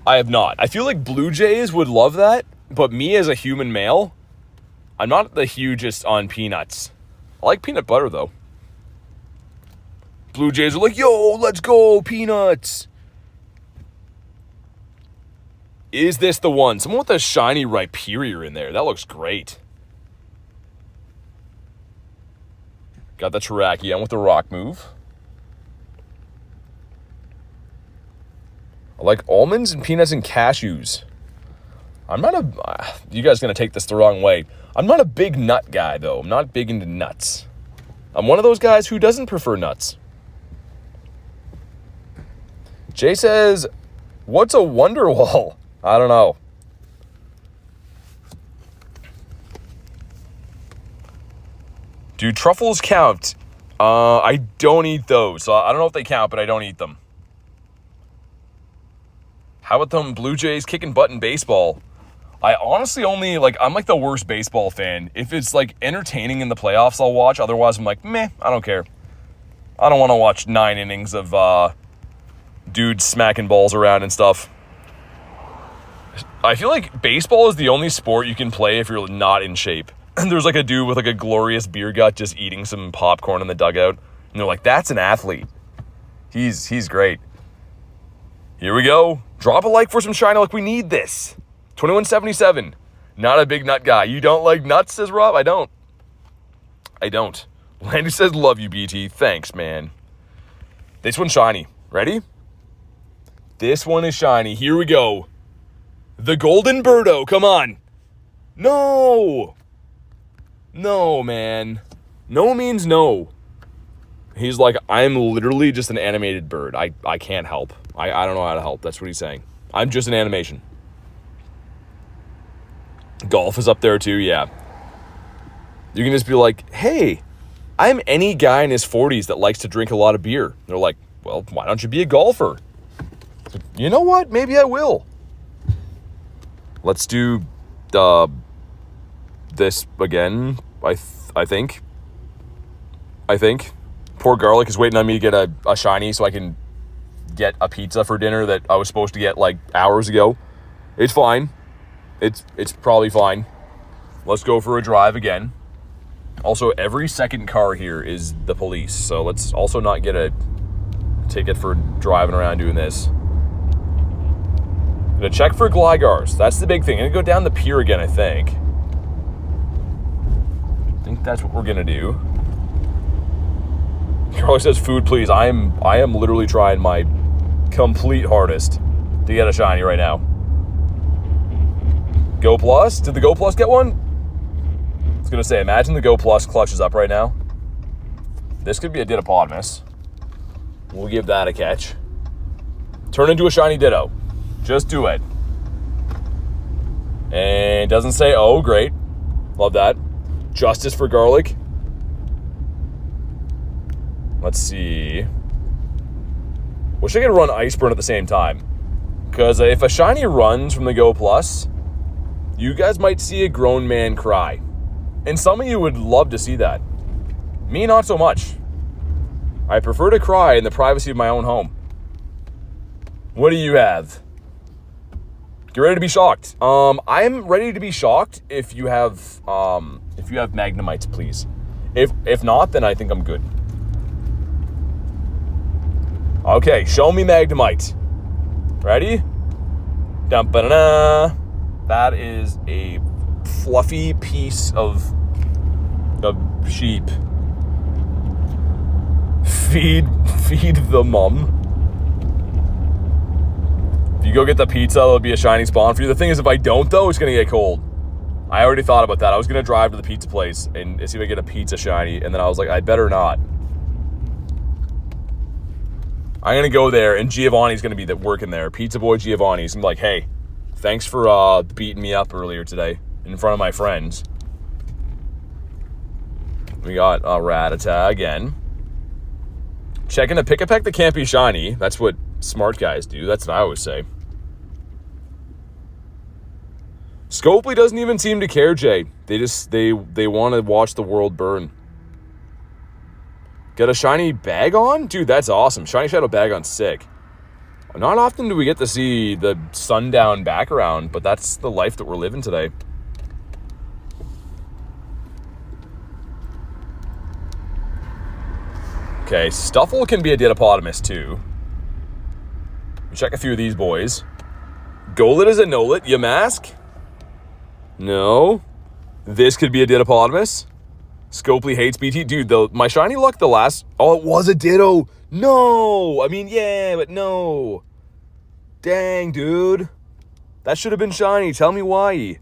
I have not. I feel like Blue Jays would love that, but me as a human male, I'm not the hugest on peanuts. I like peanut butter, though. Blue Jays are like, yo, let's go, peanuts. Is this the one? Someone with a shiny Rhyperior in there. That looks great. Got the Terrakion with the rock move. I like almonds and peanuts and cashews. I'm not you guys are going to take this the wrong way. I'm not a big nut guy, though. I'm not big into nuts. I'm one of those guys who doesn't prefer nuts. Jay says, what's a Wonderwall? I don't know. Do truffles count? I don't eat those. So I don't know if they count, but I don't eat them. How about them Blue Jays kicking butt in baseball? I honestly only, I'm like the worst baseball fan. If it's, entertaining in the playoffs, I'll watch. Otherwise, I'm like, meh, I don't care. I don't want to watch 9 innings of dudes smacking balls around and stuff. I feel like baseball is the only sport you can play if you're not in shape. There's a dude with a glorious beer gut just eating some popcorn in the dugout. And they're like, that's an athlete. He's great. Here we go. Drop a like for some shiny. We need this. 2177. Not a big nut guy. You don't like nuts, says Rob? I don't. Landy says, love you, BT. Thanks, man. This one's shiny. Ready? This one is shiny. Here we go. The Golden Birdo. Come on. No. No, man. No means no. He's like, I'm literally just an animated bird. I can't help. I don't know how to help. That's what he's saying. I'm just an animation. Golf is up there too, yeah. You can just be like, hey, I'm any guy in his 40s that likes to drink a lot of beer. They're like, well, why don't you be a golfer? So, you know what? Maybe I will. Let's do this again, I think. Poor Garlic is waiting on me to get a shiny so I can get a pizza for dinner that I was supposed to get hours ago. It's fine. It's probably fine. Let's go for a drive again. Also, every second car here is the police, so let's also not get a ticket for driving around doing this. Gonna check for Glygars. That's the big thing. Gonna go down the pier again, I think. I think that's what we're gonna do. Carly says, food, please. I am literally trying my complete hardest to get a shiny right now. Go Plus? Did the Go Plus get one? I was gonna say, imagine the Go Plus clutches up right now. This could be a Dittopotamus. We'll give that a catch. Turn into a shiny Ditto. Just do it. And doesn't say, oh, great. Love that. Justice for Garlic. Let's see. Wish I could run Ice Burn at the same time. Because if a shiny runs from the Go Plus, you guys might see a grown man cry. And some of you would love to see that. Me, not so much. I prefer to cry in the privacy of my own home. What do you have? Get ready to be shocked. I'm ready to be shocked if you have Magnemites, please. If not, then I think I'm good. Okay, show me Magnemite. Ready? Dum-ba-da-da. That is a fluffy piece of sheep. Feed the mum. If you go get the pizza, there'll be a shiny spawn for you. The thing is, if I don't, though, it's going to get cold. I already thought about that. I was going to drive to the pizza place and see if I get a pizza shiny, and then I was like, I better not. I'm going to go there, and Giovanni's going to be working there. Pizza boy Giovanni's going to be like, hey, thanks for beating me up earlier today in front of my friends. We got a Rattata again. Checking a Pick-a-Peck that can't be shiny. That's what smart guys do. That's what I always say. Scopely doesn't even seem to care, Jay. They want to watch the world burn. Got a shiny Bagon? Dude, that's awesome. Shiny Shadow Bagon's sick. Not often do we get to see the sundown background, but that's the life that we're living today. Okay, Stuffle can be a Dittopotamus too. We check a few of these boys. Golett is a Nolet. Yamask? No. This could be a Dittopotamus. Scopely hates BT. Dude, my shiny luck the last... Oh, it was a Ditto. No. I mean, yeah, but no. Dang, dude. That should have been shiny. Tell me why.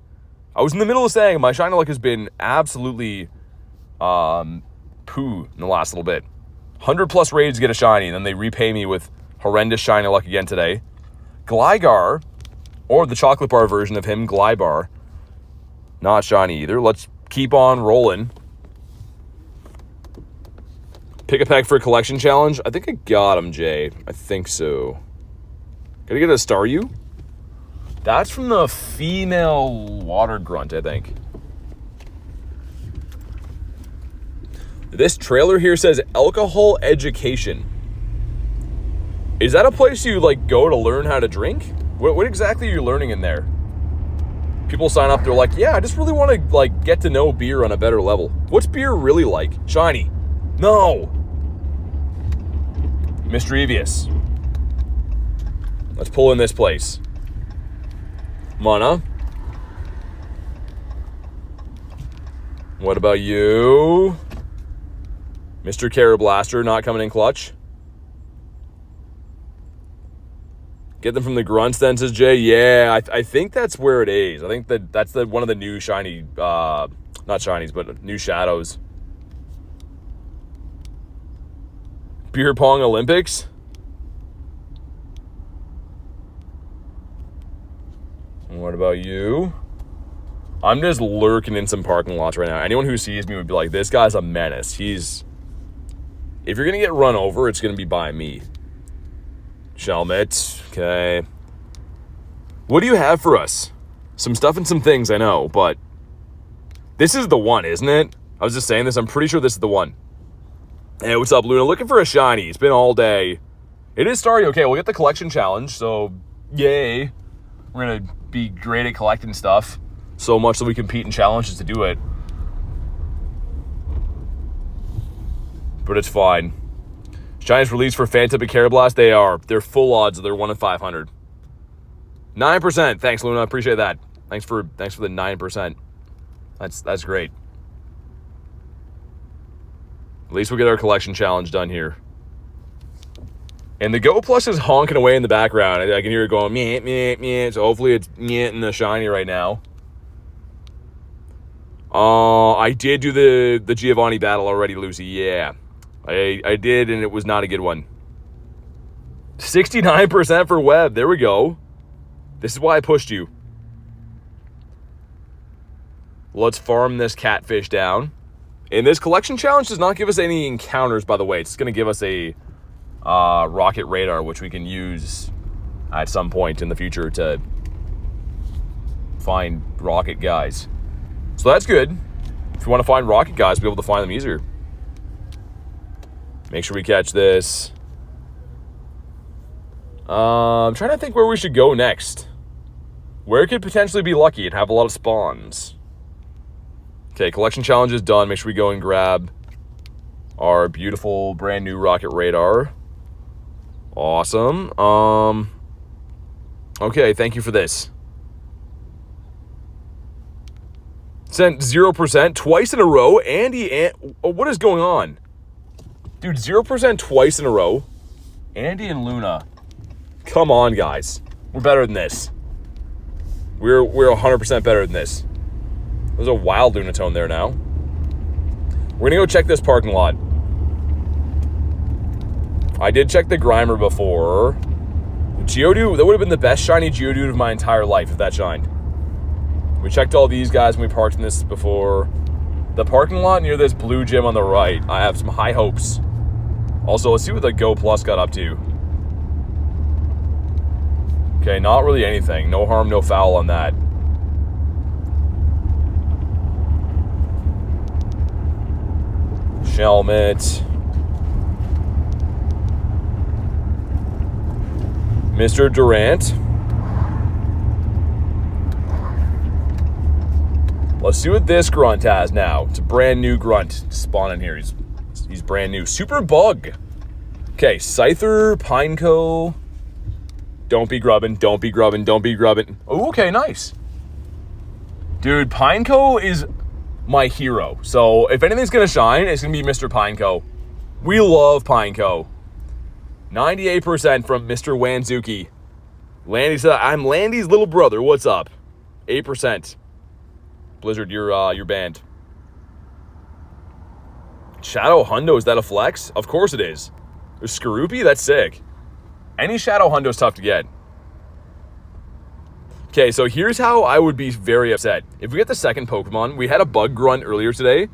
I was in the middle of saying my shiny luck has been absolutely poo in the last little bit. 100 plus raids to get a shiny, and then they repay me with horrendous shiny luck again today. Gligar, or the chocolate bar version of him, Glibar. Not shiny either. Let's keep on rolling. Pick a pack for a collection challenge. I think I got him, Jay. I think so. Gotta get a Staryu? That's from the female water grunt, I think. This trailer here says alcohol education. Is that a place you like go to learn how to drink? What exactly are you learning in there? People sign up, they're like, yeah, I just really want to like get to know beer on a better level. What's beer really like? Shiny. No. Mischievous. Let's pull in this place. Mana. What about you? Mr. Carablaster not coming in clutch. Get them from the grunts then, says Jay. Yeah, I think that's where it is. I think that's one of the new shiny, not shinies, but new shadows. Beer pong Olympics. What about you? I'm just lurking in some parking lots right now. Anyone who sees me would be like, this guy's a menace. If you're going to get run over, it's going to be by me. Shelmet. Okay. What do you have for us? Some stuff and some things, I know, but this is the one, isn't it? I was just saying this. I'm pretty sure this is the one. Hey, what's up, Luna? Looking for a shiny. It's been all day. It is Starry. Okay, we'll get the collection challenge, so yay. We're going to be great at collecting stuff. So much that we compete in challenges to do it. But it's fine. Giants released for Phantom and Carablast. They are. They're full odds. They're 1 in 500. 9%. Thanks, Luna. Appreciate that. Thanks for the 9%. That's great. At least we'll get our collection challenge done here. And the Go Plus is honking away in the background. I can hear it going, meh, meh, meh. So hopefully it's meh in the shiny right now. I did do the Giovanni battle already, Lucy. Yeah. I did, and it was not a good one. 69% for Web. There we go. This is why I pushed you. Let's farm this catfish down. And this collection challenge does not give us any encounters, by the way. It's going to give us a rocket radar, which we can use at some point in the future to find rocket guys. So that's good. If you want to find rocket guys, we'll be able to find them easier. Make sure we catch this. I'm trying to think where we should go next. Where could potentially be lucky and have a lot of spawns? Okay, collection challenge is done. Make sure we go and grab our beautiful brand new rocket radar. Awesome. Okay, thank you for this. Sent 0% twice in a row. Andy, what is going on? Dude, 0% twice in a row. Andy and Luna. Come on, guys. We're better than this. We're 100% better than this. There's a wild Lunatone there now. We're going to go check this parking lot. I did check the Grimer before. Geodude, that would have been the best shiny Geodude of my entire life if that shined. We checked all these guys when we parked in this before. The parking lot near this blue gym on the right, I have some high hopes. Also, let's see what the Go Plus got up to. Okay, not really anything. No harm, no foul on that. Shelmet. Mr. Durant. Let's see what this grunt has now. It's a brand new grunt spawning here. He's brand new. Super Bug. Okay, Scyther, Pineco. Don't be grubbing, don't be grubbing, don't be grubbing. Oh, okay, nice. Dude, Pineco is my hero. So if anything's going to shine, it's going to be Mr. Pineco. We love Pineco. 98% from Mr. Wanzuki. Landy said, I'm Landy's little brother. What's up? 8%. Blizzard, you're banned. Shadow Hundo, is that a flex? Of course it is. There's Skorupi? That's sick. Any Shadow Hundo is tough to get. Okay, so here's how I would be very upset. If we get the second Pokemon, we had a Bug Grunt earlier today,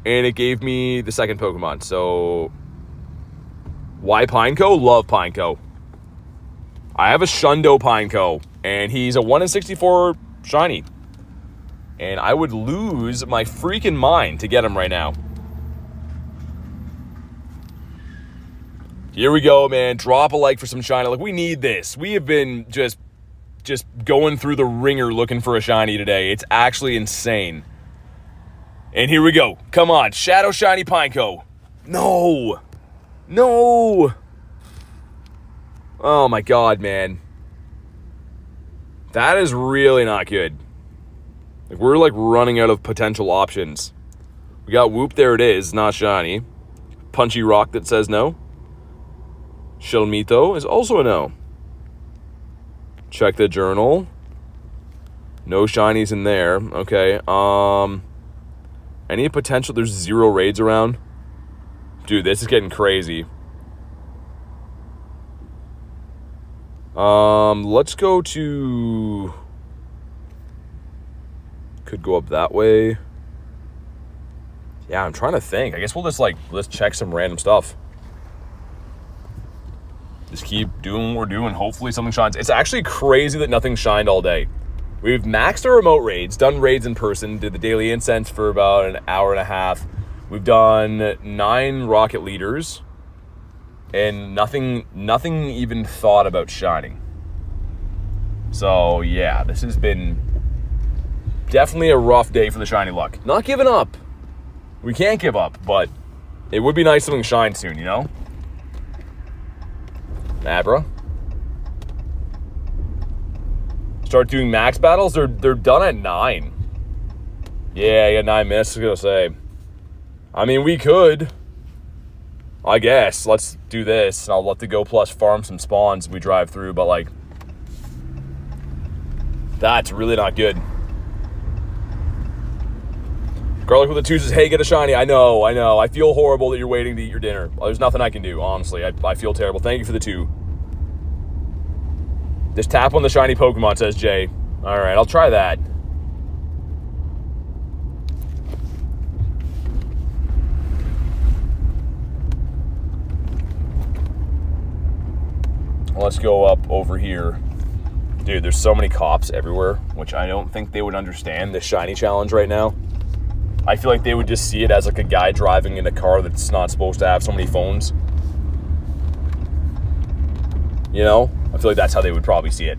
and it gave me the second Pokemon. So, why Pineco? Love Pineco. I have a Shundo Pineco, and he's a 1 in 64 shiny. And I would lose my freaking mind to get him right now. Here we go, man. Drop a like for some shiny. Like, we need this. We have been just going through the ringer looking for a shiny today. It's actually insane. And here we go. Come on. Shadow Shiny Pineco. No. No. Oh, my God, man. That is really not good. Like, we're, like, running out of potential options. We got Whoop. There it is. Not shiny. Punchy Rock that says no. Shelmito is also a no. Check the journal. No shinies in there. Okay. Any potential? There's 0 raids around. Dude, this is getting crazy. Let's go to... Could go up that way. Yeah, I'm trying to think. I guess we'll just, like, let's check some random stuff. Just keep doing what we're doing. Hopefully something shines. It's actually crazy that nothing shined all day. We've maxed our remote raids, done raids in person, did the daily incense for about an hour and a half. We've done 9 rocket leaders, and nothing even thought about shining. So yeah, this has been definitely a rough day for the shiny luck. Not giving up. We can't give up, but it would be nice something shine soon, you know? Abra. Start doing max battles? They're done at 9. Yeah, you got 9 minutes, I was gonna say. I mean, we could. I guess. Let's do this. And I'll let the Go Plus farm some spawns as we drive through, but, like, that's really not good. Garlic with the 2 says, hey, get a shiny. I know. I feel horrible that you're waiting to eat your dinner. Well, there's nothing I can do, honestly. I feel terrible. Thank you for the 2. Just tap on the shiny Pokemon, says Jay. All right, I'll try that. Let's go up over here. Dude, there's so many cops everywhere, which I don't think they would understand the shiny challenge right now. I feel like they would just see it as like a guy driving in a car that's not supposed to have so many phones. You know? I feel like that's how they would probably see it.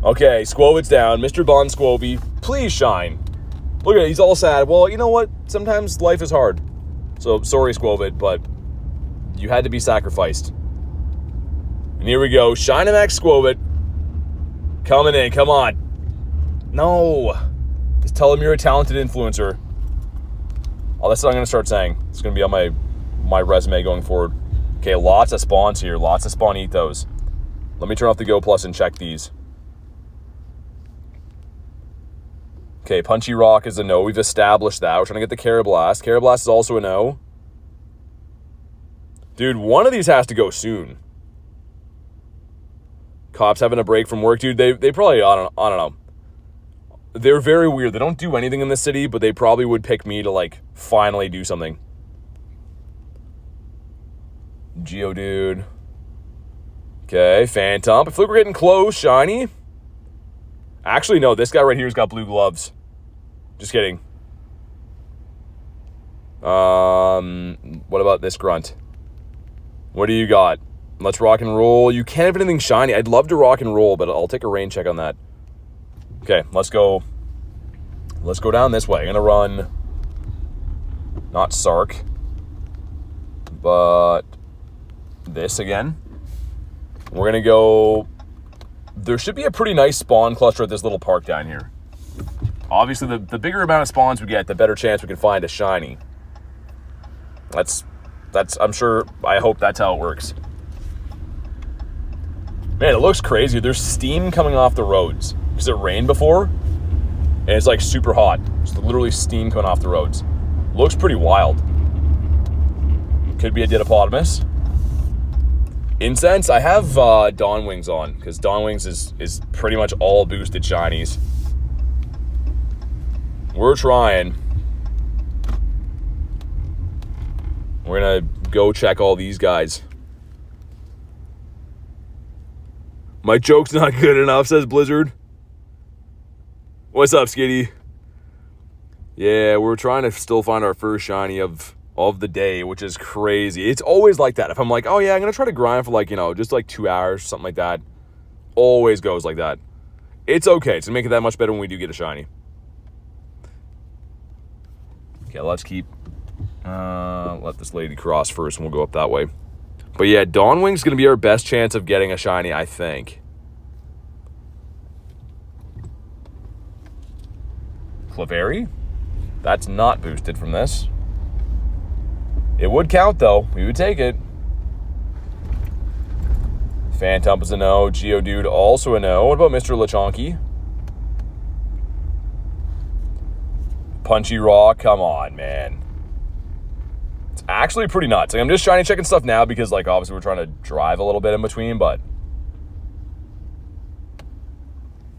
Okay, Squovid's down. Mr. Bon Squovy, please shine. Look at it, he's all sad. Well, you know what? Sometimes life is hard. So, sorry, Squovid, but you had to be sacrificed. And here we go. Shinamax Squovid. Coming in, come on. No. Just tell him you're a talented influencer. Oh, that's what I'm going to start saying. It's going to be on my resume going forward. Okay, lots of spawns here. Lots of Spawnitos. Let me turn off the Go Plus and check these. Okay, Punchy Rock is a no. We've established that. We're trying to get the Carablast. Carablast is also a no. Dude, one of these has to go soon. Cops having a break from work. Dude, they probably, I don't know. They're very weird. They don't do anything in the city, but they probably would pick me to, like, finally do something. Geodude. Okay, Phantom. I feel like we're getting close. Shiny. Actually, no. This guy right here's got blue gloves. Just kidding. What about this grunt? What do you got? Let's rock and roll. You can't have anything shiny. I'd love to rock and roll, but I'll take a rain check on that. Okay, let's go. Let's go down this way. I'm going to run, not Sark, but this again. We're going to go, there should be a pretty nice spawn cluster at this little park down here. Obviously, the bigger amount of spawns we get, the better chance we can find a shiny. That's, I'm sure, I hope that's how it works. Man, it looks crazy. There's steam coming off the roads because it rained before, and it's like super hot. It's literally steam coming off the roads. Looks pretty wild. Could be a Didapodimus. Incense, I have Dawn Wings on because Dawn Wings is pretty much all boosted shinies. We're trying. We're gonna go check all these guys. My joke's not good enough, says Blizzard. What's up, Skitty? Yeah, we're trying to still find our first shiny of the day, which is crazy. It's always like that. If I'm like, oh yeah, I'm gonna try to grind for like, you know, just like 2 hours, something like that. Always goes like that. It's okay. It's gonna make it that much better when we do get a shiny. Okay, let's keep let this lady cross first and we'll go up that way. But yeah, Dawnwing's going to be our best chance of getting a shiny, I think. Clefairy? That's not boosted from this. It would count, though. We would take it. Phantom is a no. Geodude also a no. What about Mr. Lechonky? Punchy Rock? Come on, man. It's actually pretty nuts. Like, I'm just shiny checking stuff now because, like, obviously we're trying to drive a little bit in between, but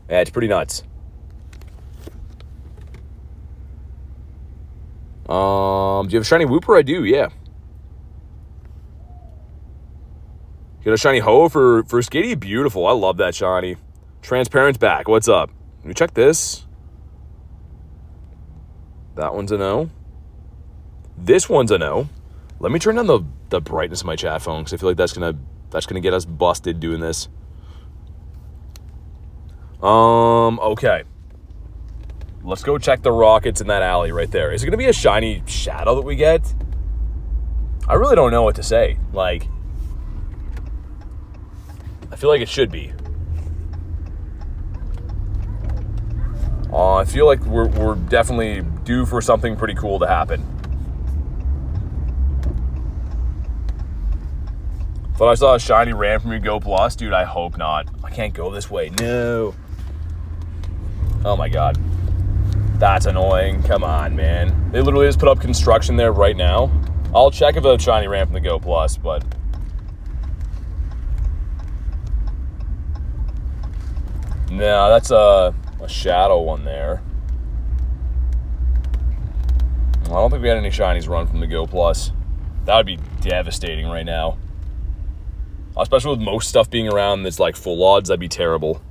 yeah, it's pretty nuts. Do you have a shiny Wooper? I do, yeah. Get a shiny Ho for Skitty? Beautiful. I love that shiny. Transparent's back. What's up? Let me check this. That one's a no. This one's a no. Let me turn down the brightness of my chat phone because I feel like that's gonna get us busted doing this. Okay. Let's go check the rockets in that alley right there. Is it gonna be a shiny Shadow that we get? I really don't know what to say. Like, I feel like it should be. I feel like we're definitely due for something pretty cool to happen. Thought I saw a shiny ram from your Go Plus. Dude, I hope not. I can't go this way. No. Oh my god. That's annoying. Come on, man. They literally just put up construction there right now. I'll check if a shiny ram from the Go Plus, but no, that's a Shadow one there. Well, I don't think we had any shinies run from the Go Plus. That would be devastating right now. Especially with most stuff being around that's like full odds, that'd be terrible.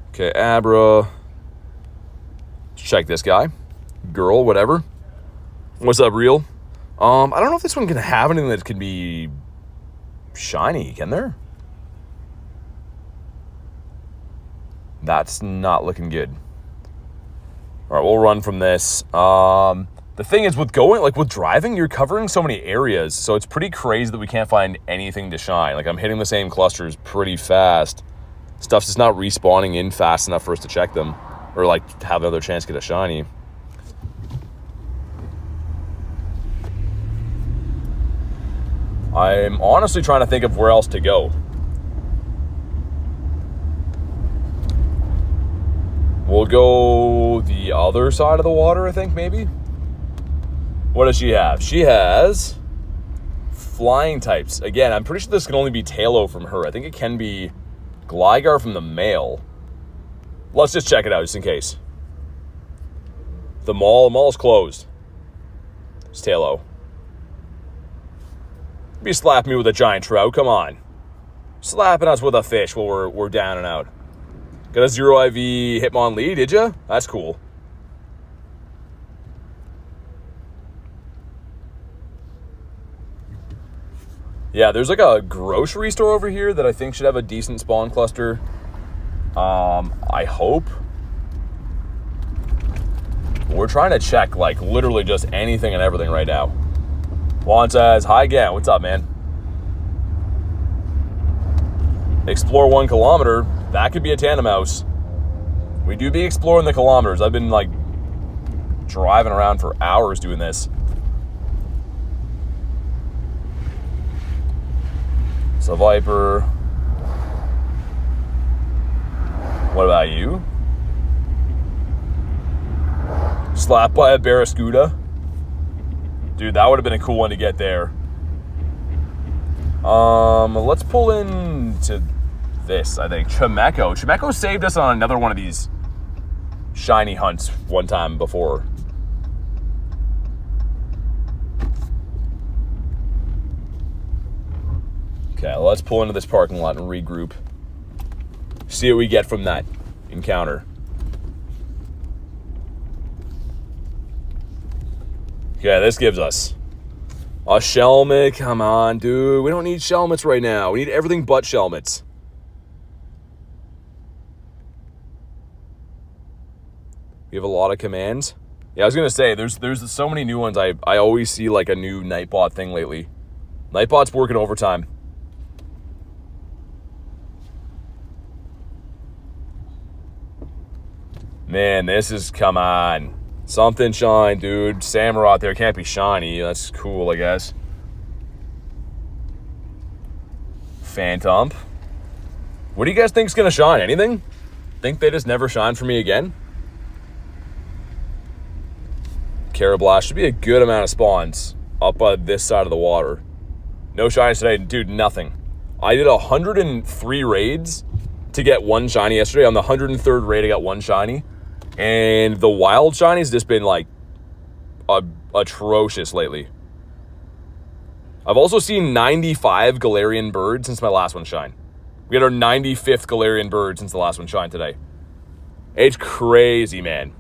Okay, Abra. Let's check this guy. Girl, whatever. What's up, Real? I don't know if this one can have anything that can be shiny, can there? That's not looking good. All right, we'll run from this. The thing is, with driving, you're covering so many areas, so it's pretty crazy that we can't find anything to shine. Like, I'm hitting the same clusters pretty fast. Stuff's just not respawning in fast enough for us to check them, or, like, have another chance to get a shiny. I'm honestly trying to think of where else to go. We'll go the other side of the water, I think, maybe? What does she have? She has flying types. Again, I'm pretty sure this can only be Tailo from her. I think it can be Gligar from the male. Let's just check it out, just in case. The mall's closed. It's Tailo. Be slapping me with a giant trout, come on. Slapping us with a fish while we're down and out. Got a 0 IV Hitmon lead, did ya? That's cool. Yeah, there's like a grocery store over here that I think should have a decent spawn cluster. I hope. We're trying to check like literally just anything and everything right now. Juan says, hi again, what's up, man? Explore 1 kilometer. That could be a tandem house. We do be exploring the kilometers. I've been like driving around for hours doing this. It's a Viper. What about you? Slapped by a Barracuda. Dude, that would have been a cool one to get there. Let's pull into this, I think. Chimeco. Chimeco saved us on another one of these shiny hunts one time before. Okay, let's pull into this parking lot and regroup. See what we get from that encounter. Okay, this gives us a Shelmet. Come on, dude. We don't need Shelmets right now. We need everything but Shelmets. We have a lot of commands. Yeah, I was going to say, there's so many new ones. I always see like a new Nightbot thing lately. Nightbot's working overtime. Man, this is, come on. Something shine, dude. Samurai out there can't be shiny. That's cool, I guess. Phantom. What do you guys think's gonna shine? Anything? Think they just never shine for me again? Carablast should be a good amount of spawns up by this side of the water. No shinies today, dude, nothing. I did 103 raids to get one shiny yesterday. On the 103rd raid, I got one shiny. And the wild shiny's just been like atrocious lately. I've also seen 95 Galarian birds since my last one shine. We had our 95th Galarian bird since the last one shine today. It's crazy, man.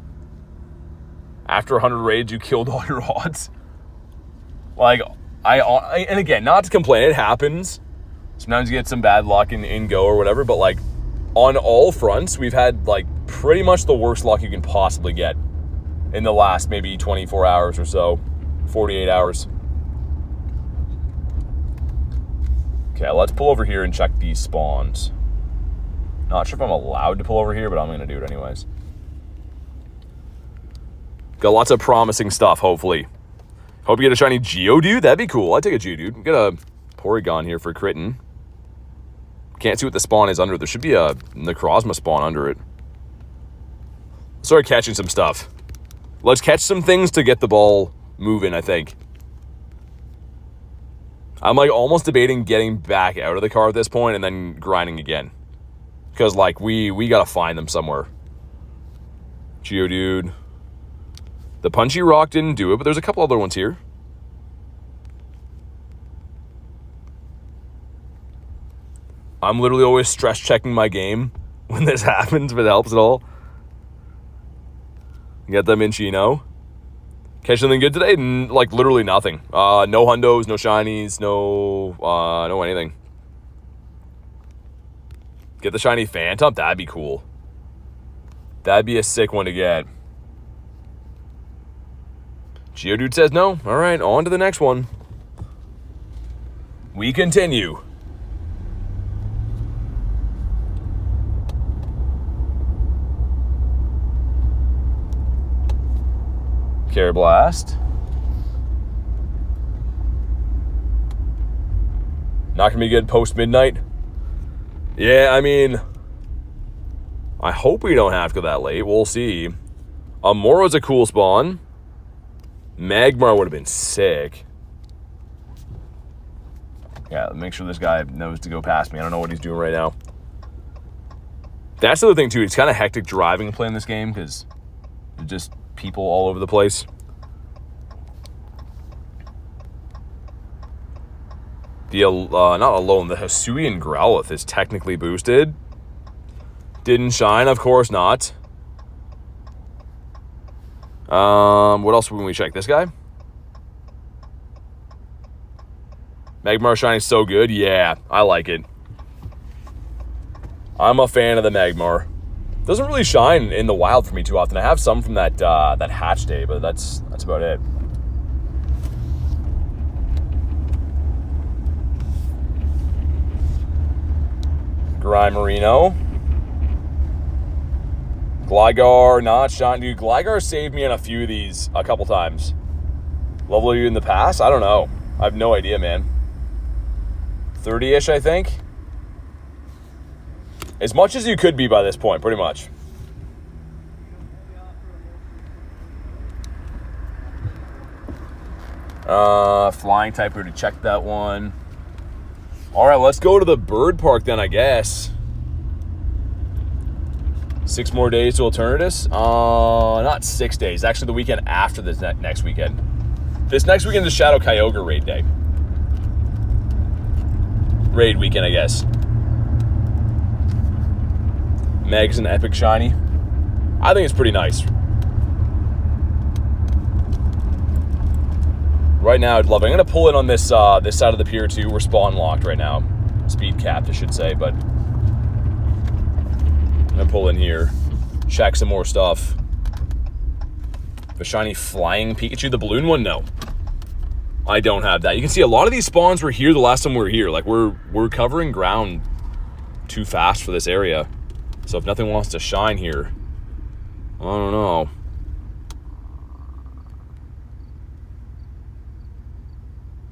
After 100 raids, you killed all your odds. Like, and again, not to complain, it happens. Sometimes you get some bad luck in Go or whatever, but like, on all fronts, we've had like pretty much the worst luck you can possibly get in the last maybe 24 hours or so, 48 hours. Okay, let's pull over here and check these spawns. Not sure if I'm allowed to pull over here, but I'm going to do it anyways. Got lots of promising stuff, hopefully. Hope you get a shiny Geodude. That'd be cool. I'd take a Geodude. Get a Porygon here for critting. Can't see what the spawn is under. There should be a Necrozma spawn under it. Start catching some stuff. Let's catch some things to get the ball moving, I think. I'm like almost debating getting back out of the car at this point and then grinding again. Because like we gotta find them somewhere. Geodude. The Punchy Rock didn't do it, but there's a couple other ones here. I'm literally always stress checking my game when this happens, if it helps at all. Get them in Chino. Catch something good today? Like literally nothing. No hundos, no shinies, no anything. Get the shiny Phantom? That'd be cool. That'd be a sick one to get. Geodude says no. All right, on to the next one. We continue. Carablast. Not gonna be good post midnight. Yeah, I mean, I hope we don't have to go that late. We'll see. Moro's a cool spawn. Magmar would have been sick. Yeah, make sure this guy knows to go past me. I don't know what he's doing right now. That's the other thing, too. It's kind of hectic driving and playing this game because there's just people all over the place. Not alone, the Hisuian Growlithe is technically boosted. Didn't shine, of course not. What else when we check? This guy? Magmar shining so good. Yeah, I like it. I'm a fan of the Magmar. Doesn't really shine in the wild for me too often. I have some from that hatch day, but that's about it. Grimerino. Gligar, not shine. Dude, Gligar saved me on a few of these a couple times. Level you in the past? I don't know. I have no idea, man. 30-ish, I think. As much as you could be by this point, pretty much. Flying type, we already checked that one. All right, let's go to the bird park then, I guess. 6 more days to Eternatus. Not 6 days. Actually, the weekend after this next weekend. This next weekend is Shadow Giratina raid day. Raid weekend, I guess. Meg's an epic shiny. I think it's pretty nice. Right now, I'd love it. I'm going to pull in on this this side of the pier, too. We're spawn locked right now. Speed capped, I should say, but... I'm going to pull in here. Check some more stuff. The shiny flying Pikachu. The balloon one? No. I don't have that. You can see a lot of these spawns were here the last time we were here. Like, we're covering ground too fast for this area. So if nothing wants to shine here, I don't know.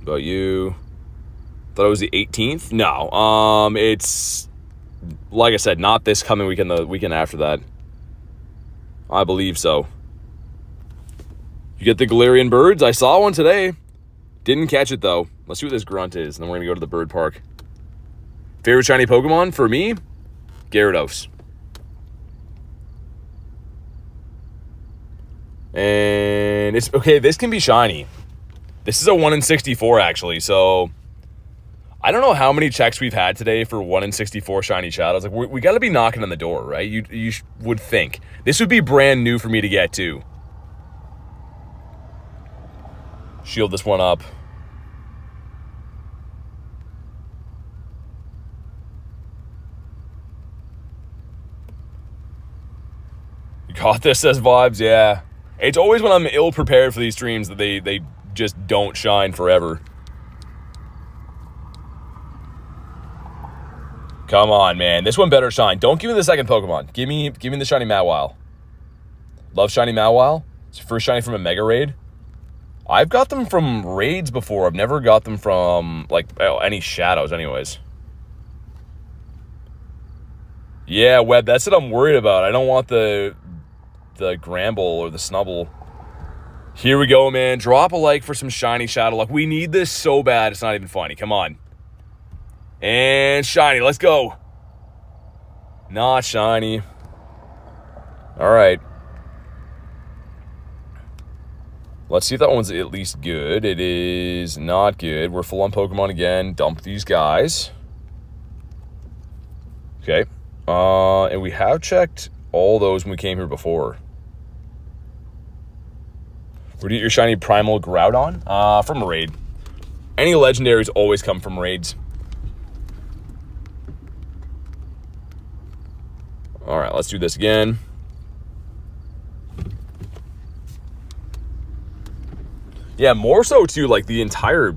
About you? Thought it was the 18th? No. It's, like I said, not this coming weekend, the weekend after that. I believe so. You get the Galarian birds? I saw one today. Didn't catch it, though. Let's see what this grunt is, and then we're going to go to the bird park. Favorite shiny Pokemon? For me, Gyarados. And it's... Okay, this can be shiny. This is a 1 in 64, actually, so... I don't know how many checks we've had today for 1 in 64 shiny shadows. Like, we got to be knocking on the door, right? You would think. This would be brand new for me to get, too. Shield this one up. You got this, says Vibes. Yeah. It's always when I'm ill-prepared for these streams that they just don't shine forever. Come on, man. This one better shine. Don't give me the second Pokemon. Give me the shiny Mawile. Love shiny Mawile. It's your first shiny from a Mega Raid. I've got them from raids before. I've never got them from, like, any shadows anyways. Yeah, Web, that's what I'm worried about. I don't want the Gramble or the Snubble. Here we go, man. Drop a like for some shiny shadow luck. We need this so bad, it's not even funny. Come on. And shiny, let's go. Not shiny. All right. Let's see if that one's at least good. It is not good. We're full on Pokemon again. Dump these guys. Okay. And we have checked all those when we came here before. Where do you get your shiny Primal Groudon? From a raid. Any legendaries always come from raids. All right, let's do this again. Yeah, more so too, like the entire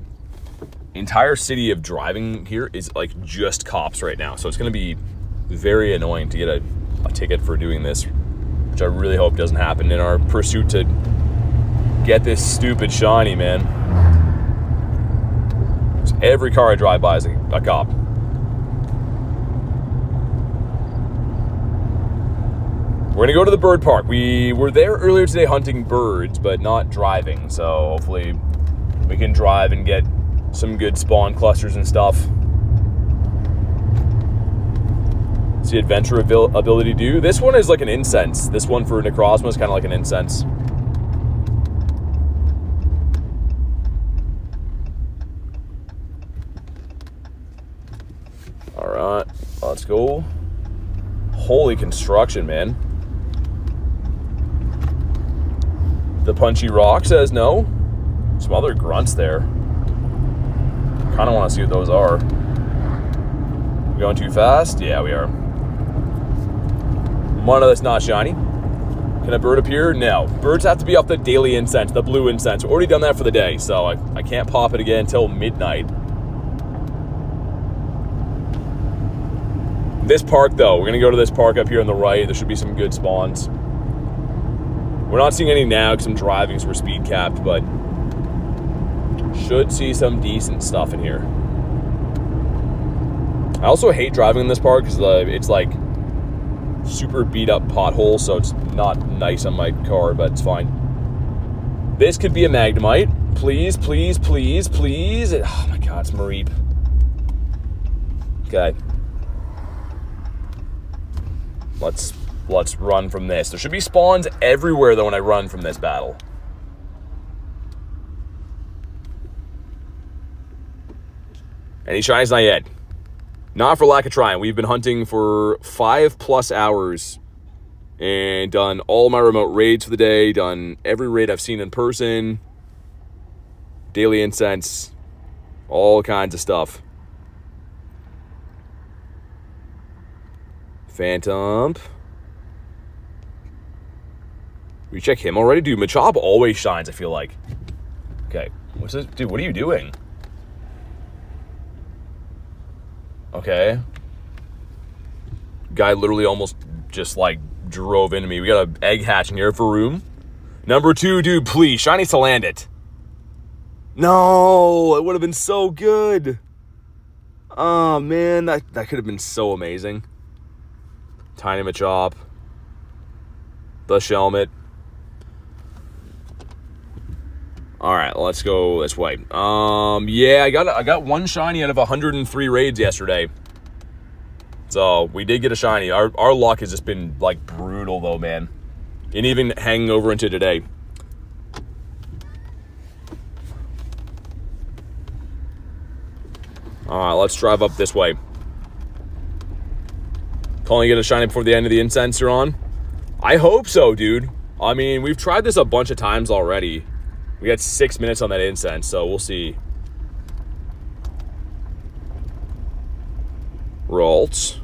city of driving here is like just cops right now. So it's gonna be very annoying to get a ticket for doing this, which I really hope doesn't happen in our pursuit to get this stupid shiny, man. So every car I drive by is a cop. We're gonna go to the bird park. We were there earlier today hunting birds, but not driving. So hopefully we can drive and get some good spawn clusters and stuff. What's the adventure ability do? This one is like an incense. This one for Necrozma is kind of like an incense. All right, let's go. Holy construction, man. The Punchy Rock says no. Some other grunts there. Kind of want to see what those are. We going too fast? Yeah, we are. One of that's not shiny. Can a bird appear? No. Birds have to be off the daily incense, the blue incense. We've already done that for the day, so I can't pop it again until midnight. This park, though, we're going to go to this park up here on the right. There should be some good spawns. We're not seeing any now because I'm driving, so we're speed capped, but should see some decent stuff in here. I also hate driving in this part because it's like super beat up pothole, so it's not nice on my car, but it's fine. This could be a Magnemite. Please, please, please, please. Oh my god, it's Mareep. Okay. Let's run from this. There should be spawns everywhere though when I run from this battle. Any shinies? Not yet. Not for lack of trying. We've been hunting for 5+ hours and done all my remote raids for the day, done every raid I've seen in person, daily incense, all kinds of stuff. Phantom. We check him already? Dude, Machop always shines, I feel like. Okay. What's this? Dude, what are you doing? Okay. Guy literally almost just, like, drove into me. We got an egg hatching here for room. Number 2, dude, please. Shinies to land it. No! It would have been so good. Oh, man. That could have been so amazing. Tiny Machop. The Shelmet. Alright, let's go this way. Yeah, I got one shiny out of 103 raids yesterday. So, we did get a shiny. Our luck has just been, like, brutal, though, man. And even hanging over into today. Alright, let's drive up this way. Calling it a shiny before the end of the incense you're on? I hope so, dude. I mean, we've tried this a bunch of times already. We got 6 minutes on that incense, so we'll see. Ralts.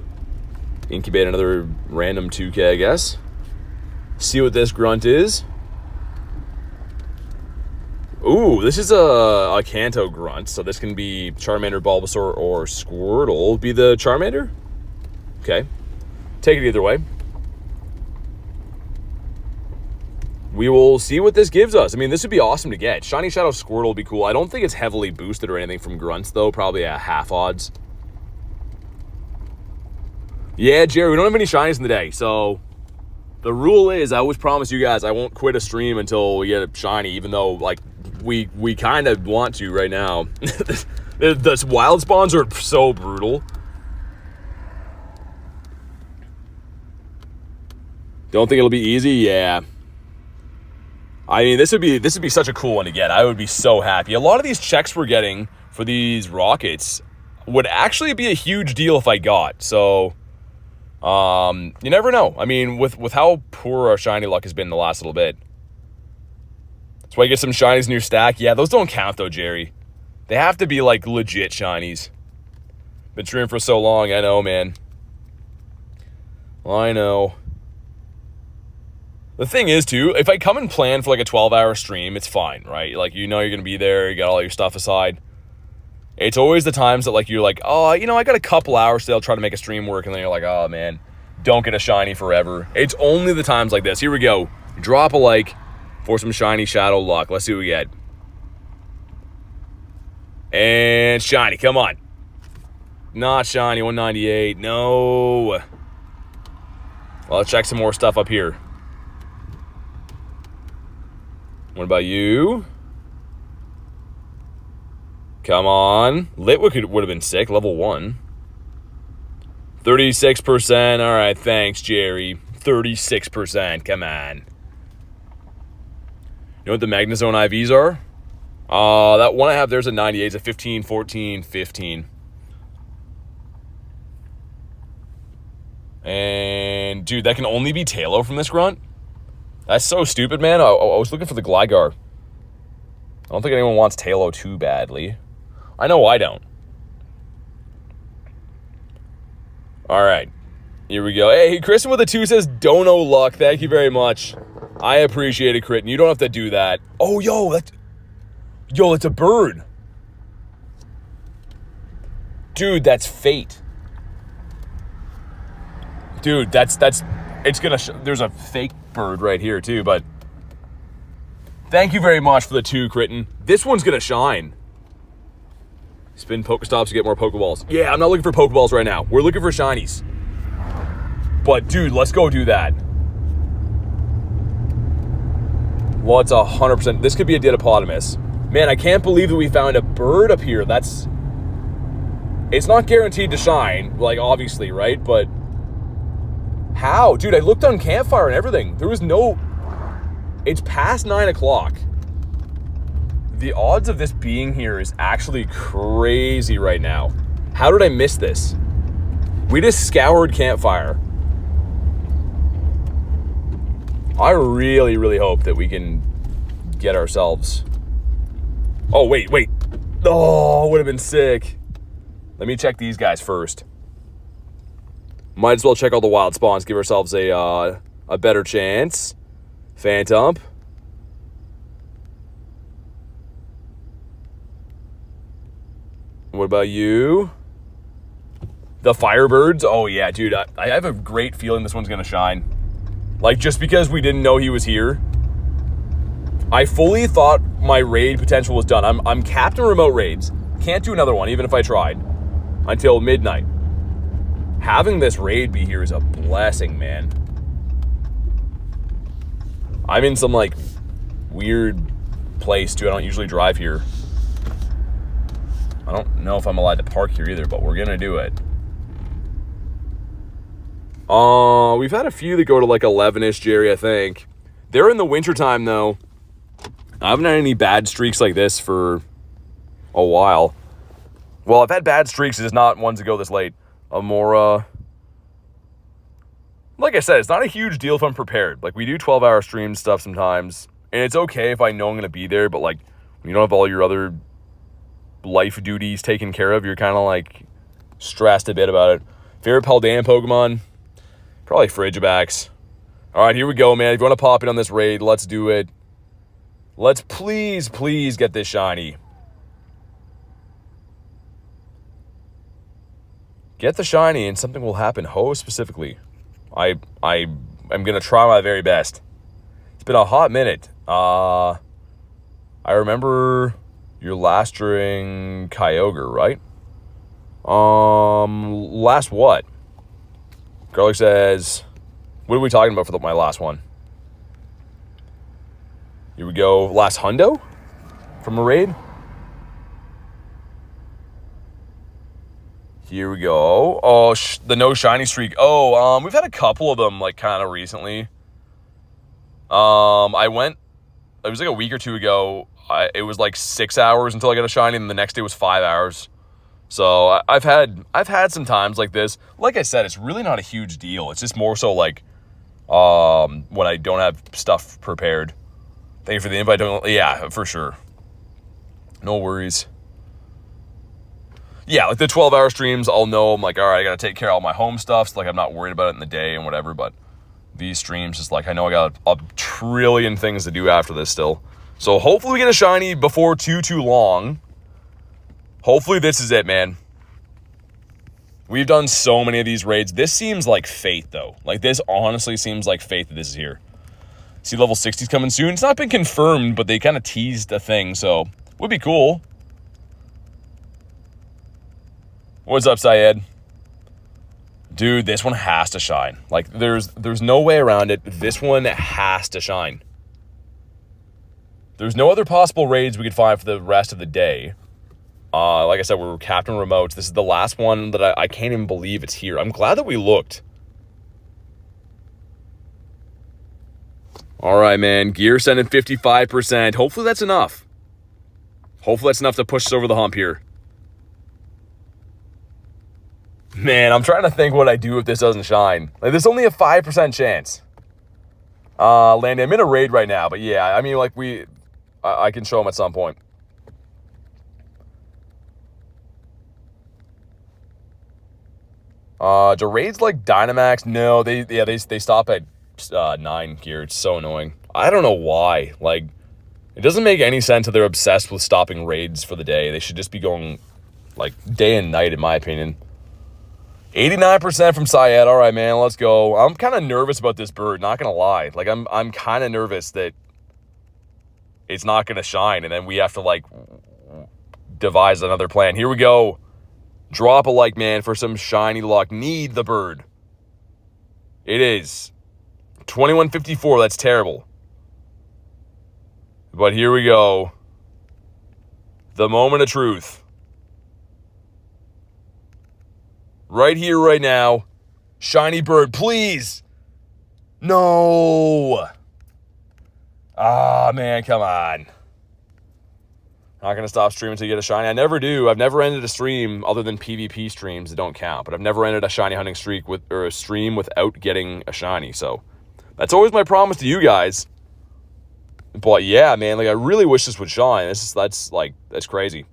Incubate another random 2K, I guess. See what this grunt is. Ooh, this is a Kanto grunt, so this can be Charmander, Bulbasaur, or Squirtle. Be the Charmander? Okay. Take it either way. We will see what this gives us. I mean, this would be awesome to get. Shiny Shadow Squirtle would be cool. I don't think it's heavily boosted or anything from grunts, though. Probably a half odds. Yeah, Jerry, we don't have any shinies in the day. So, the rule is, I always promise you guys, I won't quit a stream until we get a shiny, even though, like, we kind of want to right now. The wild spawns are so brutal. Don't think it'll be easy? Yeah. I mean, this would be such a cool one to get. I would be so happy. A lot of these checks we're getting for these rockets would actually be a huge deal if I got. So, you never know. I mean, with how poor our shiny luck has been the last little bit. That's why you get some shinies in your stack. Yeah, those don't count though, Jerry. They have to be like legit shinies. Been streaming for so long, I know, man. I know. The thing is, too, if I come and plan for like a 12-hour stream, it's fine, right? Like, you know you're going to be there, you got all your stuff aside. It's always the times that, like, you're like, oh, you know, I got a couple hours still, try to make a stream work, and then you're like, oh, man, don't get a shiny forever. It's only the times like this. Here we go. Drop a like for some shiny shadow luck. Let's see what we get. And shiny, come on. Not shiny, 198. No. Well, let's check some more stuff up here. What about you? Come on. Litwick would have been sick. Level 1. 36%. All right. Thanks, Jerry. 36%. Come on. You know what the Magnezone IVs are? That one I have there's a 98. It's a 15, 14, 15. And, dude, that can only be Talo from this grunt? That's so stupid, man. I was looking for the Gligar. I don't think anyone wants Talo too badly. I know I don't. All right. Here we go. Hey, Kristen with a 2 says, Dono luck. Thank you very much. I appreciate it, Crit. You don't have to do that. Oh, it's a bird. Dude, that's fate. Dude, that's it's gonna there's a fake bird right here too, but thank you very much for the 2, Critten. This one's gonna shine. Spin Pokestops to get more Pokeballs. Yeah, I'm not looking for Pokeballs right now. We're looking for shinies. But, dude, let's go do that. Well, it's 100%. This could be a Didapodimus. Man, I can't believe that we found a bird up here. It's not guaranteed to shine, like, obviously, right? But how? Dude, I looked on Campfire and everything. There was no... It's past 9 o'clock. The odds of this being here is actually crazy right now. How did I miss this? We just scoured Campfire. I really, really hope that we can get ourselves... Oh, wait. Oh, would have been sick. Let me check these guys first. Might as well check all the wild spawns. Give ourselves a better chance. Phantom. What about you? The Firebirds? Oh, yeah, dude. I have a great feeling this one's going to shine. Like, just because we didn't know he was here. I fully thought my raid potential was done. I'm capped in remote raids. Can't do another one, even if I tried. Until midnight. Having this raid be here is a blessing, man. I'm in some, like, weird place, too. I don't usually drive here. I don't know if I'm allowed to park here either, but we're going to do it. We've had a few that go to, like, 11-ish, Jerry, I think. They're in the wintertime, though. I haven't had any bad streaks like this for a while. Well, I've had bad streaks, it's just not ones that go this late. Like I said, it's not a huge deal if I'm prepared. Like, we do 12-hour stream stuff sometimes, and it's okay if I know I'm going to be there, but, like, when you don't have all your other life duties taken care of, you're kind of, like, stressed a bit about it. Favorite Paldean Pokemon? Probably Frigibax. All right, here we go, man. If you want to pop in on this raid, let's do it. Let's please get this shiny. Get the shiny and something will happen. Ho specifically. I am going to try my very best. It's been a hot minute. I remember your last during Kyogre, right? Last what? Garlic says, what are we talking about for my last one? Here we go. Last hundo from a raid. Here we go. Oh, the no shiny streak. Oh, we've had a couple of them, like, kind of recently. It was like a week or two ago. It was like 6 hours until I got a shiny, and the next day was 5 hours. So I've had some times like this. Like I said, it's really not a huge deal. It's just more so like when I don't have stuff prepared. Thank you for the invite. Yeah, for sure. No worries. Yeah, like the 12-hour streams, I'll know. I'm like, all right, I got to take care of all my home stuff. So, like, I'm not worried about it in the day and whatever. But these streams, just like, I know I got a trillion things to do after this still. So hopefully we get a shiny before too long. Hopefully this is it, man. We've done so many of these raids. This seems like fate, though. Like, this honestly seems like fate that this is here. See, level 60's coming soon. It's not been confirmed, but they kind of teased a thing, so would be cool. What's up, Syed? Dude, this one has to shine. Like, there's no way around it. This one has to shine. There's no other possible raids we could find for the rest of the day. Like I said, we're Captain Remotes. This is the last one that I can't even believe it's here. I'm glad that we looked. All right, man. Gear sending 55%. Hopefully that's enough. Hopefully that's enough to push us over the hump here. Man, I'm trying to think what I do if this doesn't shine. Like, there's only a 5% chance. Landy, I'm in a raid right now, but yeah, I mean, like, I can show them at some point. Do raids like Dynamax? No, they stop at 9 gear. It's so annoying. I don't know why. Like, it doesn't make any sense that they're obsessed with stopping raids for the day. They should just be going, like, day and night, in my opinion. 89% from Syed. All right, man, let's go. I'm kind of nervous about this bird, not gonna lie. Like, I'm kind of nervous that it's not gonna shine, and then we have to, like, devise another plan. Here we go. Drop a like, man, for some shiny luck. Need the bird. It is 2154. That's terrible. But here we go. The moment of truth. Right here, right now. Shiny bird, please. No. Ah, man, come on. Not going to stop streaming until you get a shiny. I never do. I've never ended a stream other than PvP streams that don't count. But I've never ended a shiny hunting streak or a stream without getting a shiny. So that's always my promise to you guys. But yeah, man, like I really wish this would shine. That's crazy.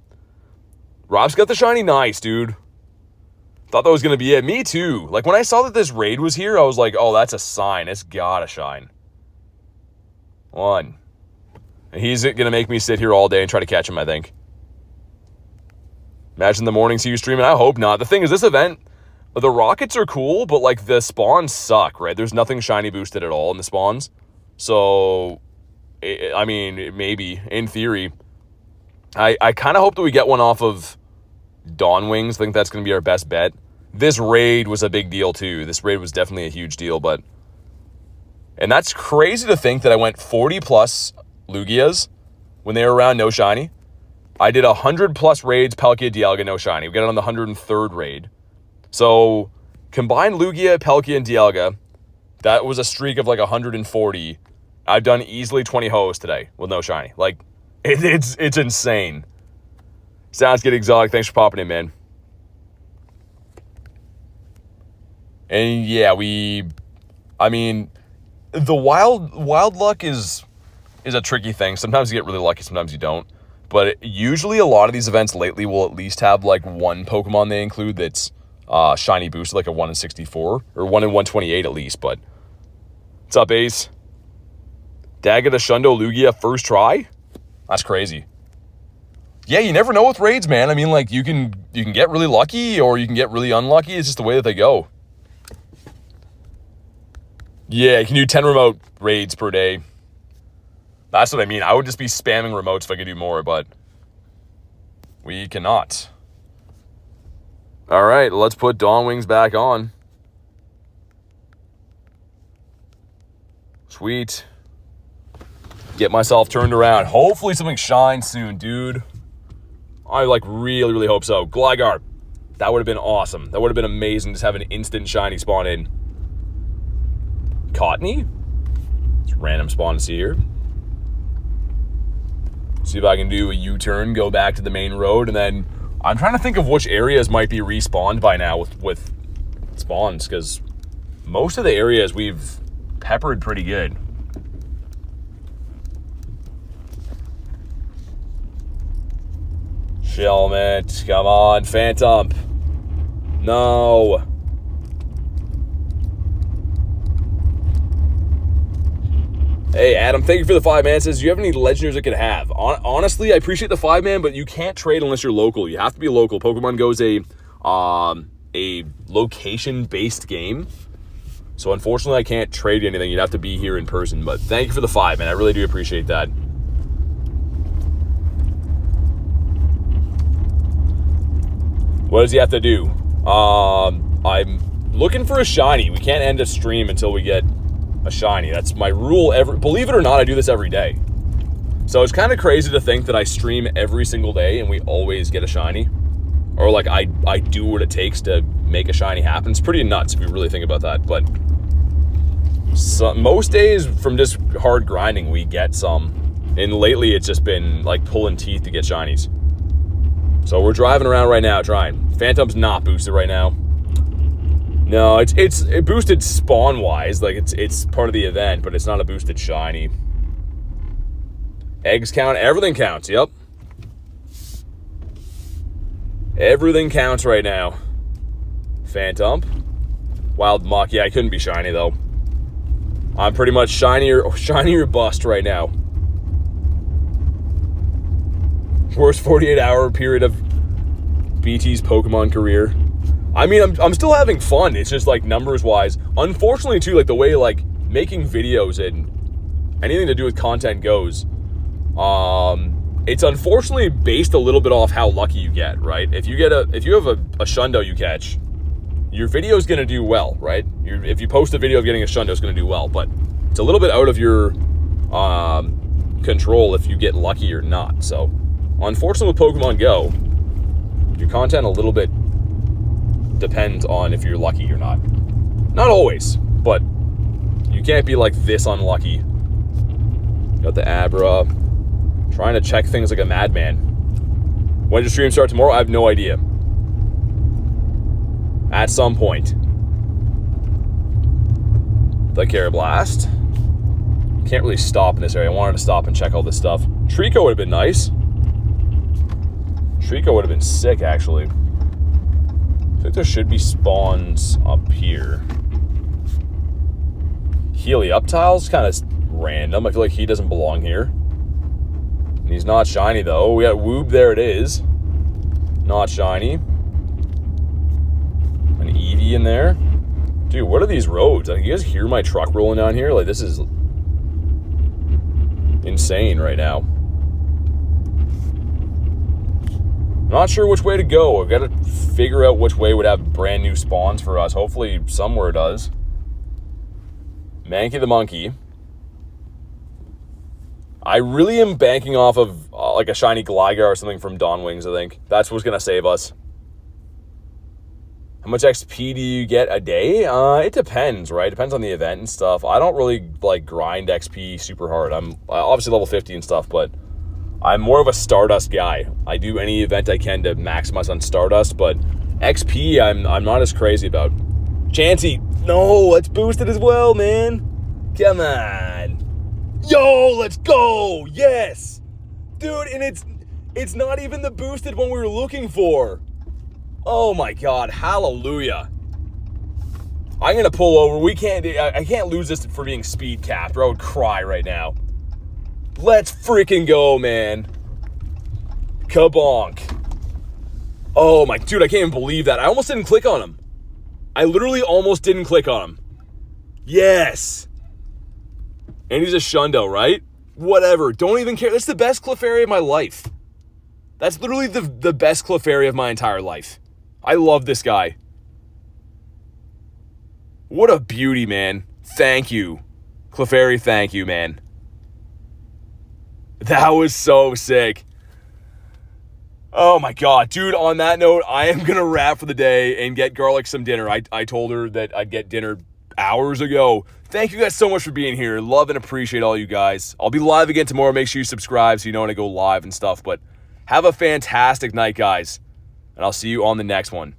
Rob's got the shiny. Nice, dude. Thought that was going to be it. Me too. Like when I saw that this raid was here, I was like, oh, that's a sign. It's gotta shine. One. He's going to make me sit here all day and try to catch him, I think. Imagine the morning see you streaming. I hope not. The thing is, this event, the rockets are cool, but like the spawns suck, right? There's nothing shiny boosted at all in the spawns. So, I mean, maybe, in theory. I kind of hope that we get one off of Dawn Wings. I think that's going to be our best bet. This raid was a big deal, too. This raid was definitely a huge deal, but... And that's crazy to think that I went 40-plus... Lugias, when they were around, no shiny. I did 100+ raids, Palkia, Dialga, no shiny. We got it on the 103rd raid. So, combined Lugia, Palkia, and Dialga, that was a streak of like 140. I've done easily 20 hoes today with no shiny. Like, it's insane. Sounds good, Exotic. Thanks for popping in, man. And yeah, I mean, the wild luck is a tricky thing. Sometimes you get really lucky, sometimes you don't. But usually a lot of these events lately will at least have like one Pokemon they include that's shiny boosted, like a 1 in 64 or 1 in 128 at least. But what's up, Ace? Daga to Shundo Lugia first try? That's crazy. Yeah, you never know with raids, man. I mean, like you can get really lucky or you can get really unlucky. It's just the way that they go. Yeah, you can do 10 remote raids per day. That's what I mean. I would just be spamming remotes if I could do more, but we cannot. All right, let's put Dawn Wings back on. Sweet. Get myself turned around. Hopefully something shines soon, dude. I like really, really hope so. Gligar. That would have been awesome. That would have been amazing. Just have an instant shiny spawn in. Cottony? It's a random spawn to see here. See if I can do a U-turn, go back to the main road, and then I'm trying to think of which areas might be respawned by now with spawns, because most of the areas we've peppered pretty good. Shelmet, come on, Phantom. No. Hey, Adam, thank you for the 5-man. Says, do you have any legendaries I could have? Honestly, I appreciate the 5-man, but you can't trade unless you're local. You have to be local. Pokemon Go is a location-based game. So, unfortunately, I can't trade anything. You'd have to be here in person. But thank you for the 5-man. I really do appreciate that. What does he have to do? I'm looking for a shiny. We can't end a stream until we get a shiny. That's my rule. Believe it or not, I do this every day. So it's kind of crazy to think that I stream every single day and we always get a shiny. Or like I do what it takes to make a shiny happen. It's pretty nuts if you really think about that. But most days from just hard grinding, we get some. And lately it's just been like pulling teeth to get shinies. So we're driving around right now trying. Phantom's not boosted right now. No, it's boosted spawn-wise. Like, it's part of the event, but it's not a boosted shiny. Eggs count. Everything counts, yep. Everything counts right now. Phantom. Wild Muck. Yeah, I couldn't be shiny, though. I'm pretty much shinier bust right now. Worst 48-hour period of BT's Pokemon career. I mean, I'm still having fun. It's just like numbers-wise. Unfortunately, too, like the way like making videos and anything to do with content goes, it's unfortunately based a little bit off how lucky you get, right? If you have a shundo you catch, your video is going to do well, right? If you post a video of getting a shundo, it's going to do well, but it's a little bit out of your control if you get lucky or not. So, unfortunately with Pokemon Go, your content a little bit depends on if you're lucky or not. Not always, but you can't be like this unlucky. Got the Abra. Trying to check things like a madman. When does the stream start tomorrow? I have no idea. At some point. The Carablast. Can't really stop in this area. I wanted to stop and check all this stuff. Trico would have been nice. Trico would have been sick, actually. I think there should be spawns up here. Helioptile's kind of random. I feel like he doesn't belong here. He's not shiny, though. We got Woob, there it is. Not shiny. An Eevee in there. Dude, what are these roads? Like, you guys hear my truck rolling down here? Like, this is insane right now. Not sure which way to go. I've got to figure out which way would have brand new spawns for us. Hopefully somewhere does. Mankey the Monkey. I really am banking off of like a shiny Gligar or something from Dawn Wings, I think. That's what's going to save us. How much XP do you get a day? It depends, right? Depends on the event and stuff. I don't really like grind XP super hard. I'm obviously level 50 and stuff, but I'm more of a Stardust guy. I do any event I can to maximize on Stardust, but XP I'm not as crazy about. Chansey, no, let's boost it as well, man. Come on. Yo, let's go! Yes! Dude, and it's not even the boosted one we were looking for. Oh my god, hallelujah. I'm gonna pull over. I can't lose this for being speed capped, or I would cry right now. Let's freaking go, man. Kabonk. Oh my, dude, I can't even believe that. I almost didn't click on him. I literally almost didn't click on him. Yes! And he's a shundo, right? Whatever. Don't even care. That's the best Clefairy of my life. That's literally the best Clefairy of my entire life. I love this guy. What a beauty, man. Thank you. Clefairy, thank you, man. That was so sick. Oh my god. Dude, on that note, I am going to wrap for the day and get Garlic some dinner. I told her that I'd get dinner hours ago. Thank you guys so much for being here. Love and appreciate all you guys. I'll be live again tomorrow. Make sure you subscribe so you know when I go live and stuff. But have a fantastic night, guys. And I'll see you on the next one.